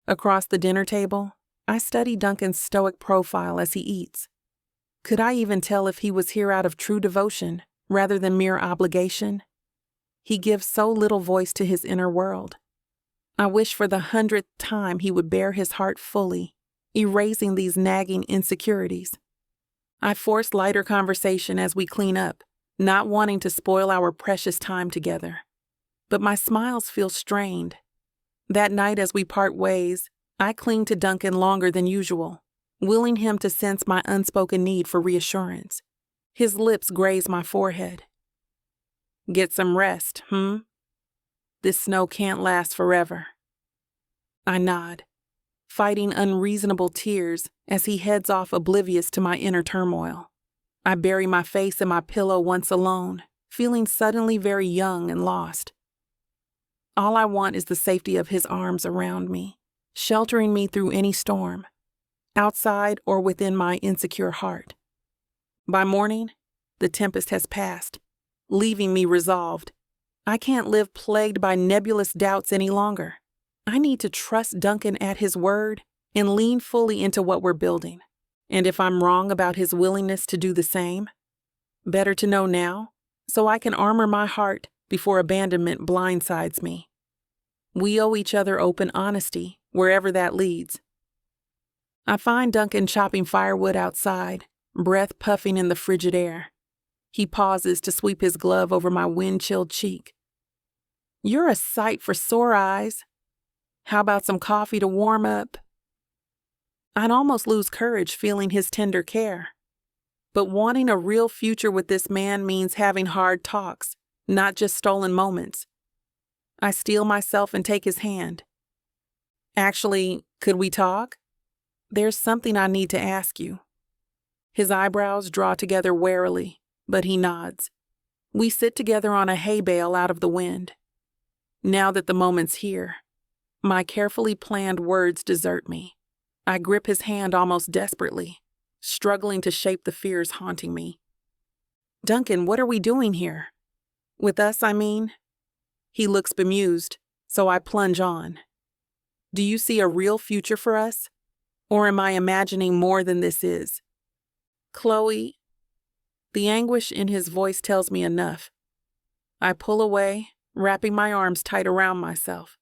Across the dinner table, I study Duncan's stoic profile as he eats. Could I even tell if he was here out of true devotion rather than mere obligation? He gives so little voice to his inner world. I wish for the 100th time he would bare his heart fully, erasing these nagging insecurities. I force lighter conversation as we clean up, not wanting to spoil our precious time together. But my smiles feel strained. That night as we part ways, I cling to Duncan longer than usual, willing him to sense my unspoken need for reassurance. His lips graze my forehead. Get some rest, This snow can't last forever. I nod, fighting unreasonable tears as he heads off oblivious to my inner turmoil. I bury my face in my pillow once alone, feeling suddenly very young and lost. All I want is the safety of his arms around me, sheltering me through any storm, outside or within my insecure heart. By morning, the tempest has passed, leaving me resolved. I can't live plagued by nebulous doubts any longer. I need to trust Duncan at his word and lean fully into what we're building. And if I'm wrong about his willingness to do the same, better to know now, so I can armor my heart before abandonment blindsides me. We owe each other open honesty, wherever that leads. I find Duncan chopping firewood outside, breath puffing in the frigid air. He pauses to sweep his glove over my wind-chilled cheek. You're a sight for sore eyes. How about some coffee to warm up? I'd almost lose courage feeling his tender care. But wanting a real future with this man means having hard talks, not just stolen moments. I steel myself and take his hand. Actually, could we talk? There's something I need to ask you. His eyebrows draw together warily, but he nods. We sit together on a hay bale out of the wind. Now that the moment's here, my carefully planned words desert me. I grip his hand almost desperately, struggling to shape the fears haunting me. Duncan, what are we doing here? With us, I mean? He looks bemused, so I plunge on. Do you see a real future for us? Or am I imagining more than this is? Chloe, the anguish in his voice tells me enough. I pull away, wrapping my arms tight around myself.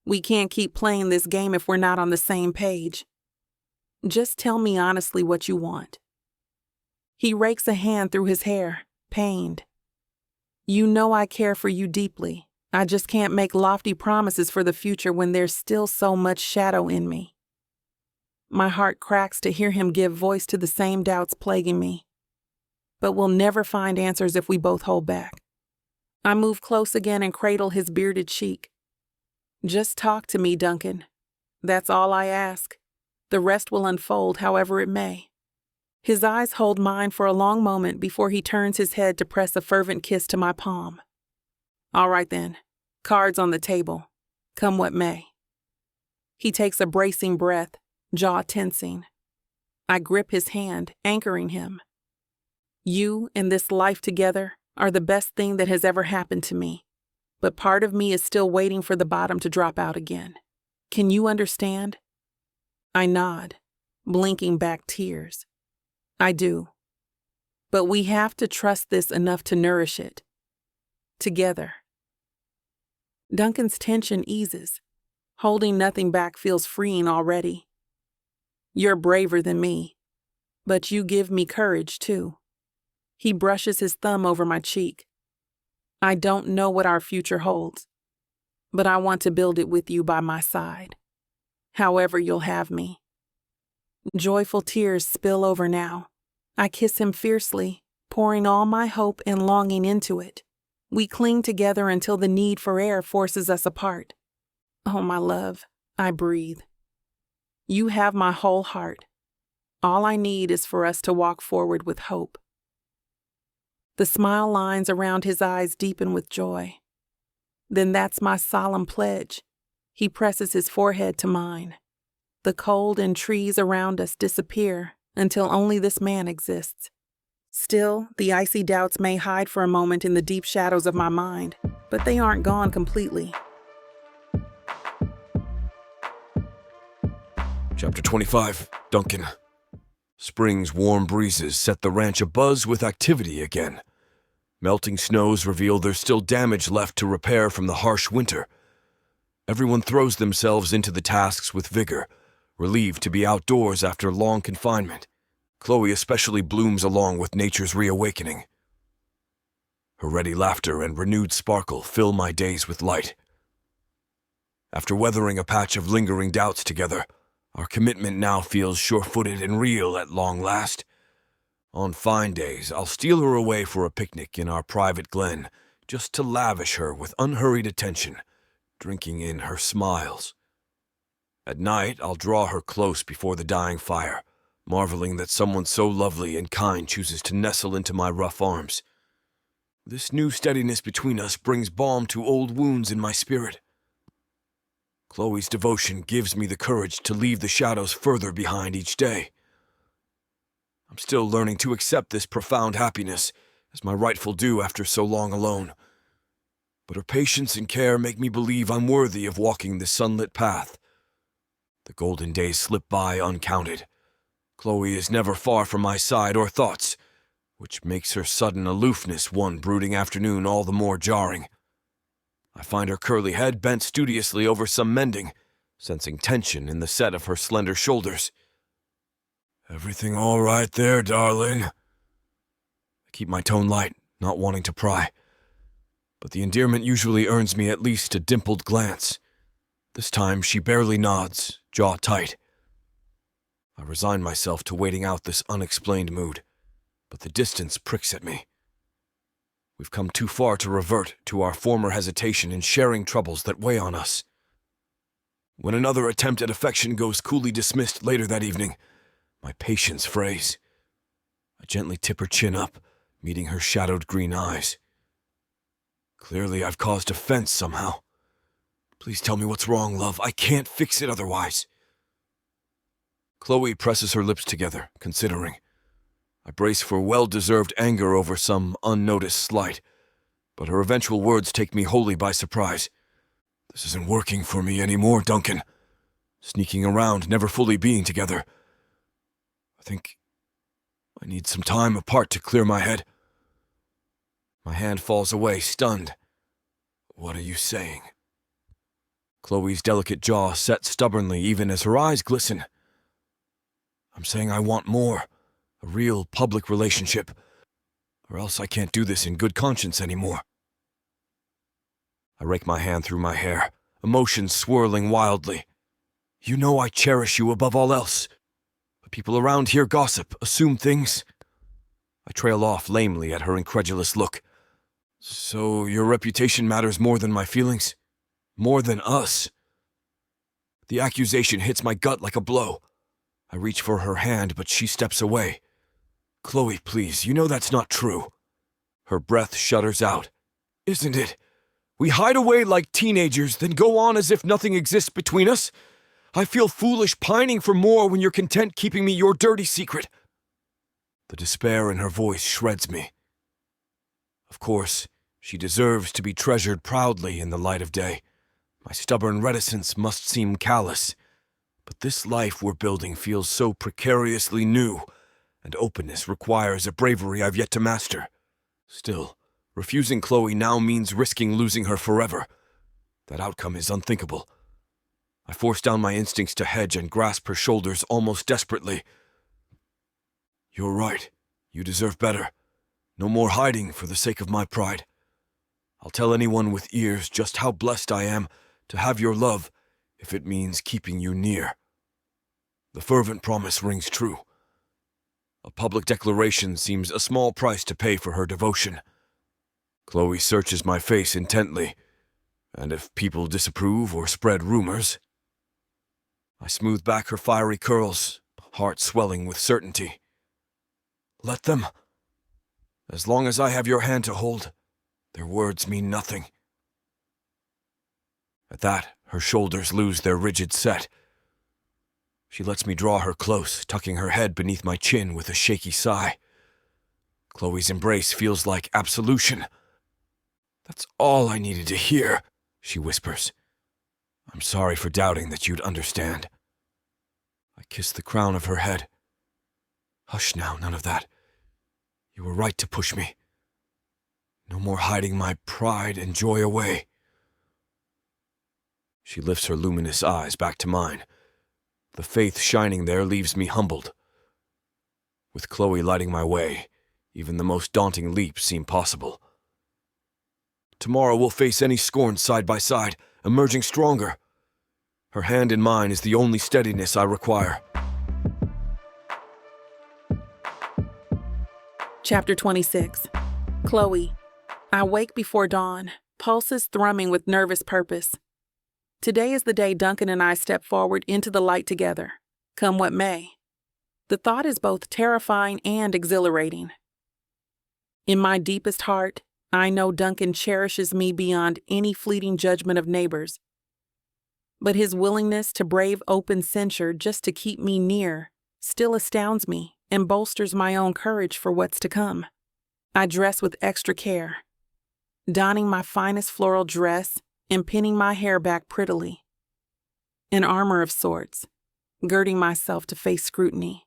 We can't keep playing this game if we're not on the same page. Just tell me honestly what you want. He rakes a hand through his hair, pained. You know I care for you deeply. I just can't make lofty promises for the future when there's still so much shadow in me. My heart cracks to hear him give voice to the same doubts plaguing me. But we'll never find answers if we both hold back. I move close again and cradle his bearded cheek. Just talk to me, Duncan. That's all I ask. The rest will unfold however it may. His eyes hold mine for a long moment before he turns his head to press a fervent kiss to my palm. All right then, cards on the table, come what may. He takes a bracing breath, jaw tensing. I grip his hand, anchoring him. You and this life together are the best thing that has ever happened to me, but part of me is still waiting for the bottom to drop out again. Can you understand? I nod, blinking back tears. I do. But we have to trust this enough to nourish it. Together. Duncan's tension eases. Holding nothing back feels freeing already. You're braver than me, but you give me courage too. He brushes his thumb over my cheek. I don't know what our future holds, but I want to build it with you by my side. However you'll have me. Joyful tears spill over now. I kiss him fiercely, pouring all my hope and longing into it. We cling together until the need for air forces us apart. Oh, my love, I breathe. You have my whole heart. All I need is for us to walk forward with hope. The smile lines around his eyes deepen with joy. Then that's my solemn pledge. He presses his forehead to mine. The cold and trees around us disappear until only this man exists. Still, the icy doubts may hide for a moment in the deep shadows of my mind, but they aren't gone completely. Chapter 25, Duncan. Spring's warm breezes set the ranch abuzz with activity again. Melting snows reveal there's still damage left to repair from the harsh winter. Everyone throws themselves into the tasks with vigor, relieved to be outdoors after long confinement. Chloe especially blooms along with nature's reawakening. Her ready laughter and renewed sparkle fill my days with light. After weathering a patch of lingering doubts together, our commitment now feels sure-footed and real at long last. On fine days, I'll steal her away for a picnic in our private glen, just to lavish her with unhurried attention, drinking in her smiles. At night, I'll draw her close before the dying fire, marveling that someone so lovely and kind chooses to nestle into my rough arms. This new steadiness between us brings balm to old wounds in my spirit. Chloe's devotion gives me the courage to leave the shadows further behind each day. I'm still learning to accept this profound happiness as my rightful due after so long alone. But her patience and care make me believe I'm worthy of walking this sunlit path. The golden days slip by uncounted. Chloe is never far from my side or thoughts, which makes her sudden aloofness one brooding afternoon all the more jarring. I find her curly head bent studiously over some mending, sensing tension in the set of her slender shoulders. "Everything all right there, darling?" I keep my tone light, not wanting to pry. But the endearment usually earns me at least a dimpled glance. This time she barely nods, jaw tight. I resign myself to waiting out this unexplained mood, but the distance pricks at me. We've come too far to revert to our former hesitation in sharing troubles that weigh on us. When another attempt at affection goes coolly dismissed later that evening, my patience frays. I gently tip her chin up, meeting her shadowed green eyes. Clearly I've caused offense somehow. Please tell me what's wrong, love. I can't fix it otherwise. Chloe presses her lips together, considering. I brace for well-deserved anger over some unnoticed slight, but her eventual words take me wholly by surprise. This isn't working for me anymore, Duncan. Sneaking around, never fully being together. I think I need some time apart to clear my head. My hand falls away, stunned. What are you saying? Chloe's delicate jaw set stubbornly even as her eyes glisten. I'm saying I want more, a real public relationship, or else I can't do this in good conscience anymore. I rake my hand through my hair, emotions swirling wildly. You know I cherish you above all else, but people around here gossip, assume things. I trail off lamely at her incredulous look. So your reputation matters more than my feelings? More than us? The accusation hits my gut like a blow. I reach for her hand, but she steps away. Chloe, please, you know that's not true. Her breath shudders out. Isn't it? We hide away like teenagers, then go on as if nothing exists between us. I feel foolish pining for more when you're content keeping me your dirty secret. The despair in her voice shreds me. Of course, she deserves to be treasured proudly in the light of day. My stubborn reticence must seem callous, but this life we're building feels so precariously new, and openness requires a bravery I've yet to master. Still, refusing Chloe now means risking losing her forever. That outcome is unthinkable. I force down my instincts to hedge and grasp her shoulders almost desperately. You're right. You deserve better. No more hiding for the sake of my pride. I'll tell anyone with ears just how blessed I am to have your love, if it means keeping you near. The fervent promise rings true. A public declaration seems a small price to pay for her devotion. Chloe searches my face intently, and if people disapprove or spread rumors... I smooth back her fiery curls, heart swelling with certainty. Let them. As long as I have your hand to hold, their words mean nothing. At that, her shoulders lose their rigid set. She lets me draw her close, tucking her head beneath my chin with a shaky sigh. Chloe's embrace feels like absolution. That's all I needed to hear, she whispers. I'm sorry for doubting that you'd understand. I kiss the crown of her head. Hush now, none of that. You were right to push me. No more hiding my pride and joy away. She lifts her luminous eyes back to mine. The faith shining there leaves me humbled. With Chloe lighting my way, even the most daunting leaps seem possible. Tomorrow we'll face any scorn side by side, emerging stronger. Her hand in mine is the only steadiness I require. Chapter 26. Chloe. I wake before dawn, pulses thrumming with nervous purpose. Today is the day Duncan and I step forward into the light together, come what may. The thought is both terrifying and exhilarating. In my deepest heart, I know Duncan cherishes me beyond any fleeting judgment of neighbors. But his willingness to brave open censure just to keep me near still astounds me and bolsters my own courage for what's to come. I dress with extra care, donning my finest floral dress and pinning my hair back prettily. An armor of sorts, girding myself to face scrutiny.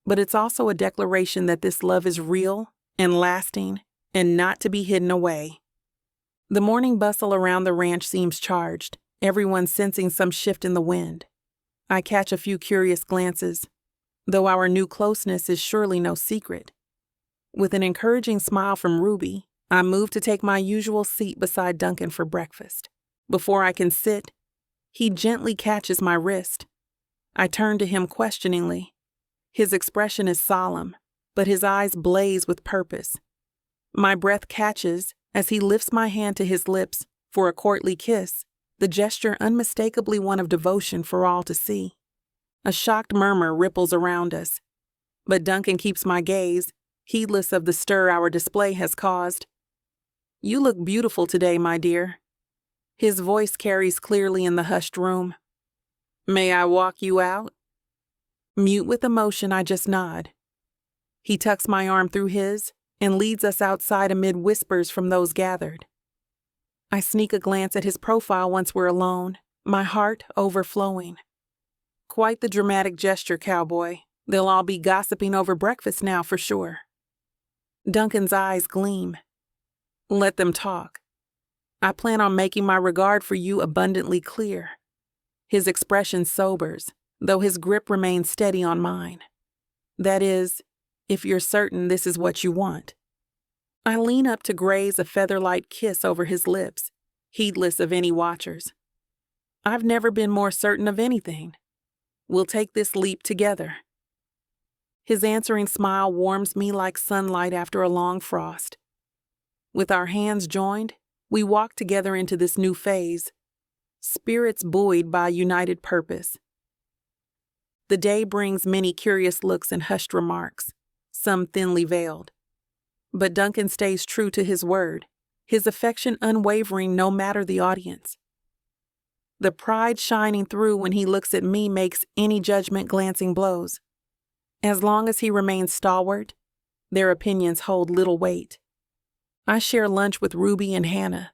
But it's also a declaration that this love is real and lasting and not to be hidden away. The morning bustle around the ranch seems charged, everyone sensing some shift in the wind. I catch a few curious glances, though our new closeness is surely no secret. With an encouraging smile from Ruby, I move to take my usual seat beside Duncan for breakfast. Before I can sit, he gently catches my wrist. I turn to him questioningly. His expression is solemn, but his eyes blaze with purpose. My breath catches as he lifts my hand to his lips for a courtly kiss, the gesture unmistakably one of devotion for all to see. A shocked murmur ripples around us, but Duncan keeps my gaze, heedless of the stir our display has caused. You look beautiful today, my dear. His voice carries clearly in the hushed room. May I walk you out? Mute with emotion, I just nod. He tucks my arm through his and leads us outside amid whispers from those gathered. I sneak a glance at his profile once we're alone, my heart overflowing. Quite the dramatic gesture, cowboy. They'll all be gossiping over breakfast now for sure. Duncan's eyes gleam. Let them talk. I plan on making my regard for you abundantly clear. His expression sobers, though his grip remains steady on mine. That is, if you're certain this is what you want. I lean up to graze a feather-light kiss over his lips, heedless of any watchers. I've never been more certain of anything. We'll take this leap together. His answering smile warms me like sunlight after a long frost. With our hands joined, we walk together into this new phase, spirits buoyed by a united purpose. The day brings many curious looks and hushed remarks, some thinly veiled. But Duncan stays true to his word, his affection unwavering no matter the audience. The pride shining through when he looks at me makes any judgment glancing blows. As long as he remains stalwart, their opinions hold little weight. I share lunch with Ruby and Hannah,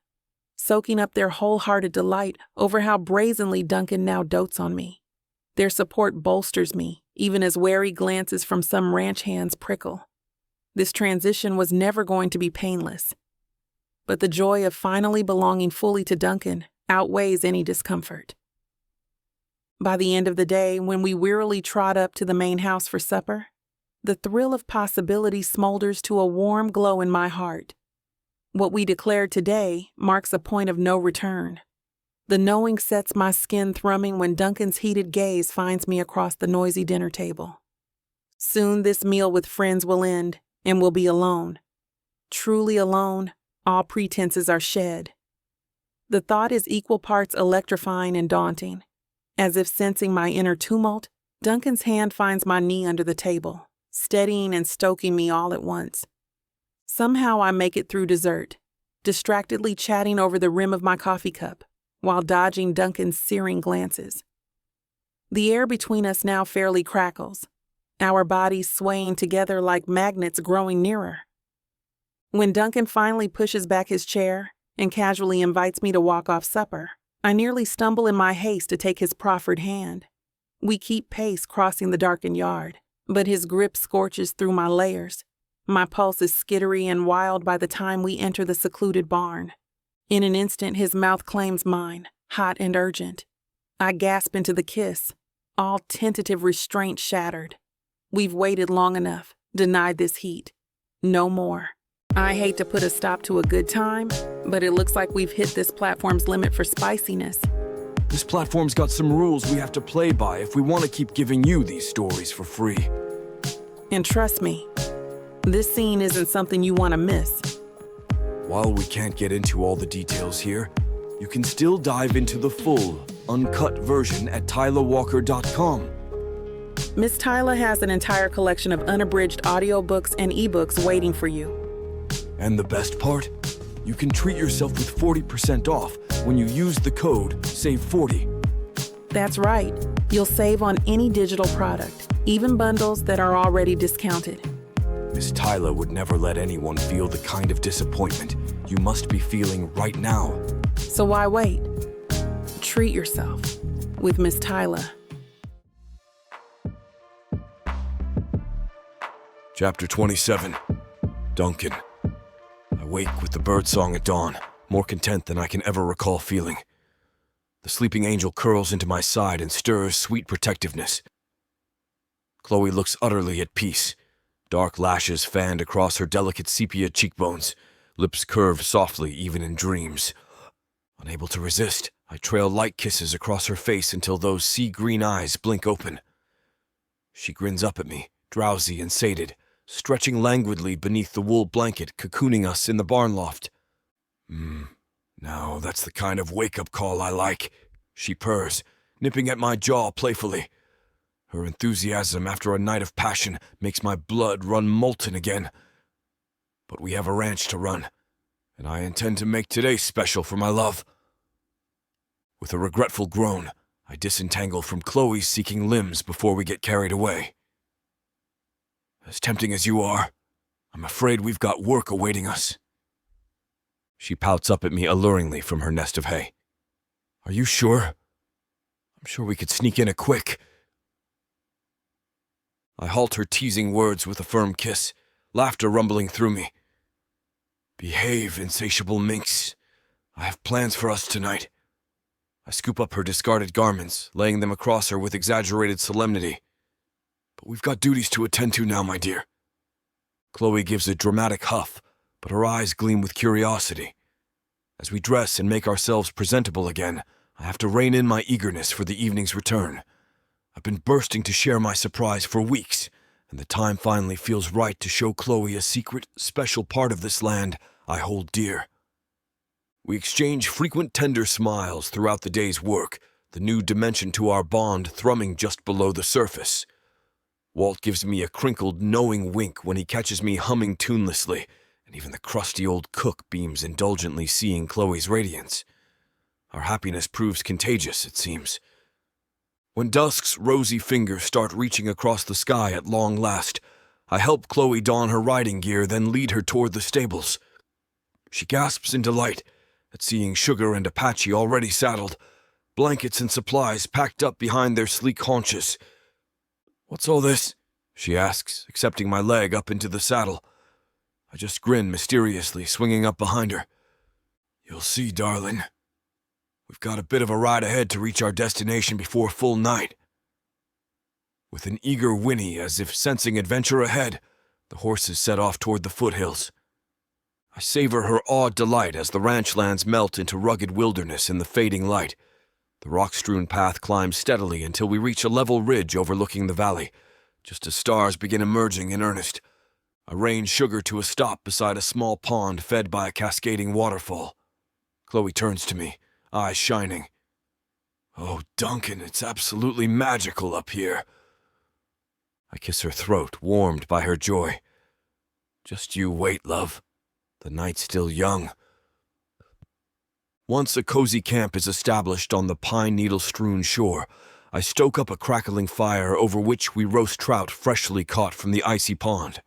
soaking up their wholehearted delight over how brazenly Duncan now dotes on me. Their support bolsters me, even as wary glances from some ranch hands prickle. This transition was never going to be painless. But the joy of finally belonging fully to Duncan outweighs any discomfort. By the end of the day, when we wearily trot up to the main house for supper, the thrill of possibility smolders to a warm glow in my heart. What we declared today marks a point of no return. The knowing sets my skin thrumming when Duncan's heated gaze finds me across the noisy dinner table. Soon this meal with friends will end, and we'll be alone. Truly alone, all pretenses are shed. The thought is equal parts electrifying and daunting. As if sensing my inner tumult, Duncan's hand finds my knee under the table, steadying and stoking me all at once. Somehow I make it through dessert, distractedly chatting over the rim of my coffee cup, while dodging Duncan's searing glances. The air between us now fairly crackles, our bodies swaying together like magnets growing nearer. When Duncan finally pushes back his chair and casually invites me to walk off supper, I nearly stumble in my haste to take his proffered hand. We keep pace crossing the darkened yard, but his grip scorches through my layers. My pulse is skittery and wild by the time we enter the secluded barn. In an instant, his mouth claims mine, hot and urgent. I gasp into the kiss, all tentative restraint shattered. We've waited long enough, denied this heat. No more. I hate to put a stop to a good time, but it looks like we've hit this platform's limit for spiciness. This platform's got some rules we have to play by if we want to keep giving you these stories for free. And trust me, this scene isn't something you want to miss. While we can't get into all the details here, you can still dive into the full, uncut version at TylaWalker.com. Miss Tyla has an entire collection of unabridged audiobooks and ebooks waiting for you. And the best part? You can treat yourself with 40% off when you use the code SAVE40. That's right. You'll save on any digital product, even bundles that are already discounted. Miss Tyla would never let anyone feel the kind of disappointment you must be feeling right now. So why wait? Treat yourself with Miss Tyla. Chapter 27. Duncan. I wake with the birdsong at dawn, more content than I can ever recall feeling. The sleeping angel curls into my side and stirs sweet protectiveness. Chloe looks utterly at peace, dark lashes fanned across her delicate sepia cheekbones, lips curved softly even in dreams. Unable to resist, I trail light kisses across her face until those sea-green eyes blink open. She grins up at me, drowsy and sated, stretching languidly beneath the wool blanket cocooning us in the barn loft. Now that's the kind of wake-up call I like, she purrs, nipping at my jaw playfully. Her enthusiasm after a night of passion makes my blood run molten again. But we have a ranch to run, and I intend to make today special for my love. With a regretful groan, I disentangle from Chloe's seeking limbs before we get carried away. As tempting as you are, I'm afraid we've got work awaiting us. She pouts up at me alluringly from her nest of hay. Are you sure? I'm sure we could sneak in a quick. I halt her teasing words with a firm kiss, laughter rumbling through me. Behave, insatiable minx. I have plans for us tonight. I scoop up her discarded garments, laying them across her with exaggerated solemnity. But we've got duties to attend to now, my dear. Chloe gives a dramatic huff, but her eyes gleam with curiosity. As we dress and make ourselves presentable again, I have to rein in my eagerness for the evening's return. I've been bursting to share my surprise for weeks, and the time finally feels right to show Chloe a secret, special part of this land I hold dear. We exchange frequent tender smiles throughout the day's work, the new dimension to our bond thrumming just below the surface. Walt gives me a crinkled, knowing wink when he catches me humming tunelessly, and even the crusty old cook beams indulgently seeing Chloe's radiance. Our happiness proves contagious, it seems. When dusk's rosy fingers start reaching across the sky at long last, I help Chloe don her riding gear, then lead her toward the stables. She gasps in delight at seeing Sugar and Apache already saddled, blankets and supplies packed up behind their sleek haunches. What's all this? She asks, accepting my leg up into the saddle. I just grin mysteriously, swinging up behind her. You'll see, darling. We've got a bit of a ride ahead to reach our destination before full night. With an eager whinny, as if sensing adventure ahead, the horses set off toward the foothills. I savor her awed delight as the ranch lands melt into rugged wilderness in the fading light. The rock-strewn path climbs steadily until we reach a level ridge overlooking the valley, just as stars begin emerging in earnest. I rein Sugar to a stop beside a small pond fed by a cascading waterfall. Chloe turns to me, eyes shining. Oh, Duncan, it's absolutely magical up here. I kiss her throat, warmed by her joy. Just you wait, love. The night's still young. Once a cozy camp is established on the pine needle-strewn shore, I stoke up a crackling fire over which we roast trout freshly caught from the icy pond.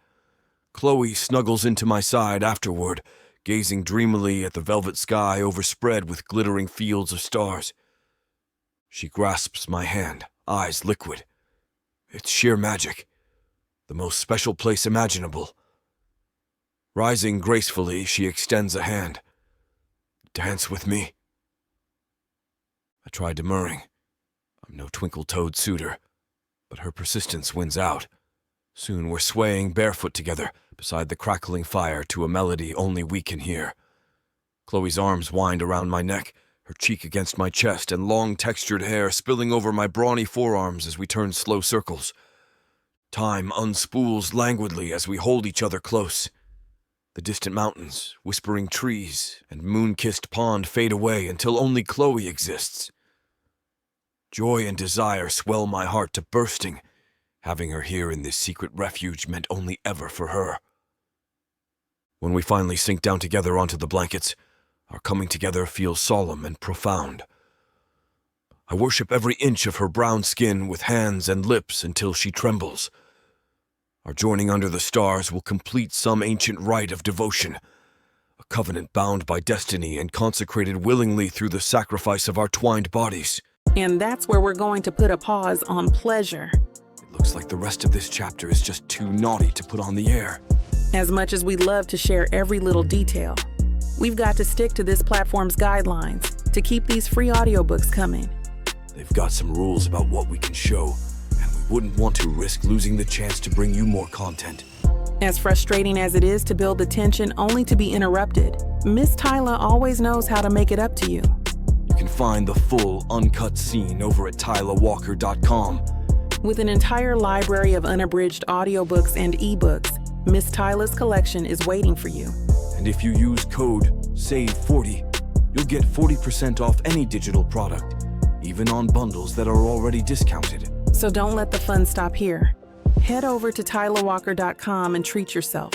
Chloe snuggles into my side afterward, gazing dreamily at the velvet sky overspread with glittering fields of stars. She grasps my hand, eyes liquid. It's sheer magic, the most special place imaginable. Rising gracefully, she extends a hand. Dance with me. I try demurring. I'm no twinkle-toed suitor, but her persistence wins out. Soon we're swaying barefoot together beside the crackling fire to a melody only we can hear. Chloe's arms wind around my neck, her cheek against my chest, and long textured hair spilling over my brawny forearms as we turn slow circles. Time unspools languidly as we hold each other close. The distant mountains, whispering trees, and moon-kissed pond fade away until only Chloe exists. Joy and desire swell my heart to bursting. Having her here in this secret refuge meant only ever for her. When we finally sink down together onto the blankets, our coming together feels solemn and profound. I worship every inch of her brown skin with hands and lips until she trembles. Our joining under the stars will complete some ancient rite of devotion, a covenant bound by destiny and consecrated willingly through the sacrifice of our twined bodies. And that's where we're going to put a pause on pleasure. It looks like the rest of this chapter is just too naughty to put on the air. As much as we'd love to share every little detail, we've got to stick to this platform's guidelines to keep these free audiobooks coming. They've got some rules about what we can show, and we wouldn't want to risk losing the chance to bring you more content. As frustrating as it is to build the tension only to be interrupted, Miss Tyla always knows how to make it up to you. You can find the full, uncut scene over at TylaWalker.com. With an entire library of unabridged audiobooks and ebooks, Miss Tyla's collection is waiting for you. And if you use code SAVE40, you'll get 40% off any digital product, even on bundles that are already discounted. So don't let the fun stop here. Head over to TylaWalker.com and treat yourself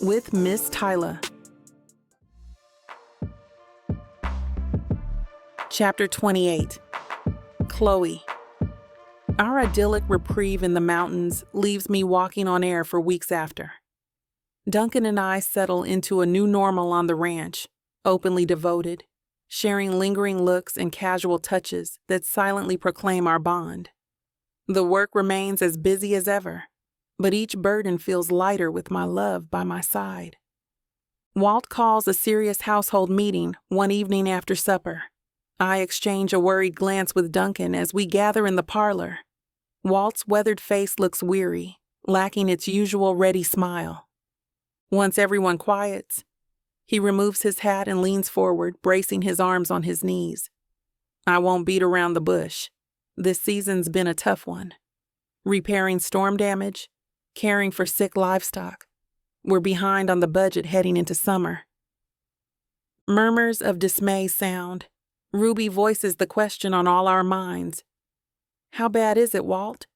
with Miss Tyla. Chapter 28. Chloe. Our idyllic reprieve in the mountains leaves me walking on air for weeks after. Duncan and I settle into a new normal on the ranch, openly devoted, sharing lingering looks and casual touches that silently proclaim our bond. The work remains as busy as ever, but each burden feels lighter with my love by my side. Walt calls a serious household meeting one evening after supper. I exchange a worried glance with Duncan as we gather in the parlor. Walt's weathered face looks weary, lacking its usual ready smile. Once everyone quiets, he removes his hat and leans forward, bracing his arms on his knees. I won't beat around the bush. This season's been a tough one. Repairing storm damage, caring for sick livestock. We're behind on the budget heading into summer. Murmurs of dismay sound. Ruby voices the question on all our minds. How bad is it, Walt?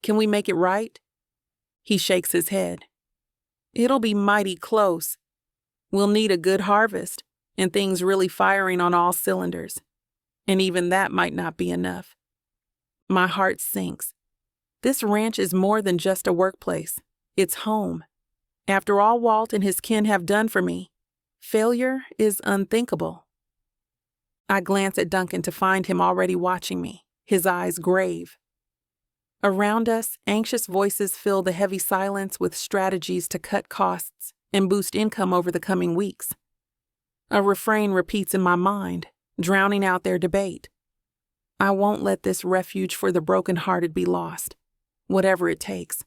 Can we make it right? He shakes his head. It'll be mighty close. We'll need a good harvest and things really firing on all cylinders. And even that might not be enough. My heart sinks. This ranch is more than just a workplace. It's home. After all Walt and his kin have done for me, failure is unthinkable. I glance at Duncan to find him already watching me, his eyes grave. Around us, anxious voices fill the heavy silence with strategies to cut costs and boost income over the coming weeks. A refrain repeats in my mind, drowning out their debate. I won't let this refuge for the broken-hearted be lost, whatever it takes.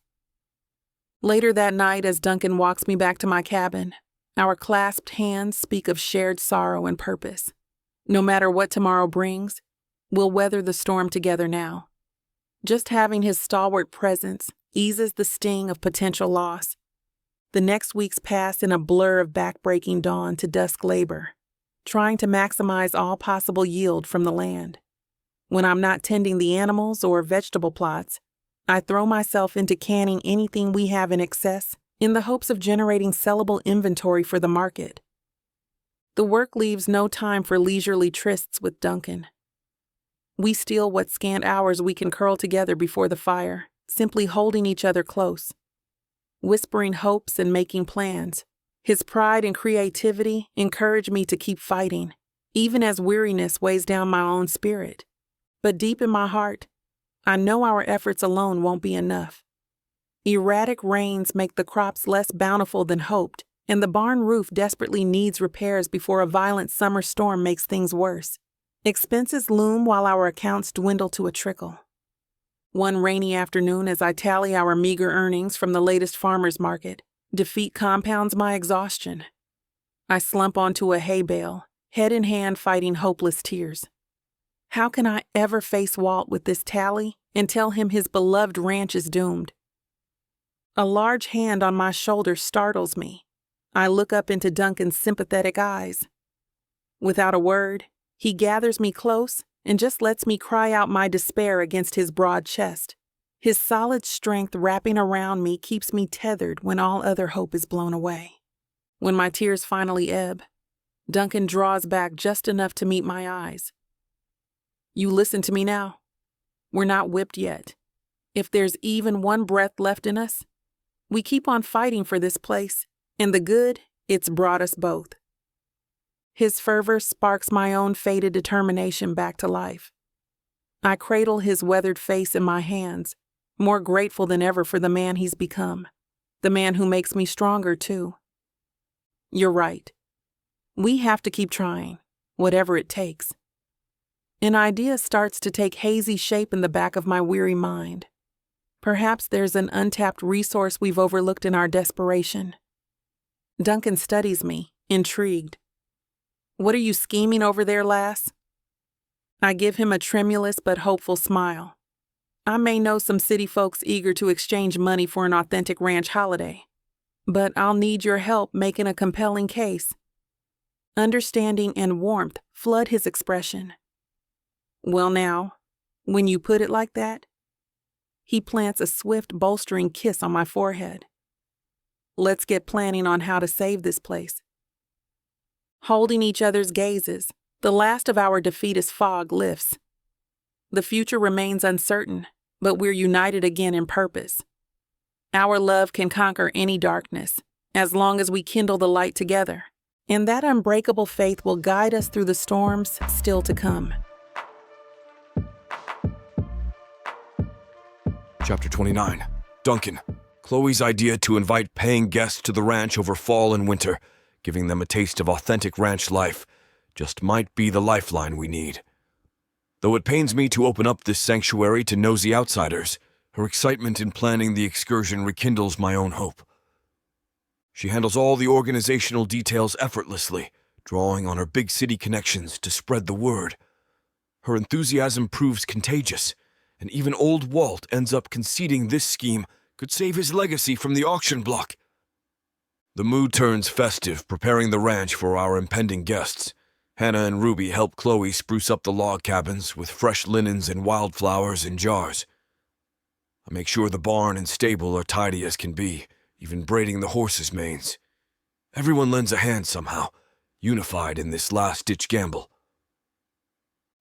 Later that night, as Duncan walks me back to my cabin, our clasped hands speak of shared sorrow and purpose. No matter what tomorrow brings, we'll weather the storm together now. Just having his stalwart presence eases the sting of potential loss. The next weeks pass in a blur of backbreaking dawn to dusk labor, trying to maximize all possible yield from the land. When I'm not tending the animals or vegetable plots, I throw myself into canning anything we have in excess in the hopes of generating sellable inventory for the market. The work leaves no time for leisurely trysts with Duncan. We steal what scant hours we can curl together before the fire, simply holding each other close, whispering hopes and making plans. His pride and creativity encourage me to keep fighting, even as weariness weighs down my own spirit. But deep in my heart, I know our efforts alone won't be enough. Erratic rains make the crops less bountiful than hoped, and the barn roof desperately needs repairs before a violent summer storm makes things worse. Expenses loom while our accounts dwindle to a trickle. One rainy afternoon, as I tally our meager earnings from the latest farmer's market, defeat compounds my exhaustion. I slump onto a hay bale, head in hand fighting hopeless tears. How can I ever face Walt with this tally and tell him his beloved ranch is doomed? A large hand on my shoulder startles me. I look up into Duncan's sympathetic eyes. Without a word, he gathers me close and just lets me cry out my despair against his broad chest. His solid strength wrapping around me keeps me tethered when all other hope is blown away. When my tears finally ebb, Duncan draws back just enough to meet my eyes. You listen to me now. We're not whipped yet. If there's even one breath left in us, we keep on fighting for this place, and the good it's brought us both. His fervor sparks my own fated determination back to life. I cradle his weathered face in my hands, more grateful than ever for the man he's become, the man who makes me stronger too. You're right. We have to keep trying, whatever it takes. An idea starts to take hazy shape in the back of my weary mind. Perhaps there's an untapped resource we've overlooked in our desperation. Duncan studies me, intrigued. What are you scheming over there, lass? I give him a tremulous but hopeful smile. I may know some city folks eager to exchange money for an authentic ranch holiday, but I'll need your help making a compelling case. Understanding and warmth flood his expression. Well now, when you put it like that, he plants a swift, bolstering kiss on my forehead. Let's get planning on how to save this place. Holding each other's gazes, the last of our defeatist fog lifts. The future remains uncertain, but we're united again in purpose. Our love can conquer any darkness, as long as we kindle the light together, and that unbreakable faith will guide us through the storms still to come. Chapter 29. Duncan. Chloe's idea to invite paying guests to the ranch over fall and winter, giving them a taste of authentic ranch life, just might be the lifeline we need. Though it pains me to open up this sanctuary to nosy outsiders, her excitement in planning the excursion rekindles my own hope. She handles all the organizational details effortlessly, drawing on her big city connections to spread the word. Her enthusiasm proves contagious, and even old Walt ends up conceding this scheme could save his legacy from the auction block. The mood turns festive, preparing the ranch for our impending guests. Hannah and Ruby help Chloe spruce up the log cabins with fresh linens and wildflowers in jars. I make sure the barn and stable are tidy as can be, even braiding the horses' manes. Everyone lends a hand somehow, unified in this last-ditch gamble.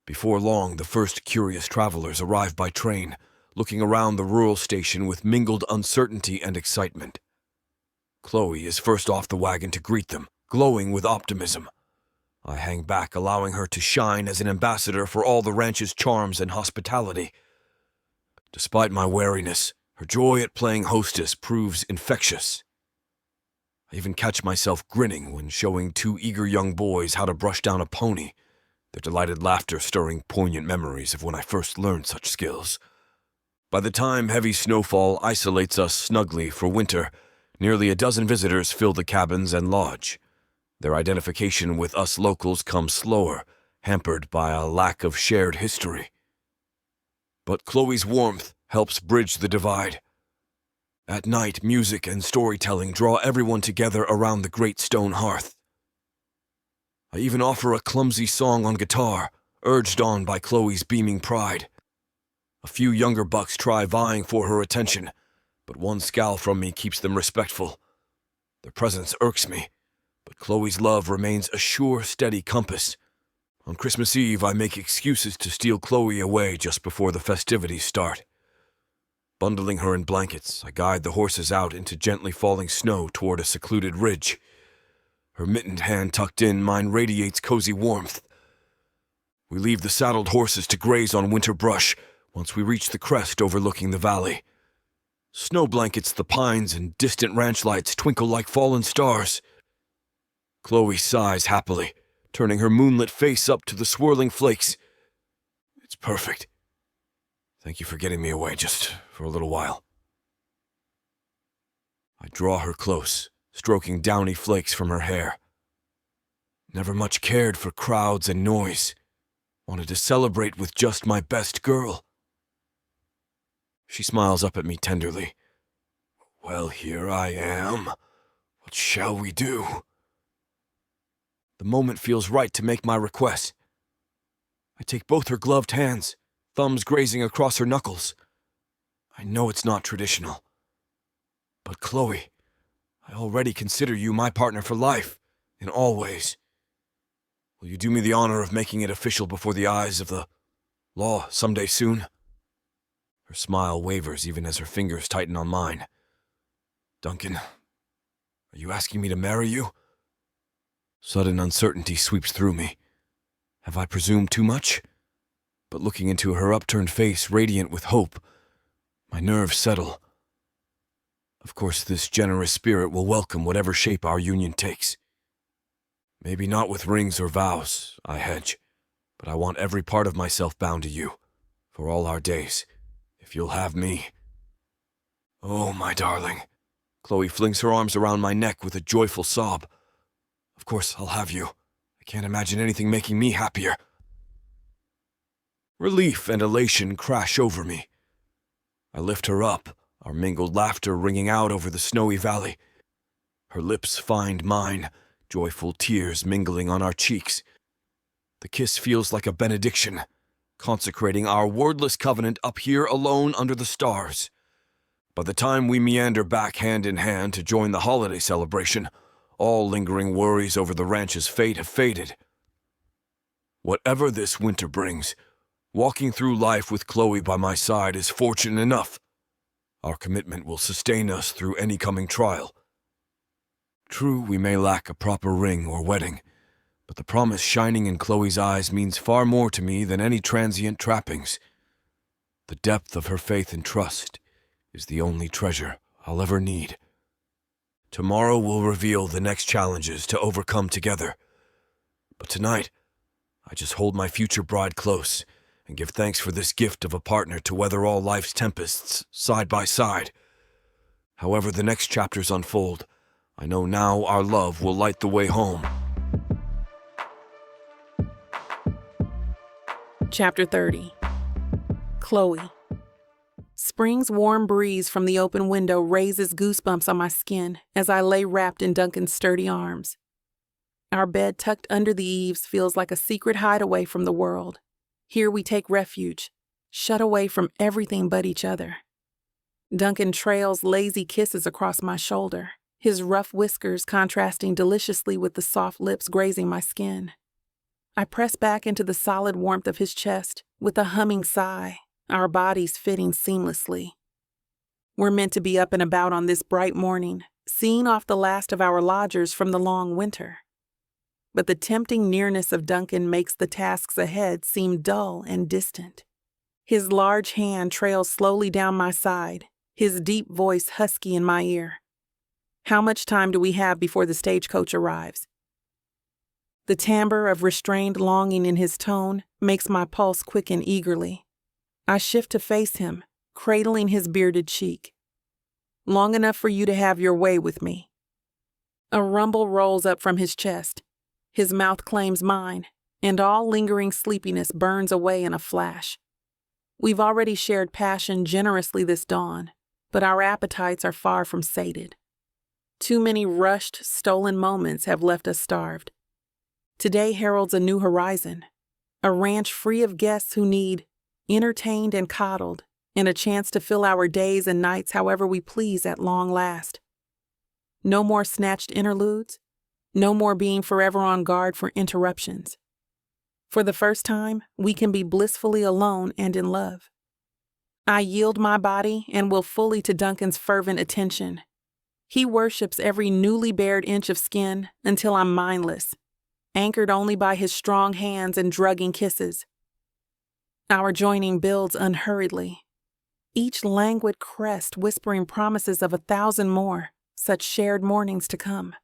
Before long, the first curious travelers arrive by train, looking around the rural station with mingled uncertainty and excitement. Chloe is first off the wagon to greet them, glowing with optimism. I hang back, allowing her to shine as an ambassador for all the ranch's charms and hospitality. Despite my wariness, her joy at playing hostess proves infectious. I even catch myself grinning when showing two eager young boys how to brush down a pony, their delighted laughter stirring poignant memories of when I first learned such skills. By the time heavy snowfall isolates us snugly for winter, nearly a dozen visitors fill the cabins and lodge. Their identification with us locals comes slower, hampered by a lack of shared history. But Chloe's warmth helps bridge the divide. At night, music and storytelling draw everyone together around the great stone hearth. I even offer a clumsy song on guitar, urged on by Chloe's beaming pride. A few younger bucks try vying for her attention, but one scowl from me keeps them respectful. Their presence irks me, but Chloe's love remains a sure, steady compass. On Christmas Eve, I make excuses to steal Chloe away just before the festivities start. Bundling her in blankets, I guide the horses out into gently falling snow toward a secluded ridge. Her mittened hand tucked in, mine radiates cozy warmth. We leave the saddled horses to graze on winter brush once we reach the crest overlooking the valley. Snow blankets the pines and distant ranch lights twinkle like fallen stars. Chloe sighs happily, turning her moonlit face up to the swirling flakes. It's perfect. Thank you for getting me away just for a little while. I draw her close, stroking downy flakes from her hair. Never much cared for crowds and noise. Wanted to celebrate with just my best girl. She smiles up at me tenderly. Well, here I am. What shall we do? The moment feels right to make my request. I take both her gloved hands, thumbs grazing across her knuckles. I know it's not traditional. But Chloe, I already consider you my partner for life, in all ways. Will you do me the honor of making it official before the eyes of the law someday soon? Her smile wavers even as her fingers tighten on mine. Duncan, are you asking me to marry you? Sudden uncertainty sweeps through me. Have I presumed too much? But looking into her upturned face radiant with hope, my nerves settle. Of course, this generous spirit will welcome whatever shape our union takes. Maybe not with rings or vows, I hedge, but I want every part of myself bound to you, for all our days, if you'll have me. Oh, my darling. Chloe flings her arms around my neck with a joyful sob. Of course, I'll have you. I can't imagine anything making me happier. Relief and elation crash over me. I lift her up, our mingled laughter ringing out over the snowy valley. Her lips find mine, joyful tears mingling on our cheeks. The kiss feels like a benediction, consecrating our wordless covenant up here alone under the stars. By the time we meander back hand in hand to join the holiday celebration, all lingering worries over the ranch's fate have faded. Whatever this winter brings, Walking through life with Chloe by my side is fortune enough. Our commitment will sustain us through any coming trial. True, we may lack a proper ring or wedding, but the promise shining in Chloe's eyes means far more to me than any transient trappings. The depth of her faith and trust is the only treasure I'll ever need. Tomorrow will reveal the next challenges to overcome together. But tonight, I just hold my future bride close and give thanks for this gift of a partner to weather all life's tempests side by side. However the next chapters unfold, I know now our love will light the way home. Chapter 30. Chloe. Spring's warm breeze from the open window raises goosebumps on my skin as I lay wrapped in Duncan's sturdy arms. Our bed tucked under the eaves feels like a secret hideaway from the world. Here we take refuge, shut away from everything but each other. Duncan trails lazy kisses across my shoulder, his rough whiskers contrasting deliciously with the soft lips grazing my skin. I press back into the solid warmth of his chest with a humming sigh, our bodies fitting seamlessly. We're meant to be up and about on this bright morning, seeing off the last of our lodgers from the long winter. But the tempting nearness of Duncan makes the tasks ahead seem dull and distant. His large hand trails slowly down my side, his deep voice husky in my ear. How much time do we have before the stagecoach arrives? The timbre of restrained longing in his tone makes my pulse quicken eagerly. I shift to face him, cradling his bearded cheek. Long enough for you to have your way with me. A rumble rolls up from his chest. His mouth claims mine, and all lingering sleepiness burns away in a flash. We've already shared passion generously this dawn, but our appetites are far from sated. Too many rushed, stolen moments have left us starved. Today heralds a new horizon, a ranch free of guests who need entertained and coddled, and a chance to fill our days and nights however we please at long last. No more snatched interludes. No more being forever on guard for interruptions. For the first time, we can be blissfully alone and in love. I yield my body and will fully to Duncan's fervent attention. He worships every newly bared inch of skin until I'm mindless, anchored only by his strong hands and drugging kisses. Our joining builds unhurriedly, each languid crest whispering promises of 1,000 more, such shared mornings to come.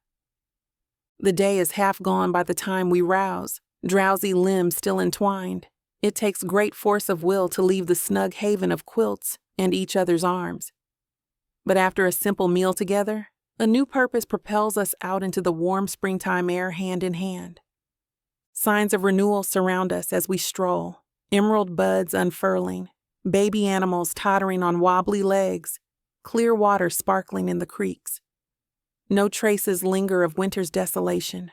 The day is half gone by the time we rouse, drowsy limbs still entwined. It takes great force of will to leave the snug haven of quilts and each other's arms. But after a simple meal together, a new purpose propels us out into the warm springtime air hand in hand. Signs of renewal surround us as we stroll, emerald buds unfurling, baby animals tottering on wobbly legs, clear water sparkling in the creeks. No traces linger of winter's desolation.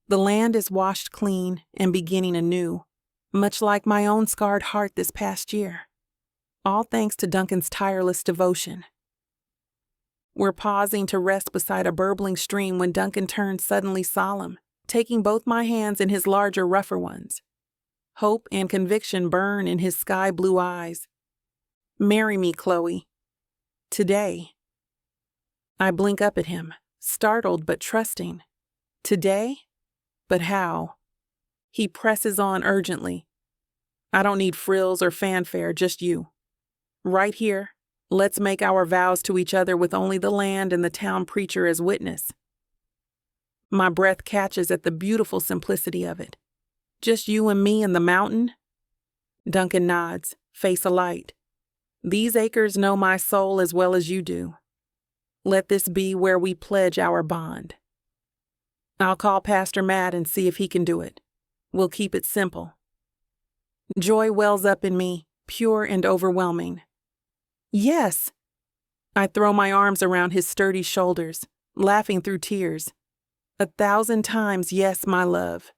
The land is washed clean and beginning anew, much like my own scarred heart this past year. All thanks to Duncan's tireless devotion. We're pausing to rest beside a burbling stream when Duncan turns suddenly solemn, taking both my hands in his larger, rougher ones. Hope and conviction burn in his sky-blue eyes. Marry me, Chloe. Today. I blink up at him, startled but trusting. Today? But how? He presses on urgently. I don't need frills or fanfare, just you. Right here, let's make our vows to each other with only the land and the town preacher as witness. My breath catches at the beautiful simplicity of it. Just you and me and the mountain? Duncan nods, face alight. These acres know my soul as well as you do. Let this be where we pledge our bond. I'll call Pastor Matt and see if he can do it. We'll keep it simple. Joy wells up in me, pure and overwhelming. Yes! I throw my arms around his sturdy shoulders, laughing through tears. 1,000 times yes, my love.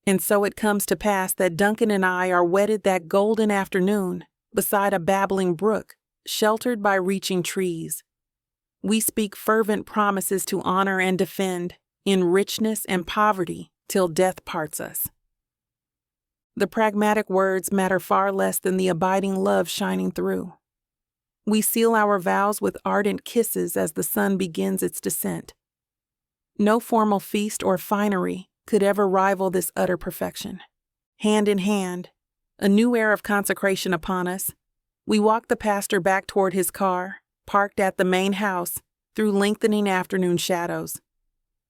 And so it comes to pass that Duncan and I are wedded that golden afternoon beside a babbling brook, sheltered by reaching trees. We speak fervent promises to honor and defend, in richness and poverty, till death parts us. The pragmatic words matter far less than the abiding love shining through. We seal our vows with ardent kisses as the sun begins its descent. No formal feast or finery could ever rival this utter perfection. Hand in hand, a new era of consecration upon us, we walk the pastor back toward his car, parked at the main house, through lengthening afternoon shadows.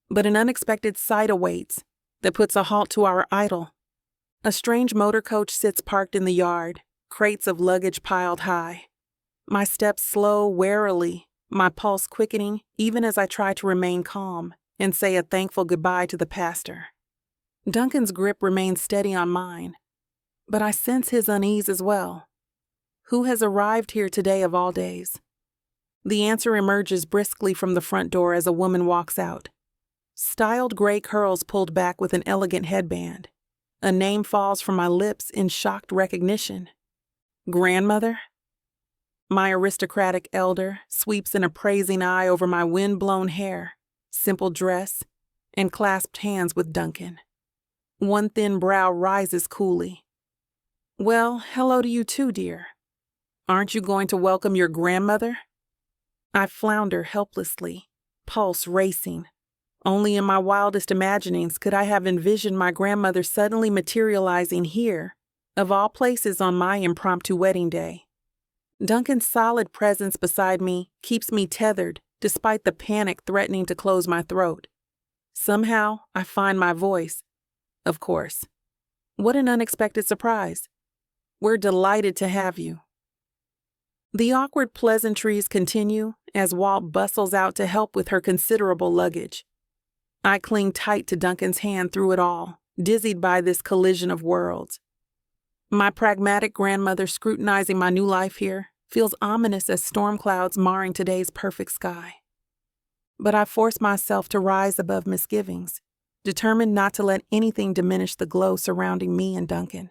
But an unexpected sight awaits that puts a halt to our idyll. A strange motor coach sits parked in the yard, crates of luggage piled high. My steps slow warily, my pulse quickening even as I try to remain calm and say a thankful goodbye to the pastor. Duncan's grip remains steady on mine, but I sense his unease as well. Who has arrived here today of all days? The answer emerges briskly from the front door as a woman walks out. Styled gray curls pulled back with an elegant headband. A name falls from my lips in shocked recognition. Grandmother? My aristocratic elder sweeps an appraising eye over my wind-blown hair, simple dress, and clasped hands with Duncan. One thin brow rises coolly. Well, hello to you too, dear. Aren't you going to welcome your grandmother? I flounder helplessly, pulse racing. Only in my wildest imaginings could I have envisioned my grandmother suddenly materializing here, of all places on my impromptu wedding day. Duncan's solid presence beside me keeps me tethered despite the panic threatening to close my throat. Somehow, I find my voice. Of course. What an unexpected surprise. We're delighted to have you. The awkward pleasantries continue as Walt bustles out to help with her considerable luggage. I cling tight to Duncan's hand through it all, dizzied by this collision of worlds. My pragmatic grandmother scrutinizing my new life here feels ominous as storm clouds marring today's perfect sky. But I force myself to rise above misgivings, determined not to let anything diminish the glow surrounding me and Duncan.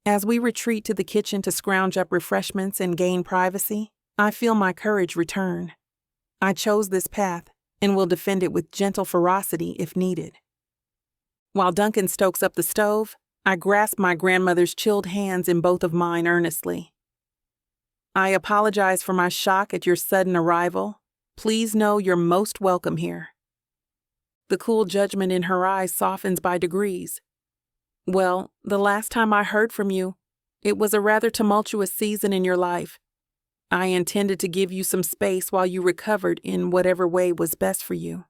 As we retreat to the kitchen to scrounge up refreshments and gain privacy, I feel my courage return. I chose this path and will defend it with gentle ferocity if needed. While Duncan stokes up the stove, I grasp my grandmother's chilled hands in both of mine earnestly. I apologize for my shock at your sudden arrival. Please know you're most welcome here. The cool judgment in her eyes softens by degrees. Well, the last time I heard from you, it was a rather tumultuous season in your life. I intended to give you some space while you recovered in whatever way was best for you.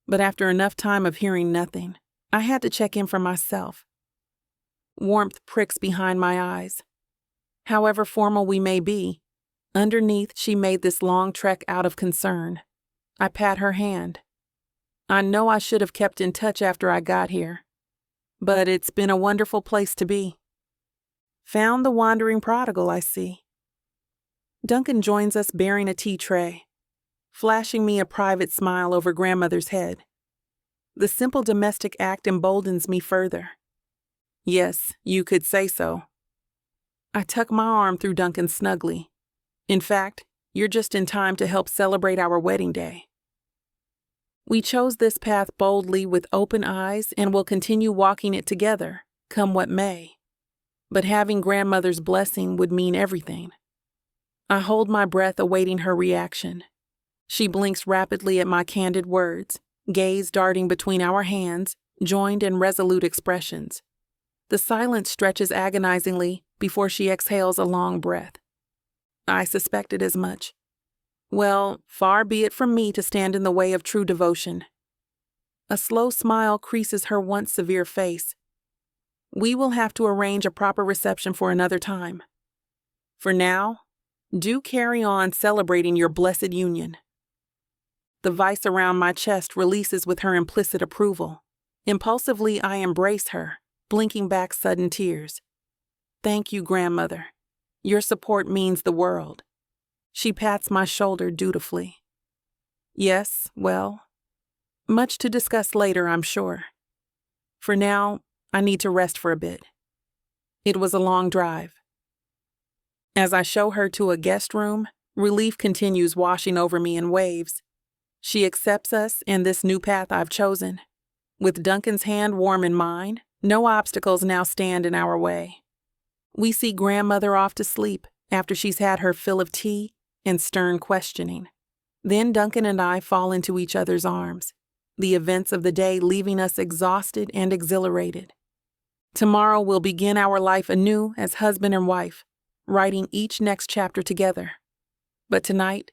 But after enough time of hearing nothing, I had to check in for myself. Warmth pricks behind my eyes. However formal we may be, underneath she made this long trek out of concern. I pat her hand. I know I should have kept in touch after I got here, but it's been a wonderful place to be. Found the wandering prodigal, I see. Duncan joins us bearing a tea tray, flashing me a private smile over grandmother's head. The simple domestic act emboldens me further. Yes, you could say so. I tuck my arm through Duncan snugly. In fact, you're just in time to help celebrate our wedding day. We chose this path boldly with open eyes and will continue walking it together, come what may. But having grandmother's blessing would mean everything. I hold my breath awaiting her reaction. She blinks rapidly at my candid words, gaze darting between our hands, joined in resolute expressions. The silence stretches agonizingly before she exhales a long breath. I suspected as much. Well, far be it from me to stand in the way of true devotion. A slow smile creases her once severe face. We will have to arrange a proper reception for another time. For now, do carry on celebrating your blessed union. The vice around my chest releases with her implicit approval. Impulsively, I embrace her, blinking back sudden tears. Thank you, grandmother. Your support means the world. She pats my shoulder dutifully. Yes, well, much to discuss later, I'm sure. For now, I need to rest for a bit. It was a long drive. As I show her to a guest room, relief continues washing over me in waves. She accepts us and this new path I've chosen. With Duncan's hand warm in mine, No obstacles now stand in our way. We see grandmother off to sleep after she's had her fill of tea and stern questioning. Then Duncan and I fall into each other's arms, the events of the day leaving us exhausted and exhilarated. Tomorrow we'll begin our life anew as husband and wife, writing each next chapter together. But tonight,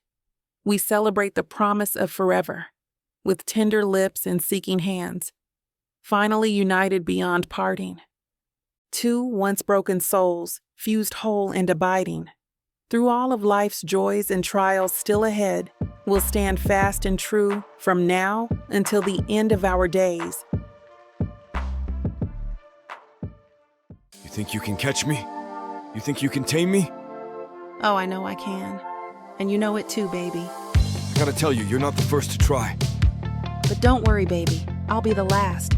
we celebrate the promise of forever, with tender lips and seeking hands, finally united beyond parting. Two once broken souls, fused whole and abiding. Through all of life's joys and trials still ahead, we'll stand fast and true from now until the end of our days. You think you can catch me? You think you can tame me? Oh, I know I can. And you know it too, baby. I gotta tell you, you're not the first to try. But don't worry, baby. I'll be the last.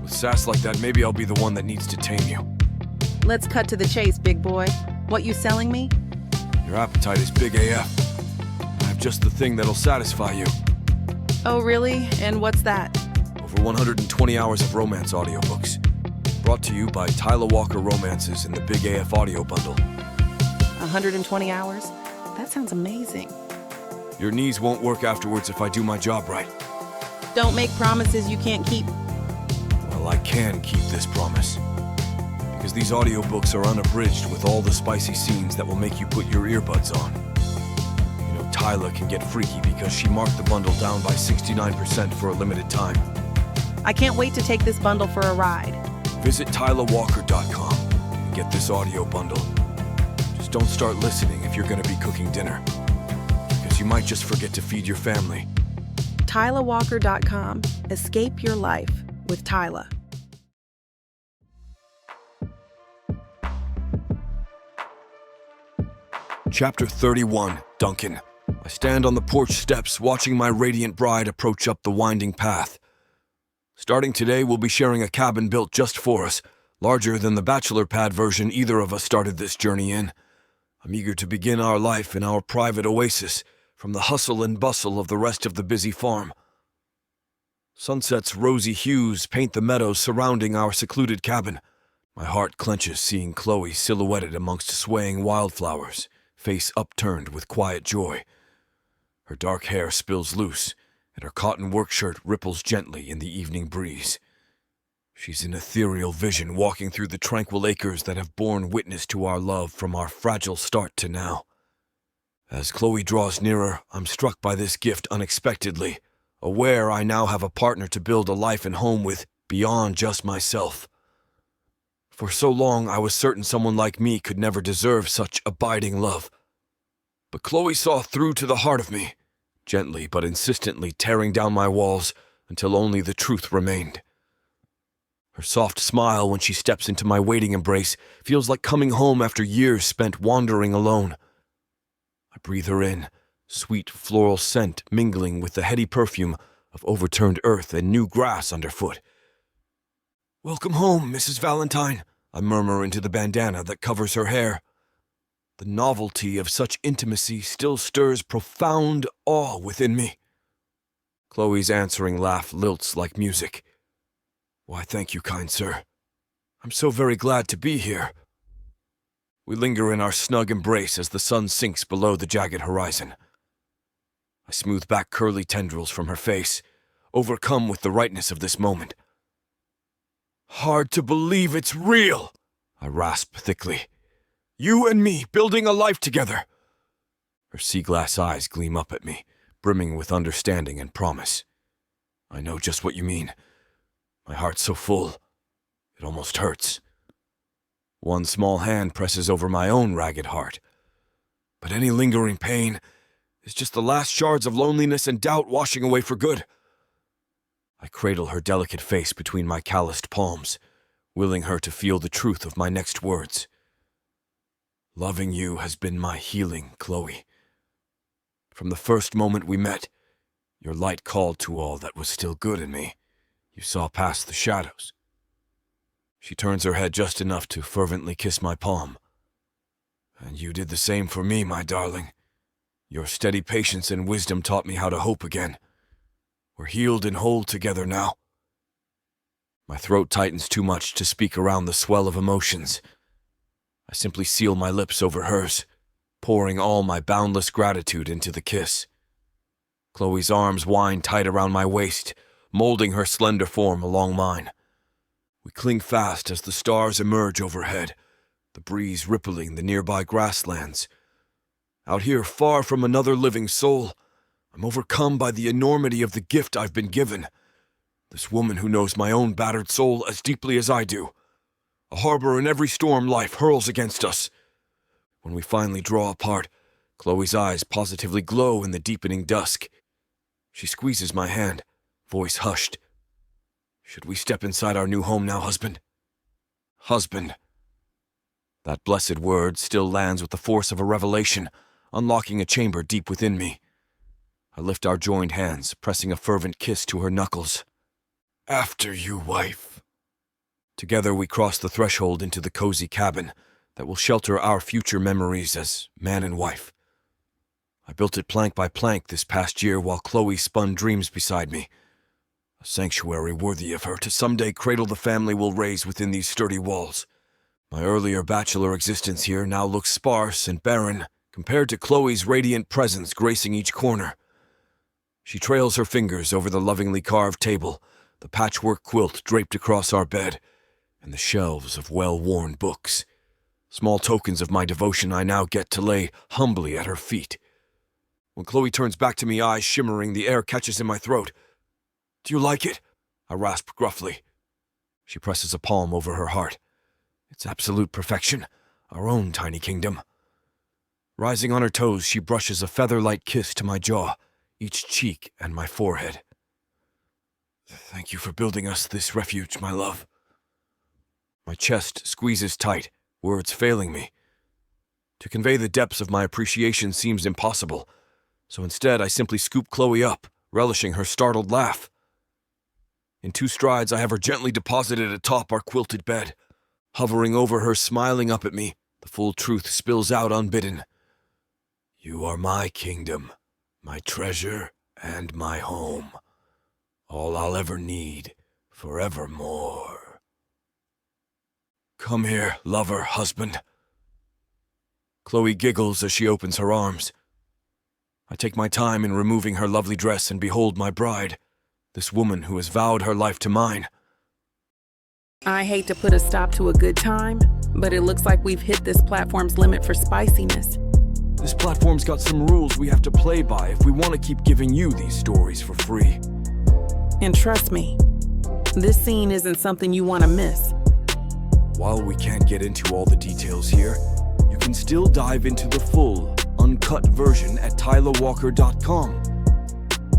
With sass like that, maybe I'll be the one that needs to tame you. Let's cut to the chase, big boy. What you selling me? Your appetite is big AF. I have just the thing that'll satisfy you. Oh, really? And what's that? Over 120 hours of romance audiobooks. Brought to you by Tyla Walker Romances in the Big AF Audio Bundle. 120 hours? That sounds amazing. Your knees won't work afterwards if I do my job right. Don't make promises you can't keep. Well, I can keep this promise. Because these audiobooks are unabridged with all the spicy scenes that will make you put your earbuds on. You know, Tyla can get freaky because she marked the bundle down by 69% for a limited time. I can't wait to take this bundle for a ride. Visit TylaWalker.com and get this audio bundle. Just don't start listening if you're going to be cooking dinner. Because you might just forget to feed your family. TylaWalker.com. Escape your life with Tyla. Chapter 31, Duncan. I stand on the porch steps watching my radiant bride approach up the winding path. Starting today, we'll be sharing a cabin built just for us, larger than the bachelor pad version either of us started this journey in. I'm eager to begin our life in our private oasis from the hustle and bustle of the rest of the busy farm. Sunset's rosy hues paint the meadows surrounding our secluded cabin. My heart clenches seeing Chloe silhouetted amongst swaying wildflowers, face upturned with quiet joy. Her dark hair spills loose, and her cotton work shirt ripples gently in the evening breeze. She's an ethereal vision walking through the tranquil acres that have borne witness to our love from our fragile start to now. As Chloe draws nearer, I'm struck by this gift unexpectedly, aware I now have a partner to build a life and home with beyond just myself. For so long, I was certain someone like me could never deserve such abiding love. But Chloe saw through to the heart of me, gently but insistently tearing down my walls until only the truth remained. Her soft smile when she steps into my waiting embrace feels like coming home after years spent wandering alone. I breathe her in, sweet floral scent mingling with the heady perfume of overturned earth and new grass underfoot. "Welcome home, Mrs. Valentine," I murmur into the bandana that covers her hair. The novelty of such intimacy still stirs profound awe within me. Chloe's answering laugh lilts like music. "Why, thank you, kind sir. I'm so very glad to be here." We linger in our snug embrace as the sun sinks below the jagged horizon. I smooth back curly tendrils from her face, overcome with the rightness of this moment. "Hard to believe it's real," I rasp thickly. "You and me building a life together." Her sea-glass eyes gleam up at me, brimming with understanding and promise. "I know just what you mean. My heart's so full, it almost hurts." One small hand presses over my own ragged heart. But any lingering pain is just the last shards of loneliness and doubt washing away for good. I cradle her delicate face between my calloused palms, willing her to feel the truth of my next words. Loving you has been my healing, Chloe. From the first moment we met, your light called to all that was still good in me. You saw past the shadows. She turns her head just enough to fervently kiss my palm. And you did the same for me, my darling. Your steady patience and wisdom taught me how to hope again. We're healed and whole together now. My throat tightens too much to speak around the swell of emotions. I simply seal my lips over hers, pouring all my boundless gratitude into the kiss. Chloe's arms wind tight around my waist, molding her slender form along mine. We cling fast as the stars emerge overhead, the breeze rippling the nearby grasslands. Out here, far from another living soul, I'm overcome by the enormity of the gift I've been given. This woman who knows my own battered soul as deeply as I do. A harbor in every storm life hurls against us. When we finally draw apart, Chloe's eyes positively glow in the deepening dusk. She squeezes my hand, voice hushed. Should we step inside our new home now, husband? Husband. That blessed word still lands with the force of a revelation, unlocking a chamber deep within me. I lift our joined hands, pressing a fervent kiss to her knuckles. After you, wife. Together we cross the threshold into the cozy cabin that will shelter our future memories as man and wife. I built it plank by plank this past year while Chloe spun dreams beside me. A sanctuary worthy of her to someday cradle the family we'll raise within these sturdy walls. My earlier bachelor existence here now looks sparse and barren compared to Chloe's radiant presence gracing each corner. She trails her fingers over the lovingly carved table, the patchwork quilt draped across our bed, and the shelves of well-worn books. Small tokens of my devotion I now get to lay humbly at her feet. When Chloe turns back to me, eyes shimmering, the air catches in my throat. Do you like it? I rasp gruffly. She presses a palm over her heart. It's absolute perfection, our own tiny kingdom. Rising on her toes, she brushes a feather-light kiss to my jaw, each cheek and my forehead. Thank you for building us this refuge, my love. My chest squeezes tight, words failing me. To convey the depths of my appreciation seems impossible, so instead I simply scoop Chloe up, relishing her startled laugh. In 2 strides, I have her gently deposited atop our quilted bed. Hovering over her, smiling up at me, the full truth spills out unbidden. You are my kingdom, my treasure, and my home. All I'll ever need, forevermore. Come here, lover, husband. Chloe giggles as she opens her arms. I take my time in removing her lovely dress and behold my bride, this woman who has vowed her life to mine. I hate to put a stop to a good time, but it looks like we've hit this platform's limit for spiciness. This platform's got some rules we have to play by if we want to keep giving you these stories for free. And trust me, this scene isn't something you want to miss. While we can't get into all the details here, you can still dive into the full, uncut version at TylaWalker.com.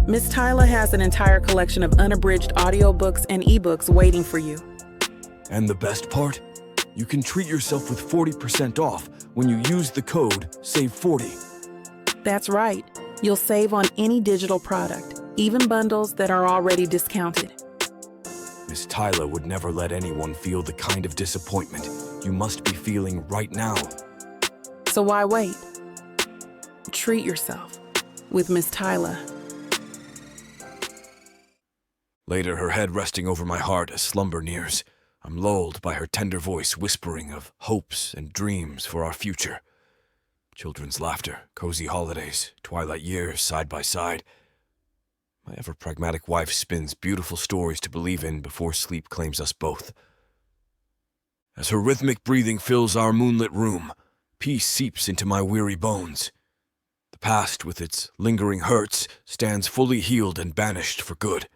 Miss Tyla has an entire collection of unabridged audiobooks and ebooks waiting for you. And the best part? You can treat yourself with 40% off when you use the code SAVE40. That's right. You'll save on any digital product, even bundles that are already discounted. Miss Tyla would never let anyone feel the kind of disappointment you must be feeling right now. So why wait? Treat yourself with Miss Tyla. Later, her head resting over my heart as slumber nears, I'm lulled by her tender voice whispering of hopes and dreams for our future. Children's laughter, cozy holidays, twilight years side by side. My ever-pragmatic wife spins beautiful stories to believe in before sleep claims us both. As her rhythmic breathing fills our moonlit room, peace seeps into my weary bones. The past, with its lingering hurts, stands fully healed and banished for good.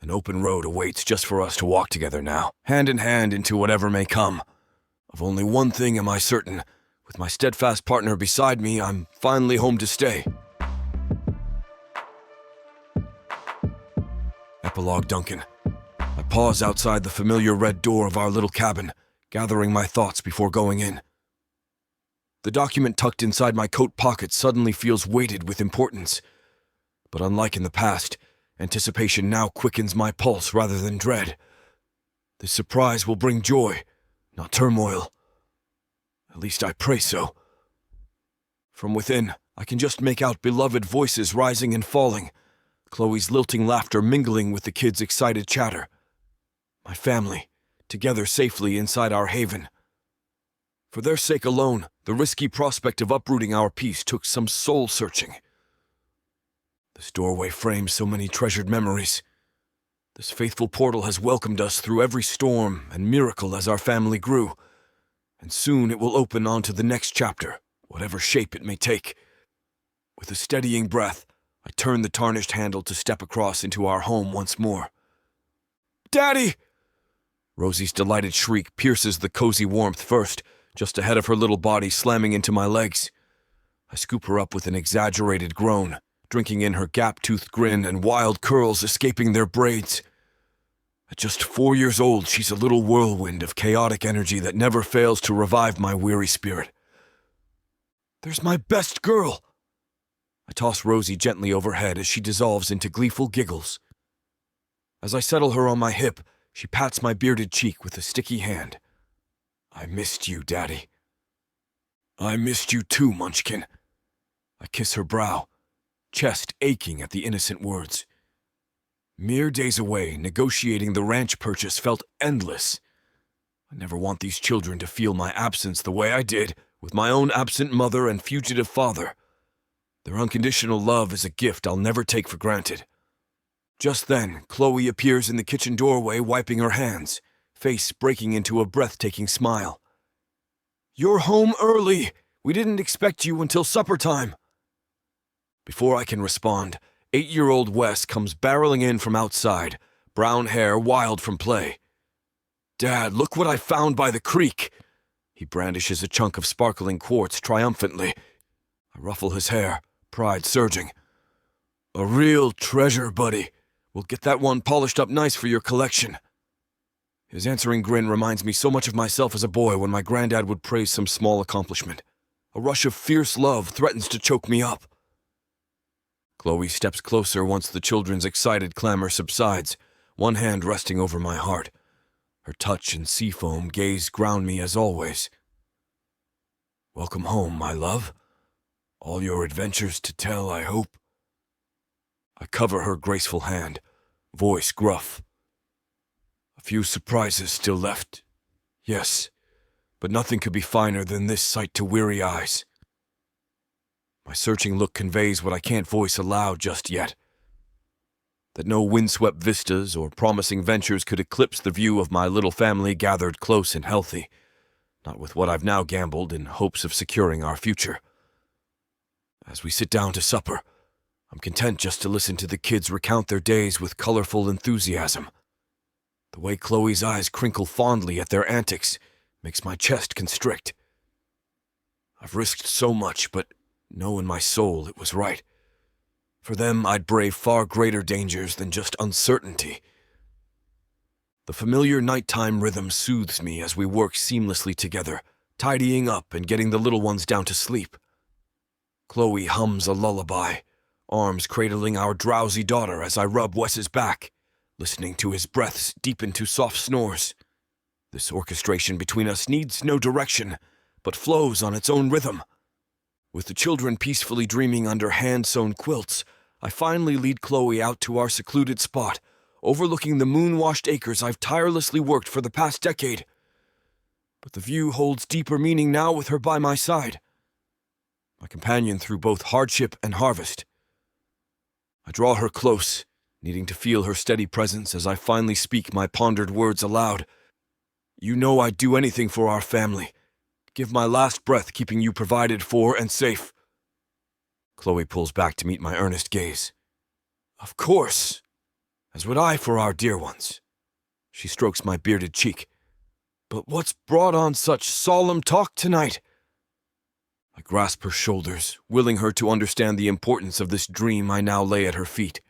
An open road awaits just for us to walk together now, hand in hand into whatever may come. Of only one thing am I certain. With my steadfast partner beside me, I'm finally home to stay. Epilogue Duncan. I pause outside the familiar red door of our little cabin, gathering my thoughts before going in. The document tucked inside my coat pocket suddenly feels weighted with importance. But unlike in the past, anticipation now quickens my pulse rather than dread. This surprise will bring joy, not turmoil. At least I pray so. From within, I can just make out beloved voices rising and falling, Chloe's lilting laughter mingling with the kids' excited chatter. my family, together safely inside our haven. For their sake alone, the risky prospect of uprooting our peace took some soul-searching. This doorway frames so many treasured memories. This faithful portal has welcomed us through every storm and miracle as our family grew, and soon it will open onto the next chapter, whatever shape it may take. With a steadying breath, I turn the tarnished handle to step across into our home once more. "Daddy!" Rosie's delighted shriek pierces the cozy warmth first, just ahead of her little body slamming into my legs. I scoop her up with an exaggerated groan, drinking in her gap-toothed grin and wild curls escaping their braids. At just 4 years old, she's a little whirlwind of chaotic energy that never fails to revive my weary spirit. "There's my best girl!" I toss Rosie gently overhead as she dissolves into gleeful giggles. As I settle her on my hip, she pats my bearded cheek with a sticky hand. "I missed you, Daddy." "I missed you too, Munchkin." I kiss her brow, chest aching at the innocent words. Mere days away, negotiating the ranch purchase felt endless. I never want these children to feel my absence the way I did with my own absent mother and fugitive father. Their unconditional love is a gift I'll never take for granted. Just then, Chloe appears in the kitchen doorway wiping her hands, face breaking into a breathtaking smile. "You're home early! We didn't expect you until supper time." Before I can respond, 8-year-old Wes comes barreling in from outside, brown hair wild from play. "Dad, look what I found by the creek!" He brandishes a chunk of sparkling quartz triumphantly. I ruffle his hair, pride surging. "A real treasure, buddy. We'll get that one polished up nice for your collection." His answering grin reminds me so much of myself as a boy when my granddad would praise some small accomplishment. A rush of fierce love threatens to choke me up. Chloe steps closer once the children's excited clamor subsides, one hand resting over my heart. Her touch and seafoam gaze ground me as always. "Welcome home, my love. All your adventures to tell, I hope." I cover her graceful hand, voice gruff. "A few surprises still left. Yes, but nothing could be finer than this sight to weary eyes." My searching look conveys what I can't voice aloud just yet. That no windswept vistas or promising ventures could eclipse the view of my little family gathered close and healthy, not with what I've now gambled in hopes of securing our future. As we sit down to supper, I'm content just to listen to the kids recount their days with colorful enthusiasm. The way Chloe's eyes crinkle fondly at their antics makes my chest constrict. I've risked so much, but know in my soul it was right. For them, I'd brave far greater dangers than just uncertainty. The familiar nighttime rhythm soothes me as we work seamlessly together, tidying up and getting the little ones down to sleep. Chloe hums a lullaby, arms cradling our drowsy daughter as I rub Wes's back, listening to his breaths deepen to soft snores. This orchestration between us needs no direction, but flows on its own rhythm. With the children peacefully dreaming under hand-sewn quilts, I finally lead Chloe out to our secluded spot, overlooking the moon-washed acres I've tirelessly worked for the past decade. But the view holds deeper meaning now with her by my side. My companion through both hardship and harvest. I draw her close, needing to feel her steady presence as I finally speak my pondered words aloud. "You know I'd do anything for our family. Give my last breath keeping you provided for and safe." Chloe pulls back to meet my earnest gaze. "Of course, as would I for our dear ones." She strokes my bearded cheek. "But what's brought on such solemn talk tonight?" I grasp her shoulders, willing her to understand the importance of this dream I now lay at her feet.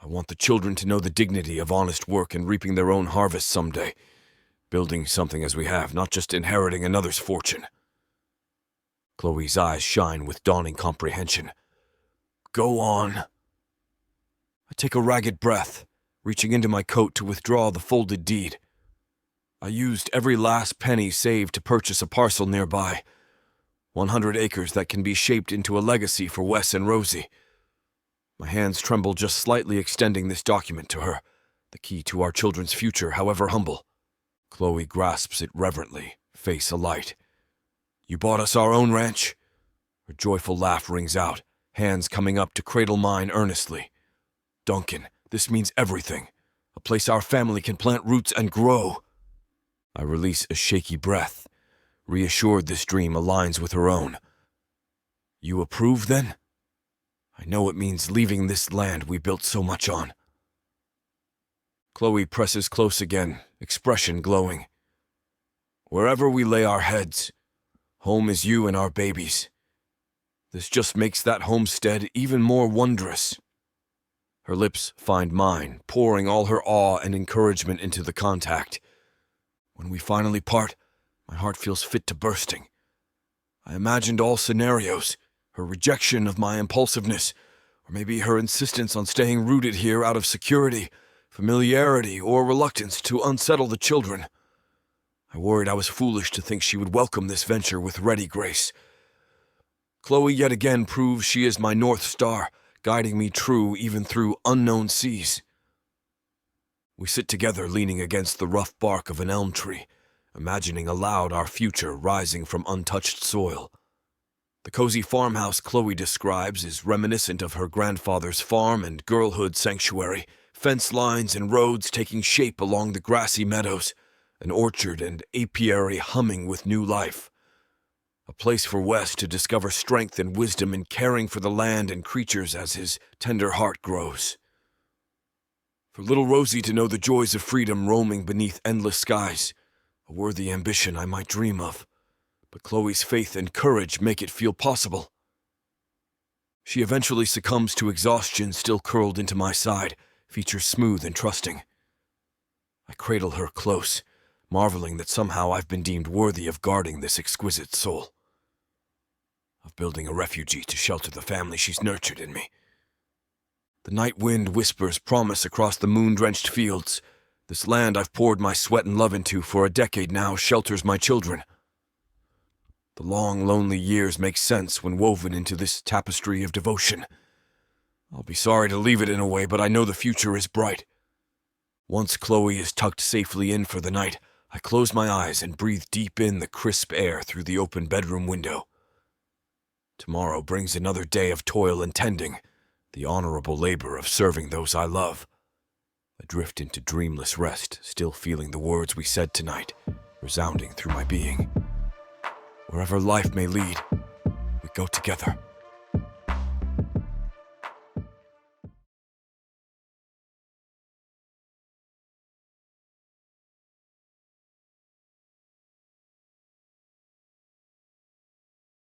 I want the children to know the dignity of honest work and reaping their own harvest someday. Building something as we have, not just inheriting another's fortune. Chloe's eyes shine with dawning comprehension. "Go on." I take a ragged breath, reaching into my coat to withdraw the folded deed. I used every last penny saved to purchase a parcel nearby. 100 acres that can be shaped into a legacy for Wes and Rosie. My hands tremble just slightly extending this document to her, the key to our children's future, however humble. Chloe grasps it reverently, face alight. You bought us our own ranch? Her joyful laugh rings out, hands coming up to cradle mine earnestly. Duncan, this means everything. A place our family can plant roots and grow. I release a shaky breath, reassured this dream aligns with her own. You approve, then? I know it means leaving this land we built so much on. Chloe presses close again, expression glowing. Wherever we lay our heads, home is you and our babies. This just makes that homestead even more wondrous. Her lips find mine, pouring all her awe and encouragement into the contact. When we finally part, my heart feels fit to bursting. I imagined all scenarios, her rejection of my impulsiveness, or maybe her insistence on staying rooted here out of security, familiarity, or reluctance to unsettle the children. I worried I was foolish to think she would welcome this venture with ready grace. Chloe yet again proves she is my North Star, guiding me true even through unknown seas. We sit together leaning against the rough bark of an elm tree, imagining aloud our future rising from untouched soil. The cozy farmhouse Chloe describes is reminiscent of her grandfather's farm and girlhood sanctuary, fence lines and roads taking shape along the grassy meadows, an orchard and apiary humming with new life. A place for Wes to discover strength and wisdom in caring for the land and creatures as his tender heart grows. For little Rosie to know the joys of freedom roaming beneath endless skies, a worthy ambition I might dream of, but Chloe's faith and courage make it feel possible. She eventually succumbs to exhaustion still curled into my side, features smooth and trusting. I cradle her close, marveling that somehow I've been deemed worthy of guarding this exquisite soul, of building a refugee to shelter the family she's nurtured in me. The night wind whispers promise across the moon-drenched fields. This land I've poured my sweat and love into for a decade now shelters my children. The long, lonely years make sense when woven into this tapestry of devotion. I'll be sorry to leave it in a way, but I know the future is bright. Once Chloe is tucked safely in for the night, I close my eyes and breathe deep in the crisp air through the open bedroom window. Tomorrow brings another day of toil and tending, the honorable labor of serving those I love. I drift into dreamless rest, still feeling the words we said tonight, resounding through my being. Wherever life may lead, we go together.